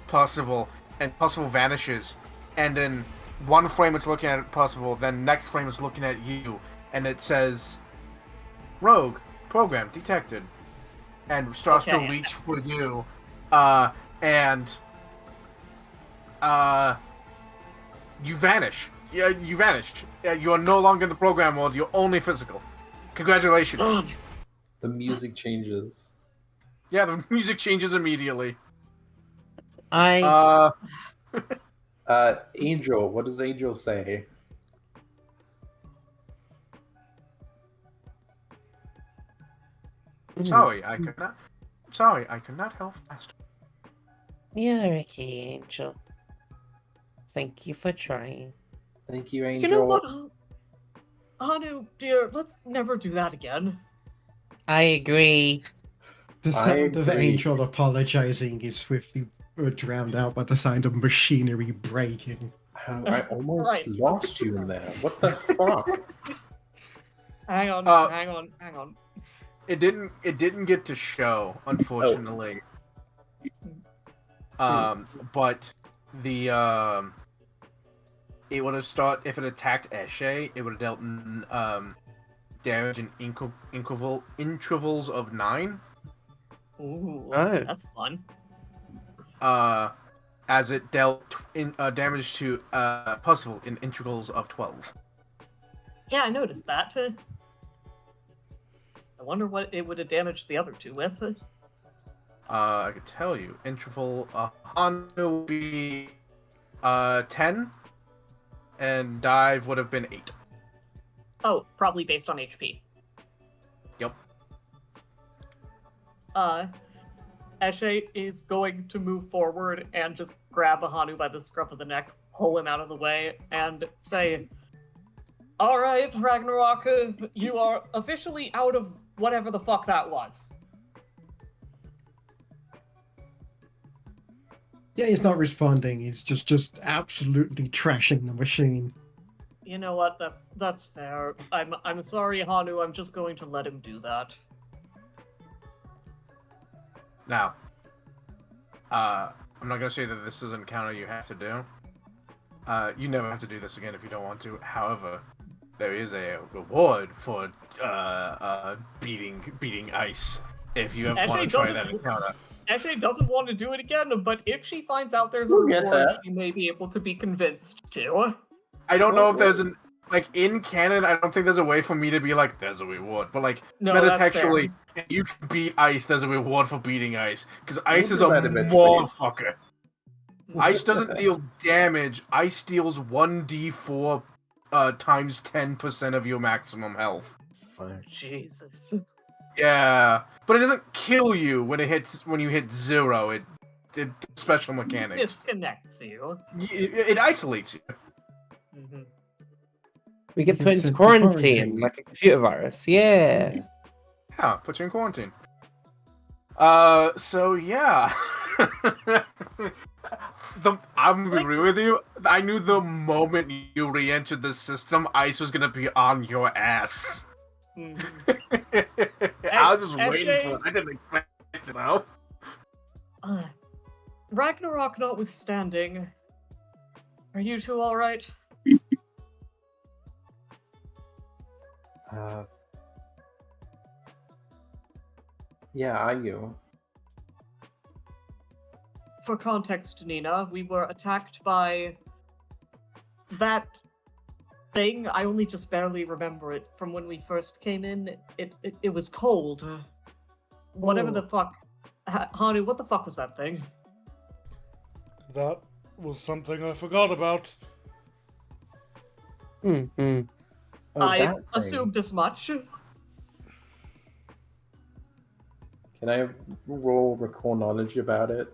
Percival, and Percival vanishes, and then one frame it's looking at Percival, then next frame it's looking at you, and it says, "Rogue program detected," and starts to reach for you, and you vanish. Yeah, you vanished. You are no longer in the program mode. You're only physical. Congratulations. The music changes. Yeah, the music changes immediately. Angel, what does Angel say? Sorry, I could not help faster. You're a key, Angel. Thank you for trying. Thank you, Angel. You know what? Hanu, dear, let's never do that again. I agree. The sound of Angel apologizing is swiftly drowned out by the sound of machinery breaking. I almost lost you in there. What the fuck? Hang on. It didn't get to show, unfortunately. But the it would have started if it attacked Eshe. It would have dealt damage in intervals of 9. Ooh, that's fun. As it dealt damage to Percival in intervals of 12. Yeah, I noticed that. I wonder what it would have damaged the other 2 with. I could tell you. Interval Honda would be 10, and Dive would have been 8. Oh, probably based on HP. Yep. Eshe is going to move forward and just grab Hanu by the scruff of the neck, pull him out of the way, and say, "Alright, Ragnarok, you are officially out of whatever the fuck that was." Yeah, he's not responding. He's just absolutely trashing the machine. You know what? That's fair. I'm sorry, Hanu. I'm just going to let him do that. Now, I'm not gonna say that this is an encounter you have to do. You never have to do this again if you don't want to. However, there is a reward for beating ice if you ever want to try that encounter. Eshe doesn't want to do it again, but if she finds out there's a reward, she may be able to be convinced to. I don't know if there's like in canon, I don't think there's a way for me to be like, there's a reward. But like No, that's metatextually, fair. if you can beat Ice, there's a reward for beating Ice. Because Ice We'll is do a that eventually. motherfucker. Ice doesn't deal damage. Ice deals 1d4 times 10% of your maximum health. Fuck. Jesus. Yeah, but it doesn't kill you when you hit 0. It special mechanics. Disconnects you. It isolates you. hmm We get They put into said quarantine like a computer virus. Yeah. Yeah, put you in quarantine. So yeah. I'm gonna be real with you. I knew the moment you re-entered the system, Ice was gonna be on your ass. hmm I was just waiting Eshe- for it. I didn't expect it though. Ragnarok notwithstanding, are you two all right? Yeah, are you? For context, Nina, we were attacked by that thing. I only just barely remember it from when we first came in. It was cold. Whatever the fuck. Hanu, what the fuck was that thing? That was something I forgot about. Mm-hmm. Oh, I that thing. assumed as much. Can I roll recall knowledge about it?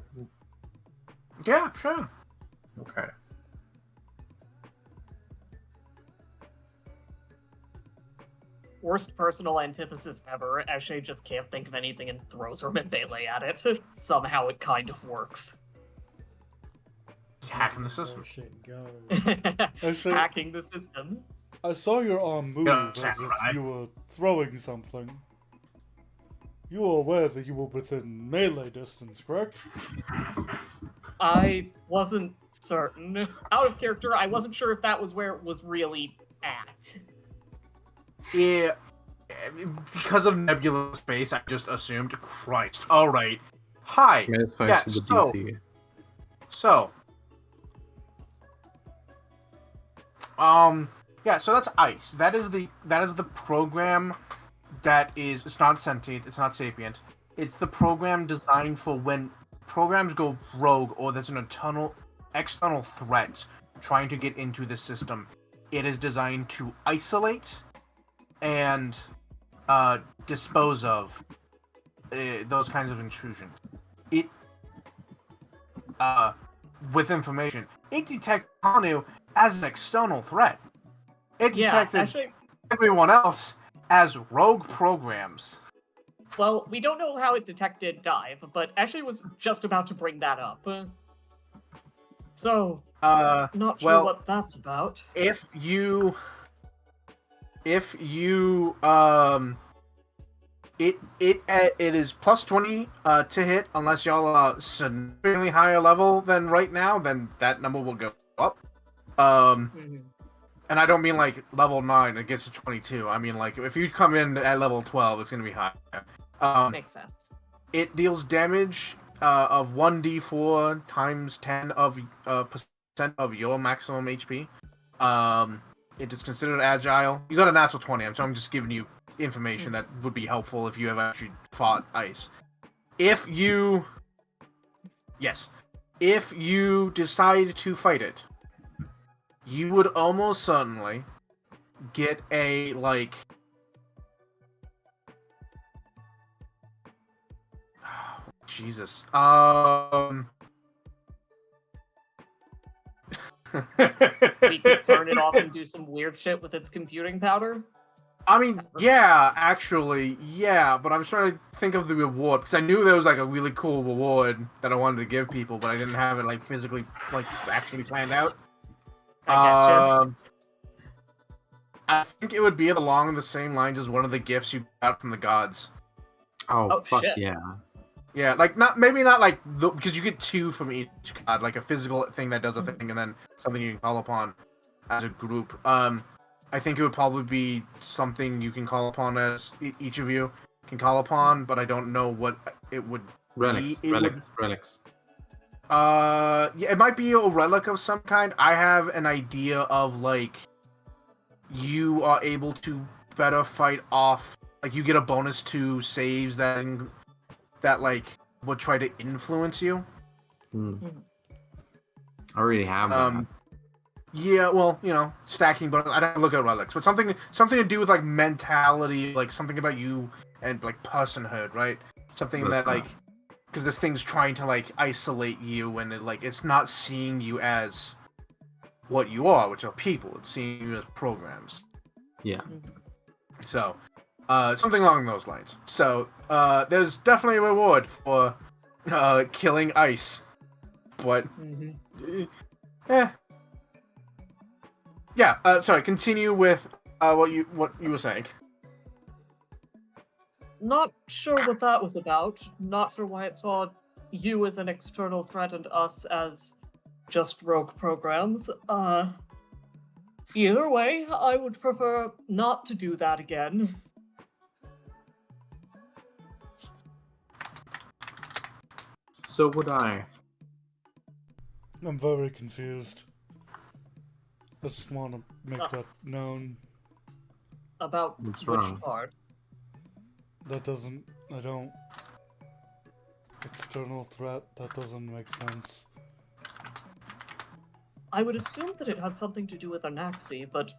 Yeah, sure. Okay. Worst personal antithesis ever. Eshe just can't think of anything and throws her melee at it. Somehow it kind of works. Hacking the system. Oh, shit, go. Actually- Hacking the system. I saw your arm move Yeah, as samurai. if you were throwing something. You were aware that you were within melee distance, correct? I wasn't certain. Out of character, I wasn't sure if that was where it was really at. Yeah, because of Nebula space, I just assumed. Christ. All right. Hi. -5 Yeah, to the so- DC. So, yeah. So that's Ice. That is the program. That is. It's not sentient. It's not sapient. It's the program designed for when programs go rogue or there's an external threat trying to get into the system. It is designed to isolate and dispose of those kinds of intrusion. It with information. It detected Hanu as an external threat. It Yeah, detected actually, everyone else as rogue programs. well, we don't know how it detected Dive, but Ashley was just about to bring that up. So, not sure well, what that's about. If you it is plus 20 to hit unless y'all are significantly higher level than right now, then that number will go up. And I don't mean like level 9 it gets to 22. I mean like if you come in at level 12, it's gonna be higher. Makes sense. It deals damage of 1d4 times 10 of percent of your maximum HP. It is considered agile. You got a natural 20, so I'm just giving you information that would be helpful if you have actually fought Ice. If you decide to fight it, you would almost certainly get a like Jesus. We could turn it off and do some weird shit with its computing powder. I mean, yeah, actually, yeah, but I'm trying to think of the reward because I knew there was like a really cool reward that I wanted to give people, but I didn't have it like physically, like actually planned out. I getcha. I think it would be along the same lines as one of the gifts you got from the gods. Oh, fuck shit. yeah. Yeah, like not like because you get 2 from each god, like a physical thing that does a thing, and then something you can call upon as a group. I think it would probably be something you can call upon as each of you can call upon, but I don't know what it would Relics. be. Relics. Yeah, it might be a relic of some kind. I have an idea of like you are able to better fight off. Like you get a bonus to saves that like would try to influence you. I already have that. Yeah, well, stacking, but I'd have to look at relics. But something to do with like mentality, like something about you and like personhood, right? Something That's that like, because this thing's trying to like isolate you, and it's not seeing you as what you are, which are people. It's seeing you as programs. Yeah. So, something along those lines. So, there's definitely a reward for killing ice, but yeah. Sorry. Continue with what you were saying. Not sure what that was about. Not sure why it saw you as an external threat and us as just rogue programs. Either way, I would prefer not to do that again. So would I. I'm very confused. I just want to make that known. About What's which wrong? part? I don't. External threat, that doesn't make sense. I would assume that it had something to do with Anaxi, but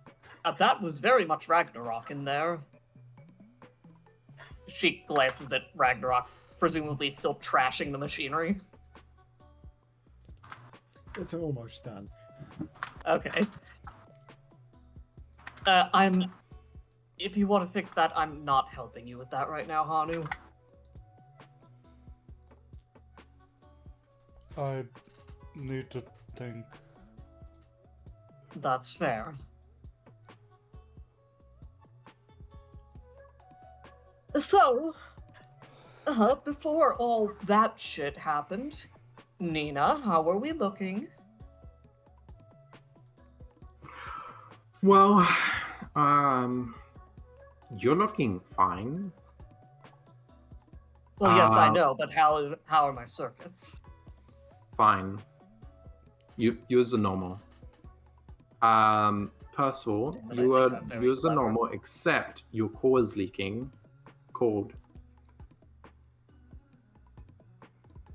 that was very much Ragnarok in there. She glances at Ragnarok's, presumably still trashing the machinery. It's almost done. Okay. If you want to fix that, I'm not helping you with that right now, Hanu. I need to think. That's fair. So, before all that shit happened, Nina, how are we looking? Well, you're looking fine. Well, yes, I know, but how are my circuits? Fine. You're the normal. Percival, But I think I'm very you're the clever. normal, except your core is leaking. Cold.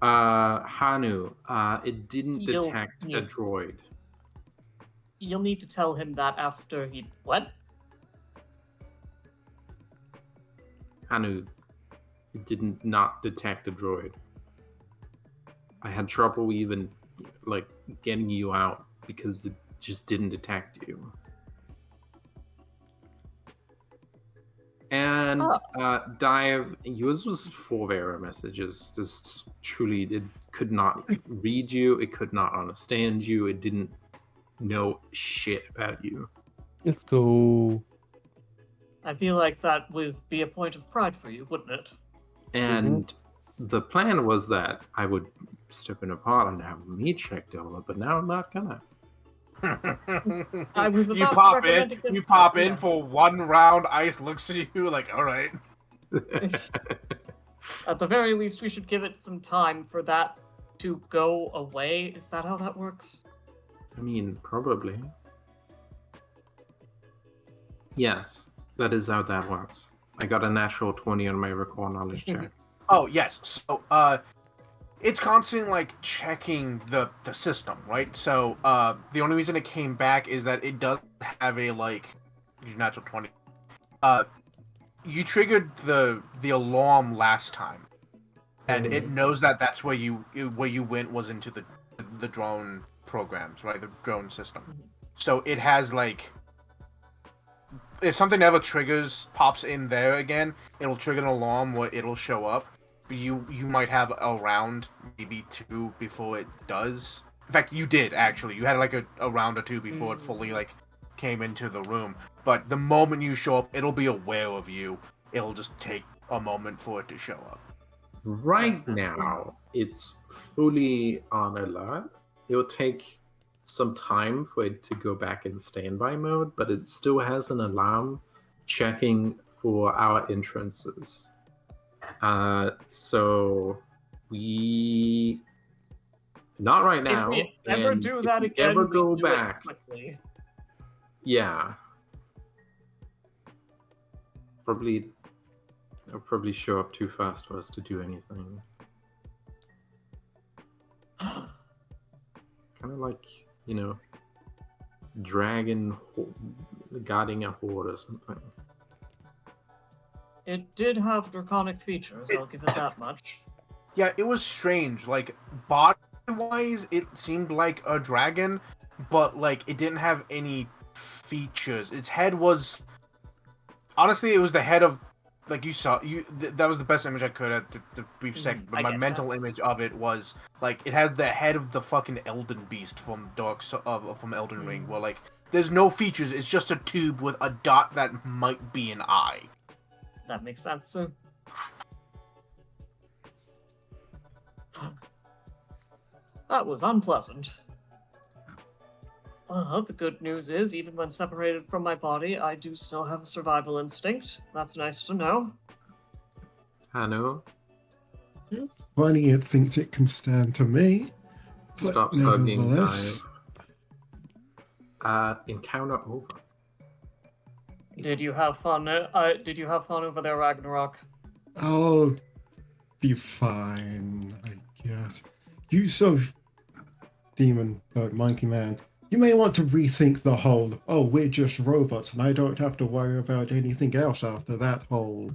Hanu, it didn't You'll detect a need- droid. You'll need to tell him that after he... What? Hanu, it didn't not detect a droid. I had trouble even, like, getting you out because it just didn't detect you. And Dive, yours was 4 error messages. Just truly, it could not read you. It could not understand you. It didn't know shit about you. Let's go. I feel like that would be a point of pride for you, wouldn't it? And the plan was that I would step in apart and have me checked over, but now I'm not gonna. I was You about to pop recommend in. against You pop that, in yes. for one round. Ice looks at you like, all right. At the very least, we should give it some time for that to go away. Is that how that works? I mean, probably. Yes, that is how that works. I got a natural 20 on my recall knowledge check. Oh yes. So it's constantly like checking the system, right? So the only reason it came back is that it does have a like natural 20. You triggered the alarm last time, and it knows that that's where you went was into the drone programs, right? The drone system. So it has like, if something ever pops in there again, it'll trigger an alarm where it'll show up. You might have a round, maybe 2 before it does. In fact, you did actually. You had like a round or 2 before it fully like came into the room. But the moment you show up, it'll be aware of you. It'll just take a moment for it to show up. Right now, it's fully on alert. It will take some time for it to go back in standby mode, but it still has an alarm checking for our entrances. So we not right now. If we ever and do if that we again, ever we go do back, it quickly. yeah. They'll probably show up too fast for us to do anything. Kind of like, dragon guarding a horde or something. It did have draconic features, I'll give it that much. Yeah, it was strange. Like, body-wise, it seemed like a dragon, but, like, it didn't have any features. Its head was... Honestly, it was the head of... Like, you saw... that was the best image I could at the brief second, but my mental image of it was, like, it had the head of the fucking Elden Beast from from Elden Ring, where, like, there's no features, it's just a tube with a dot that might be an eye. That makes sense. That was unpleasant. The good news is, even when separated from my body, I do still have a survival instinct. That's nice to know. Hanu, Funny it thinks it can stand to me. But stop hugging nevertheless, Dive. Encounter over. Did you have fun? Did you have fun over there, Ragnarok? I'll be fine, I guess. Demon, Monkey Man, you may want to rethink the whole, oh, we're just robots and I don't have to worry about anything else after that whole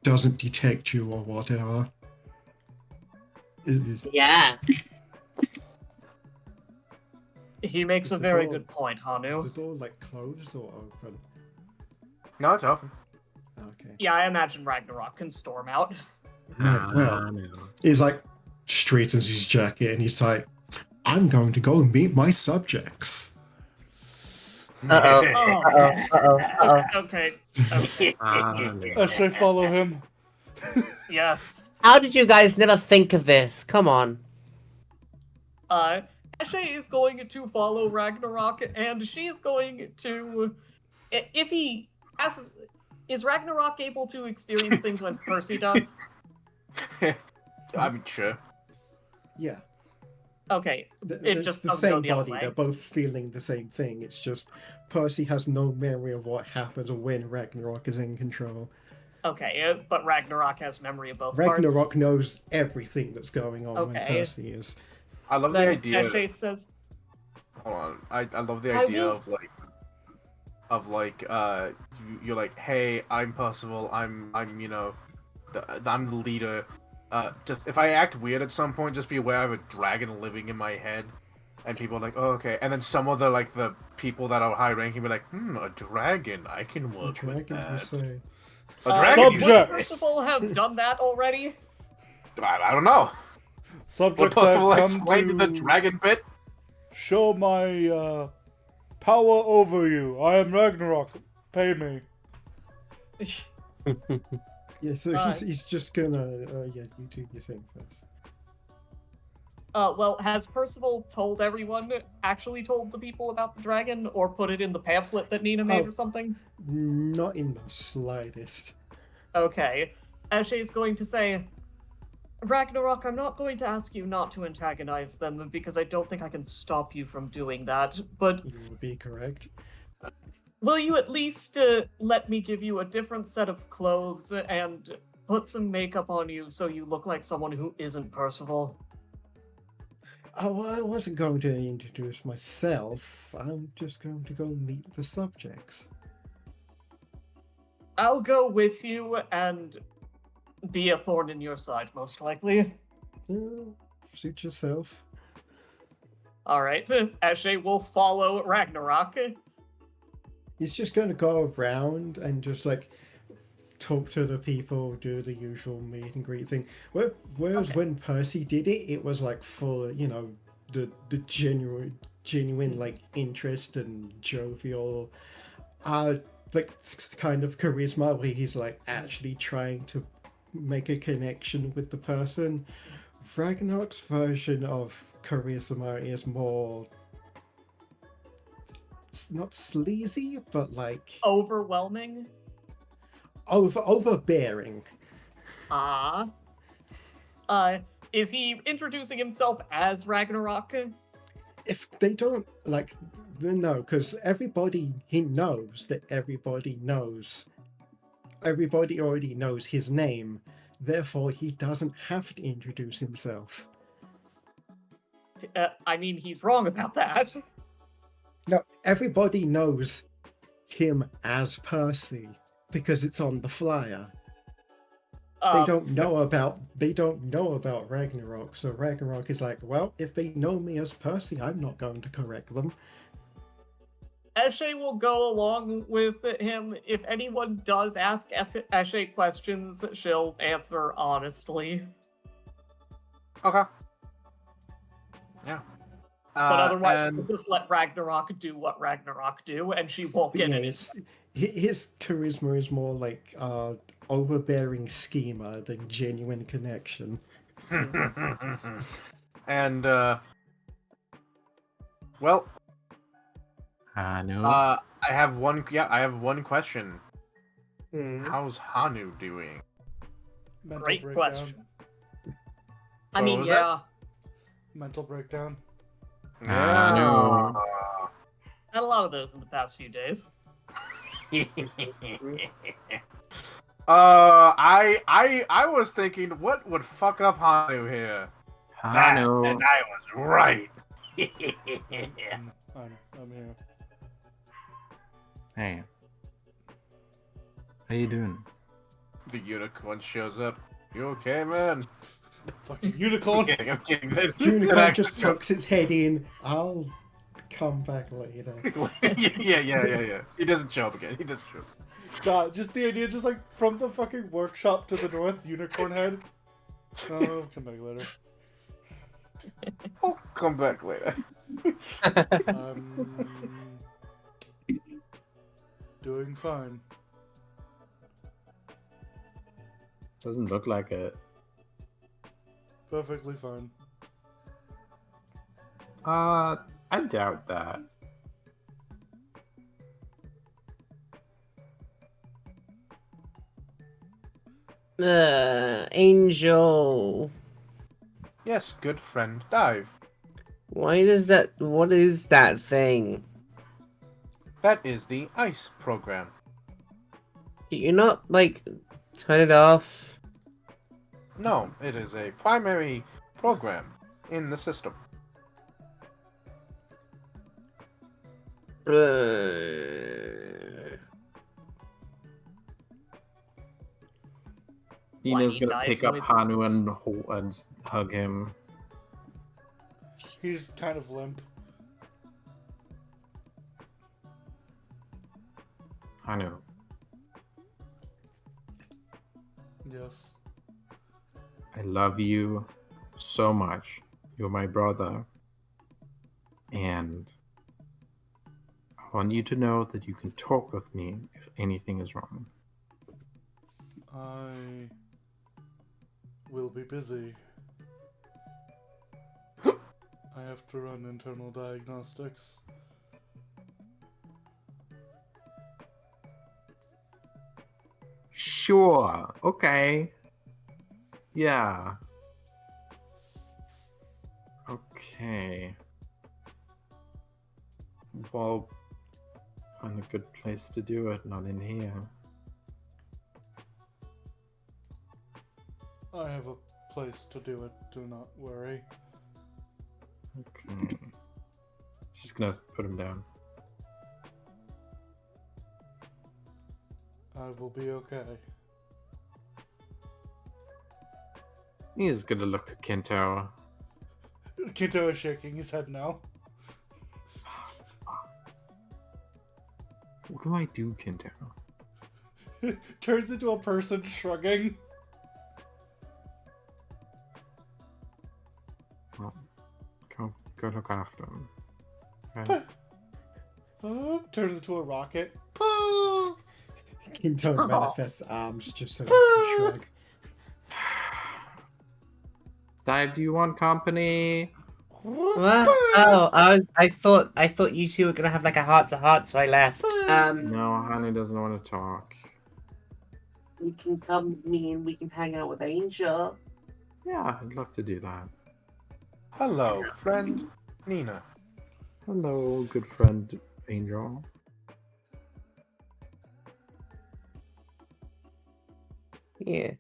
doesn't detect you or whatever. Yeah. He makes a very good point, Hanu. Is the door, like, closed or open? No, it's open. Okay. Yeah, I imagine Ragnarok can storm out. Right, well, he's like, straightens his jacket and he's like, I'm going to go and meet my subjects. Okay. I should follow him. Yes. How did you guys never think of this? Come on. Eshe is going to follow Ragnarok, and she is going to... If he asks... Is Ragnarok able to experience things when Percy does? I mean, sure. Yeah. Okay. It It's just the doesn't go same the other body. way. They're both feeling the same thing. It's just Percy has no memory of what happens when Ragnarok is in control. Okay, but Ragnarok has memory of both Ragnarok parts. knows everything that's going on when Okay. Percy is. I love the Then idea. Eshe says... Hold on. I love the I idea will- you're like, hey, I'm Percival. I'm I'm the leader. Just if I act weird at some point, just be aware I have a dragon living in my head, and people are like, oh, okay. And then some of the people that are high ranking be like, a dragon, I can work with Dragon, you that. say. A dragon, you Would say. Percival have done that already? I don't know. Would Subjects Percival have come explain the dragon bit? show my power over you. I am Ragnarok. Pay me. Yeah, so he's just gonna you do your thing first. Well, has Percival actually told the people about the dragon, or put it in the pamphlet that Nina made or something? Not in the slightest. Okay. Eshe's going to say, Ragnarok, I'm not going to ask you not to antagonize them, because I don't think I can stop you from doing that, but You would be correct. will you at least let me give you a different set of clothes and put some makeup on you so you look like someone who isn't Percival? Oh, well, I wasn't going to introduce myself. I'm just going to go meet the subjects. I'll go with you and be a thorn in your side, most likely. Suit yourself. Alright, Eshe will follow Ragnarok. He's just going to go around and just like talk to the people, do the usual meet and greet thing. Whereas when Percy did it, it was like full, the genuine like interest and jovial, like kind of charisma where he's like actually trying to make a connection with the person. Ragnarok's version of charisma is more, it's not sleazy, but like Overwhelming? overbearing. Is he introducing himself as Ragnarok? If they don't no, because everybody he knows that everybody knows. everybody already knows his name, therefore he doesn't have to introduce himself. I mean, he's wrong about that. No, everybody knows him as Percy because it's on the flyer. They don't know about Ragnarok, so Ragnarok is like, well, if they know me as Percy, I'm not going to correct them. Eshe will go along with him. If anyone does ask Eshe questions, she'll answer honestly. Okay. Yeah. But otherwise, and- we'll just let Ragnarok do what Ragnarok do, and she won't But get yeah, any. his charisma is more like overbearing schema than genuine connection. And well, Hanu. I have one. Yeah, I have one question. Hmm. How's Hanu doing? Mental Great breakdown. question. I What mean, was yeah, Mental breakdown. Yeah. had a lot of those in the past few days. I was thinking, what would fuck up Hanu here? Hanu. That, and I was right. I'm here. Hey. How you doing? The unicorn shows up. You okay, man? Fucking unicorn. I'm kidding. That Unicorn actually just pokes its head in. I'll come back later. yeah. He doesn't show up again. He doesn't show up. God, just the idea, just like from the fucking workshop to the north, unicorn head. Oh, come back later. I'll come back later. Doing fine. Doesn't look like it. Perfectly fine. I doubt that. Angel. Yes, good friend. Dive. Why does that? What is that thing? That is the ICE program. Do you not like turn it off? No, it is a primary program in the system. Nina's Whiny gonna dive pick up noises. Hanu and hug him. He's kind of limp. Hanu. Yes. I love you so much. You're my brother. And I want you to know that you can talk with me if anything is wrong. I will be busy. I have to run internal diagnostics. Sure. Okay. Yeah. Okay. Well, find a good place to do it, not in here. I have a place to do it, do not worry. Okay. She's gonna put him down. I will be okay. He's gonna look to Kento. Kinto is shaking his head now. What do I do, Kento? Turns into a person shrugging. Well, go look after him. Okay? Turns into a rocket. Kinto manifests arms just so he can shrug. Dive, do you want company? What? Oh, I thought you two were gonna have like a heart to heart, so I left. No, Honey doesn't want to talk. You can come with me and we can hang out with Angel. Yeah, I'd love to do that. Hello, friend Nina. Hello, good friend Angel. Yeah.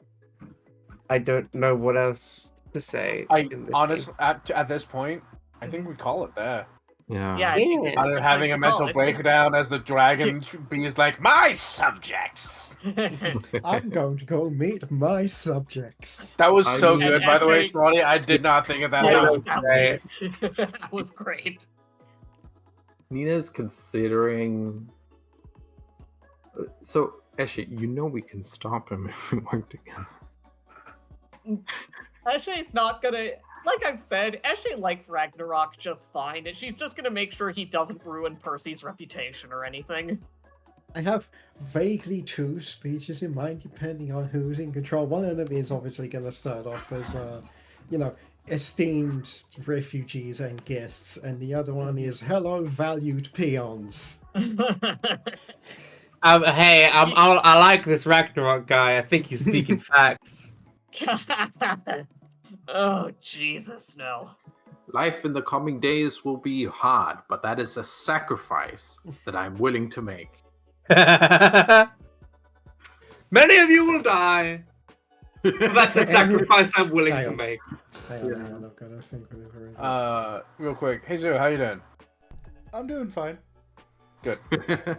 I don't know what else to say. I in this honestly, game. at this point, I think we call it there. Yeah. Yeah, I think this is Other the than having place a to mental call it. breakdown as the dragon bee is like, my subjects. I'm going to go meet my subjects. That was I so mean- good, by the way, Actually- Scotty. I did not think of that. Yeah, line. that was great. Nina's considering. So, actually, we can stop him if we work together. Eshe's not gonna. Like I've said, Eshe likes Ragnarok just fine, and she's just gonna make sure he doesn't ruin Percy's reputation or anything. I have vaguely two speeches in mind depending on who's in control. One of them is obviously going to start off as, esteemed refugees and guests, and the other one is hello, valued peons. Hey, I like this Ragnarok guy. I think he's speaking facts. Oh, Jesus, no. Life in the coming days will be hard, but that is a sacrifice that I'm willing to make. Many of you will die. But that's a sacrifice I'm willing Hang to on. make. Hang on, I've got to think of it. Real quick. Hey, Zoo, how you doing? I'm doing fine. Good.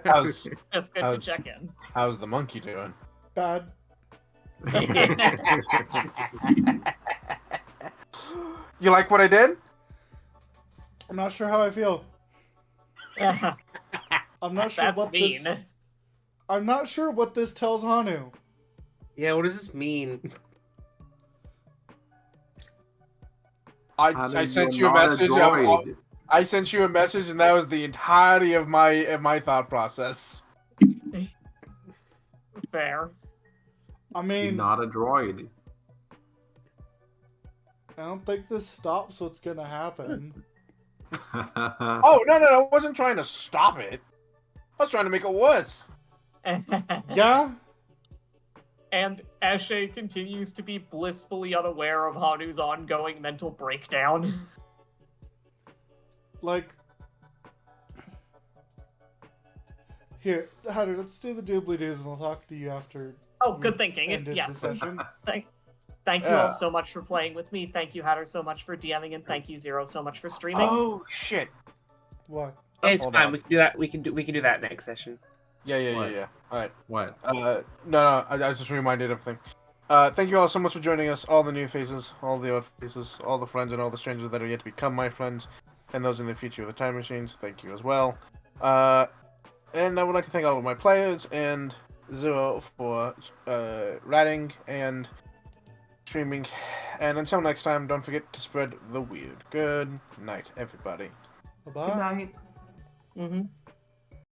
How's Just good to how's- check in. how's the monkey doing? Bad. You like what I did? I'm not sure how I feel. I'm not sure That's what mean. this. I'm not sure what this tells Hanu. Yeah, what does this mean? I sent you a message. I sent you a message, and that was the entirety of my thought process. Fair. I You're mean, not a droid. I don't think this stops what's gonna happen. Oh no! I wasn't trying to stop it. I was trying to make it worse. Yeah? And Eshe continues to be blissfully unaware of Hanu's ongoing mental breakdown. Like. Here, Hatter, let's do the doobly doos and I'll talk to you after. Oh, we good thinking. ended the Yes. session. Thank you Yeah. all so much for playing with me. Thank you, Hatter, so much for DMing, and thank you, Zero, so much for streaming. Oh shit! What? It's Hold fine. on. We can do that. We can do that next session. Yeah. All right. What? No. I just reminded everything. Thank you all so much for joining us. All the new faces, all the old faces, all the friends, and all the strangers that are yet to become my friends, and those in the future with the time machines. Thank you as well. And I would like to thank all of my players and Zero for writing and streaming. And until next time, don't forget to spread the weird. Good night, everybody. Bye-bye. Mm-hmm.